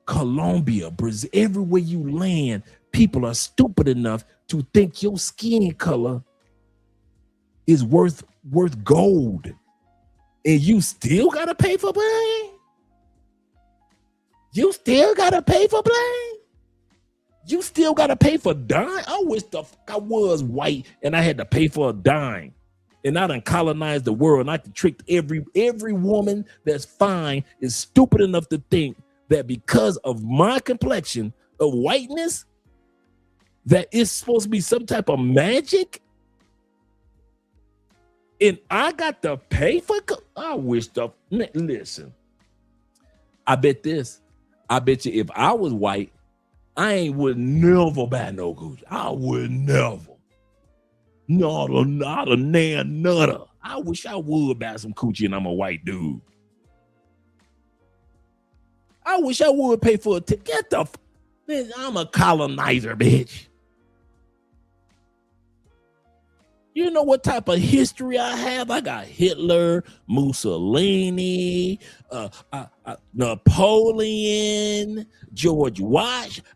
Colombia, Brazil, everywhere you land, people are stupid enough to think your skin color is worth gold. And you still gotta pay for blame? You still gotta pay for blame? You still gotta pay for dime? I wish the fuck I was white and I had to pay for a dime. And I done colonized the world and I can trick every woman that's fine is stupid enough to think that because of my complexion of whiteness, that it's supposed to be some type of magic. And I got to pay for, I wish listen, I bet you if I was white, I would never buy no Gucci. I would never. Not a nan nutter. I wish I would buy some Gucci and I'm a white dude. I wish I would pay for it. Get the, I'm a colonizer, bitch. You know what type of history I have? I got Hitler, Mussolini, Napoleon, George Washington.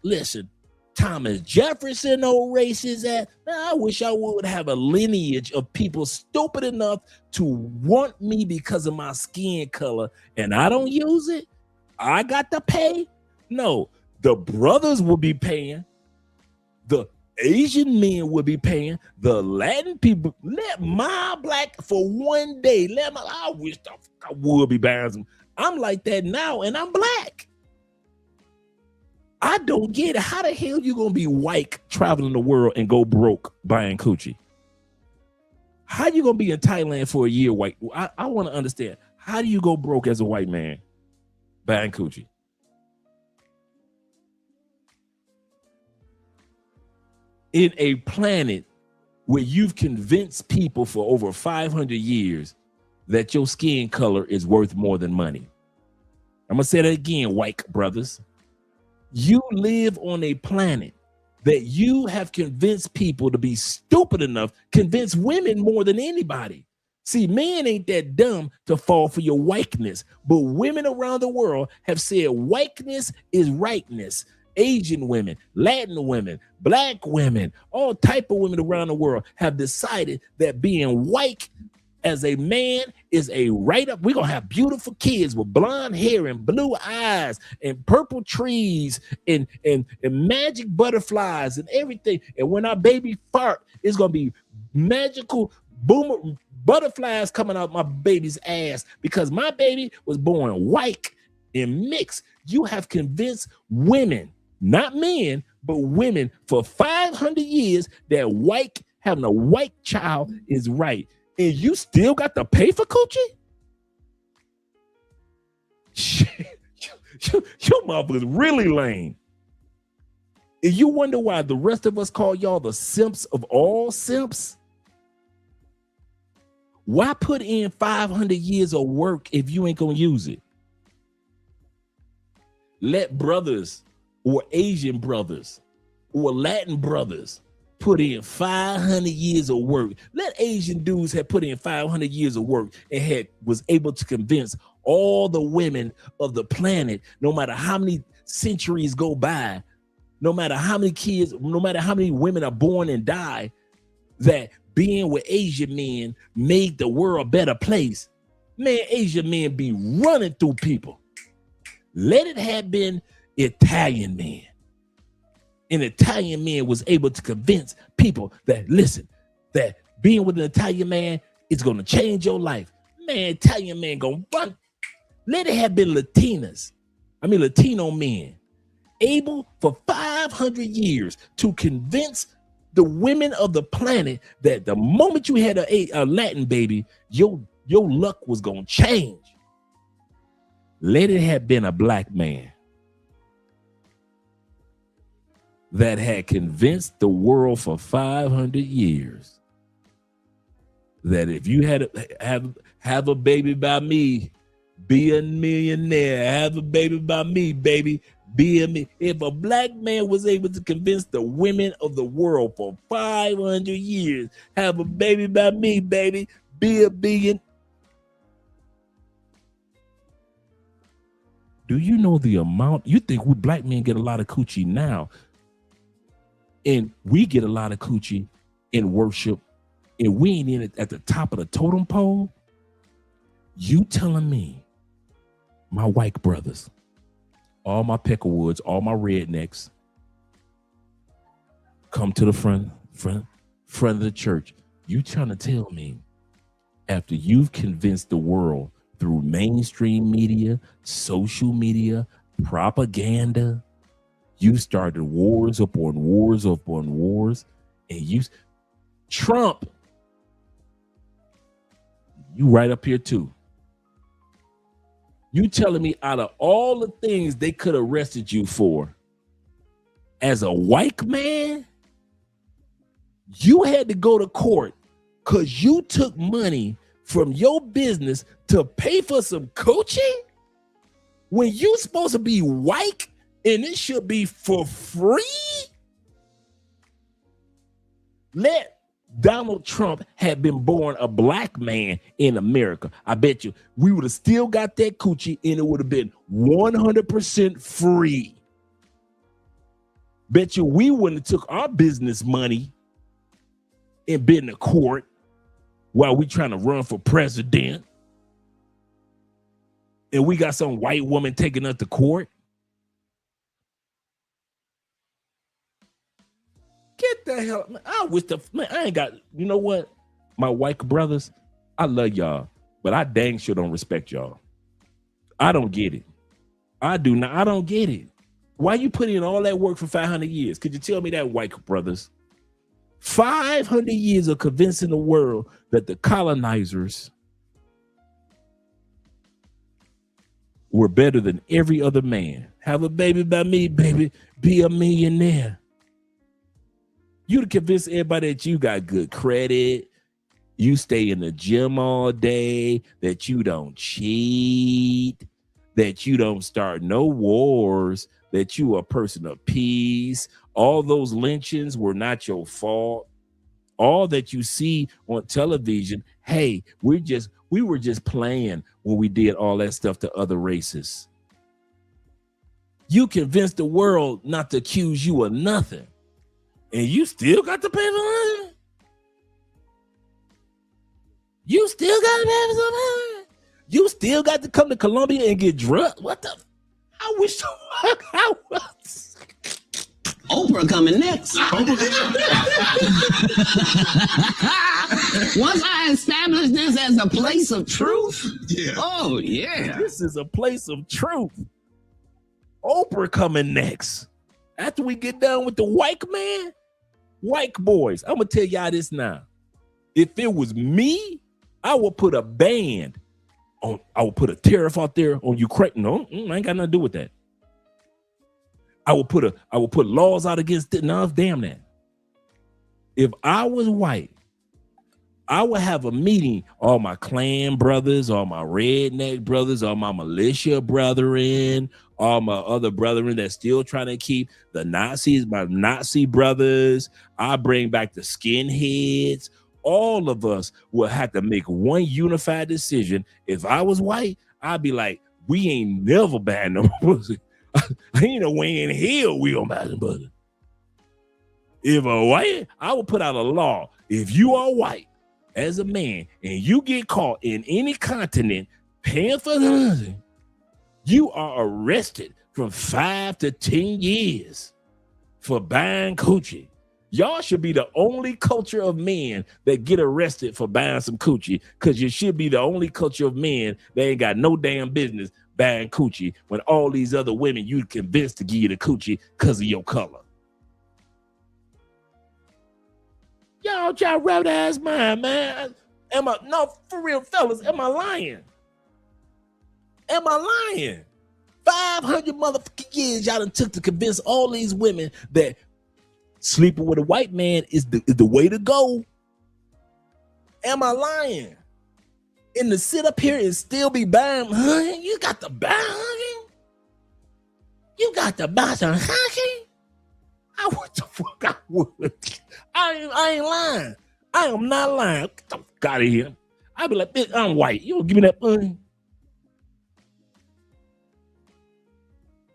Listen, Thomas Jefferson, no racist ass. Man, I wish I would have a lineage of people stupid enough to want me because of my skin color, and I don't use it. I got to pay. No, the brothers will be paying. The Asian men will be paying. The Latin people. Let my black for one day. I wish I would be buying some. I'm like that now, and I'm black. I don't get it. How the hell you gonna be white traveling the world and go broke buying coochie? How you gonna be in Thailand for a year white? I want to understand. How do you go broke as a white man buying coochie? In a planet where you've convinced people for over 500 years that your skin color is worth more than money. I'm gonna say that again, white brothers. You live on a planet that you have convinced people to be stupid enough, convince women more than anybody. See, men ain't that dumb to fall for your whiteness, but women around the world have said whiteness is rightness. Asian women, Latin women, black women, all type of women around the world have decided that being white as a man is a right up. We're gonna have beautiful kids with blonde hair and blue eyes and purple trees and magic butterflies and everything. And when our baby fart, it's gonna be magical boomer butterflies coming out my baby's ass because my baby was born white and mixed. You have convinced women, not men, but women for 500 years that having a white child is right. And you still got to pay for coochie? Your mother is really lame. And you wonder why the rest of us call y'all the simps of all simps? Why put in 500 years of work if you ain't gonna use it? Let brothers or Asian brothers or Latin brothers put in 500 years of work. Let Asian dudes have put in 500 years of work and was able to convince all the women of the planet, no matter how many centuries go by, no matter how many kids, no matter how many women are born and die, that being with Asian men made the world a better place. Man, Asian men be running through people. Let it have been Italian men. An Italian man was able to convince people that, listen, that being with an Italian man is going to change your life. Man, Italian man going to run. Let it have been Latino men, able for 500 years to convince the women of the planet that the moment you had a Latin baby, your luck was going to change. Let it have been a black man that had convinced the world for 500 years that if you had have a baby by me, be a millionaire. Have a baby by me, baby. If a black man was able to convince the women of the world for 500 years, have a baby by me, baby, be a billion. Do you know the amount? You think we black men get a lot of coochie now, and we get a lot of coochie in worship, and we ain't in it at the top of the totem pole? You telling me my white brothers, all my peckerwoods, all my rednecks, come to the front of the church? You trying to tell me after you've convinced the world through mainstream media, social media, propaganda, you started wars upon wars upon wars, and Trump, you right up here too. You telling me out of all the things they could have arrested you for, as a white man, you had to go to court because you took money from your business to pay for some coaching when you supposed to be white and it should be for free? Let Donald Trump had been born a black man in America, I bet you we would have still got that coochie and it would have been 100% free. Bet you we wouldn't have took our business money and been to court while we trying to run for president. And we got some white woman taking us to court. Get the hell, man. I wish I ain't got, you know what? My white brothers, I love y'all, but I dang sure don't respect y'all. I don't get it. I don't get it. Why you put in all that work for 500 years? Could you tell me that, white brothers? 500 years of convincing the world that the colonizers were better than every other man. Have a baby by me, baby. Be a millionaire. You to convince everybody that you got good credit, you stay in the gym all day, that you don't cheat, that you don't start no wars, that you a person of peace. All those lynchings were not your fault. All that you see on television, hey, we were just playing when we did all that stuff to other races. You convinced the world not to accuse you of nothing. And you still got to pay for money? You still got to pay for some money? You still got to come to Colombia and get drugged? What the? I wish I was.
Oprah coming next. Once I establish this as a place of truth, oh yeah.
This is a place of truth. Oprah coming next. After we get done with the white man, white boys, I'm gonna tell y'all this now. If it was me, I would put a ban on, I would put a tariff out there on Ukraine. No, I ain't got nothing to do with that. I would put laws out against it. No, damn that. If I was white, I would have a meeting, all my clan brothers, all my redneck brothers, all my militia brethren, all my other brethren that's still trying to keep the Nazis, my Nazi brothers. I bring back the skinheads. All of us will have to make one unified decision. If I was white, I'd be like, we ain't never banned no pussy. Ain't no way in hell we gonna buy some pussy. If a white, I would put out a law. If you are white as a man and you get caught in any continent paying for the pussy, you are arrested from 5 to 10 years for buying coochie. Y'all should be the only culture of men that get arrested for buying some coochie, because you should be the only culture of men that ain't got no damn business buying coochie when all these other women you convinced to give you the coochie because of your color. Y'all try rabbit ass mine, man. No, for real, fellas, am I lying? Am I lying? 500 motherfucking years y'all done took to convince all these women that sleeping with a white man is the way to go. Am I lying? And to sit up here and still be buying, honey, you got to buy, honey. You got to buy some honey. What the fuck I would. I ain't lying. I am not lying. Get the fuck out of here. I'd be like, bitch, I'm white. You don't give me that money.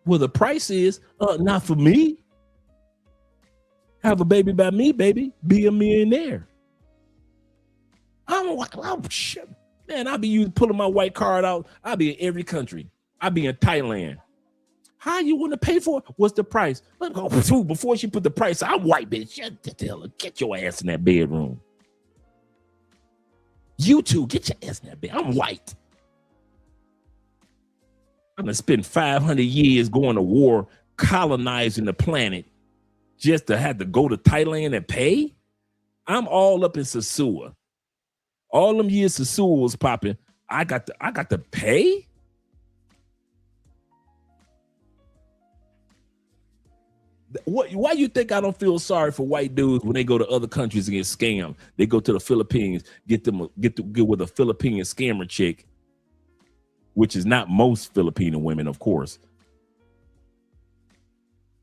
Well, the price is not for me. Have a baby by me, baby. Be a millionaire. Oh shit. Man, I'll be pulling my white card out. I'll be in every country. I'll be in Thailand. How you want to pay for it? What's the price? Before she put the price, I'm white, bitch. Shut the hell up. Get your ass in that bedroom. You two, get your ass in that bed. I'm white. I'm gonna spend 500 years going to war, colonizing the planet, just to have to go to Thailand and pay? I'm all up in Sasua. All them years Sasua was popping. I got to pay? Why you think I don't feel sorry for white dudes when they go to other countries and get scammed? They go to the Philippines, get with a Filipino scammer chick, which is not most Filipino women, of course.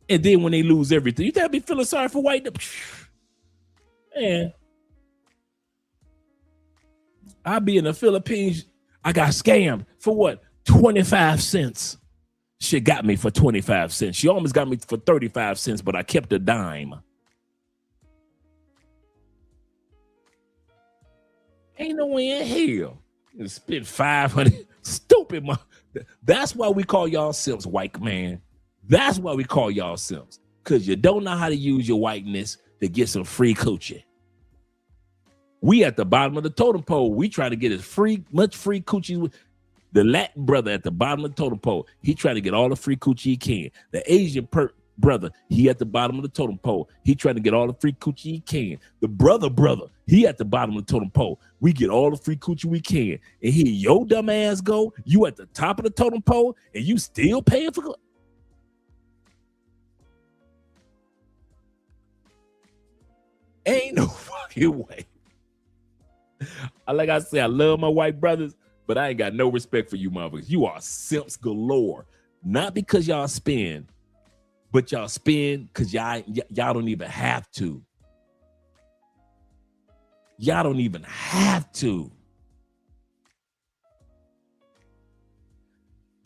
And then when they lose everything, you think I'd be feeling sorry for white dudes? Man, I be in the Philippines. I got scammed for what? 25 cents. She got me for 25 cents. She almost got me for 35 cents, but I kept a dime. Ain't no way in hell. You spent 500. Stupid. That's why we call y'all simps, white man. That's why we call y'all simps. Because you don't know how to use your whiteness to get some free coochie. We at the bottom of the totem pole. We try to get as much free coochie. The Latin brother at the bottom of the totem pole, he trying to get all the free coochie he can. The Asian brother, he at the bottom of the totem pole. He trying to get all the free coochie he can. The brother, he at the bottom of the totem pole. We get all the free coochie we can. And here your dumb ass go, you at the top of the totem pole, and you still paying for ain't no fucking way. Like I said, I love my white brothers, but I ain't got no respect for you motherfuckers. You are simps galore. Not because y'all spend, but y'all spend because y'all don't even have to. Y'all don't even have to.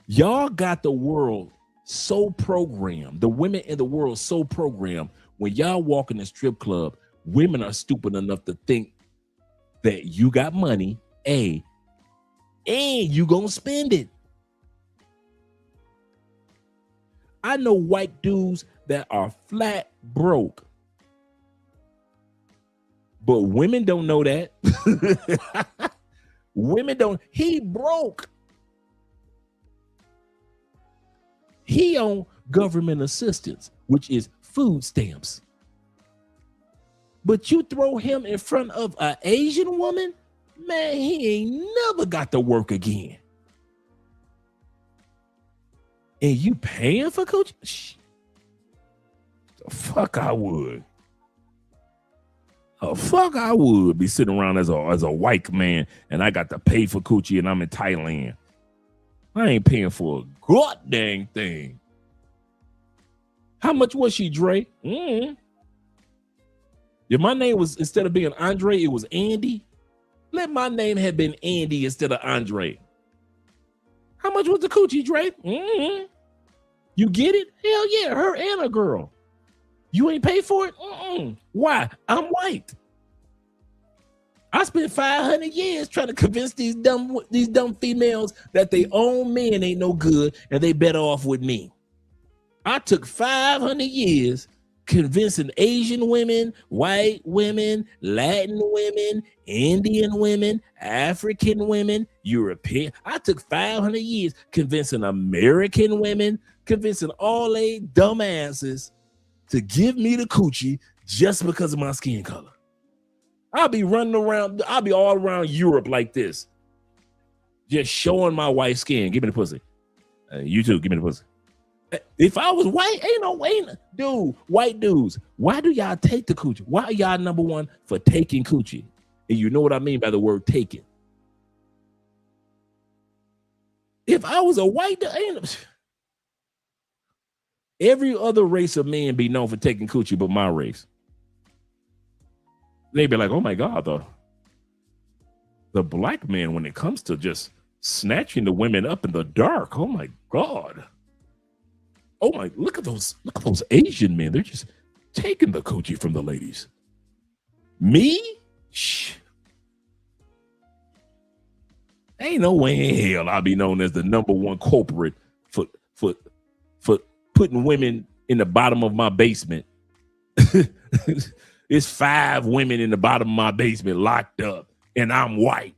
Y'all got the world so programmed, the women in the world so programmed. When y'all walk in the strip club, women are stupid enough to think that you got money, and you gonna spend it. I know white dudes that are flat broke, but women don't know that. Women don't. He broke. He on government assistance, which is food stamps. But you throw him in front of an Asian woman, man, he ain't never got to work again. And you paying for coochie? The fuck I would. The fuck I would be sitting around as a white man and I got to pay for coochie and I'm in Thailand. I ain't paying for a goddamn thing. How much was she, Dre? If my name was, instead of being Andre, it was Andy, let my name have been Andy instead of Andre. How much was the coochie, Dre? You get it? Hell yeah, her and a girl. You ain't pay for it? Why? I'm white. I spent 500 years trying to convince these dumb females that they own men ain't no good and they better off with me. I took 500 years convincing Asian women, white women, Latin women, Indian women, African women, European. I took 500 years convincing American women, convincing all they dumbasses to give me the coochie just because of my skin color. I'll be running around, I'll be all around Europe like this, just showing my white skin. Give me the pussy. You too, give me the pussy. If I was white, ain't no way. Dude, white dudes, why do y'all take the coochie? Why are y'all number one for taking coochie? And you know what I mean by the word taking. If I was a white dude, every other race of men be known for taking coochie but my race. They'd be like, oh my God, the black man when it comes to just snatching the women up in the dark. Oh my God. Oh my, look at those Asian men. They're just taking the coochie from the ladies. Me? Shh. Ain't no way in hell I'll be known as the number one culprit for putting women in the bottom of my basement. It's 5 women in the bottom of my basement locked up, and I'm white.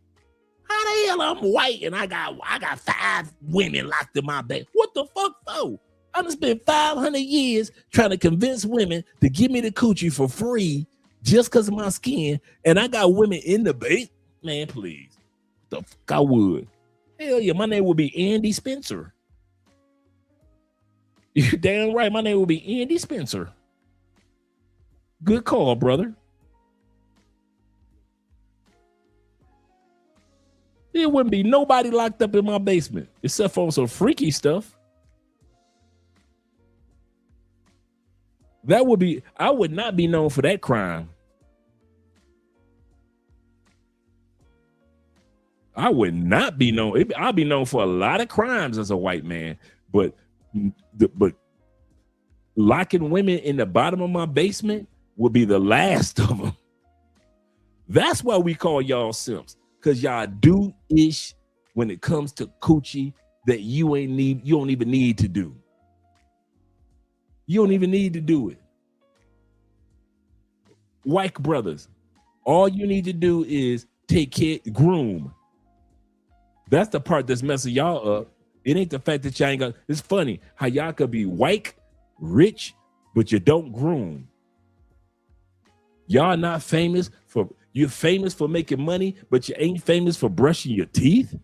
How the hell I'm white and I got 5 women locked in my basement? What the fuck though? I done spent 500 years trying to convince women to give me the coochie for free just because of my skin, and I got women in the basement. Man, please. The fuck I would. Hell yeah, my name would be Andy Spencer. You're damn right, my name would be Andy Spencer. Good call, brother. There wouldn't be nobody locked up in my basement except for some freaky stuff. That would be, I would not be known for that crime. I would not be known. I'll be known for a lot of crimes as a white man, but locking women in the bottom of my basement would be the last of them. That's why we call y'all simps, because y'all do ish when it comes to coochie that you don't even need to do. You don't even need to do it. White brothers, all you need to do is take care, groom. That's the part that's messing y'all up. It ain't the fact that y'all ain't got. It's funny how y'all could be white, rich, but you don't groom. Y'all not famous for, you're famous for making money, but you ain't famous for brushing your teeth.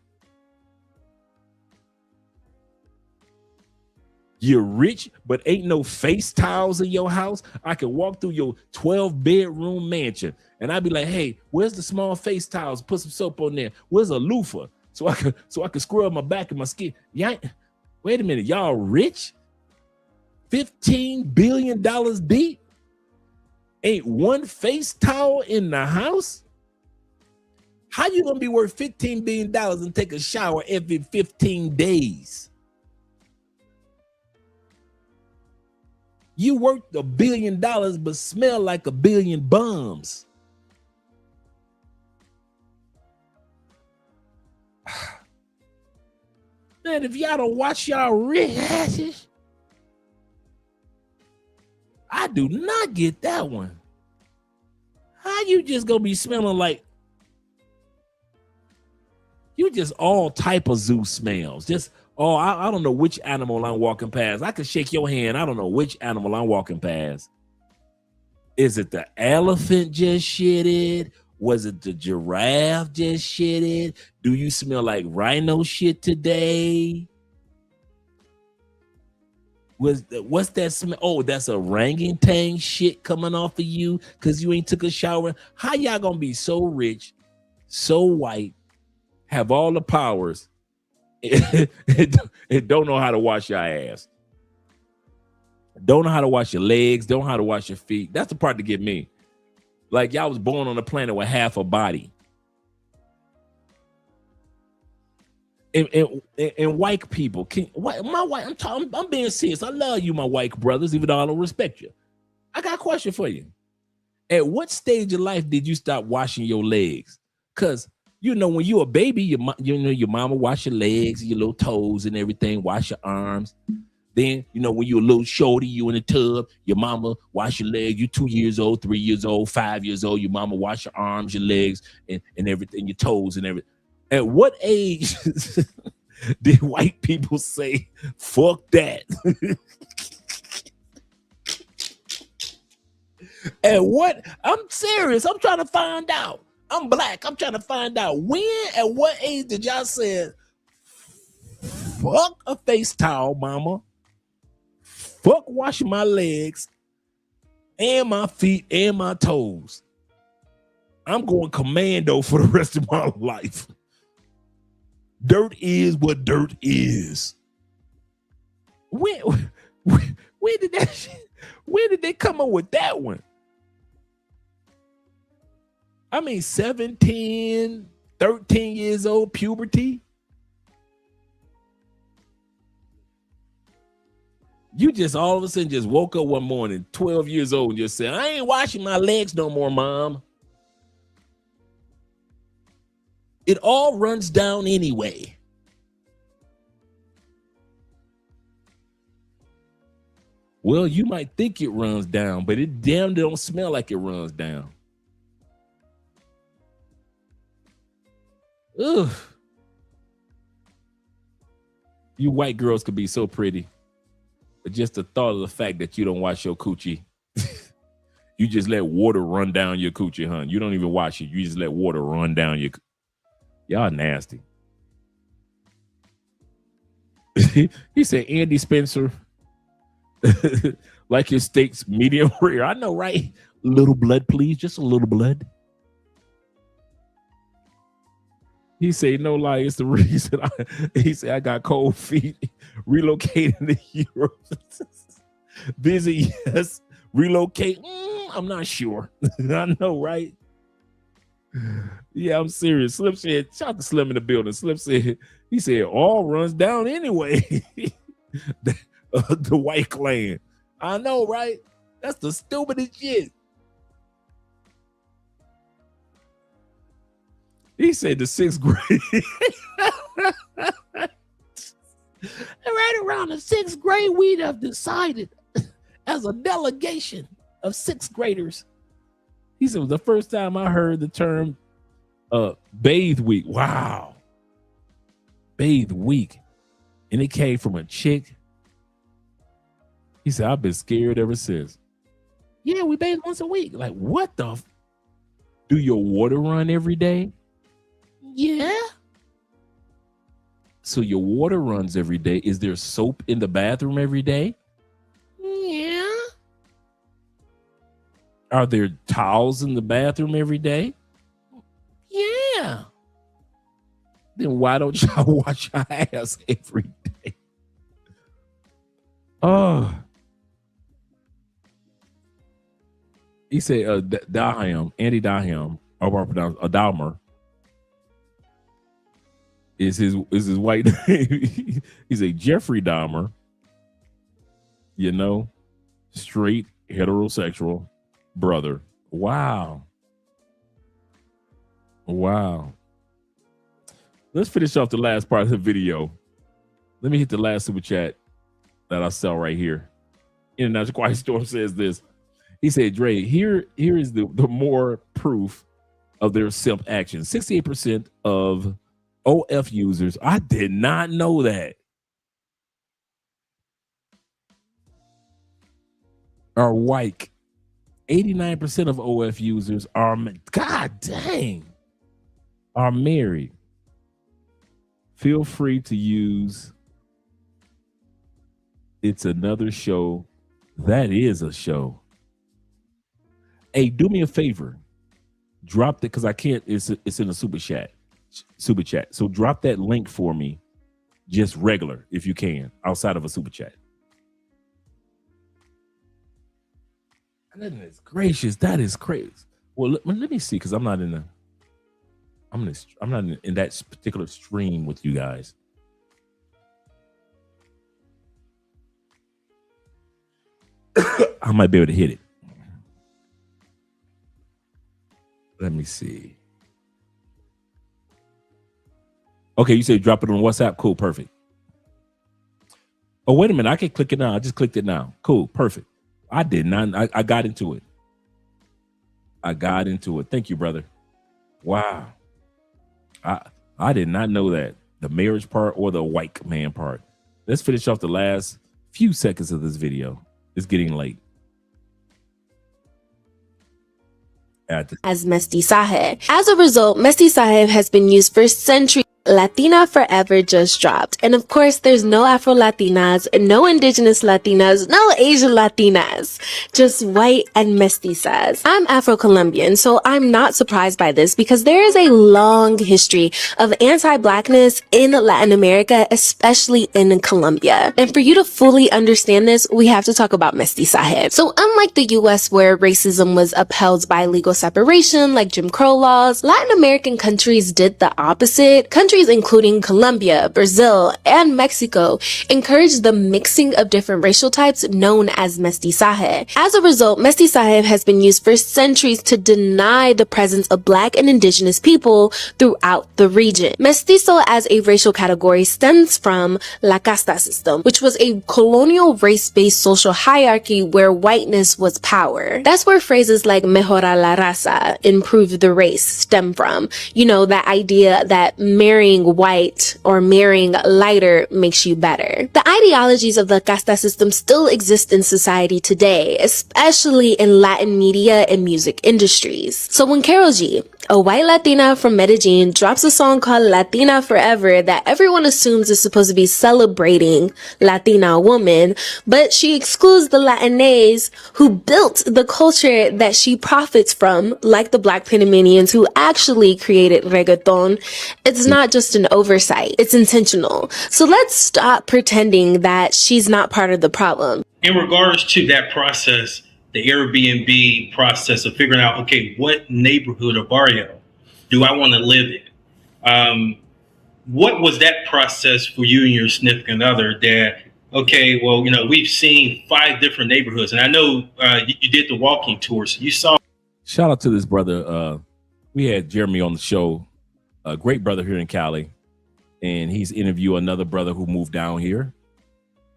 You're rich, but ain't no face towels in your house. I can walk through your 12-bedroom mansion and I'd be like, hey, where's the small face towels? Put some soap on there. Where's a loofah? So I could scrub my back and my skin. Yeah, wait a minute, y'all rich? $15 billion deep? Ain't one face towel in the house? How you gonna be worth $15 billion and take a shower every 15 days? You worth $1 billion, but smell like $1 billion bums. Man, if y'all don't watch y'all rich asses, I do not get that one. How you just gonna be smelling like you just all type of zoo smells? Just I don't know which animal I'm walking past. I could shake your hand. I don't know which animal I'm walking past. Is it the elephant just shitted? Was it the giraffe just shitted? Do you smell like rhino shit today? What's that smell? Oh, that's orangutan shit coming off of you because you ain't took a shower. How y'all gonna be so rich, so white, have all the powers, and don't know how to wash your ass? Don't know how to wash your legs, don't know how to wash your feet. That's the part to get me. Like y'all was born on a planet with half a body. And white people, I'm being serious. I love you, my white brothers, even though I don't respect you. I got a question for you. At what stage of life did you stop washing your legs? Because when you a baby, your mama wash your legs, your little toes and everything, wash your arms. Then, when you're a little shorty, you in the tub, your mama wash your legs. You 2 years old, 3 years old, 5 years old, your mama wash your arms, your legs, and everything, your toes and everything. At what age did white people say, fuck that? At what? I'm serious. I'm trying to find out. I'm black. I'm trying to find out at what age did y'all say, fuck a face towel, mama. Fuck washing my legs and my feet and my toes. I'm going commando for the rest of my life. Dirt is what dirt is. Where did that shit? Where did they come up with that one? I mean, 17, 13 years old, puberty. You just all of a sudden just woke up one morning, 12 years old, and just said, I ain't washing my legs no more, mom. It all runs down anyway. Well, you might think it runs down, but it damn don't smell like it runs down. Ugh. You white girls could be so pretty, but just the thought of the fact that you don't wash your coochie, you just let water run down your coochie, huh? You don't even wash it. You just let water run down your. Y'all nasty. He said, Andy Spencer, like his steaks medium rare. I know, right? Little blood, please. Just a little blood. He said, no lie, it's the reason. He said, I got cold feet. Relocating to Europe. Busy, yes. Relocate. I'm not sure. I know, right? Yeah, I'm serious. Slim said, shout to Slim in the building. Slim said, he said, all runs down anyway. The white clan. I know, right? That's the stupidest shit. He said the 6th grade. Right around the 6th grade, we'd have decided as a delegation of 6th graders. He said it was the first time I heard the term bathe week. Wow. Bathe week. And it came from a chick. He said, I've been scared ever since. Yeah, we bathe once a week. Like, what the? Do your water run every day? Yeah. So your water runs every day. Is there soap in the bathroom every day? Yeah. Are there towels in the bathroom every day? Yeah. Then why don't y'all wash your ass every day? Oh. He said, Andy Daham, or pronounced Adalmer, is his white name. He's a Jeffrey Dahmer, you know, straight heterosexual brother. Wow. Wow. Let's finish off the last part of the video. Let me hit the last super chat that I saw right here. In and Out Quiet Storm says this. He said, Dre, here is the more proof of their simp action. 68% of OF users, I did not know that, are white. 89% of OF users are, God dang, are married. Feel free to use It's Another Show. That is a show. Hey, do me a favor. Drop it, because I can't, it's in a super chat. So drop that link for me, just regular, if you can, outside of a super chat. Goodness gracious, that is crazy. Well, let me see, because I'm not in that particular stream with you guys. I might be able to hit it. Let me see. Okay, you say drop it on WhatsApp. Cool, perfect. Oh, wait a minute. I can click it now. I just clicked it now. Cool, perfect. I did not. I got into it. Thank you, brother. Wow. I did not know that. The marriage part or the white man part. Let's finish off the last few seconds of this video. It's getting late.
As Mestizaje. As a result, Mestizaje has been used for centuries. Latina Forever just dropped. And of course, there's no Afro-Latinas, no Indigenous Latinas, no Asian Latinas, just white and mestizas. I'm Afro-Colombian, so I'm not surprised by this because there is a long history of anti-Blackness in Latin America, especially in Colombia. And for you to fully understand this, we have to talk about Mestizaje. So unlike the US where racism was upheld by legal separation like Jim Crow laws, Latin American countries did the opposite. Countries including Colombia, Brazil, and Mexico encouraged the mixing of different racial types known as mestizaje. As a result, mestizaje has been used for centuries to deny the presence of Black and Indigenous people throughout the region. Mestizo as a racial category stems from la casta system, which was a colonial race-based social hierarchy where whiteness was power. That's where phrases like mejora la raza, improve the race, stem from. You know, that idea that marrying white or marrying lighter makes you better. The ideologies of the casta system still exist in society today, especially in Latin media and music industries. So when Karol G, a white Latina from Medellin, drops a song called Latina Forever that everyone assumes is supposed to be celebrating Latina women, but she excludes the Latinx who built the culture that she profits from, like the Black Panamanians who actually created reggaeton. It's not just an oversight, it's intentional. So let's stop pretending that she's not part of the problem.
In regards to that process, the Airbnb process of figuring out, okay, what neighborhood or barrio do I want to live in? What was that process for you and your significant other that, okay, well, we've seen 5 different neighborhoods, and I know you did the walking tour, so you saw.
Shout out to this brother. We had Jeremy on the show, a great brother here in Cali, and he's interviewed another brother who moved down here,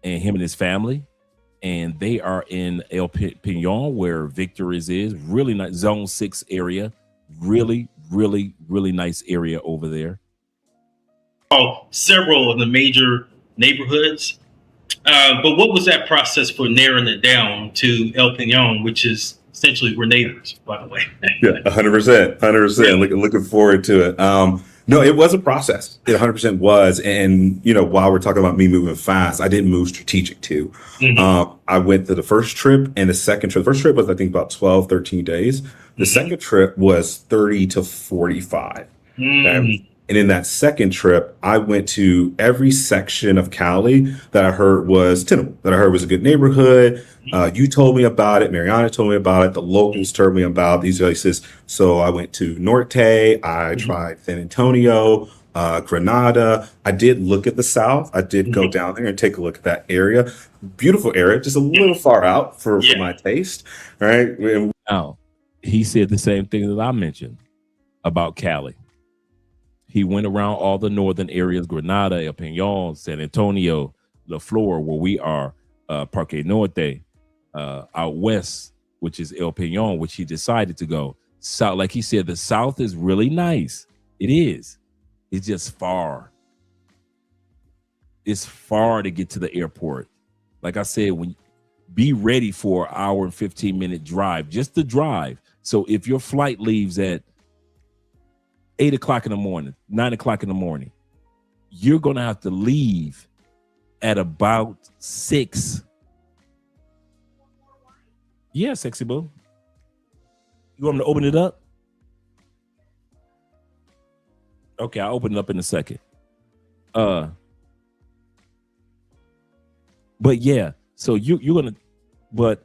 and him and his family, and they are in El Pinon, where Victor's is. Really nice, Zone 6 area. Really, really, really nice area over there.
Several of the major neighborhoods. But what was that process for narrowing it down to El Pinon, which is essentially we're neighbors, by the way?
Yeah, 100%. Looking forward to it. No, it was a process. It 100% was. And, while we're talking about me moving fast, I didn't move strategic too. I went to the first trip and the second trip. The first trip was, I think, about 12, 13 days. The second trip was 30 to 45. Okay? And in that second trip, I went to every section of Cali that I heard was tenable, that I heard was a good neighborhood. You told me about it. Mariana told me about it. The locals told me about these places. So I went to Norte. I tried San Antonio, Granada. I did look at the South. I did go down there and take a look at that area. Beautiful area, just a little far out for my taste. All right.
Now, he said the same thing that I mentioned about Cali. He went around all the northern areas, Granada, El Pinon, San Antonio, La Flor, where we are, Parque Norte, out west, which is El Pinon, which he decided to go. South, like he said, the South is really nice. It is. It's just far. It's far to get to the airport. Like I said, be ready for an hour and 15-minute drive, just to drive. So if your flight leaves at 8 o'clock in the morning, 9 o'clock in the morning, you're going to have to leave at about 6. Yeah, sexy boo. You want me to open it up? Okay, I'll open it up in a second. But yeah, so you're going to, but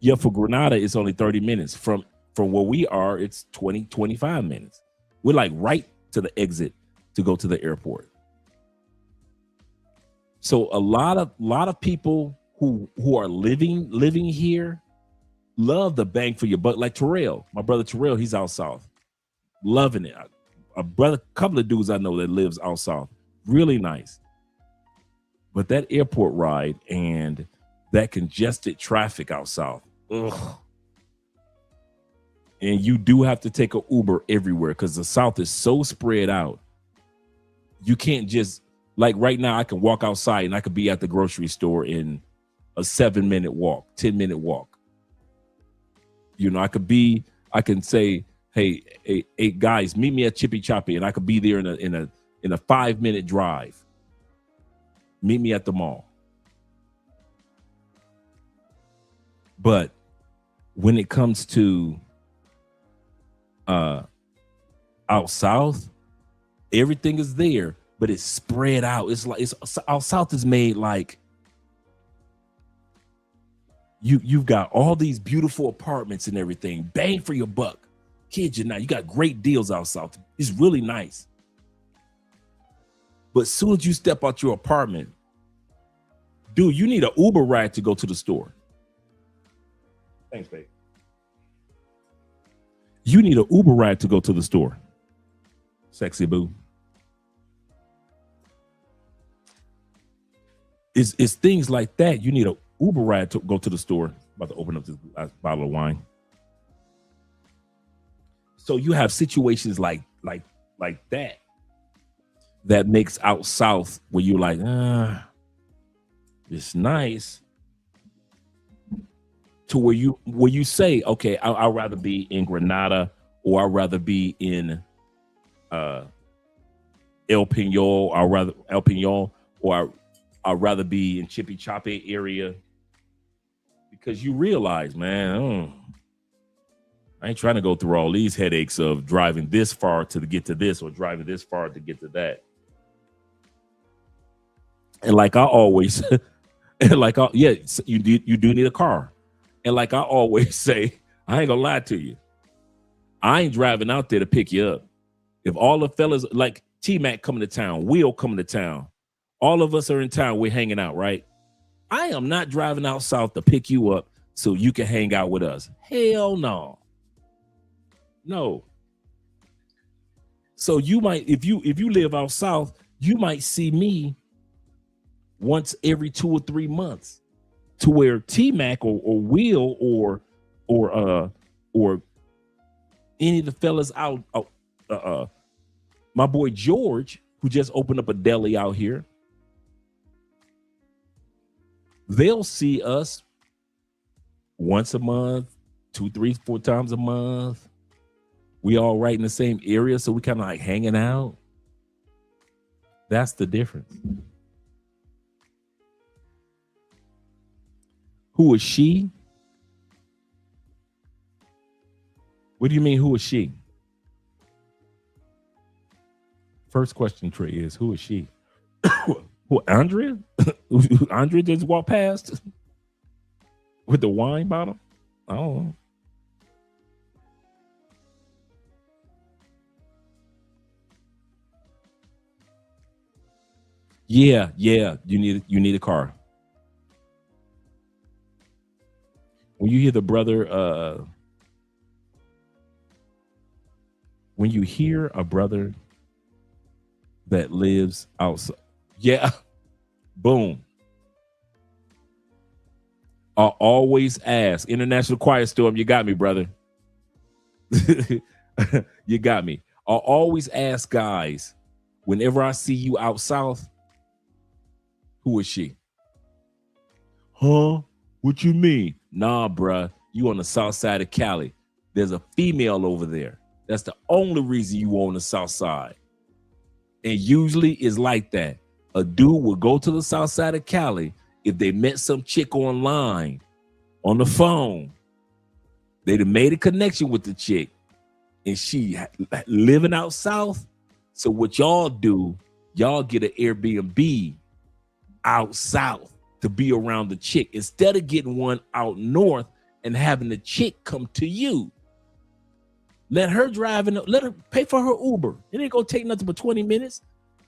yeah, for Granada, it's only 30 minutes. From where we are, it's 20, 25 minutes. We're like right to the exit to go to the airport. So a lot of people who are living here love the bang for your buck. Like Terrell, my brother Terrell, he's out south, loving it. A couple of dudes I know that lives out south, really nice. But that airport ride and that congested traffic out south, ugh. And you do have to take an Uber everywhere because the South is so spread out. You can't just, like right now, I can walk outside and I could be at the grocery store in a 7-minute walk, 10-minute walk. I can say, hey, guys, meet me at Chippy Choppy, and I could be there in a 5-minute drive. Meet me at the mall. But when it comes to out south, everything is there, but it's spread out. It's like out south is made like you've got all these beautiful apartments and everything, bang for your buck. Kid you not, you got great deals out south. It's really nice. But as soon as you step out your apartment, dude, you need an Uber ride to go to the store. Thanks, babe. You need an Uber ride to go to the store. Sexy boo. It's things like that. You need an Uber ride to go to the store. About to open up this bottle of wine. So you have situations like that makes out south where you're like, it's nice. To where you say, okay, I'd rather be in Granada, or I'd rather be in El Pinon, or I'd rather be in Chippy Choppy area, because you realize, man, I ain't trying to go through all these headaches of driving this far to get to this, or driving this far to get to that. And like I always, you do need a car. And like I always say, I ain't gonna lie to you, I ain't driving out there to pick you up. If all the fellas like T-Mac coming to town, Will coming to town, all of us are in town, we're hanging out, right? I am not driving out south to pick you up so you can hang out with us. Hell no. No. So you might, if you live out south, you might see me once every 2 or 3 months, to where T-Mac or Will or any of the fellas out, my boy George, who just opened up a deli out here, they'll see us once a month, 2, 3, 4 times a month. We all right in the same area, so we kind of like hanging out. That's the difference. Who is she? What do you mean, who is she? First question, Trey, is who is she? Who, Andrea? Andrea just walked past with the wine bottle? I don't know. Yeah. You need a car. When you hear the brother, when you hear a brother that lives outside, yeah, boom. I'll always ask. International Quiet Storm, you got me, brother. You got me. I'll always ask guys, whenever I see you out south, who is she? Huh? What you mean? Nah, bruh, you on the south side of Cali. There's a female over there. That's the only reason you on the south side. And usually it's like that. A dude will go to the south side of Cali if they met some chick online, on the phone. They'd have made a connection with the chick, and she living out south. So what y'all do, y'all get an Airbnb out south to be around the chick instead of getting one out north and having the chick come to you. Let her drive and let her pay for her Uber. It ain't gonna take nothing but 20 minutes.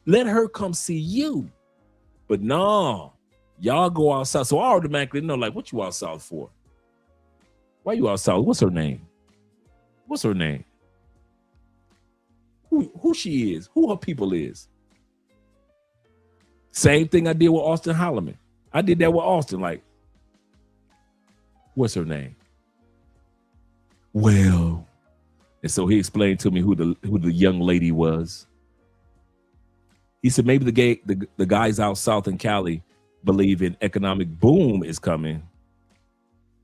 Let her come see you. But no, y'all go outside. So I automatically know, like, what you out south for? Why you out south? What's her name? What's her name? Who she is? Who her people is? Same thing I did with Austin Holloman. I did that with Austin. Like, what's her name? Well, and so he explained to me who the young lady was. He said maybe the guys out south in Cali believe an economic boom is coming,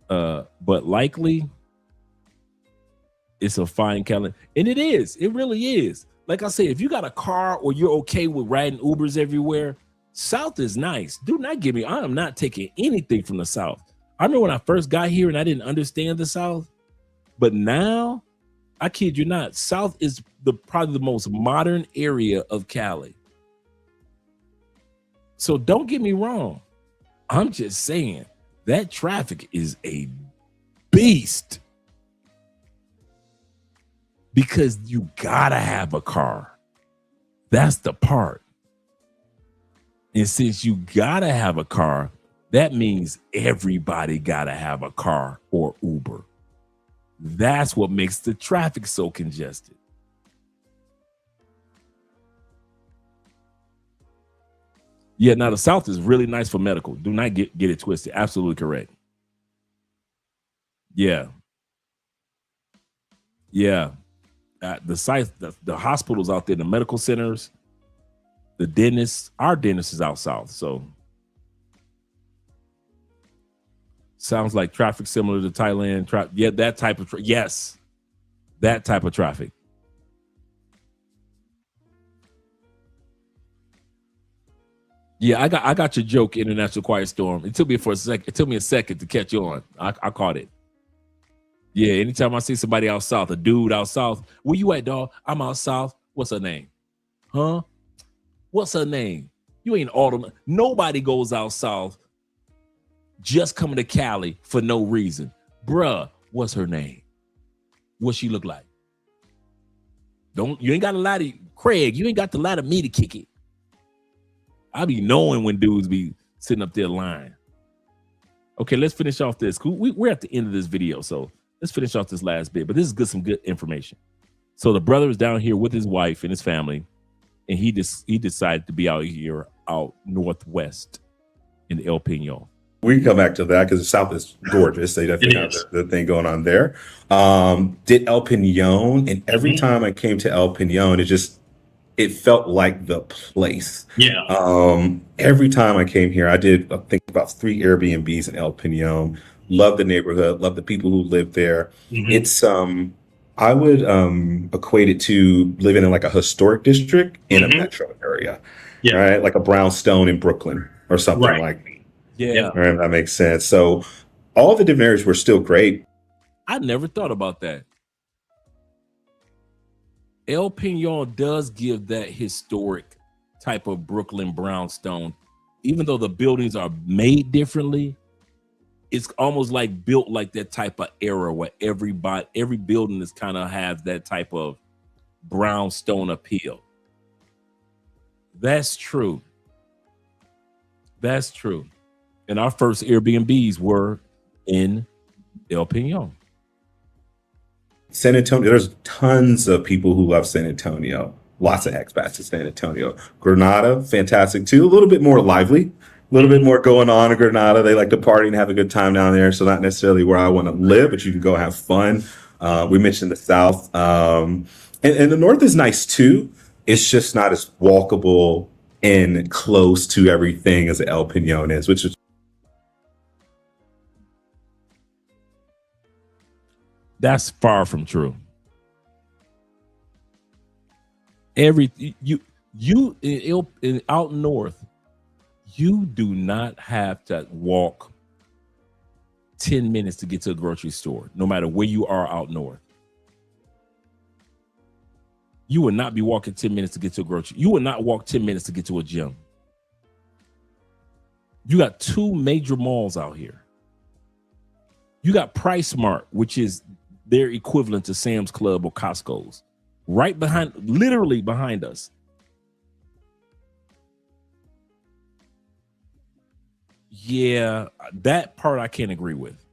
but likely it's a fine calendar, and it is. It really is. Like I said, if you got a car or you're okay with riding Ubers everywhere, South is nice. Do not give me. I am not taking anything from the South. I remember when I first got here and I didn't understand the South, but now, I kid you not, South is probably the most modern area of Cali. So don't get me wrong. I'm just saying that traffic is a beast because you gotta have a car. That's the part. And since you gotta have a car, that means everybody gotta have a car or Uber. That's what makes the traffic so congested. Yeah, now the South is really nice for medical. Do not get it twisted. Absolutely correct. Yeah. The hospitals out there, the medical centers, the dentists, our dentist is out south. So sounds like traffic similar to Thailand. That type of yes, that type of traffic. Yeah, I got your joke, International Quiet Storm. It took me a second to catch on. I caught it. Yeah, anytime I see somebody out south, a dude out south, where you at, dog? I'm out south. What's her name? Huh? What's her name? You ain't autumn. Nobody goes out south just coming to Cali for no reason. Bruh, what's her name? What she look like? You ain't got to lie to Craig. You ain't got to lie to me to kick it. I be knowing when dudes be sitting up there lying. Okay, let's finish off this. We're at the end of this video, so let's finish off this last bit. But this is some good information. So the brother is down here with his wife and his family, and he decided to be out northwest in El Peñon.
We can come back to that because the South is gorgeous. They definitely have the thing going on there. Did El Peñon, and every time I came to El Peñon, it felt like the place.
Yeah.
Every time I came here, I did, I think, about 3 Airbnbs in El Peñon. Love the neighborhood, love the people who live there. It's I would equate it to living in like a historic district in a metro area. Yeah. Right? Like a brownstone in Brooklyn or something like that.
Yeah.
Right, that makes sense. So all the different areas were still great.
I never thought about that. El Peñon does give that historic type of Brooklyn brownstone. Even though the buildings are made differently, it's almost like built like that type of era where every building is kind of has that type of brownstone appeal. That's true. That's true. And our first Airbnbs were in El Peñon.
San Antonio, there's tons of people who love San Antonio. Lots of expats to San Antonio. Granada, fantastic too. A little bit more lively, a little bit more going on in Granada. They like to party and have a good time down there. So not necessarily where I want to live, but you can go have fun. We mentioned the South. And the North is nice too. It's just not as walkable and close to everything as El Peñon is, which is
that's far from true. Out north, you do not have to walk 10 minutes to get to a grocery store, no matter where you are out north. You will not be walking 10 minutes to get to a grocery. You will not walk 10 minutes to get to a gym. You got 2 major malls out here. You got Price Mart, which is their equivalent to Sam's Club or Costco's, right behind, literally behind us. Yeah, that part I can't agree with.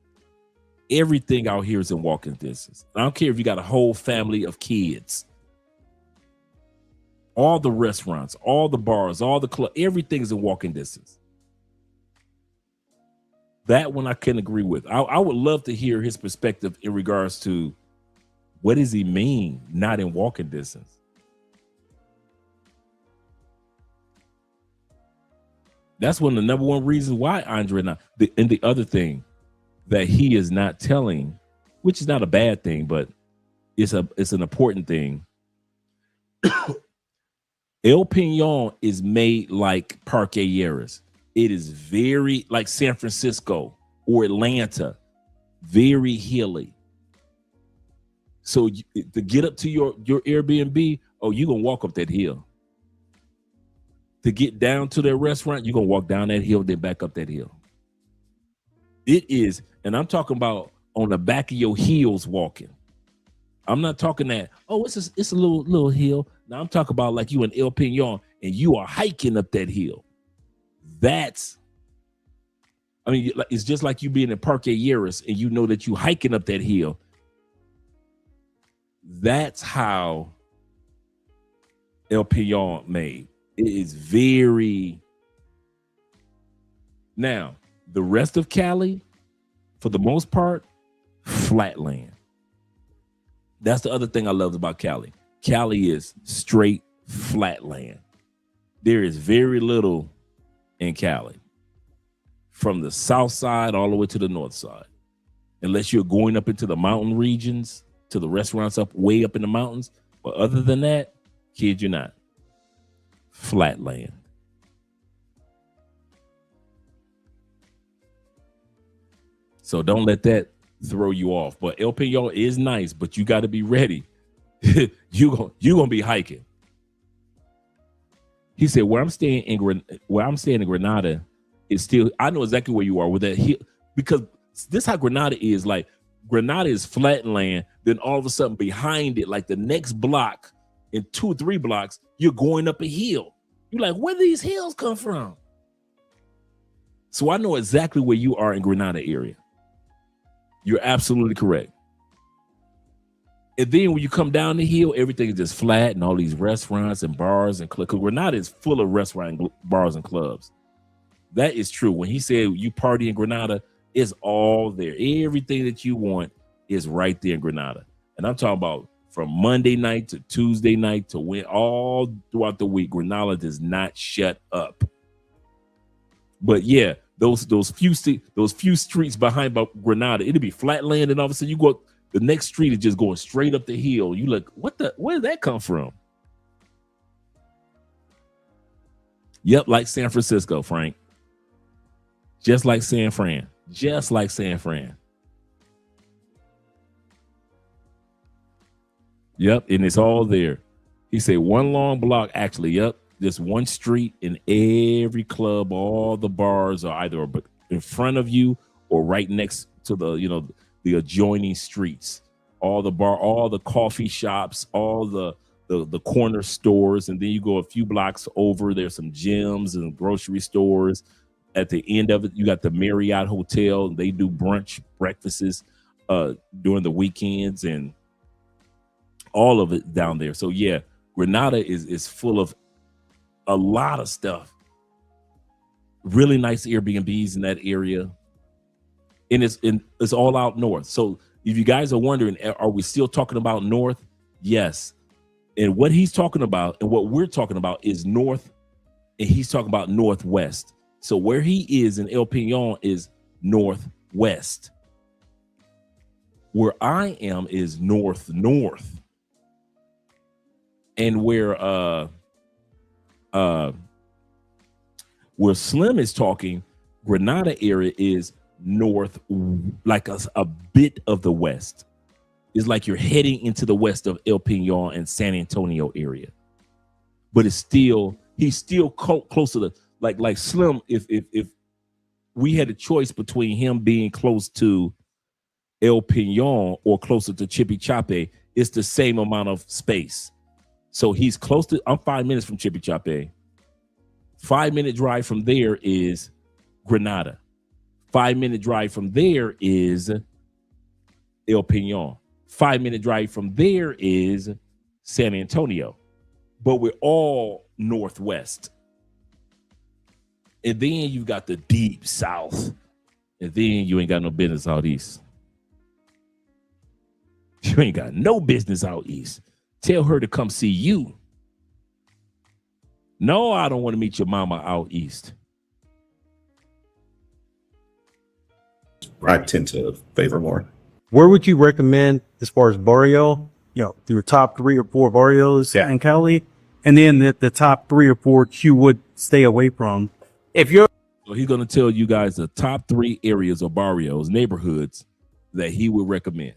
Everything out here is in walking distance. I don't care if you got a whole family of kids. All the restaurants, all the bars, all the clubs, everything is in walking distance. That one I can agree with. I would love to hear his perspective in regards to what does he mean not in walking distance? That's one of the number one reasons why Andre and the other thing that he is not telling, which is not a bad thing, but it's an important thing. El Peñon is made like Parque Aries. It is very like San Francisco or Atlanta, very hilly. So to get up to your Airbnb, you're going to walk up that hill. To get down to their restaurant, you're going to walk down that hill, then back up that hill. It is, and I'm talking about on the back of your heels walking. I'm not talking that, it's a little hill. Now I'm talking about like you in El Peñon and you are hiking up that hill. It's just like you being in Parque Aries and you know that you hiking up that hill. That's how El Peñon made. It is very. Now, the rest of Cali, for the most part, flat land. That's the other thing I love about Cali. Cali is straight flat land. There is very little in Cali from the south side all the way to the north side. Unless you're going up into the mountain regions, to the restaurants way up in the mountains. But other than that, kid you not, flat land. So don't let that throw you off. But El Peñon is nice, but you got to be ready. you gonna be hiking. He said, where I'm staying in Granada is still, I know exactly where you are with that hill, because this is how Granada is. Like Granada is flat land, then all of a sudden behind it, like the next block in 2 or 3 blocks, you're going up a hill. You're like, where these hills come from? So I know exactly where you are in Granada area. You're absolutely correct. And then when you come down the hill, everything is just flat and all these restaurants and bars and clubs. Granada is full of restaurants, bars, and clubs. That is true. When he said you party in Granada, it's all there. Everything that you want is right there in Granada. And I'm talking about from Monday night to Tuesday night to when all throughout the week. Granada does not shut up. But yeah, those few streets behind Granada, it'll be flat land, and all of a sudden you go up, the next street is just going straight up the hill. You look, where did that come from? Yep, like San Francisco, Frank. Just like San Fran. Just like San Fran. Yep, and it's all there. He said one long block, actually, yep. Just one street in every club, all the bars are either in front of you or right next to the adjoining streets. All the coffee shops, all the corner stores, and then you go a few blocks over, there's some gyms and grocery stores. At the end of it, you got the Marriott Hotel. They do brunch breakfasts during the weekends and all of it down there. So yeah, Granada is full of a lot of stuff. Really nice Airbnbs in that area. And it's all out north. So if you guys are wondering, are we still talking about north? Yes. And what he's talking about and what we're talking about is north, and he's talking about northwest. So where he is in El Peñon is northwest. Where I am is north. And where Slim is talking, Granada area is north, like a bit of the west. It's like you're heading into the west of El Peñon and San Antonio area. But he's still close to the like Slim. If we had a choice between him being close to El Peñon or closer to Chipichape, it's the same amount of space. So he's close to. I'm 5 minutes from Chipichape. 5-minute drive from there is Granada. 5-minute drive from there is El Peñon. 5-minute drive from there is San Antonio. But we're all northwest. And then you've got the deep south. And then you ain't got no business out east. You ain't got no business out east. Tell her to come see you. No, I don't want to meet your mama out east.
I tend to favor more.
Where would you recommend as far as barrio? Your top 3 or 4 barrios in Cali, and then the top 3 or 4 you would stay away from.
So he's going to tell you guys the top 3 areas or barrios, neighborhoods that he would recommend.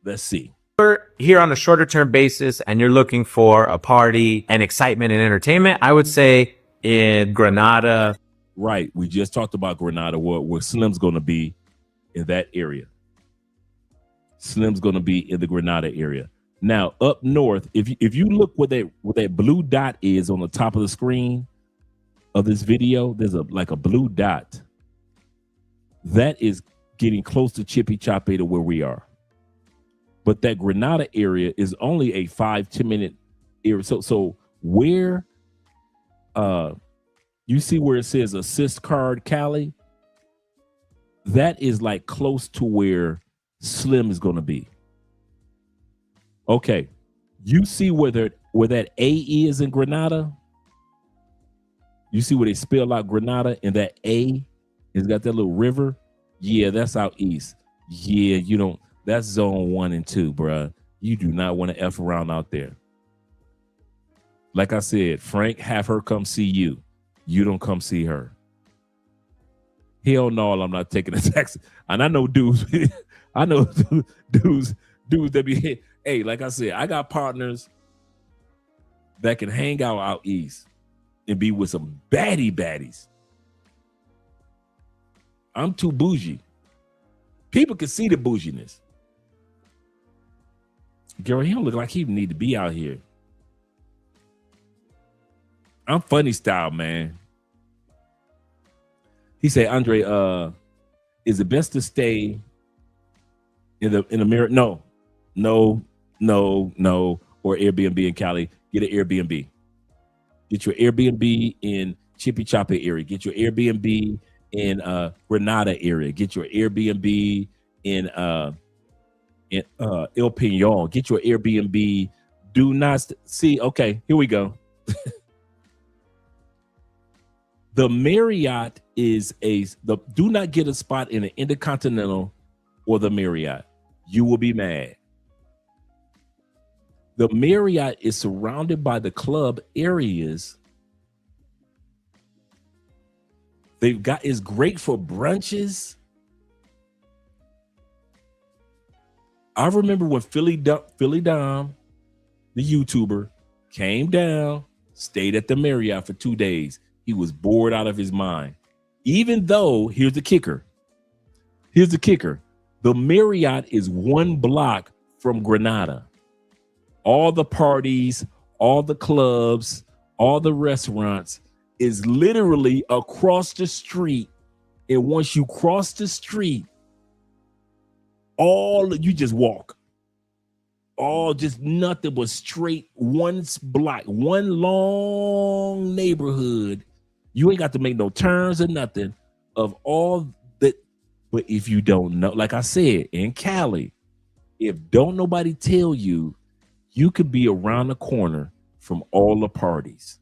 Let's see.
Here on a shorter term basis and you're looking for a party and excitement and entertainment, I would say in Granada.
Right. We just talked about Granada, where Slim's going to be in that area. Slim's going to be in the Granada area. Now, up north, if you look what that blue dot is on the top of the screen of this video, there's a blue dot. That is getting close to Chipichape to where we are. But that Granada area is only a 5-10 minute area. So where you see where it says assist card Cali, that is like close to where Slim is going to be. Okay, you see where that A is in Granada? You see where they spell out Granada and that A has got that little river? Yeah, that's out east. Yeah, you don't. That's zone 1 and 2, bruh. You do not want to F around out there. Like I said, Frank, have her come see you. You don't come see her. Hell no, I'm not taking a taxi. And I know dudes, dudes that be, hey, like I said, I got partners that can hang out east and be with some baddies. I'm too bougie. People can see the bouginess. Girl, he don't look like he even need to be out here. I'm funny style, man. He said, Andre, is it best to stay in the mirror? No. Or Airbnb in Cali. Get an Airbnb. Get your Airbnb in Chippy Chopper area. Get your Airbnb in Granada area. Get your Airbnb in El Peñon. Get your Airbnb. Do not see. Okay, here we go. The Marriott is do not get a spot in an Intercontinental or the Marriott. You will be mad. The Marriott is surrounded by the club areas. It's great for brunches. I remember when Philly Dom, the YouTuber, came down, stayed at the Marriott for 2 days. He was bored out of his mind. Even though, here's the kicker. The Marriott is 1 block from Granada. All the parties, all the clubs, all the restaurants is literally across the street. And once you cross the street, you just walk. Just nothing but straight 1 block, 1 long neighborhood. You ain't got to make no turns or nothing of all that. But if you don't know, like I said, in Cali, if don't nobody tell you, you could be around the corner from all the parties.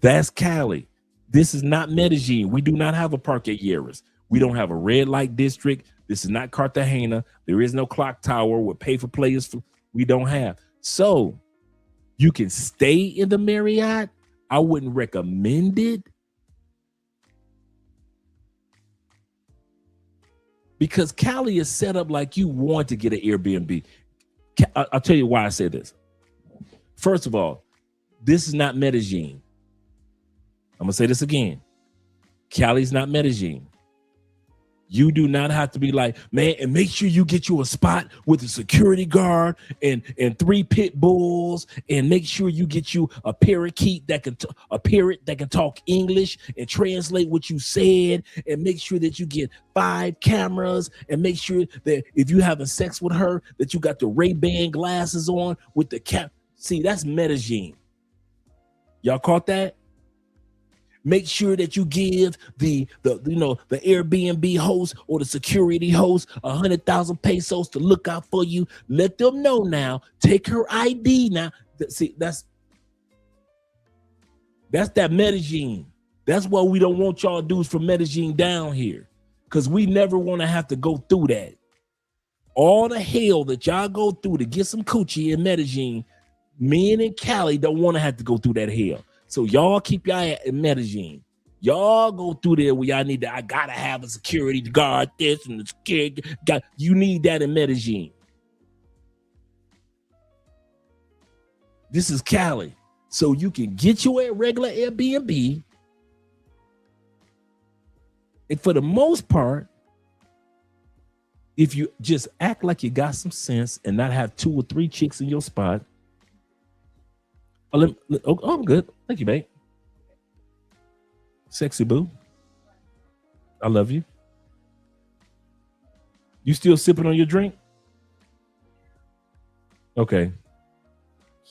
That's Cali. This is not Medellin. We do not have a parquilleras. We don't have a red light district. This is not Cartagena. There is no clock tower with pay for players. We don't have. So you can stay in the Marriott. I wouldn't recommend it because Cali is set up like you want to get an Airbnb. I'll tell you why I say this. First of all, this is not Medellin. I'm going to say this again. Cali's not Medellin. You do not have to be like, man, and make sure you get you a spot with a security guard and 3 pit bulls, and make sure you get you a parakeet that can talk English and translate what you said, and make sure that you get 5 cameras, and make sure that if you having sex with her, that you got the Ray-Ban glasses on with the cap. See, that's Medellin. Y'all caught that? Make sure that you give the Airbnb host or the security host 100,000 pesos to look out for you. Let them know now. Take her ID now. See, that's that Medellin. That's why we don't want y'all dudes from Medellin down here, because we never want to have to go through that. All the hell that y'all go through to get some coochie in Medellin, men in Cali don't want to have to go through that hell. So y'all keep y'all in Medellin. Y'all go through there where y'all need to. I gotta have a security guard this and the security guard. You need that in Medellin. This is Cali, so you can get your regular Airbnb, and for the most part, if you just act like you got some sense and not have 2 or 3 chicks in your spot. Oh, I'm good. Thank you, babe. Sexy boo. I love you. You still sipping on your drink? Okay.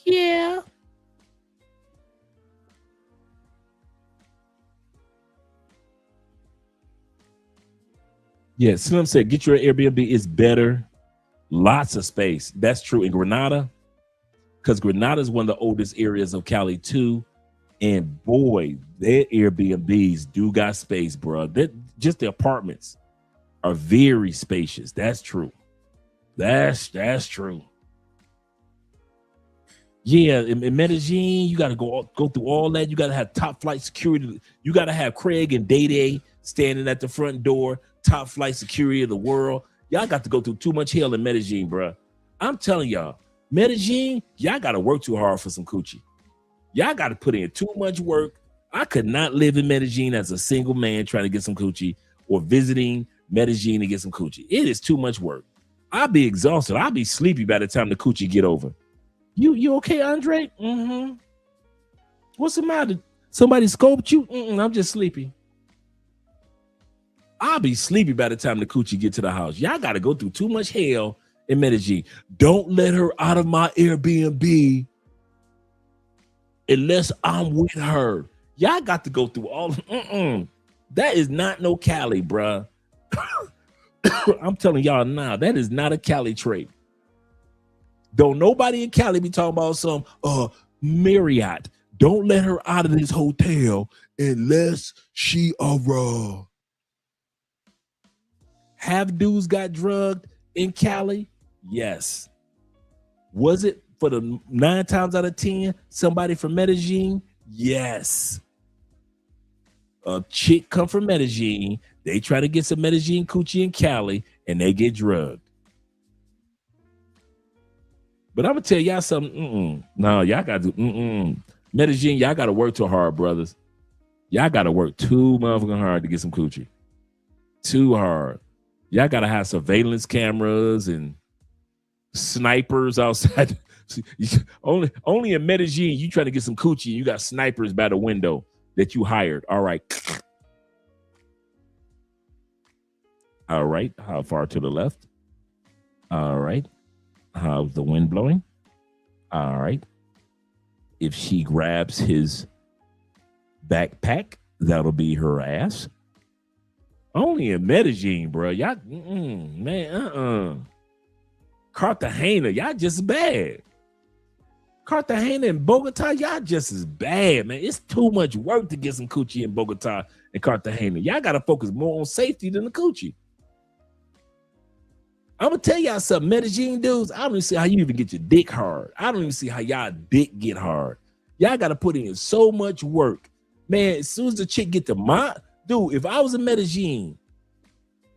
Yeah. Yeah, Slim said, get your Airbnb. It's better. Lots of space. That's true in Granada, because Granada is one of the oldest areas of Cali too. And boy, their Airbnbs do got space, bro. Just the apartments are very spacious. That's true. That's true. Yeah, in Medellin, you got to go through all that. You got to have top flight security. You got to have Craig and Day standing at the front door. Top flight security of the world. Y'all got to go through too much hell in Medellin, bro. I'm telling y'all, Medellin, y'all got to work too hard for some coochie. Y'all got to put in too much work. I could not live in Medellin as a single man trying to get some coochie, or visiting Medellin to get some coochie. It is too much work. I'll be exhausted. I'll be sleepy by the time the coochie get over. You okay, Andre? Mm-hmm. What's the matter? Somebody scoped you? I'm just sleepy. I'll be sleepy by the time the coochie get to the house. Y'all got to go through too much hell in Medellin. Don't let her out of my Airbnb unless I'm with her. Y'all got to go through all. That is not no Cali, bruh. I'm telling y'all now, that is not a Cali trait. Don't nobody in Cali be talking about some Marriott. Don't let her out of this hotel unless she a raw. Have dudes got drugged in Cali? Yes. Was it for the 9 times out of 10 somebody from Medellin? Yes. A chick come from Medellin, they try to get some Medellin coochie in Cali, and they get drugged. But I'm gonna tell y'all something. No, y'all gotta do. Medellin, y'all gotta work too hard, brothers. Y'all gotta work too motherfucking hard to get some coochie. Too hard. Y'all gotta have surveillance cameras and snipers outside. only in Medellin, you trying to get some coochie, you got snipers by the window that you hired. All right. All right. How far to the left? All right. How's the wind blowing? All right. If she grabs his backpack, that'll be her ass. Only in Medellin, bro. Y'all, man, Cartagena, y'all just bad. Cartagena and Bogota, y'all just as bad, man. It's too much work to get some coochie in Bogota and Cartagena. Y'all got to focus more on safety than the coochie. I'm going to tell y'all something. Medellin dudes, I don't even see how you even get your dick hard. I don't even see how y'all dick get hard. Y'all got to put in so much work. Man, as soon as the chick get to my... Dude, if I was in Medellin,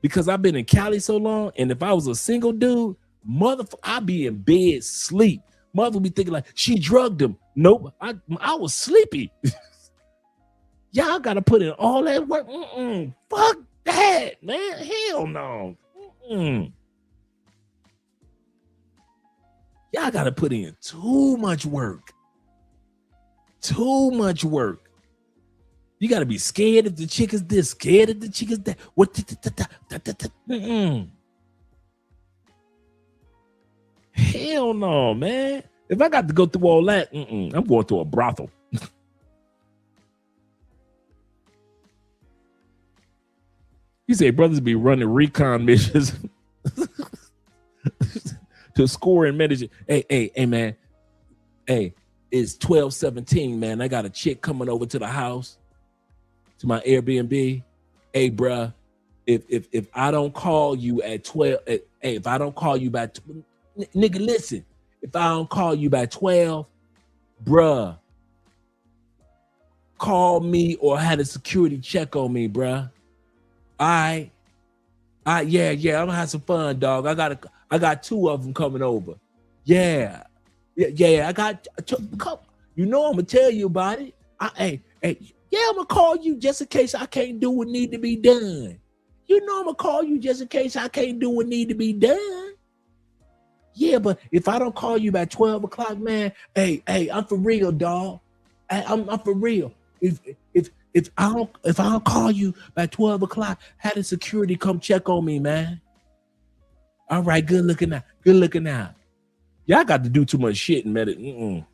because I've been in Cali so long, and if I was a single dude, motherfucker, I'd be in bed sleep. Mother would be thinking like, she drugged him. Nope, I was sleepy. Y'all got to put in all that work. Fuck that, man. Hell no. Y'all got to put in too much work. Too much work. You got to be scared if the chick is this, scared if the chick is that. What? Hell no, man. If I got to go through all that, I'm going to a brothel. You say brothers be running recon missions to score in Medellin. Hey, man. Hey, it's 12:17, man. I got a chick coming over to the house, to my Airbnb. Hey, bruh, if I don't call you at 12, if I don't call you by, nigga, listen. If I don't call you by 12, bruh, call me or had a security check on me, bruh. Yeah, I'm gonna have some fun, dog. I got 2 of them coming over. Yeah, I got 2. You know I'm gonna tell you about it. I'm gonna call you just in case I can't do what need to be done. You know I'm gonna call you just in case I can't do what need to be done. Yeah, but if I don't call you by 12 o'clock, man, hey, I'm for real, dog. I'm for real. If I don't call you by 12 o'clock, have the security come check on me, man. All right, good looking out. Y'all got to do too much shit in Medellin.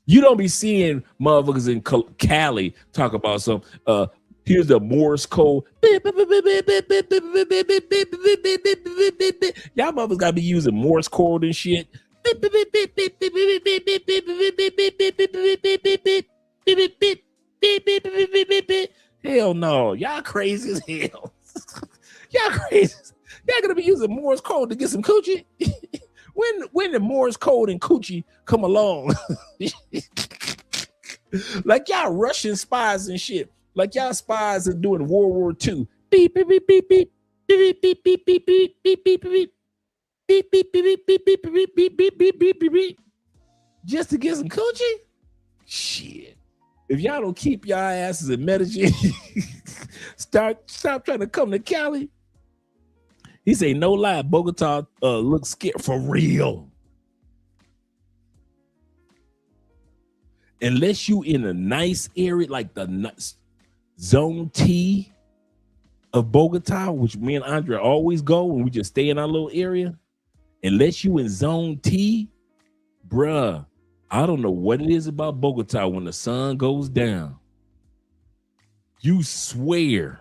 You don't be seeing motherfuckers in Cali talk about some, here's the Morse code. Y'all motherfuckers got to be using Morse code and shit. Hell no. Y'all crazy as hell. Y'all crazy. Y'all gonna be using Morse code to get some coochie? When the Morse code and coochie come along? Like y'all Russian spies and shit. Like y'all spies are doing World War II. Beep, beep, beep, beep, beep. Beep, beep, beep, beep, beep, beep, beep, beep. Beep, beep, beep, beep, beep, beep, beep, beep, beep, beep, beep, beep, beep. Just to get some coochie? Shit. If y'all don't keep y'all asses in Medellin, stop trying to come to Cali. He say, no lie, Bogota looks scared for real. Unless you in a nice area like the zone T of Bogota, which me and Andre always go and we just stay in our little area. Unless you in zone T, bruh, I don't know what it is about Bogota when the sun goes down. You swear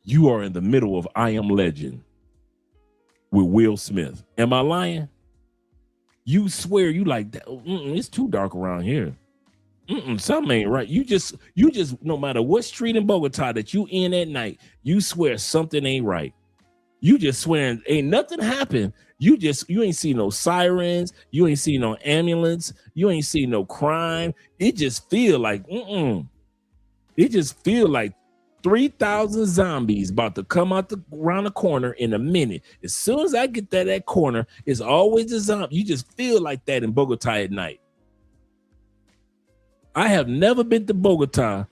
you are in the middle of I Am Legend with Will Smith. Am I lying? You swear you like that. It's too dark around here. Something ain't right. You just, no matter what street in Bogota that you in at night, you swear something ain't right. You just swearing ain't nothing happened. You ain't see no sirens. You ain't see no ambulance. You ain't see no crime. It just feel like, It just feel like 3,000 zombies about to come out around the corner in a minute. As soon as I get that corner, it's always a zombie. You just feel like that in Bogota at night. I have never been to Bogota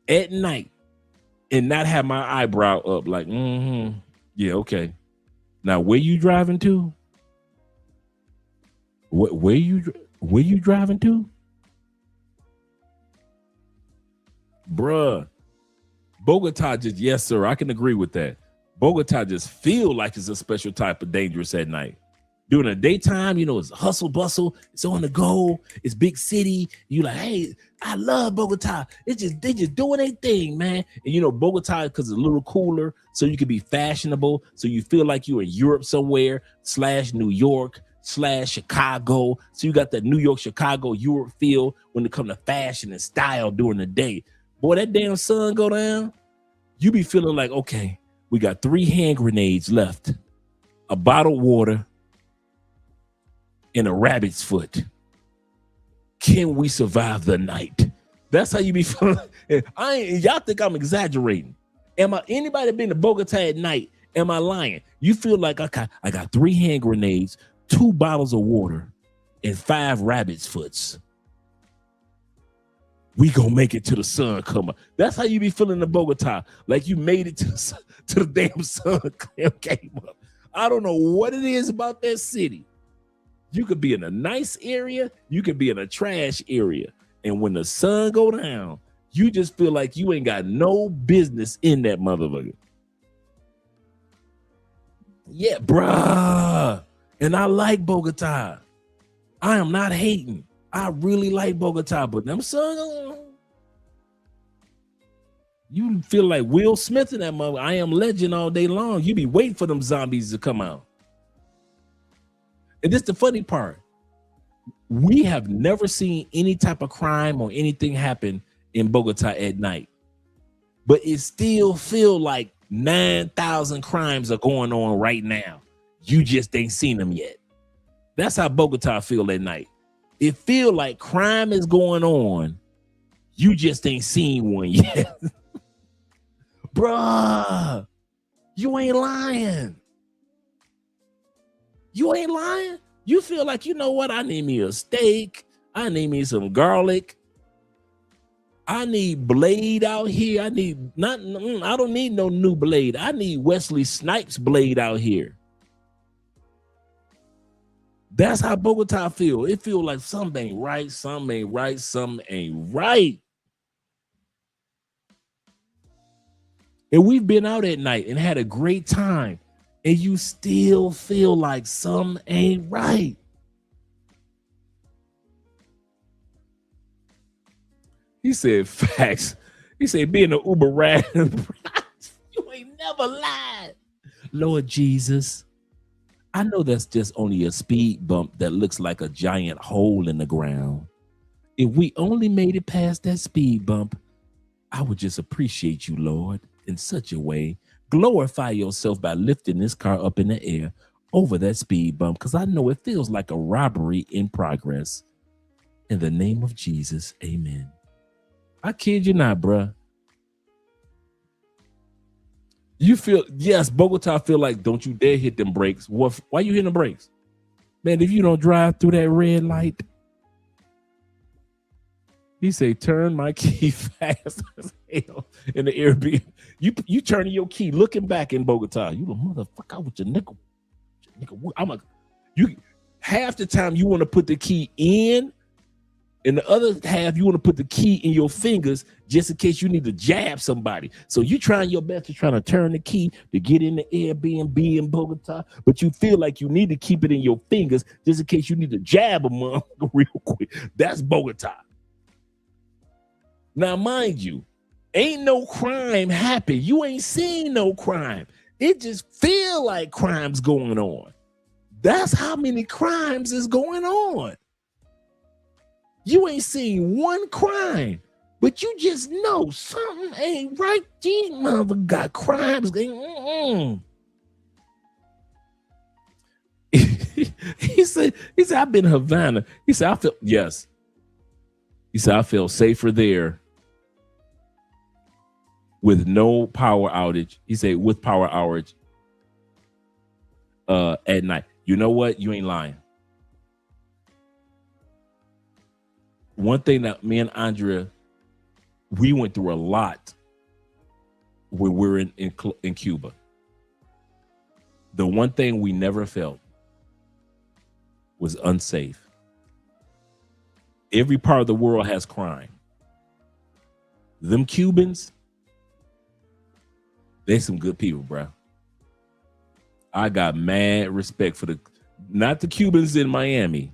at night and not have my eyebrow up like, yeah, okay. Now, where you driving to? Where you driving to? Bruh, Bogota just, yes, sir, I can agree with that. Bogota just feel like it's a special type of dangerous at night. During the daytime, it's hustle bustle, it's on the go, it's big city. You like, hey, I love Bogota. They just doing their thing, man. And Bogota, because it's a little cooler, so you can be fashionable, so you feel like you're in Europe somewhere, / New York, / Chicago. So you got that New York, Chicago, Europe feel when it comes to fashion and style during the day. Boy, that damn sun go down, you be feeling like, okay, we got 3 hand grenades left, a bottle of water, and a rabbit's foot. Can we survive the night? That's how you be feeling. Y'all think I'm exaggerating. Anybody been to Bogota at night? Am I lying? You feel like I got 3 hand grenades, 2 bottles of water, and 5 rabbit's foots. We gonna make it to the sun come up. That's how you be feeling in Bogota, like you made it to the damn sun came up. I don't know what it is about that city. You could be in a nice area, you could be in a trash area, and when the sun go down, you just feel like you ain't got no business in that motherfucker. Yeah, bruh. And I like Bogota. I am not hating. I really like Bogota, but them sun, you feel like Will Smith in that mother. I Am Legend all day long. You be waiting for them zombies to come out. And this the funny part. We have never seen any type of crime or anything happen in Bogota at night. But it still feel like 9,000 crimes are going on right now. You just ain't seen them yet. That's how Bogota feel at night. It feel like crime is going on. You just ain't seen one yet. Bruh, you ain't lying. You ain't lying. You feel like, you know what? I need me a steak. I need me some garlic. I need blade out here. I don't need no new blade. I need Wesley Snipes blade out here. That's how Bogota feel. It feel like something ain't right, something ain't right, something ain't right. And we've been out at night and had a great time, and you still feel like something ain't right. He said facts. He said being an Uber rat. You ain't never lied. Lord Jesus, I know that's just only a speed bump that looks like a giant hole in the ground. If we only made it past that speed bump, I would just appreciate you, Lord, in such a way. Glorify yourself by lifting this car up in the air over that speed bump, because I know it feels like a robbery in progress. In the name of Jesus, amen. I kid you not, bruh. You feel, yes, Bogota feel like, don't you dare hit them brakes. Why you hitting the brakes? Man, if you don't drive through that red light, He say, turn my key fast as hell in the Airbnb. You turning your key, looking back in Bogota. You the motherfucker with your nickel. You half the time you want to put the key in, and the other half you want to put the key in your fingers just in case you need to jab somebody. So you trying your best to try to turn the key to get in the Airbnb in Bogota, but you feel like you need to keep it in your fingers just in case you need to jab a motherfucker real quick. That's Bogota. Now, mind you, ain't no crime happen. You ain't seen no crime. It just feel like crime's going on. That's how many crimes is going on. You ain't seen one crime, but you just know something ain't right. These mother got crimes. He said, I've been in Havana. He said, I feel safer there with no power outage. He said, with power outage at night. You know what? You ain't lying. One thing that me and Andrea, we went through a lot when we were in Cuba. The one thing we never felt was unsafe. Every part of the world has crime. Them Cubans, they some good people, bro. I got mad respect for not the Cubans in Miami,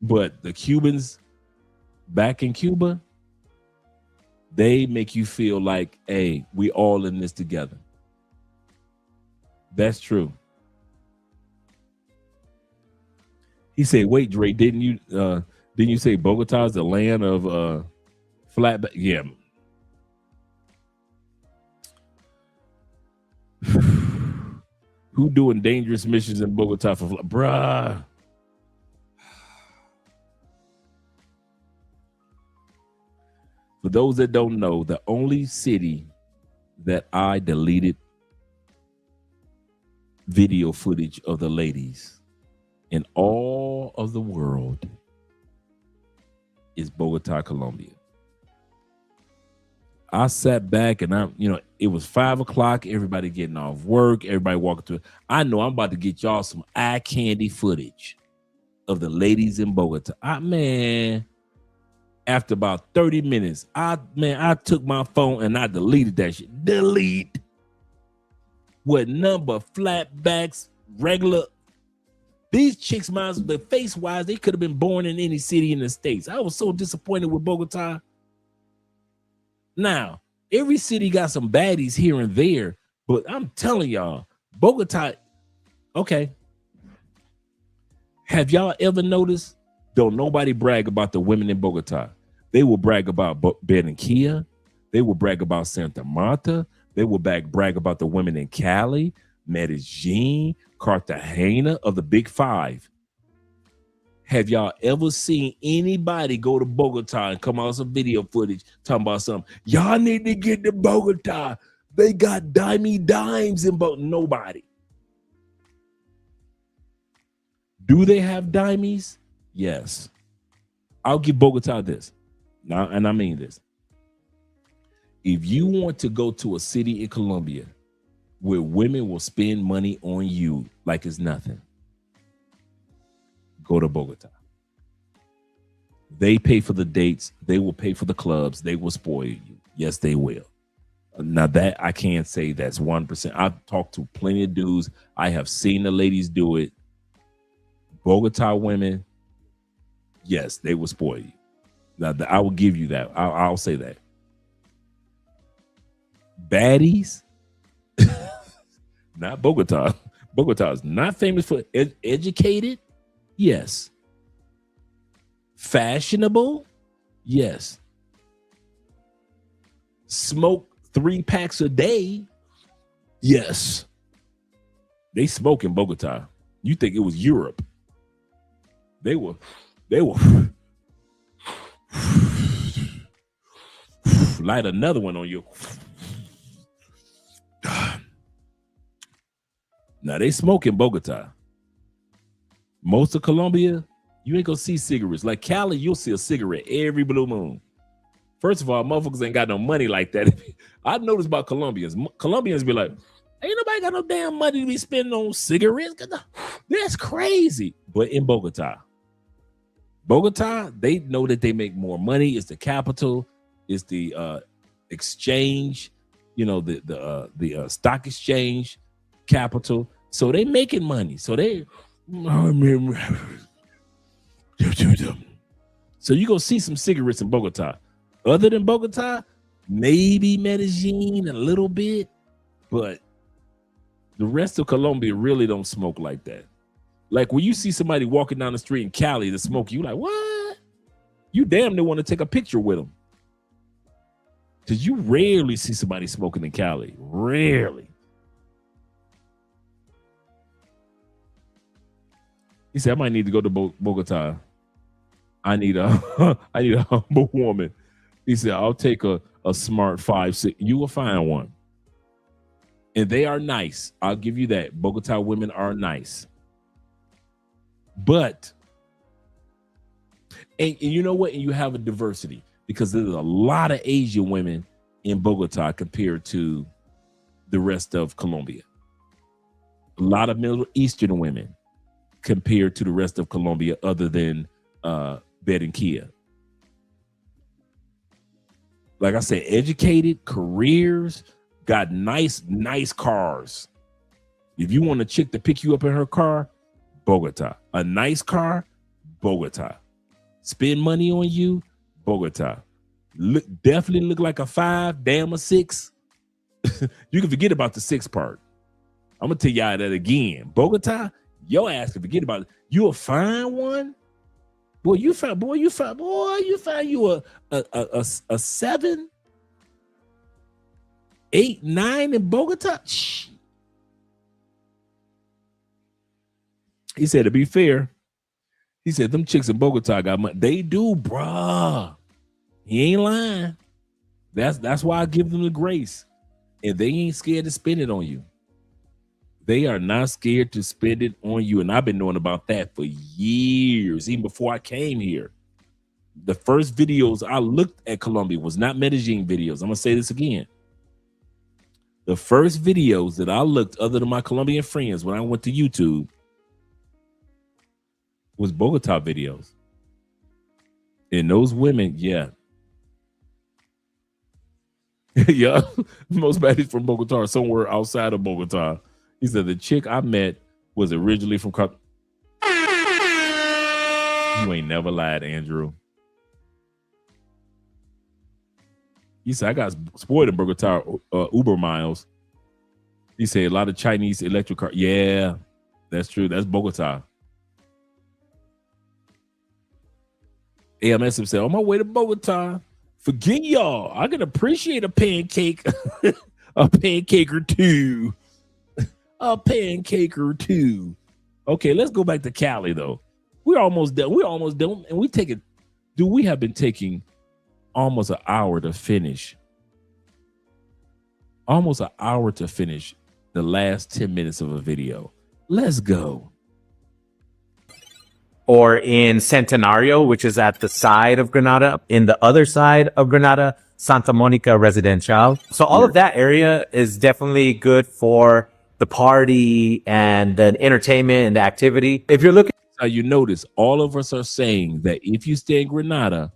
but the Cubans back in Cuba. They make you feel like, hey, we all in this together. That's true. He said, wait, Dre, didn't you say Bogota is the land of flatback? Yeah. Who doing dangerous missions in Bogota for bruh? For those that don't know, the only city that I deleted video footage of the ladies in all of the world is Bogota, Colombia. I sat back and it was 5 o'clock, everybody getting off work, everybody walking through. I know I'm about to get y'all some eye candy footage of the ladies in Bogota. After about 30 minutes, I took my phone and I deleted that shit. Delete. What number? Flatbacks, regular. These chicks, the face wise, they could have been born in any city in the States. I was so disappointed with Bogota. Now, every city got some baddies here and there, but I'm telling y'all, Bogota, okay. Have y'all ever noticed? Don't nobody brag about the women in Bogota. They will brag about Barranquilla. They will brag about Santa Marta. They will brag about the women in Cali, Medellin, Cartagena, of the Big Five. Have y'all ever seen anybody go to Bogota and come out some video footage talking about something? Y'all need to get to Bogota. They got dimes in Bogota. Nobody. Do they have dimes? Yes. I'll give Bogota this. Now, and I mean this. If you want to go to a city in Colombia where women will spend money on you like it's nothing, go to Bogota. They pay for the dates. They will pay for the clubs. They will spoil you. Yes, they will. Now that I can't say that's 1%. I've talked to plenty of dudes. I have seen the ladies do it. Bogota women, yes, they will spoil you. Now I will give you that. I'll say that. Baddies, not Bogota. Bogota is not famous for educated. Yes. Fashionable? Yes. Smoke 3 packs a day? Yes. They smoke in Bogota. You think it was Europe. They were light another one on you. Now they smoke in Bogota. Most of Colombia, You ain't gonna see cigarettes. Like Cali, you'll see a cigarette every blue moon. First of all, motherfuckers ain't got no money like that. I've noticed about Colombians. Colombians be like, ain't nobody got no damn money to be spending on cigarettes. That's crazy. But in Bogota, they know that they make more money. It's the capital. It's the exchange. You know, the stock exchange capital. So they making money. So they. So you gonna see some cigarettes in Bogota. Other than Bogota, maybe Medellin a little bit, but the rest of Colombia really don't smoke like that. Like when you see somebody walking down the street in Cali to smoke, you like, what? You damn near want to take a picture with them. Because you rarely see somebody smoking in Cali. Rarely. He said, I might need to go to Bogota. I need a humble woman. He said, I'll take a smart 5'6". You will find one. And they are nice. I'll give you that. Bogota women are nice. But, and you know what? And you have a diversity because there's a lot of Asian women in Bogota compared to the rest of Colombia. A lot of Middle Eastern women compared to the rest of Colombia other than Barranquilla. Like I said, educated, careers, got nice cars. If you want a chick to pick you up in her car, Bogota. A nice car, Bogota. Spend money on you, Bogota. Definitely look like a 5, damn a 6. You can forget about the 6 part. I'm gonna tell y'all that again. Bogota, your ass can forget about it. You'll find one. You find you a 7, 8, 9 in Bogota. Shh. He said, to be fair, he said, them chicks in Bogota got money. They do, bruh. He ain't lying. That's why I give them the grace. And they ain't scared to spend it on you. They are not scared to spend it on you. And I've been knowing about that for years, even before I came here. The first videos I looked at Colombia was not Medellin videos. I'm going to say this again. The first videos that I looked, other than my Colombian friends, when I went to YouTube, was Bogota videos. And those women, yeah. Yeah, most baddies from Bogota are somewhere outside of Bogota. He said the chick I met was originally from You ain't never lied, Andrew. He said I got spoiled in Bogota Uber miles. He said a lot of Chinese electric cars. Yeah, that's true. That's Bogota. AMS said, on my way to Bogota. Forget y'all. I can appreciate a pancake. A pancake or two. A pancake or two. Okay, let's go back to Cali, though. We're almost done. And we take it. Dude, we have been taking almost an hour to finish. Almost an hour to finish the last 10 minutes of a video. Let's go.
Or in Centenario, which is at the side of Granada, in the other side of Granada, Santa Monica Residencial. So all of that area is definitely good for the party and the entertainment and the activity. If you're looking,
you notice all of us are saying that if you stay in Granada,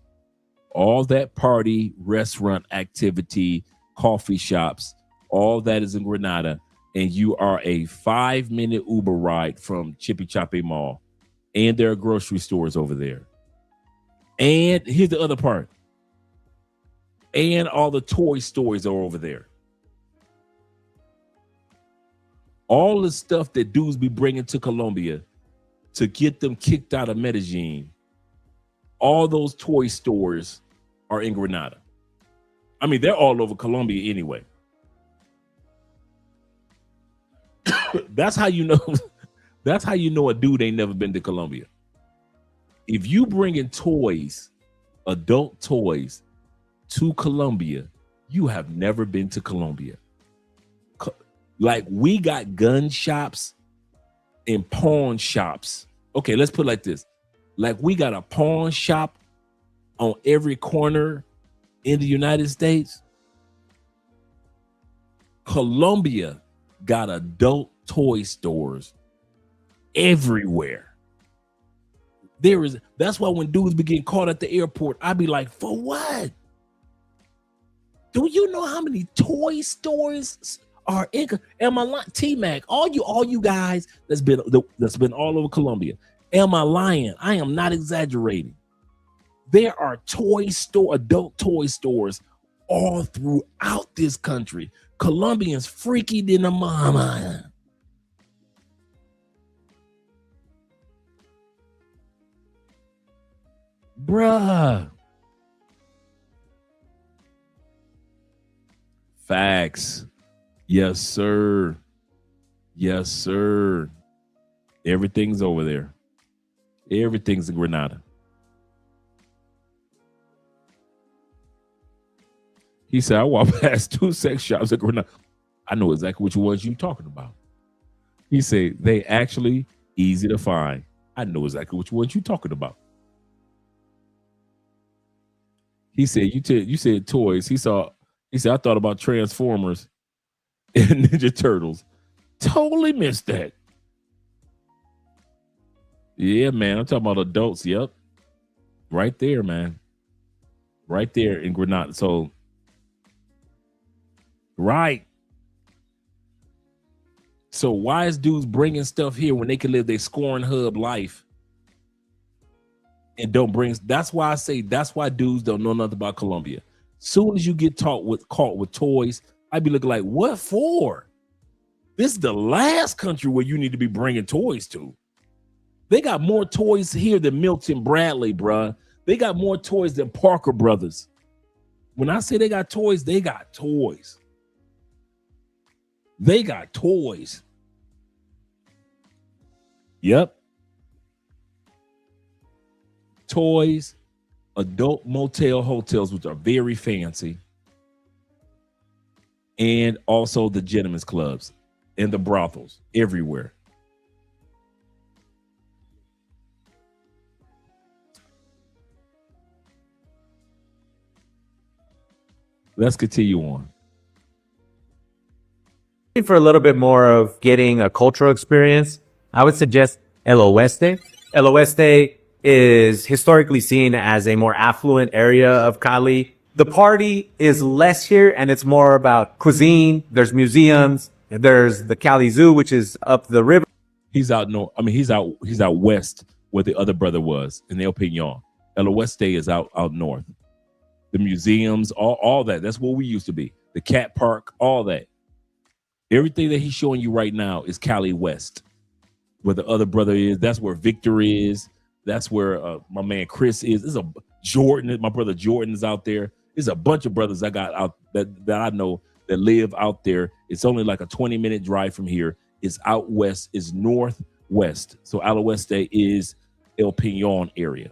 all that party, restaurant activity, coffee shops, all that is in Granada, and you are a 5-minute Uber ride from Chippy Choppy Mall. And there are grocery stores over there. And here's the other part. And all the toy stores are over there. All the stuff that dudes be bringing to Colombia to get them kicked out of Medellin. All those toy stores are in Granada. I mean, they're all over Colombia anyway. That's how you know. That's how you know a dude ain't never been to Colombia. If you bringing toys, adult toys, to Colombia, you have never been to Colombia. Like, we got gun shops and pawn shops. Okay, let's put it like this. like we got a pawn shop on every corner in the United States. Colombia got adult toy stores everywhere. That's why when dudes be getting caught at the airport, I be like, for what? Do you know how many toy stores are in? Am I lying? T-Mac, all you guys that's been all over Colombia. Am I lying? I am not exaggerating. There are adult toy stores all throughout this country. Colombians freaky than a mama. Bruh. Facts. Yes, sir. Yes, sir. Everything's over there. Everything's in Grenada. He said, I walked past 2 sex shops at Grenada. I know exactly which ones you're talking about. He said, they actually easy to find. I know exactly which ones you're talking about. He said, you said toys. He said, I thought about Transformers and Ninja Turtles. Totally missed that. Yeah, man. I'm talking about adults. Yep. Right there, man. Right there in Grenada. So, right. So why is dudes bringing stuff here when they can live their scoring hub life and don't bring? That's why I say that's why dudes don't know nothing about Colombia. Soon as you get caught with toys, I'd be looking like, what for? This is the last country where you need to be bringing toys to. They got more toys here than Milton Bradley, bruh. They got more toys than Parker Brothers. When I say they got toys, they got toys. They got toys. Yep. Toys, adult motel hotels, which are very fancy, and also the gentlemen's clubs and the brothels everywhere. Let's continue on.
For a little bit more of getting a cultural experience, I would suggest El Oeste. El Oeste is historically seen as a more affluent area of Cali. The party is less here and it's more about cuisine. There's museums. There's the Cali Zoo, which is up the river.
He's out north. I mean, he's out west where the other brother was in El Peñon. El Oeste is out north. The museums, all that. That's where we used to be. The cat park, all that. Everything that he's showing you right now is Cali West. Where the other brother is, that's where Victor is. That's where my man Chris is. There's a Jordan, my brother Jordan is out there. There's a bunch of brothers I got out that I know that live out there. It's only like a 20-minute drive from here. It's out west, it's northwest. So El Oeste is El Peñon area.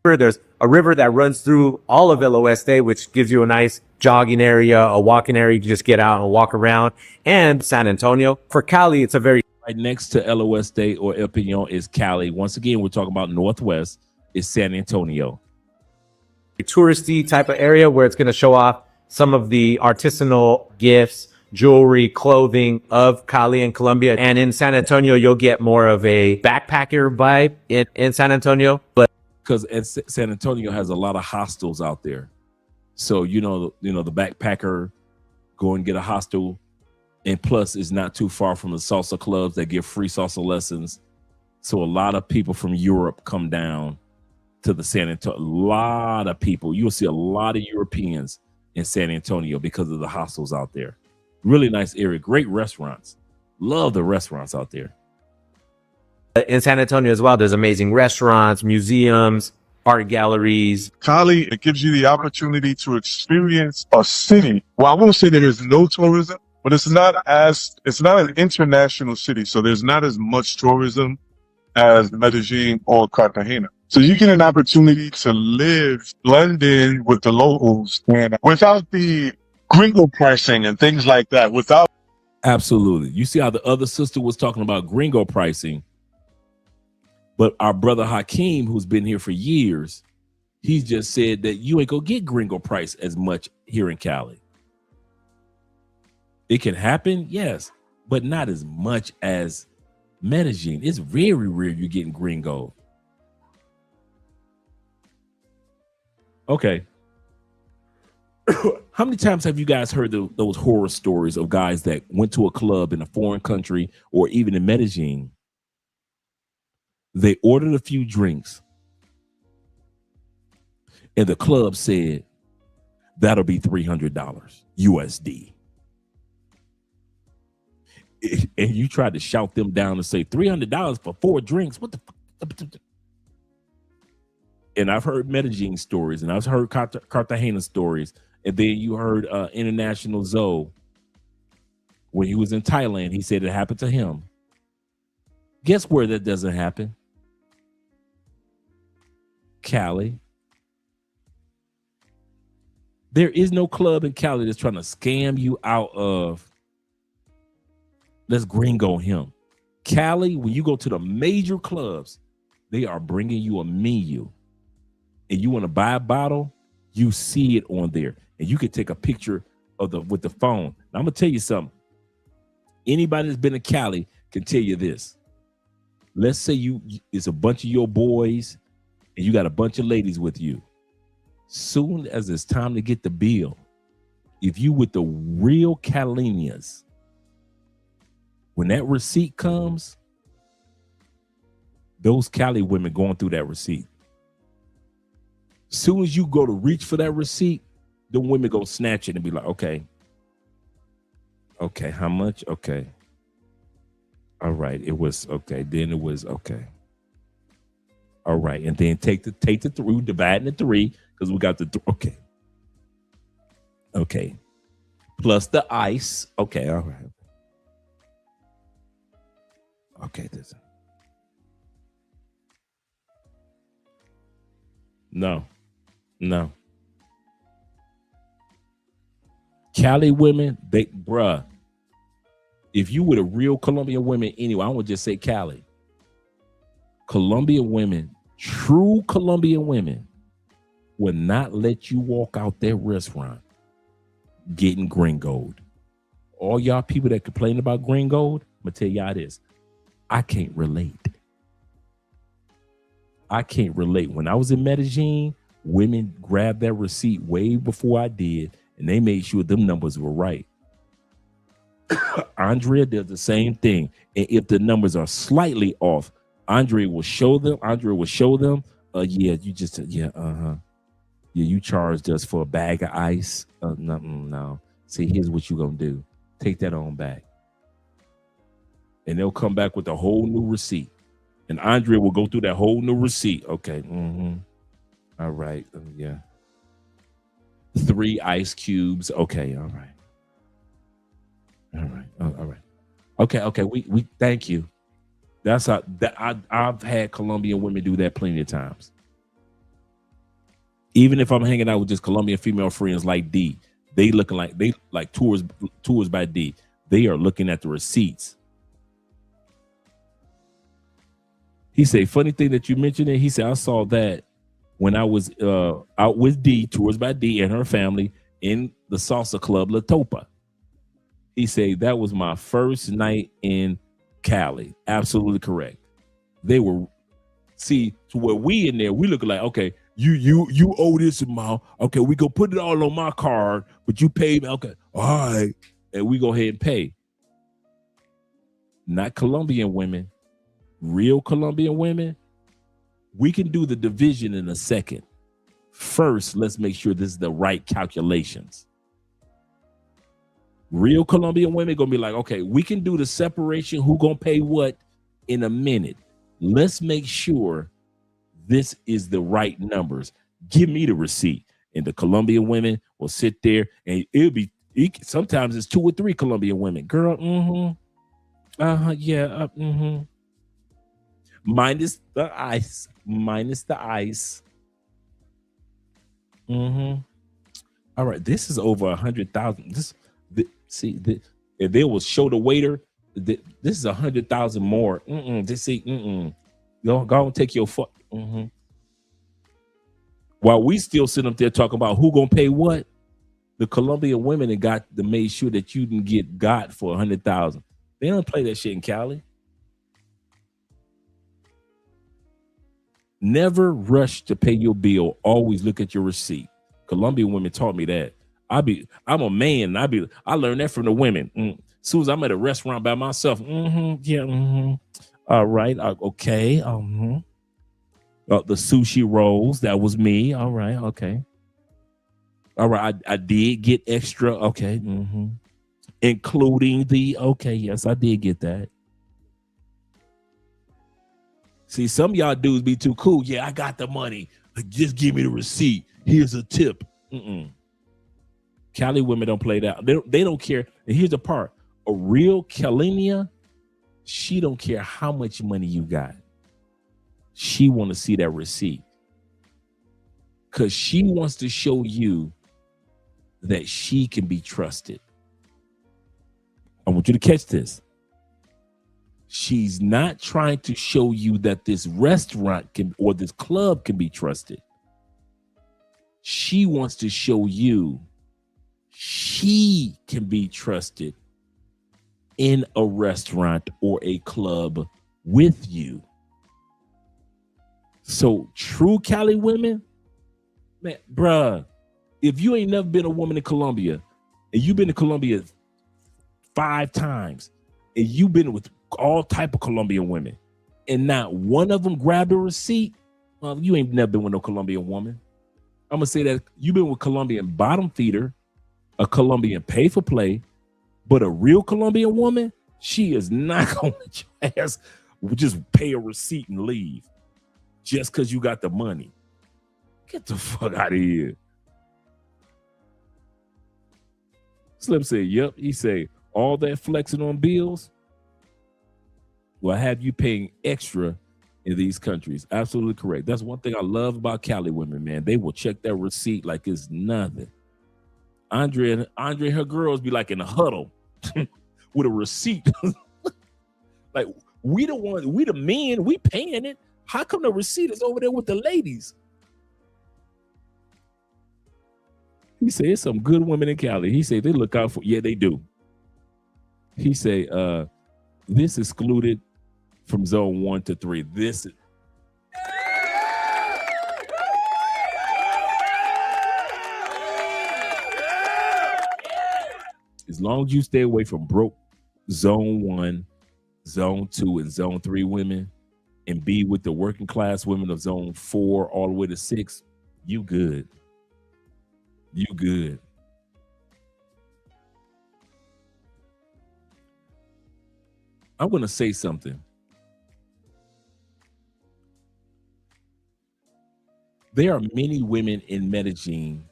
There's a river that runs through all of El Oeste, which gives you a nice jogging area, a walking area. You can just get out and walk around. And San Antonio. For Cali, it's a very...
Right next to El Oeste or El Peñon is Cali. Once again, we're talking about northwest. Is San Antonio.
A touristy type of area where it's going to show off some of the artisanal gifts, jewelry, clothing of Cali and Colombia. And in San Antonio, you'll get more of a backpacker vibe in San Antonio. But
because San Antonio has a lot of hostels out there. So, you know, the backpacker go and get a hostel. And plus, it's not too far from the salsa clubs that give free salsa lessons. So a lot of people from Europe come down to the San Antonio. A lot of people. You'll see a lot of Europeans in San Antonio because of the hostels out there. Really nice area. Great restaurants. Love the restaurants out there.
In San Antonio as well, there's amazing restaurants, museums, art galleries.
Cali, it gives you the opportunity to experience a city. Well, I won't say there is no tourism, but it's not an international city. So there's not as much tourism as Medellin or Cartagena. So you get an opportunity to blend in with the locals and without the gringo pricing and things like that. Absolutely.
You see how the other sister was talking about gringo pricing. But our brother Hakeem, who's been here for years, he's just said that you ain't gonna get gringo price as much here in Cali. It can happen, yes, but not as much as Medellin. It's very rare you're getting gringo. Okay. How many times have you guys heard those horror stories of guys that went to a club in a foreign country or even in Medellin? They ordered a few drinks and the club said, that'll be $300 USD. And you tried to shout them down and say $300 for 4 drinks. What the fuck? And I've heard Medellin stories and I've heard Cartagena stories. And then you heard International Zoe. When he was in Thailand, he said it happened to him. Guess where that doesn't happen? Cali. There is no club in Cali that's trying to scam you out of, let's gringo him. Cali, when you go to the major clubs, they are bringing you a menu. And you want to buy a bottle, you see it on there. And you can take a picture of with the phone. Now, I'm going to tell you something. Anybody that's been to Cali can tell you this. Let's say it's a bunch of your boys and you got a bunch of ladies with you. Soon as it's time to get the bill, if you with the real Californians, when that receipt comes, those Cali women going through that receipt. Soon as you go to reach for that receipt, the women go snatch it and be like, okay, how much? Okay. All right. It was okay. Then it was okay. All right. And then take the 3, divide into 3, because we got the okay. Okay. Plus the ice. Okay. All right. Okay. No. Cali women, if you were the real Colombian women anyway, I would just say Cali. Colombian women, true Colombian women, will not let you walk out their restaurant getting gringoed. All y'all people that complain about gringoed, I'm gonna tell y'all this. I can't relate. When I was in Medellin, women grabbed that receipt way before I did, and they made sure them numbers were right. Andrea does the same thing. And if the numbers are slightly off, Andrea will show them, yeah, you charged us for a bag of ice. No. See, here's what you're going to do. Take that on back. And they'll come back with a whole new receipt. And Andrea will go through that whole new receipt. Okay. All right. Yeah. 3 ice cubes. Okay. All right. Okay. We thank you. That's how I've had Colombian women do that plenty of times. Even if I'm hanging out with just Colombian female friends like D, they like tours by D. They are looking at the receipts. He said, funny thing that you mentioned it. He said, I saw that when I was out with D, tours by D and her family in the salsa club La Topa. He said, that was my first night in Cali. Absolutely correct. They were, see, to where we in there, we look like, okay, you owe this amount. Okay, we go put it all on my card, but you paid me. Okay, all right. And we go ahead and pay. Not Colombian women. Real Colombian women, we can do the division in a second. First, let's make sure this is the right calculations. Real Colombian women gonna be like, okay, we can do the separation, who gonna pay what in a minute. Let's make sure this is the right numbers. Give me the receipt. And the Colombian women will sit there and sometimes it's 2 or 3 Colombian women. Girl, yeah, minus the ice. All right, this is over 100,000. If they will show the waiter, this is 100,000 more. Go and take your fuck. While we still sit up there talking about who gonna pay what, the Colombian women that got to made sure that you didn't get got for 100,000. They don't play that shit in Cali. Never rush to pay your bill. Always look at your receipt. Colombian women taught me that. I'm a man. I learned that from the women. As soon as I'm at a restaurant by myself, all right, okay, the sushi rolls, that was me. All right, okay. All right, I did get extra. Okay, including the okay. Yes, I did get that. See, some of y'all dudes be too cool. Yeah, I got the money. Just give me the receipt. Here's a tip. Cali women don't play that. They don't care. And here's the part: a real Calinia, she don't care how much money you got. She want to see that receipt because she wants to show you that she can be trusted. I want you to catch this. She's not trying to show you that this restaurant can or this club can be trusted. She wants to show you she can be trusted in a restaurant or a club with you. So true Cali women, man, bruh, if you ain't never been a woman in Colombia and you've been to Colombia 5 times and you've been with all type of Colombian women and not one of them grabbed a receipt, well, you ain't never been with no Colombian woman. I'm gonna say that you've been with Colombian bottom feeder, a Colombian pay for play, but a real Colombian woman, she is not gonna let your ass just pay a receipt and leave just because you got the money. Get the fuck out of here. Slim said, yep. He said, all that flexing on bills will have you paying extra in these countries. Absolutely correct. That's one thing I love about Cali women, man. They will check that receipt like it's nothing. Andre and her girls be like in a huddle with a receipt. Like, we the men, we paying it. How come the receipt is over there with the ladies? He said, it's some good women in Cali. He said, they look out for, yeah, they do. He said, this excluded from zone 1 to 3. This is, as long as you stay away from broke zone 1, zone 2, and zone 3 women, and be with the working class women of zone 4 all the way to 6, you good. You good. I'm going to say something. There are many women in Medellin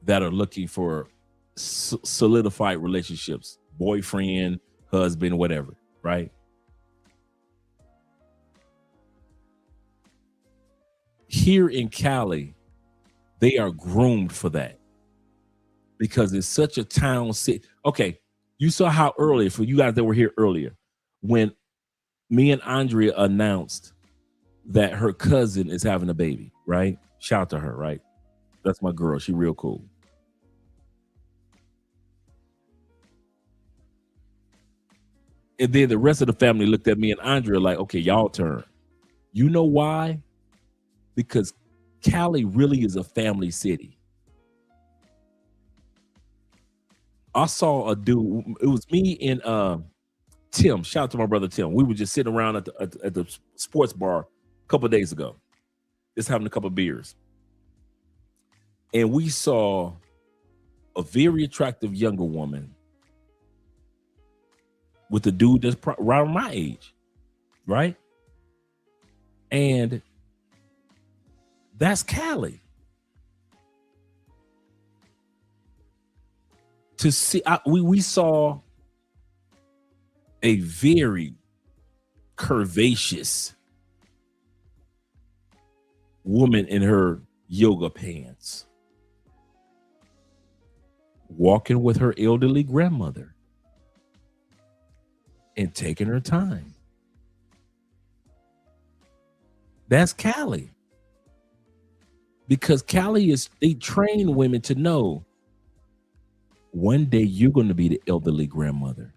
that are looking for solidified relationships, boyfriend, husband, whatever, right? Here in Cali, they are groomed for that because it's such a town city. Okay, you saw how earlier, for you guys that were here earlier, when me and Andrea announced that her cousin is having a baby, right? Shout out to her, right? That's my girl. She real cool. And then the rest of the family looked at me and Andrea like, okay, y'all turn. You know why? Because Cali really is a family city. I saw a dude, it was me and Tim. Shout out to my brother Tim. We were just sitting around at the sports bar a couple of days ago, just having a couple of beers. And we saw a very attractive younger woman with a dude that's around my age, right? And that's Cali. To see, we saw a very curvaceous woman in her yoga pants walking with her elderly grandmother and taking her time. That's Cali. Because Cali they train women to know one day you're going to be the elderly grandmother.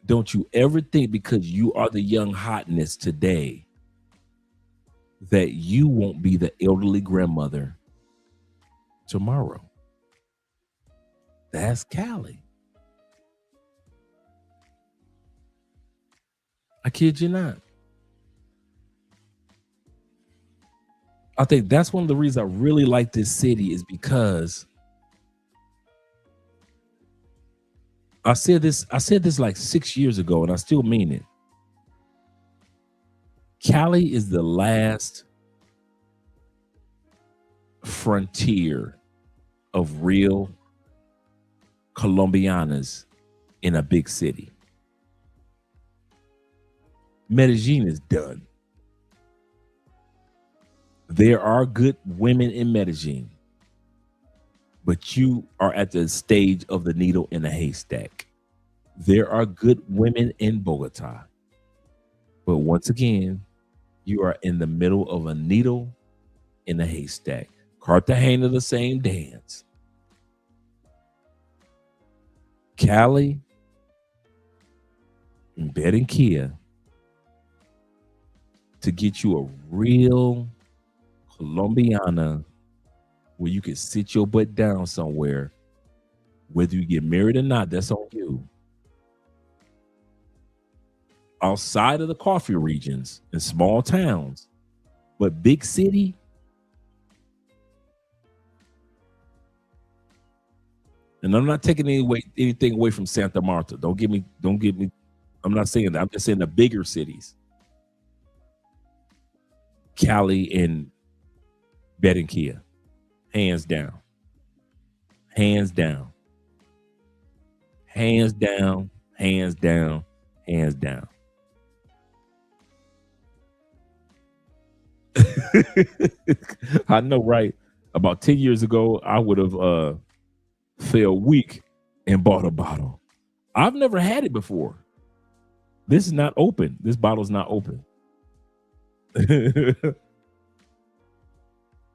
Don't you ever think because you are the young hotness today that you won't be the elderly grandmother tomorrow. That's Cali. I kid you not. I think that's one of the reasons I really like this city is because I said this like 6 years ago, and I still mean it. Cali is the last frontier of real Colombianas in a big city. Medellin is done. There are good women in Medellin, but you are at the stage of the needle in a haystack. There are good women in Bogota, but once again, you are in the middle of a needle in a haystack. Cartagena, the same dance. Cali and Barranquilla, to get you a real Colombiana where you can sit your butt down somewhere, whether you get married or not, that's on you. Outside of the coffee regions and small towns, but big city, and I'm not taking anything away from Santa Marta. Don't get me. I'm not saying that. I'm just saying the bigger cities. Cali and Barranquilla, hands down. Hands down. Hands down. Hands down. Hands down. I know, right? About 10 years ago, I would have fell weak and bought a bottle. I've never had it before. This is not open. This bottle's not open.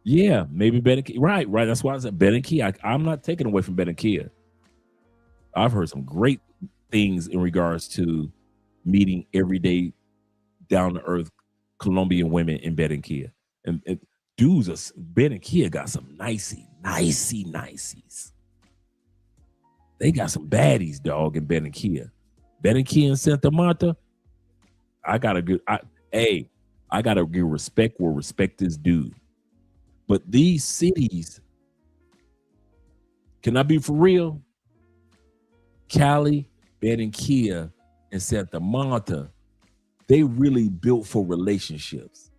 Yeah, maybe Barranquilla. Right. That's why I said Barranquilla. I'm not taking away from Barranquilla. I've heard some great things in regards to meeting everyday, down to earth Colombian women in Barranquilla. And dudes, Barranquilla got some niceies. They got some baddies, dog, in Barranquilla. Barranquilla and Santa Marta, I gotta give respect where respect is due. But these cities, can I be for real? Cali, Barranquilla, and Santa Marta, they really built for relationships.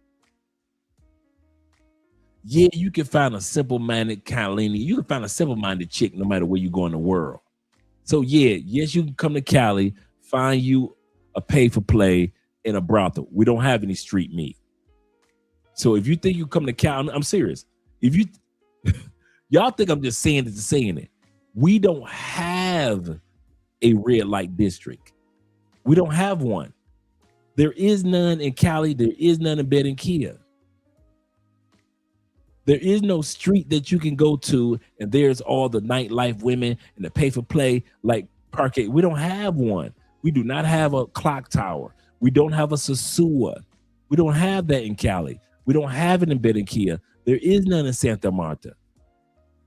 Yeah, you can find a simple-minded Calini. You can find a simple-minded chick no matter where you go in the world. So yes, you can come to Cali, find you a pay-for-play in a brothel. We don't have any street meat. So if you think you come to Cali, I'm serious. If you y'all think I'm just saying it, we don't have a red light district. We don't have one. There is none in Cali. There is none in Barranquilla. There is no street that you can go to and there's all the nightlife women and the pay for play like Parquet. We don't have one. We do not have a clock tower. We don't have a Sosua. We don't have that in Cali. We don't have it in Barranquilla. There is none in Santa Marta.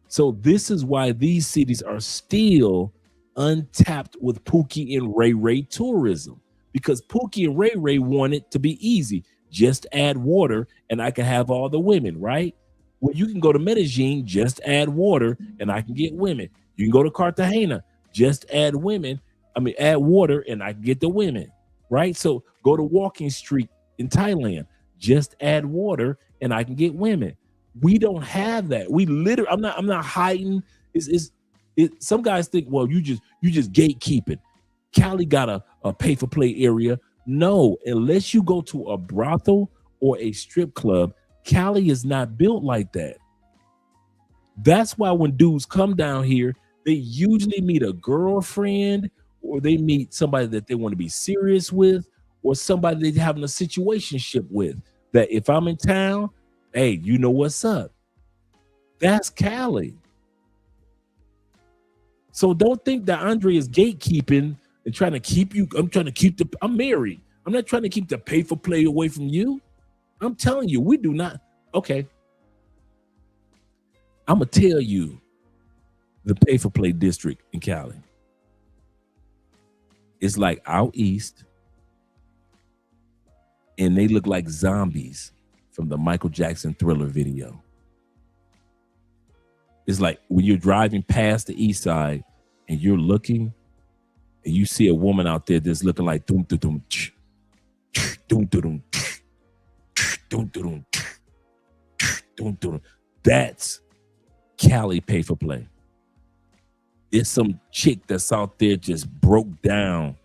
So this is why these cities are still untapped with Pookie and Ray Ray tourism, because Pookie and Ray Ray want it to be easy. Just add water and I can have all the women, right? Well, you can go to Medellin, just add water and I can get women. You can go to Cartagena, just add water and I can get the women, right? So go to Walking Street in Thailand, just add water and I can get women. We don't have that. We literally, I'm not hiding. Some guys think, well, you just gatekeeping. Cali got a pay for play area. No, unless you go to a brothel or a strip club, Cali is not built like that. That's why when dudes come down here, they usually meet a girlfriend or they meet somebody that they want to be serious with, or somebody they're having a situationship with. That if I'm in town, hey, you know what's up. That's Cali. So don't think that Andre is gatekeeping and trying to keep you. I'm married. I'm not trying to keep the pay for play away from you. I'm telling you, we do not. Okay. I'm going to tell you the pay for play district in Cali. It's like out east, and they look like zombies from the Michael Jackson Thriller video. It's like when you're driving past the east side and you're looking and you see a woman out there that's looking like doom doom doom doom doom doom doom doom doom. That's Cali pay for play. It's some chick that's out there just broke down,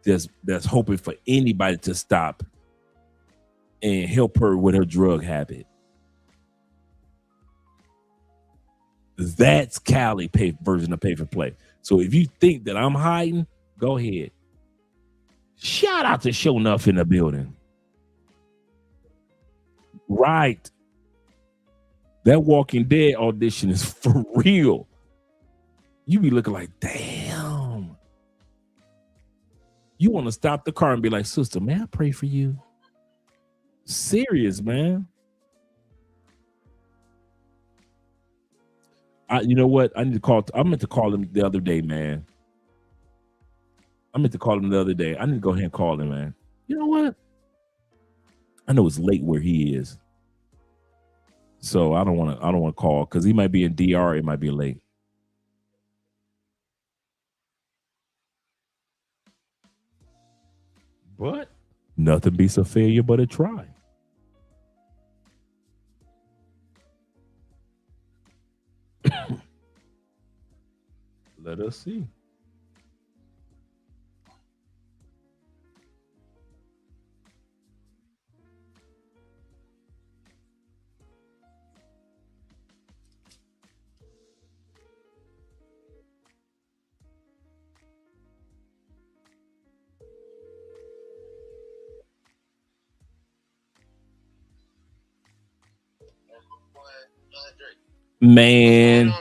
that's hoping for anybody to stop and help her with her drug habit. That's Cali version of pay for play. So if you think that I'm hiding, go ahead. Shout out to Show Enough in the building. Right. That Walking Dead audition is for real. You be looking like, damn. You want to stop the car and be like, sister, may I pray for you? Serious, man. You know what? I meant to call him the other day, man. I meant to call him the other day. I need to go ahead and call him, man. You know what? I know it's late where he is. So I don't want to call because he might be in DR. It might be late. But nothing beats a failure but a try. Let us see. Man,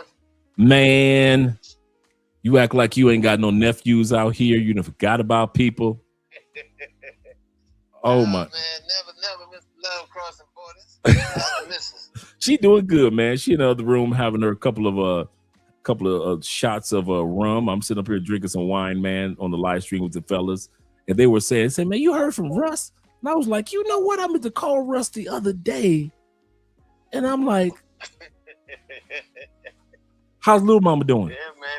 you act like you ain't got no nephews out here. You done forgot about people. Oh my! Man, never miss love crossing borders. She doing good, man. She in the other room having her couple of shots of rum. I'm sitting up here drinking some wine, man, on the live stream with the fellas, and they were saying, man, you heard from Russ? And I was like, you know what? I meant to call Russ the other day, and I'm like, how's little mama doing?
Yeah, man.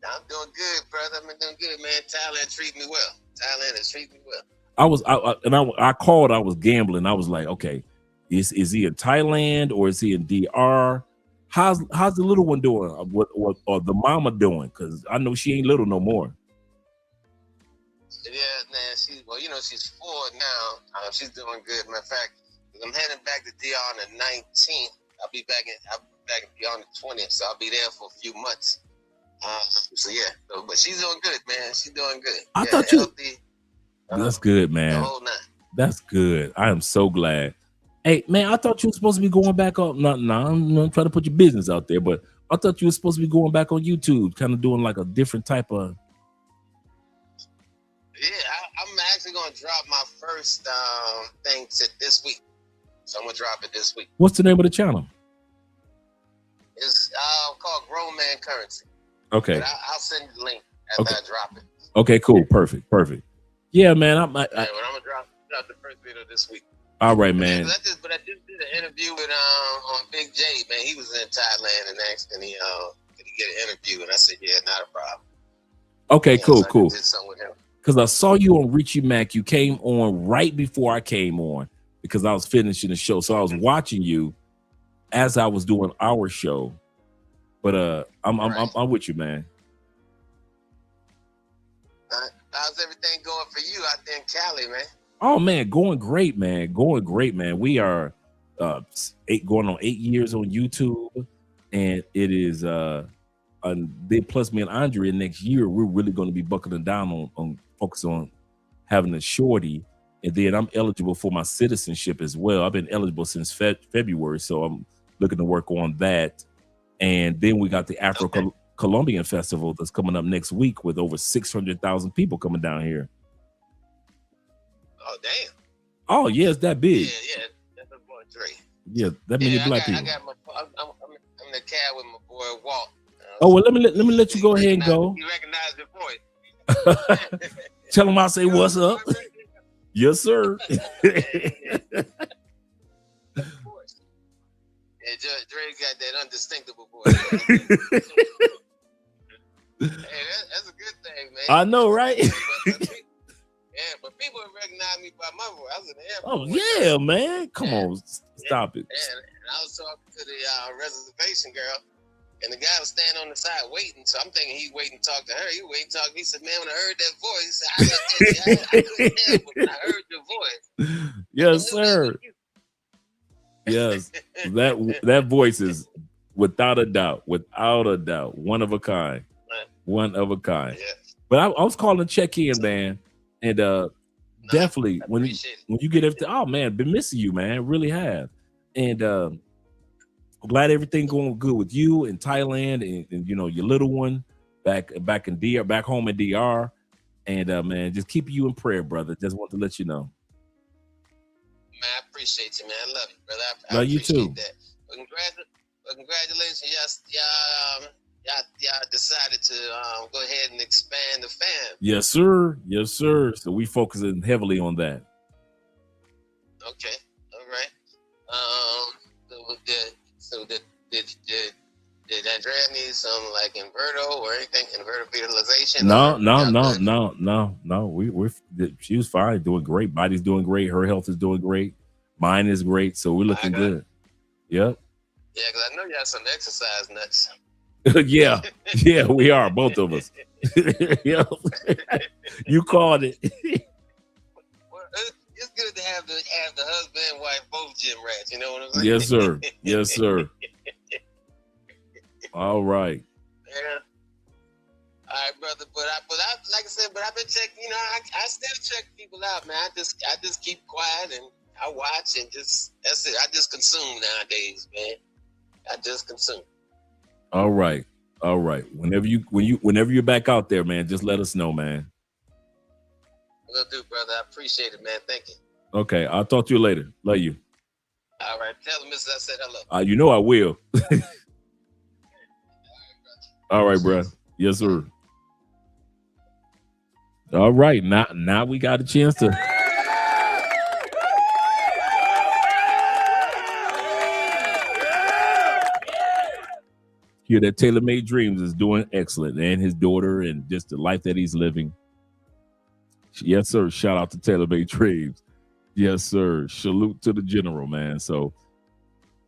I'm doing good, brother. I'm doing good, man. Thailand treating me well. Thailand is treating me well.
I called. I was gambling. I was like, okay, is he in Thailand or is he in DR? How's the little one doing? What or the mama doing? Because I know she ain't little no more.
Yeah, man. She's 4 now. She's doing good. Matter of fact, I'm heading back to DR on the 19th. I'll be back on the 20th, so I'll be there for a few months. But she's doing good, man. She's doing good.
I thought you.
Healthy,
That's good, man.
the whole nine.
That's good. I am so glad. Hey, man, I thought you were supposed to be going back on. No, I'm not trying to put your business out there, but I thought you were supposed to be going back on YouTube, kind of doing like a different type of.
Yeah, I'm actually going to drop my first thing this week. So I'm going to drop it this week.
What's the name of the channel?
It's called Grown Man Currency.
Okay.
But I'll send you the link after I drop it.
Okay, cool. Perfect. Yeah, man.
I'm going to drop the first video this week.
All right, man.
But I just did an interview with on Big J, man. He was in Thailand and asked me, did he get an interview? And I said, yeah, not a problem.
Okay, cool.
I did something with him.
Because I saw you on Richie Mac. You came on right before I came on because I was finishing the show. So I was watching you as I was doing our show. But I'm with you, man.
How's everything going for you out there in Cali, man?
Oh man, going great, man. We are going on 8 years on YouTube, and it is plus me and Andre next year. We're really going to be buckling down on focus on having a shorty, and then I'm eligible for my citizenship as well. I've been eligible since February, so I'm looking to work on that. And then we got the Afro-Colombian Festival that's coming up next week with over 600,000 people coming down here.
Oh, damn.
Oh, yeah, it's that big.
Yeah. That's my boy Dre.
Yeah, that many black people.
I'm in the cab with my boy Walt.
Oh, well, let me let you go ahead and go.
You recognize your voice.
Tell him I say what's up. Yes, sir.
Yeah, Dre got that undistinctable voice. Hey, that's a good thing, man.
I know, right?
Yeah, but people recognize me by my voice. I was in the airport.
Oh, yeah, man. Come on. Stop it.
And I was talking to the reservation girl, and the guy was standing on the side waiting. So I'm thinking he waiting to talk to her. He waiting to talk to me. He said, man, when I heard that voice, I couldn't help it when I heard your voice.
Yes, sir. Yes. That voice is without a doubt, one of a kind. One of a kind. Yeah. But I was calling to check in, man. And definitely when you get everything, oh man, been missing you, man. Really have. And I'm glad everything going good with you in Thailand and you know your little one back in DR, back home in DR. And man, just keep you in prayer, brother. Just want to let you know.
Man, I appreciate you, man. I love you, brother. I
love you too.
That. Well, congratulations, y'all decided to go ahead and expand the fam.
Yes, sir. Yes, sir. So we focusing heavily on that.
Okay. All right. Did Andrea need some like inverter or anything? Inverter visualization?
No. She was fine, doing great. Body's doing great. Her health is doing great. Mine is great. So we're looking good. Yep.
Yeah, because I know y'all some exercise nuts.
yeah, we are, both of us. Yeah. You called it.
Well, it's good to have the husband and wife both gym rats. You know what I'm saying?
Yes, sir. Yes, sir. All right.
Yeah. All right, brother. But I like I said, I've been checking. You know, I still check people out, man. I just keep quiet and I watch and that's it. I just consume nowadays, man. I just consume.
All right. Whenever you're back out there, man, just let us know, man.
Will do, brother. I appreciate it, man. Thank you.
Okay, I'll talk to you later. Love you.
All right. Tell the missus I said hello.
You know I will. All right, bro. Yes, sir. All right. Now we got a chance to. Hear that Taylor Made Dreams is doing excellent, and his daughter, and just the life that he's living. Yes, sir. Shout out to Taylor Made Dreams. Yes, sir. Salute to the general, man. So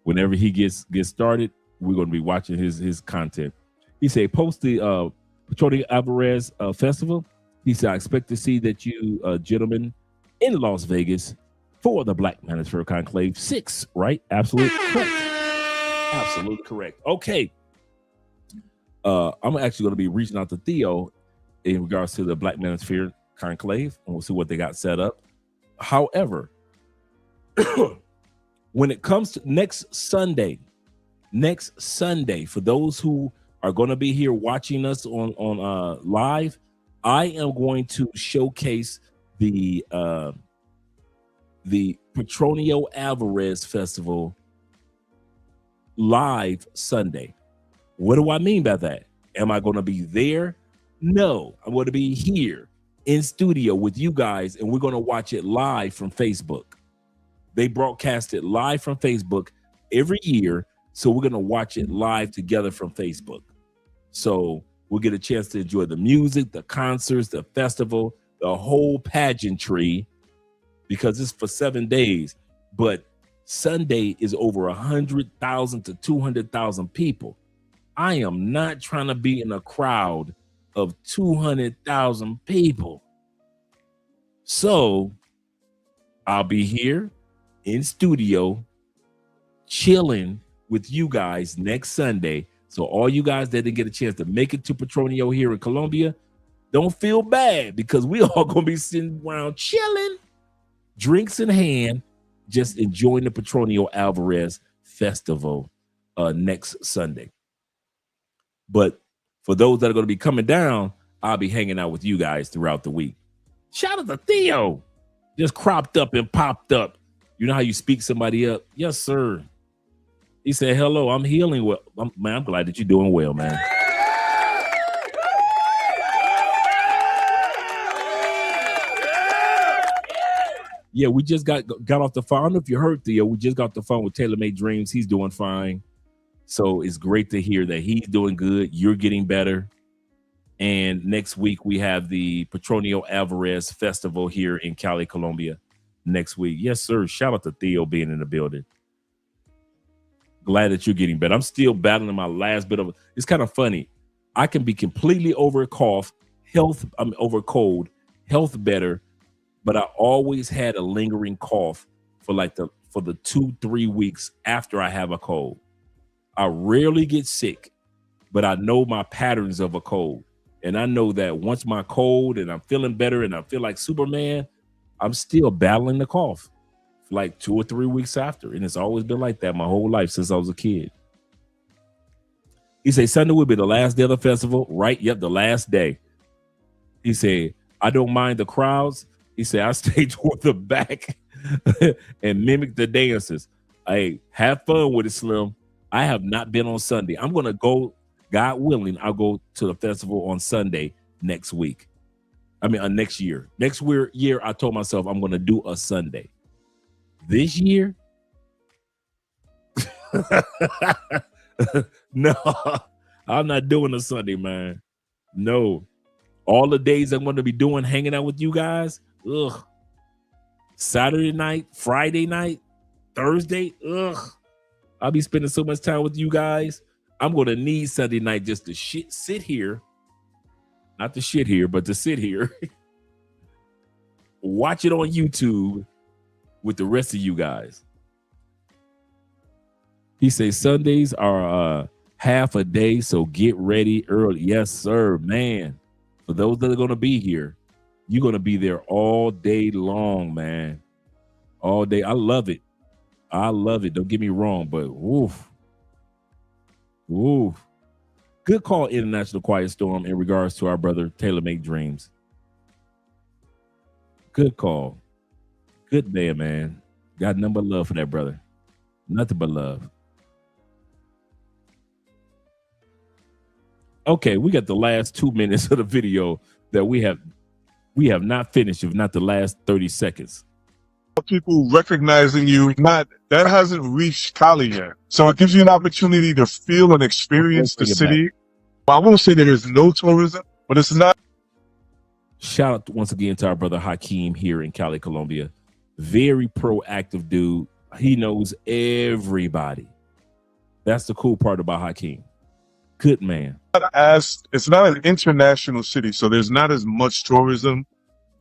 whenever he gets started, we're going to be watching his content. He said, post the Petroleum Alvarez Festival. He said, I expect to see that you gentlemen in Las Vegas for the Black Manosphere Conclave 6, right? Absolutely correct. Absolutely correct. Okay. I'm actually going to be reaching out to Theo in regards to the Black Manosphere Conclave, and we'll see what they got set up. However, when it comes to next Sunday, for those who are going to be here watching us on live, I am going to showcase the Petronio Alvarez Festival live Sunday. What do I mean by that? Am I going to be there? No, I'm going to be here in studio with you guys, and we're going to watch it live from Facebook. They broadcast it live from Facebook every year, so we're going to watch it live together from Facebook. So we'll get a chance to enjoy the music, the concerts, the festival, the whole pageantry, because it's for 7 days. But Sunday is over 100,000 to 200,000 people. I am not trying to be in a crowd of 200,000 people. So I'll be here in studio chilling with you guys next Sunday. So all you guys that didn't get a chance to make it to Petronio here in Colombia, don't feel bad because we all gonna be sitting around chilling, drinks in hand, just enjoying the Petronio Alvarez Festival next Sunday. But for those that are going to be coming down, I'll be hanging out with you guys throughout the week. Shout out to Theo. Just cropped up and popped up. You know how you speak somebody up? Yes, sir. He said, hello, I'm healing well. I'm glad that you're doing well, man. Yeah, we just got off the phone. I don't know if you heard Theo. We just got off the phone with Taylor Made Dreams. He's doing fine. So it's great to hear that he's doing good. You're getting better. And next week we have the Petronio Alvarez Festival here in Cali, Colombia next week. Yes, sir. Shout out to Theo being in the building. Glad that you're getting better. I'm still battling my last bit of it's kind of funny. I can be completely over a cough, over cold, health better, but I always had a lingering cough for the 2-3 weeks after I have a cold. I rarely get sick, but I know my patterns of a cold. And I know that once my cold and I'm feeling better and I feel like Superman, I'm still battling the cough for like 2 or 3 weeks after. And it's always been like that my whole life since I was a kid. He said, Sunday will be the last day of the festival. Right? Yep, the last day. He said, I don't mind the crowds. He said, I stay toward the back and mimic the dancers. Hey, have fun with it, Slim. I have not been on Sunday. I'm going to go, God willing, I'll go to the festival on Sunday next week. Next year. Next year, I told myself I'm going to do a Sunday. This year? No, I'm not doing a Sunday, man. No. All the days I'm going to be doing, hanging out with you guys, ugh. Saturday night, Friday night, Thursday, ugh. I'll be spending so much time with you guys. I'm going to need Sunday night just to sit here. Not to shit here, but to sit here. Watch it on YouTube with the rest of you guys. He says Sundays are half a day, so get ready early. Yes, sir, man. For those that are going to be here, you're going to be there all day long, man. All day. I love it. I love it. Don't get me wrong, but woof. Woof. Good call, International Quiet Storm, in regards to our brother Taylor Make Dreams. Good call. Good man. Got nothing but love for that brother. Nothing but love. Okay, we got the last 2 minutes of the video that we have not finished, if not the last 30 seconds.
People recognizing you, that hasn't reached Cali yet. So it gives you an opportunity to feel and experience the city. Well, I won't say that there's no tourism, but it's not.
Shout out once again to our brother Hakeem here in Cali, Colombia. Very proactive dude. He knows everybody. That's the cool part about Hakeem. Good man.
It's not an international city, so there's not as much tourism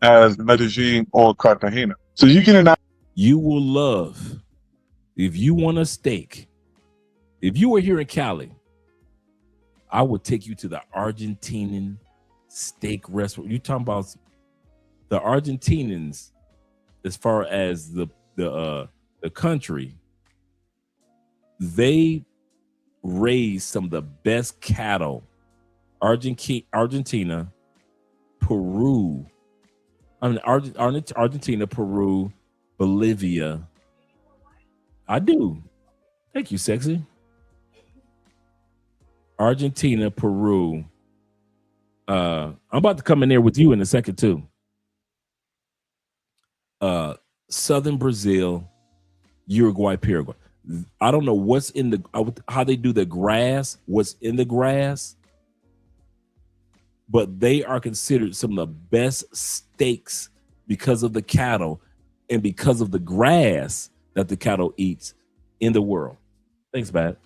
as Medellin or Cartagena. So you
will love, if you want a steak, if you were here in Cali, I would take you to the Argentinian steak restaurant. You're talking about the Argentinians, as far as the country, they raise some of the best cattle. Argentina, Peru. Argentina, Peru, Bolivia. I do. Thank you, sexy. Argentina, Peru. I'm about to come in there with you in a second too. Southern Brazil, Uruguay, Paraguay. I don't know what's in how they do the grass, what's in the grass, but they are considered some of the best steaks because of the cattle and because of the grass that the cattle eats in the world. Thanks, babe.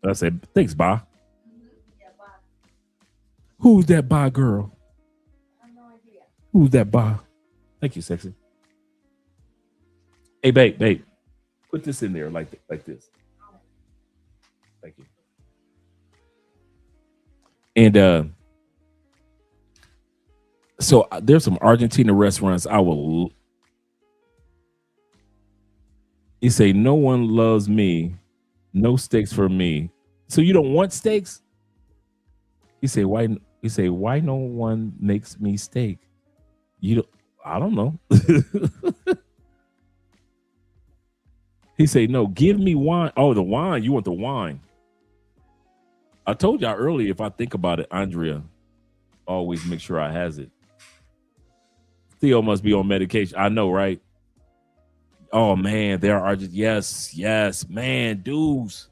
I said, thanks, Ba. Who's that Ba girl? I have no idea. Who's that Ba? Thank you, sexy. Hey, babe. Put this in there like this. Thank you. And So there's some Argentina restaurants I will. He say, no one loves me, no steaks for me. So you don't want steaks? He say, why? He say, why no one makes me steak? You don't. I don't know. He say, no, give me wine. Oh, the wine. You want the wine? I told y'all earlier. If I think about it, Andrea always make sure I has it. Theo must be on medication. I know, right? Oh man, there are just yes, man, dudes.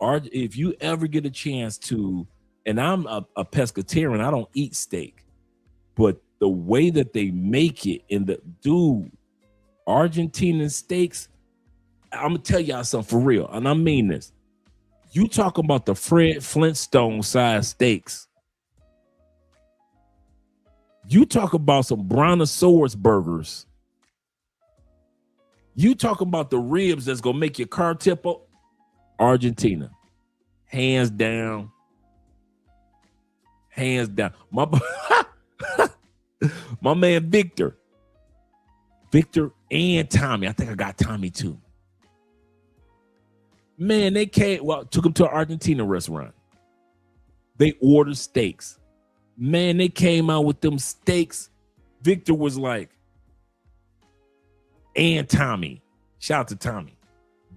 If you ever get a chance to, and I'm a pescatarian, I don't eat steak, but the way that they make it in the Argentinian steaks, I'm gonna tell y'all something for real, and I mean this. You talking about the Fred Flintstone size steaks. You talk about some brontosaurus burgers. You talking about the ribs that's gonna make your car tip up? Argentina, hands down. My man Victor and Tommy. I think I got Tommy too. Man, they took him to an Argentina restaurant. They ordered steaks. Man, they came out with them steaks. Victor was like, and Tommy. Shout out to Tommy.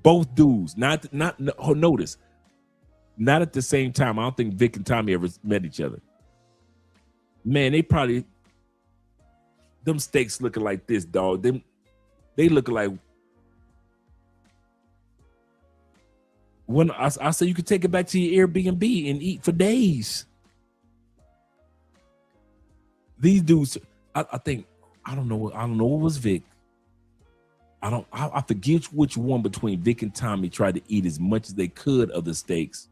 Both dudes. Notice. Not at the same time. I don't think Vic and Tommy ever met each other. Man, them steaks looking like this, dog. They look like, when I say you could take it back to your Airbnb and eat for days. These dudes, I think, I don't know what was Vic. I forget which one between Vic and Tommy tried to eat as much as they could of the steaks.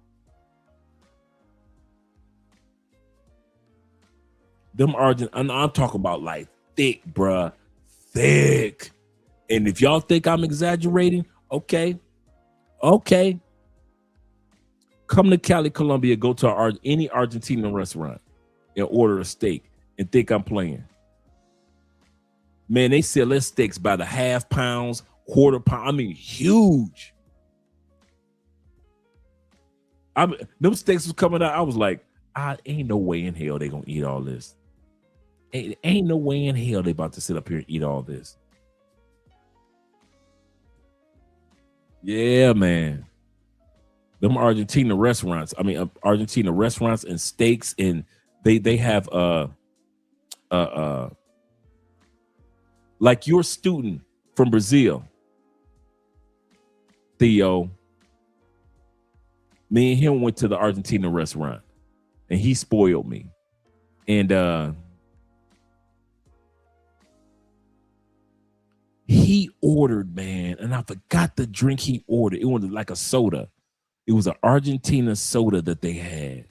Them and I'm talking about like thick, bruh, thick. And if y'all think I'm exaggerating, okay. Come to Cali, Colombia, go to any Argentinian restaurant and order a steak and think I'm playing. Man, they sell their steaks by the half pounds, quarter pound. I mean, huge. Them steaks was coming out. I was like, ain't no way in hell they gonna eat all this. Ain't no way in hell they about to sit up here and eat all this. Yeah, man. Them Argentina restaurants. I mean, Argentina restaurants and steaks, and they have like your student from Brazil, Theo. Me and him went to the Argentina restaurant, and he spoiled me. And he ordered, man, and I forgot the drink he ordered. It was like a soda. It was an Argentina soda that they had.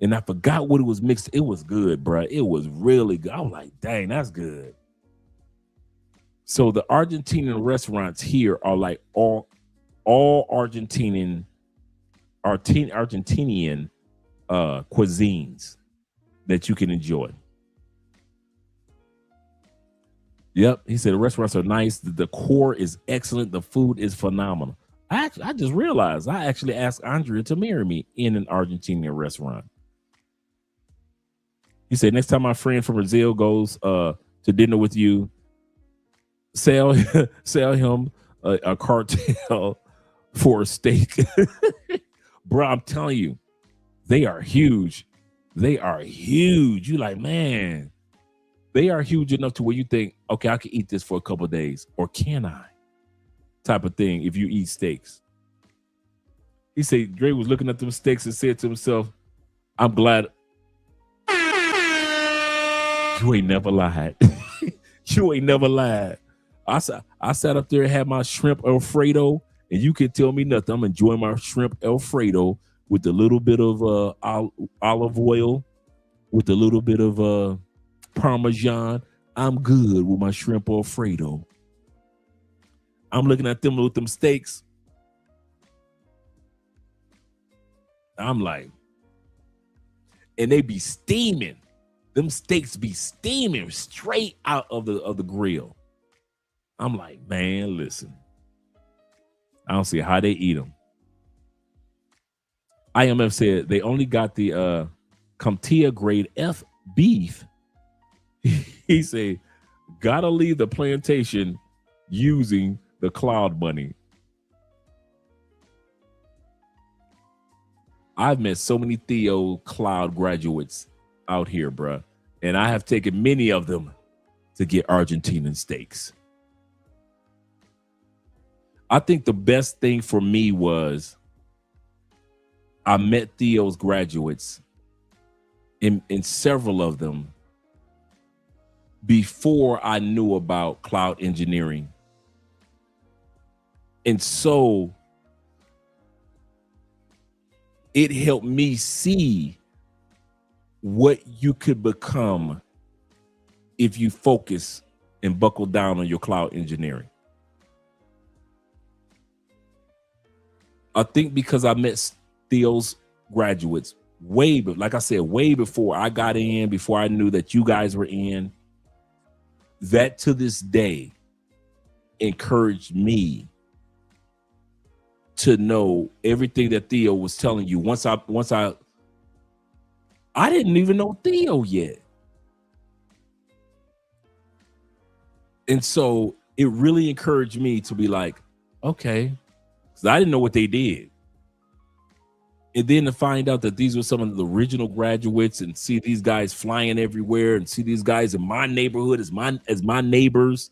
And I forgot what it was mixed. It was good, bro. It was really good. I was like, dang, that's good. So the Argentinian restaurants here are like all Argentinian cuisines that you can enjoy. Yep, he said the restaurants are nice. The decor is excellent. The food is phenomenal. I just realized I actually asked Andrea to marry me in an Argentinian restaurant. He said next time my friend from Brazil goes to dinner with you, sell him a cartel for a steak. Bro, I'm telling you, they are huge. They are huge. You like, man, they are huge enough to where you think, okay, I can eat this for a couple of days, or can I? Type of thing if you eat steaks. He said Dre was looking at them steaks and said to himself, I'm glad you ain't never lied. You ain't never lied. I sat up there and had my shrimp Alfredo, and you can tell me nothing. I'm enjoying my shrimp Alfredo with a little bit of olive oil, with a little bit of Parmesan. I'm good with my shrimp Alfredo. I'm looking at them with them steaks. I'm like, and they be steaming. them steaks be steaming straight out of the grill. I'm like, man, listen. I don't see how they eat them. IMF said they only got the Comtia grade F beef. He said, gotta leave the plantation using the cloud money. I've met so many Theo Cloud graduates out here, bruh. And I have taken many of them to get Argentinian steaks. I think the best thing for me was I met Theo's graduates in several of them before I knew about cloud engineering. And so it helped me see what you could become if you focus and buckle down on your cloud engineering. I think because I met Theo's graduates way before I got in, before I knew that you guys were in, that to this day encouraged me to know everything that Theo was telling you. Once I didn't even know Theo yet. And so it really encouraged me to be like, okay, because I didn't know what they did. And then to find out that these were some of the original graduates and see these guys flying everywhere and see these guys in my neighborhood as my neighbors.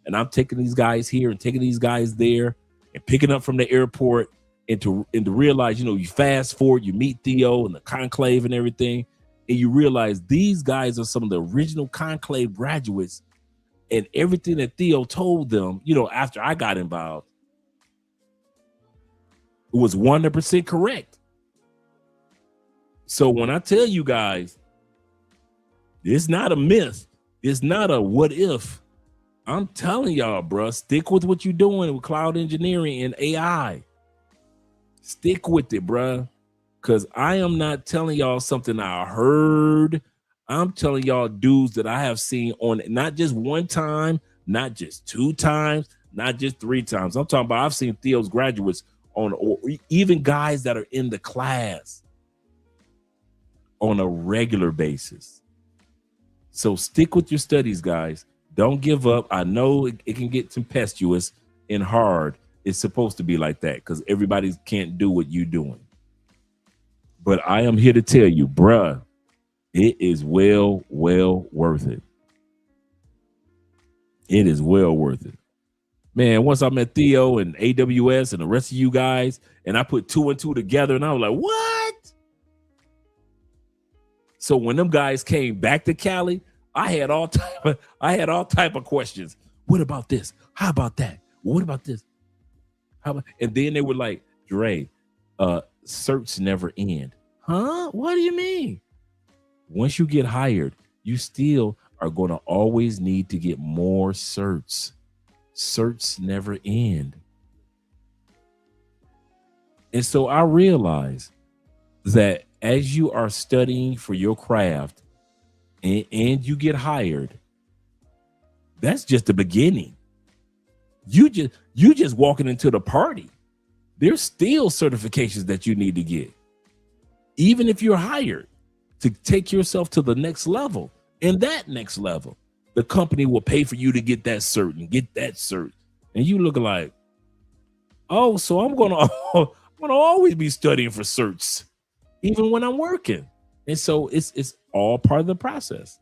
And I'm taking these guys here and taking these guys there and picking up from the airport and to realize, you fast forward, you meet Theo and the conclave and everything. And you realize these guys are some of the original conclave graduates, and everything that Theo told them, after I got involved, was 100% correct. So when I tell you guys, it's not a myth, it's not a what if. I'm telling y'all, bro, stick with what you're doing with cloud engineering and AI. Stick with it, bro. Because I am not telling y'all something I heard. I'm telling y'all dudes that I have seen on not just one time, not just two times, not just three times. I'm talking about I've seen Theo's graduates on, or even guys that are in the class on a regular basis. So stick with your studies, guys. Don't give up. I know it can get tempestuous and hard. It's supposed to be like that because everybody can't do what you're doing. But I am here to tell you, bruh, it is well worth it. It is well worth it. Man, once I met Theo and AWS and the rest of you guys, and I put 2 and 2 together, and I was like, what? So when them guys came back to Cali, I had all type of questions. What about this? How about that? What about this? And then they were like, Dre, certs never end. Huh? What do you mean? Once you get hired, you still are going to always need to get more certs. Certs never end. And so I realized that as you are studying for your craft and you get hired, that's just the beginning. You just walking into the party. There's still certifications that you need to get. Even if you're hired, to take yourself to the next level. And that next level, the company will pay for you to get that cert and get that cert. And you look like, oh, so I'm gonna always be studying for certs, even when I'm working. And so it's all part of the process.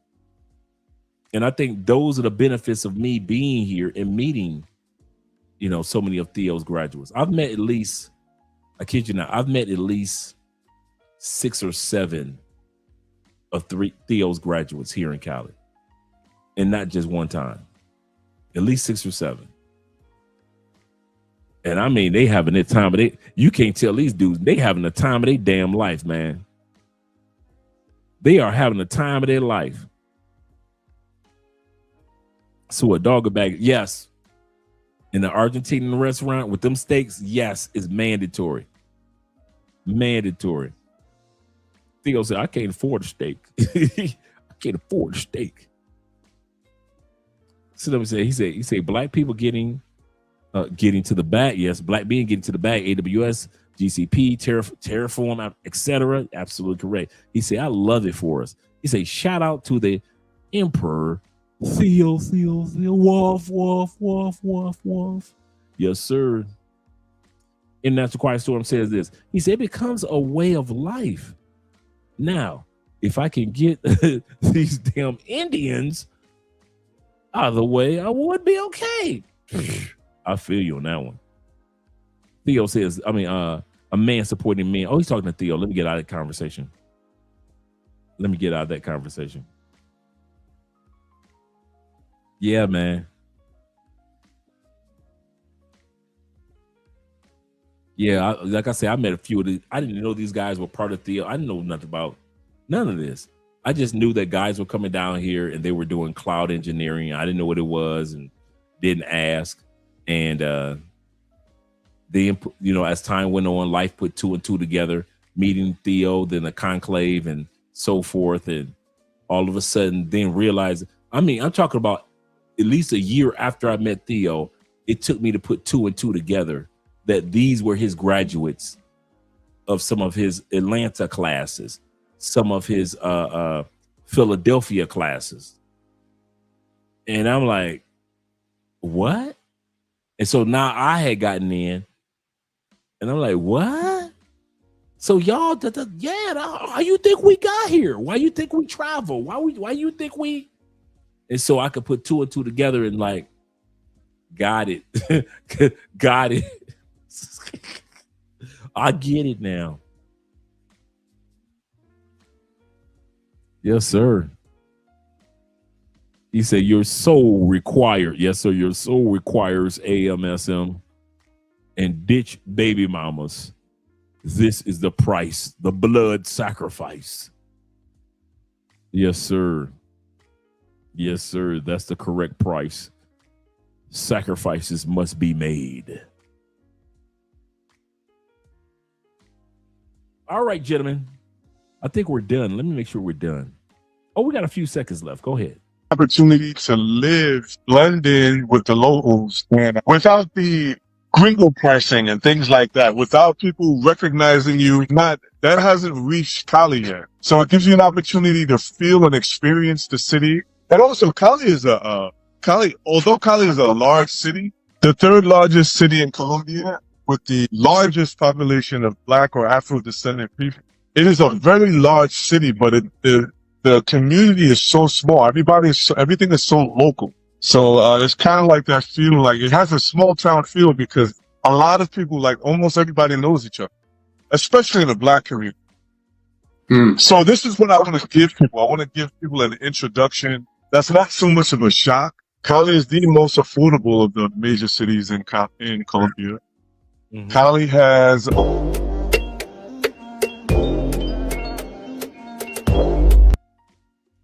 And I think those are the benefits of me being here and meeting, so many of Theo's graduates. I've met at least, I kid you not, I've met at least 6 or 7 of Theo's graduates here in Cali. And not just one time. At least 6 or 7. And I mean, they having their time of you can't tell these dudes, they having the time of their damn life, man. They are having the time of their life. So a dog bag, yes. In the Argentinian restaurant with them steaks, yes, is mandatory. Mandatory. Theo said, I can't afford a steak. I can't afford a steak. So let me say, he said black people getting to the bag. Yes, black being getting to the bag. AWS, GCP, Terraform, etc. Absolutely correct. He said, I love it for us. He said, shout out to the Emperor Theo, Wolf, Wolf, Wolf, Wolf, Wolf. Yes, sir. And That's the Quiet Storm says this. He said, it becomes a way of life. Now, if I can get these damn Indians out of the way, I would be okay. I feel you on that one. Theo says, a man supporting men. Oh, he's talking to Theo. Let me get out of that conversation. Yeah, man. Yeah, like I said, I met a few of these. I didn't know these guys were part of Theo. I didn't know nothing about none of this. I just knew that guys were coming down here and they were doing cloud engineering. I didn't know what it was and didn't ask. And as time went on, life put two and two together, meeting Theo, then a conclave and so forth. And all of a sudden then realized, I'm talking about at least a year after I met Theo, it took me to put two and two together that these were his graduates of some of his Atlanta classes, some of his Philadelphia classes. And I'm like, what? And so now I had gotten in and I'm like, what? So y'all, how you think we got here? Why you think we travel? Why you think we? And so I could put two and two together and like, got it. Got it. I get it now. Yes, sir. He said, your soul required. Yes, sir. Your soul requires AMSM and ditch baby mamas. This is the price, the blood sacrifice. Yes, sir. Yes, sir. That's the correct price. Sacrifices must be made. All right, gentlemen. I think we're done. Let me make sure we're done. Oh, we got a few seconds left. Go ahead.
Opportunity to live, blend in with the locals, and without the gringo pricing and things like that, without people recognizing you, that hasn't reached Cali yet. So it gives you an opportunity to feel and experience the city. And also, Cali, although Cali is a large city, the third largest city in Colombia with the largest population of Black or Afro-descendant people. It is a very large city, but the community is so small. Everything is so local. So it's kind of like that feeling, like it has a small town feel because a lot of people, like almost everybody knows each other, especially in the Black community. So this is what I want to give people. I want to give people an introduction that's not so much of a shock. Cali is the most affordable of the major cities in Colombia. Mm-hmm. Cali has...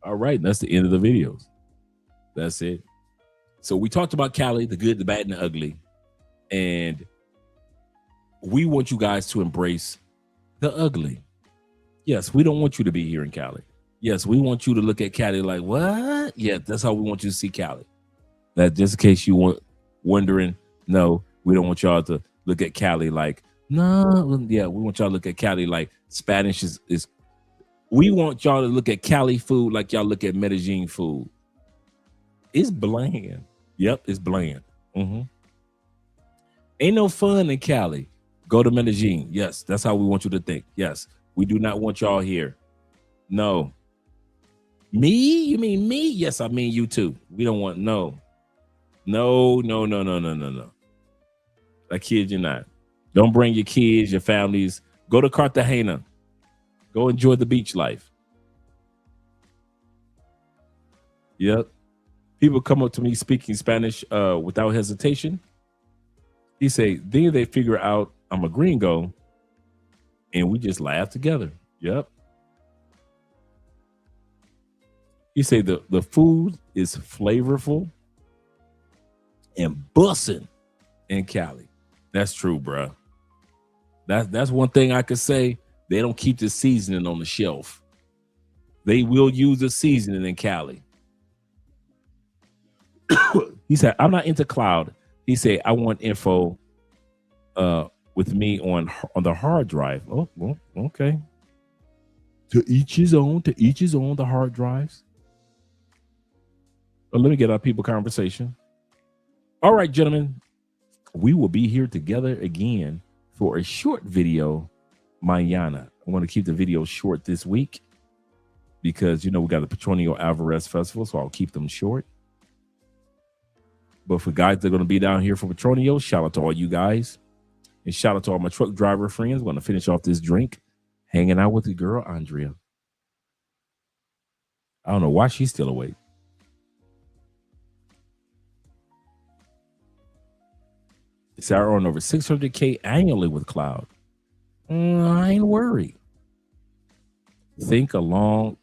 All right, that's the end of the videos. That's it. So we talked about Cali, the good, the bad, and the ugly. And we want you guys to embrace the ugly. Yes, we don't want you to be here in Cali. Yes, we want you to look at Cali like, what? Yeah, that's how we want you to see Cali. That just in case you want wondering, no, we don't want y'all to look at Cali like, no, yeah, we want y'all to look at Cali like Spanish is we want y'all to look at Cali food like y'all look at Medellin food. It's bland. Yep, it's bland. Mm-hmm. Ain't no fun in Cali. Go to Medellin. Yes, that's how we want you to think. Yes, we do not want y'all here. No. Me? You mean me? Yes, I mean you too. We don't want no. I kid you not. Don't bring your kids, your families. Go to Cartagena. Go enjoy the beach life. Yep. People come up to me speaking Spanish without hesitation. He say, then they figure out I'm a gringo, and we just laugh together. Yep. He say the food is flavorful and bussin' in Cali. That's true, bro. That's one thing I could say. They don't keep the seasoning on the shelf. They will use the seasoning in Cali. He said, I'm not into cloud. He said, I want info with me on the hard drive. Oh, well, okay. To each his own, the hard drives. But let me get our people conversation. All right, gentlemen, we will be here together again for a short video mañana. I want to keep the video short this week because, we got the Petronio Alvarez Festival, so I'll keep them short. But for guys that are going to be down here for Petronio, shout out to all you guys. And shout out to all my truck driver friends. I'm going to finish off this drink, hanging out with the girl, Andrea. I don't know why she's still awake. Sarah on over 600K annually with Cloud. I ain't worried. Think long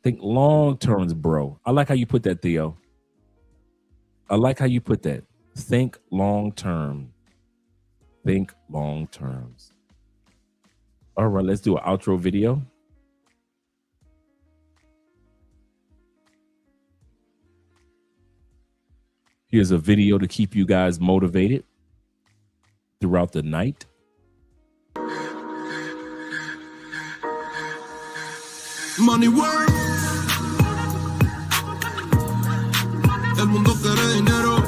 terms, bro. I like how you put that, Theo. I like how you put that. Think long term. Think long terms. All right, let's do an outro video. Here's a video to keep you guys motivated throughout the night.
Money work. El mundo quiere dinero.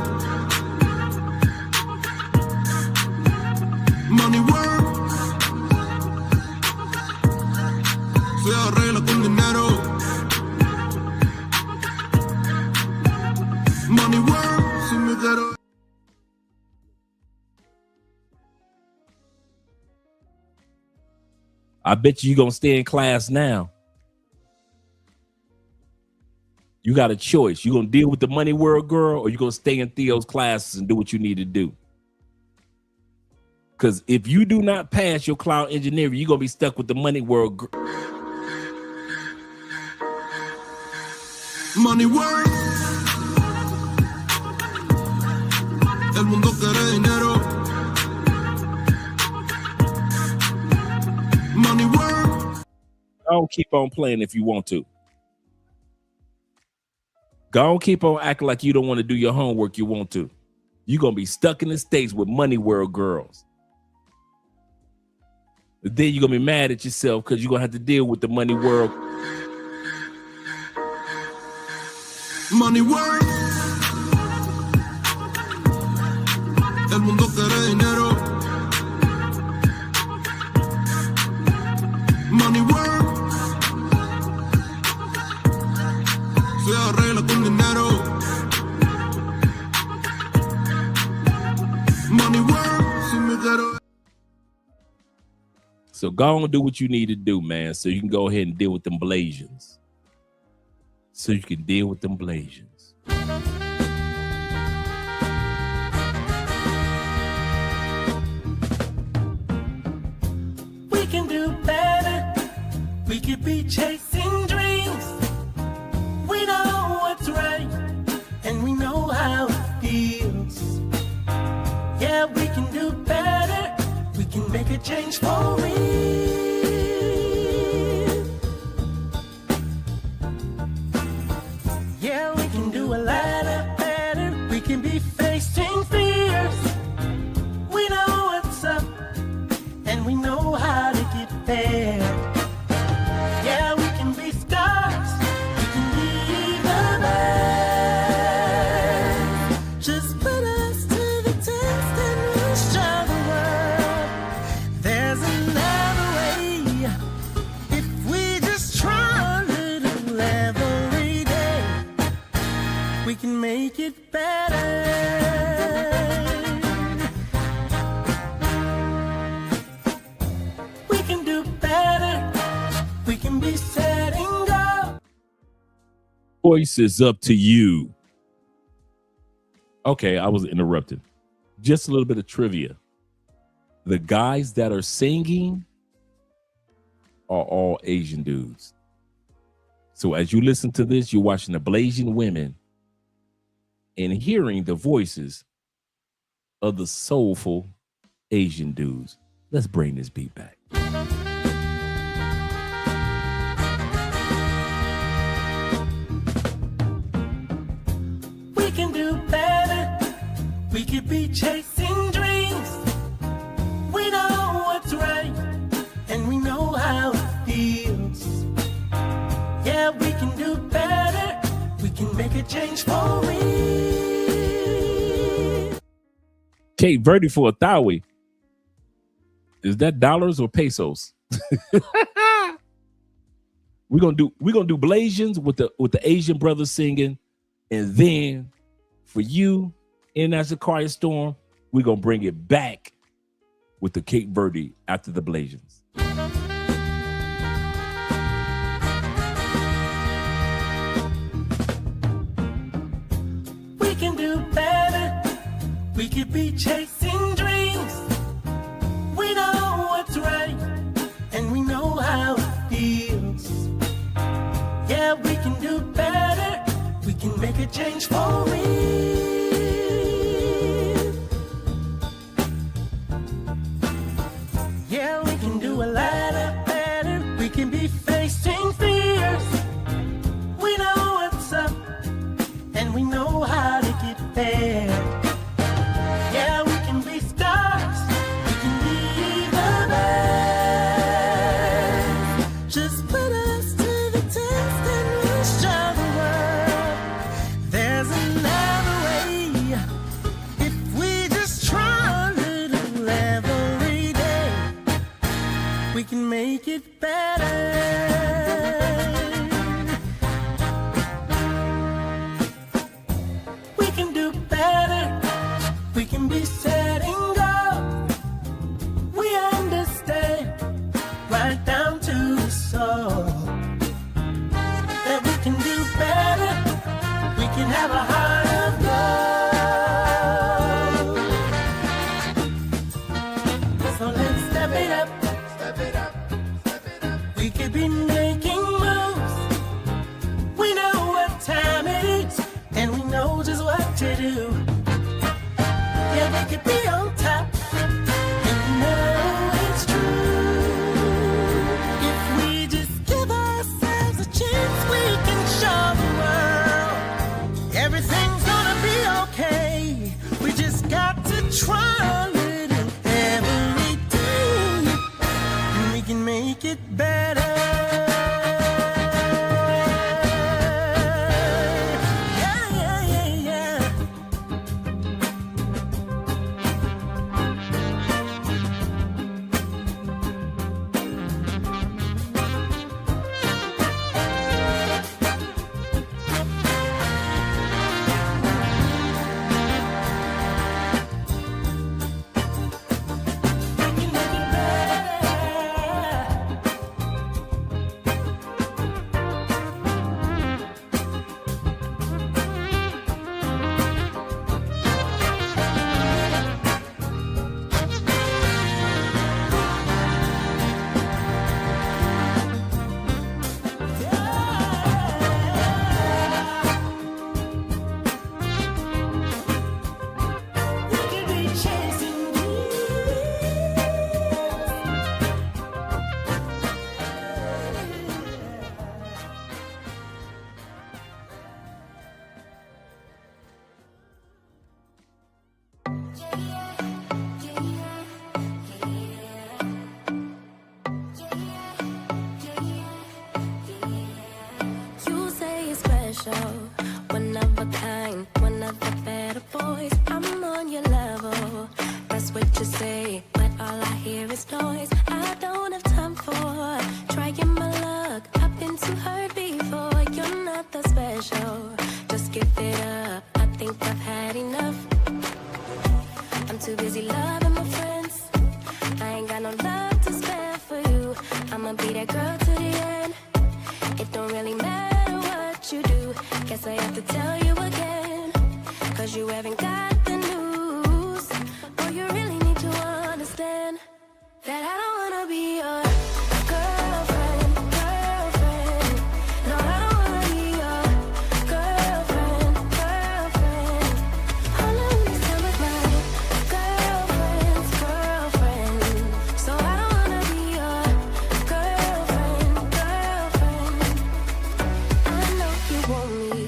Money work. Se arregla con dinero. Money work. Si me quiero.
I bet you're going to stay in class now. You got a choice. You going to deal with the money world girl or you going to stay in Theo's classes and do what you need to do? Because if you do not pass your cloud engineering, you're going to be stuck with the money world girl.
Money work. El mundo quiere dinero. Money work.
Don't keep on playing if you want to. Go on, keep on acting like you don't want to do your homework you want to. You're going to be stuck in the States with money world girls. But then you're going to be mad at yourself because you're going to have to deal with the money world.
Money work. El mundo quiere dinero. Money work. Se arregla con dinero. Money work. Si me quiero.
So go and do what you need to do, man, so you can go ahead and deal with them Blasians. So you can deal with them Blasians.
We can do better. We could be chasing dreams. We know what's right, and we know how it feels. Yeah, we can do better. We can make a change for real. Yeah, we can do a lot of better. We can be facing fears. We know what's up, and we know how to get there. Yeah, we can be stars. We can be the best. Just put us to the test and we'll show the world there's another way. If we just try a little every day, we can make it better. We can do better. We can be setting goals.
Voice is up to you. Okay, I was interrupted. Just a little bit of trivia. The guys that are singing are all Asian dudes. So as you listen to this, you're watching the Blasian women and hearing the voices of the soulful Asian dudes. Let's bring this beat back.
chasing dreams. We know what's right, and we know how it feels. Yeah, we can do better. We can make a change for real.
Cape Verde for a Tawi. Is that dollars or pesos? We're gonna do Blasians with the Asian brothers singing, and then for you in as a quiet storm, we're gonna bring it back with the Cape Verde after the Blasians.
We can do better. We could be chasing dreams. We know what's right, and we know how it feels. Yeah, we can do better. We can make a change for real. Yeah, we can do a lot better. We can be facing fears. We know what's up, and we know how to get there. Yeah, we can be stars. We can be the best. Just put us to the test and we'll show the world there's another way. If we just try a little every day, we can make it better. We can do better. We can be setting goals. We understand right down to the soul that we can do better. We can have a heart of gold. So let's step it up. We could be making moves. We know what time it is, and we know just what to do. Yeah, we could be on top, and we know it's true. If we just give ourselves a chance, we can show the world everything's gonna be okay. We just got to try a little every day, and we can make it better. Yeah, yeah, yeah, yeah.
You say you're special, one of a kind, one of the better boys. I'm on your level, that's what you say, but all I hear is noise. I don't have time for trying my luck. I've been too hurt before. You're not that special, just give it up. I think I've had enough. I'm too busy loving my friends. I ain't got no love to spare for you. I'ma be that girl to the end. It don't really matter what you do. Guess I have to tell you again, 'cause you haven't got the news. Oh, you really need to understand that I don't wanna be your girlfriend, girlfriend. No, I don't wanna be your girlfriend, girlfriend. All I wanna spend with my girlfriend's girlfriend. So I don't wanna be your girlfriend, girlfriend. I know you want me,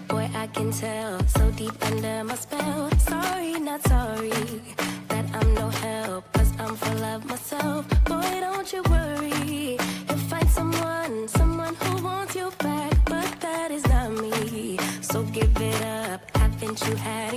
boy, I can tell. So deep under my spell. Sorry, not sorry that I'm no help, 'cause I'm full of myself. Boy, don't you worry, you'll find someone who wants you back, but that is not me. So give it up, haven't you had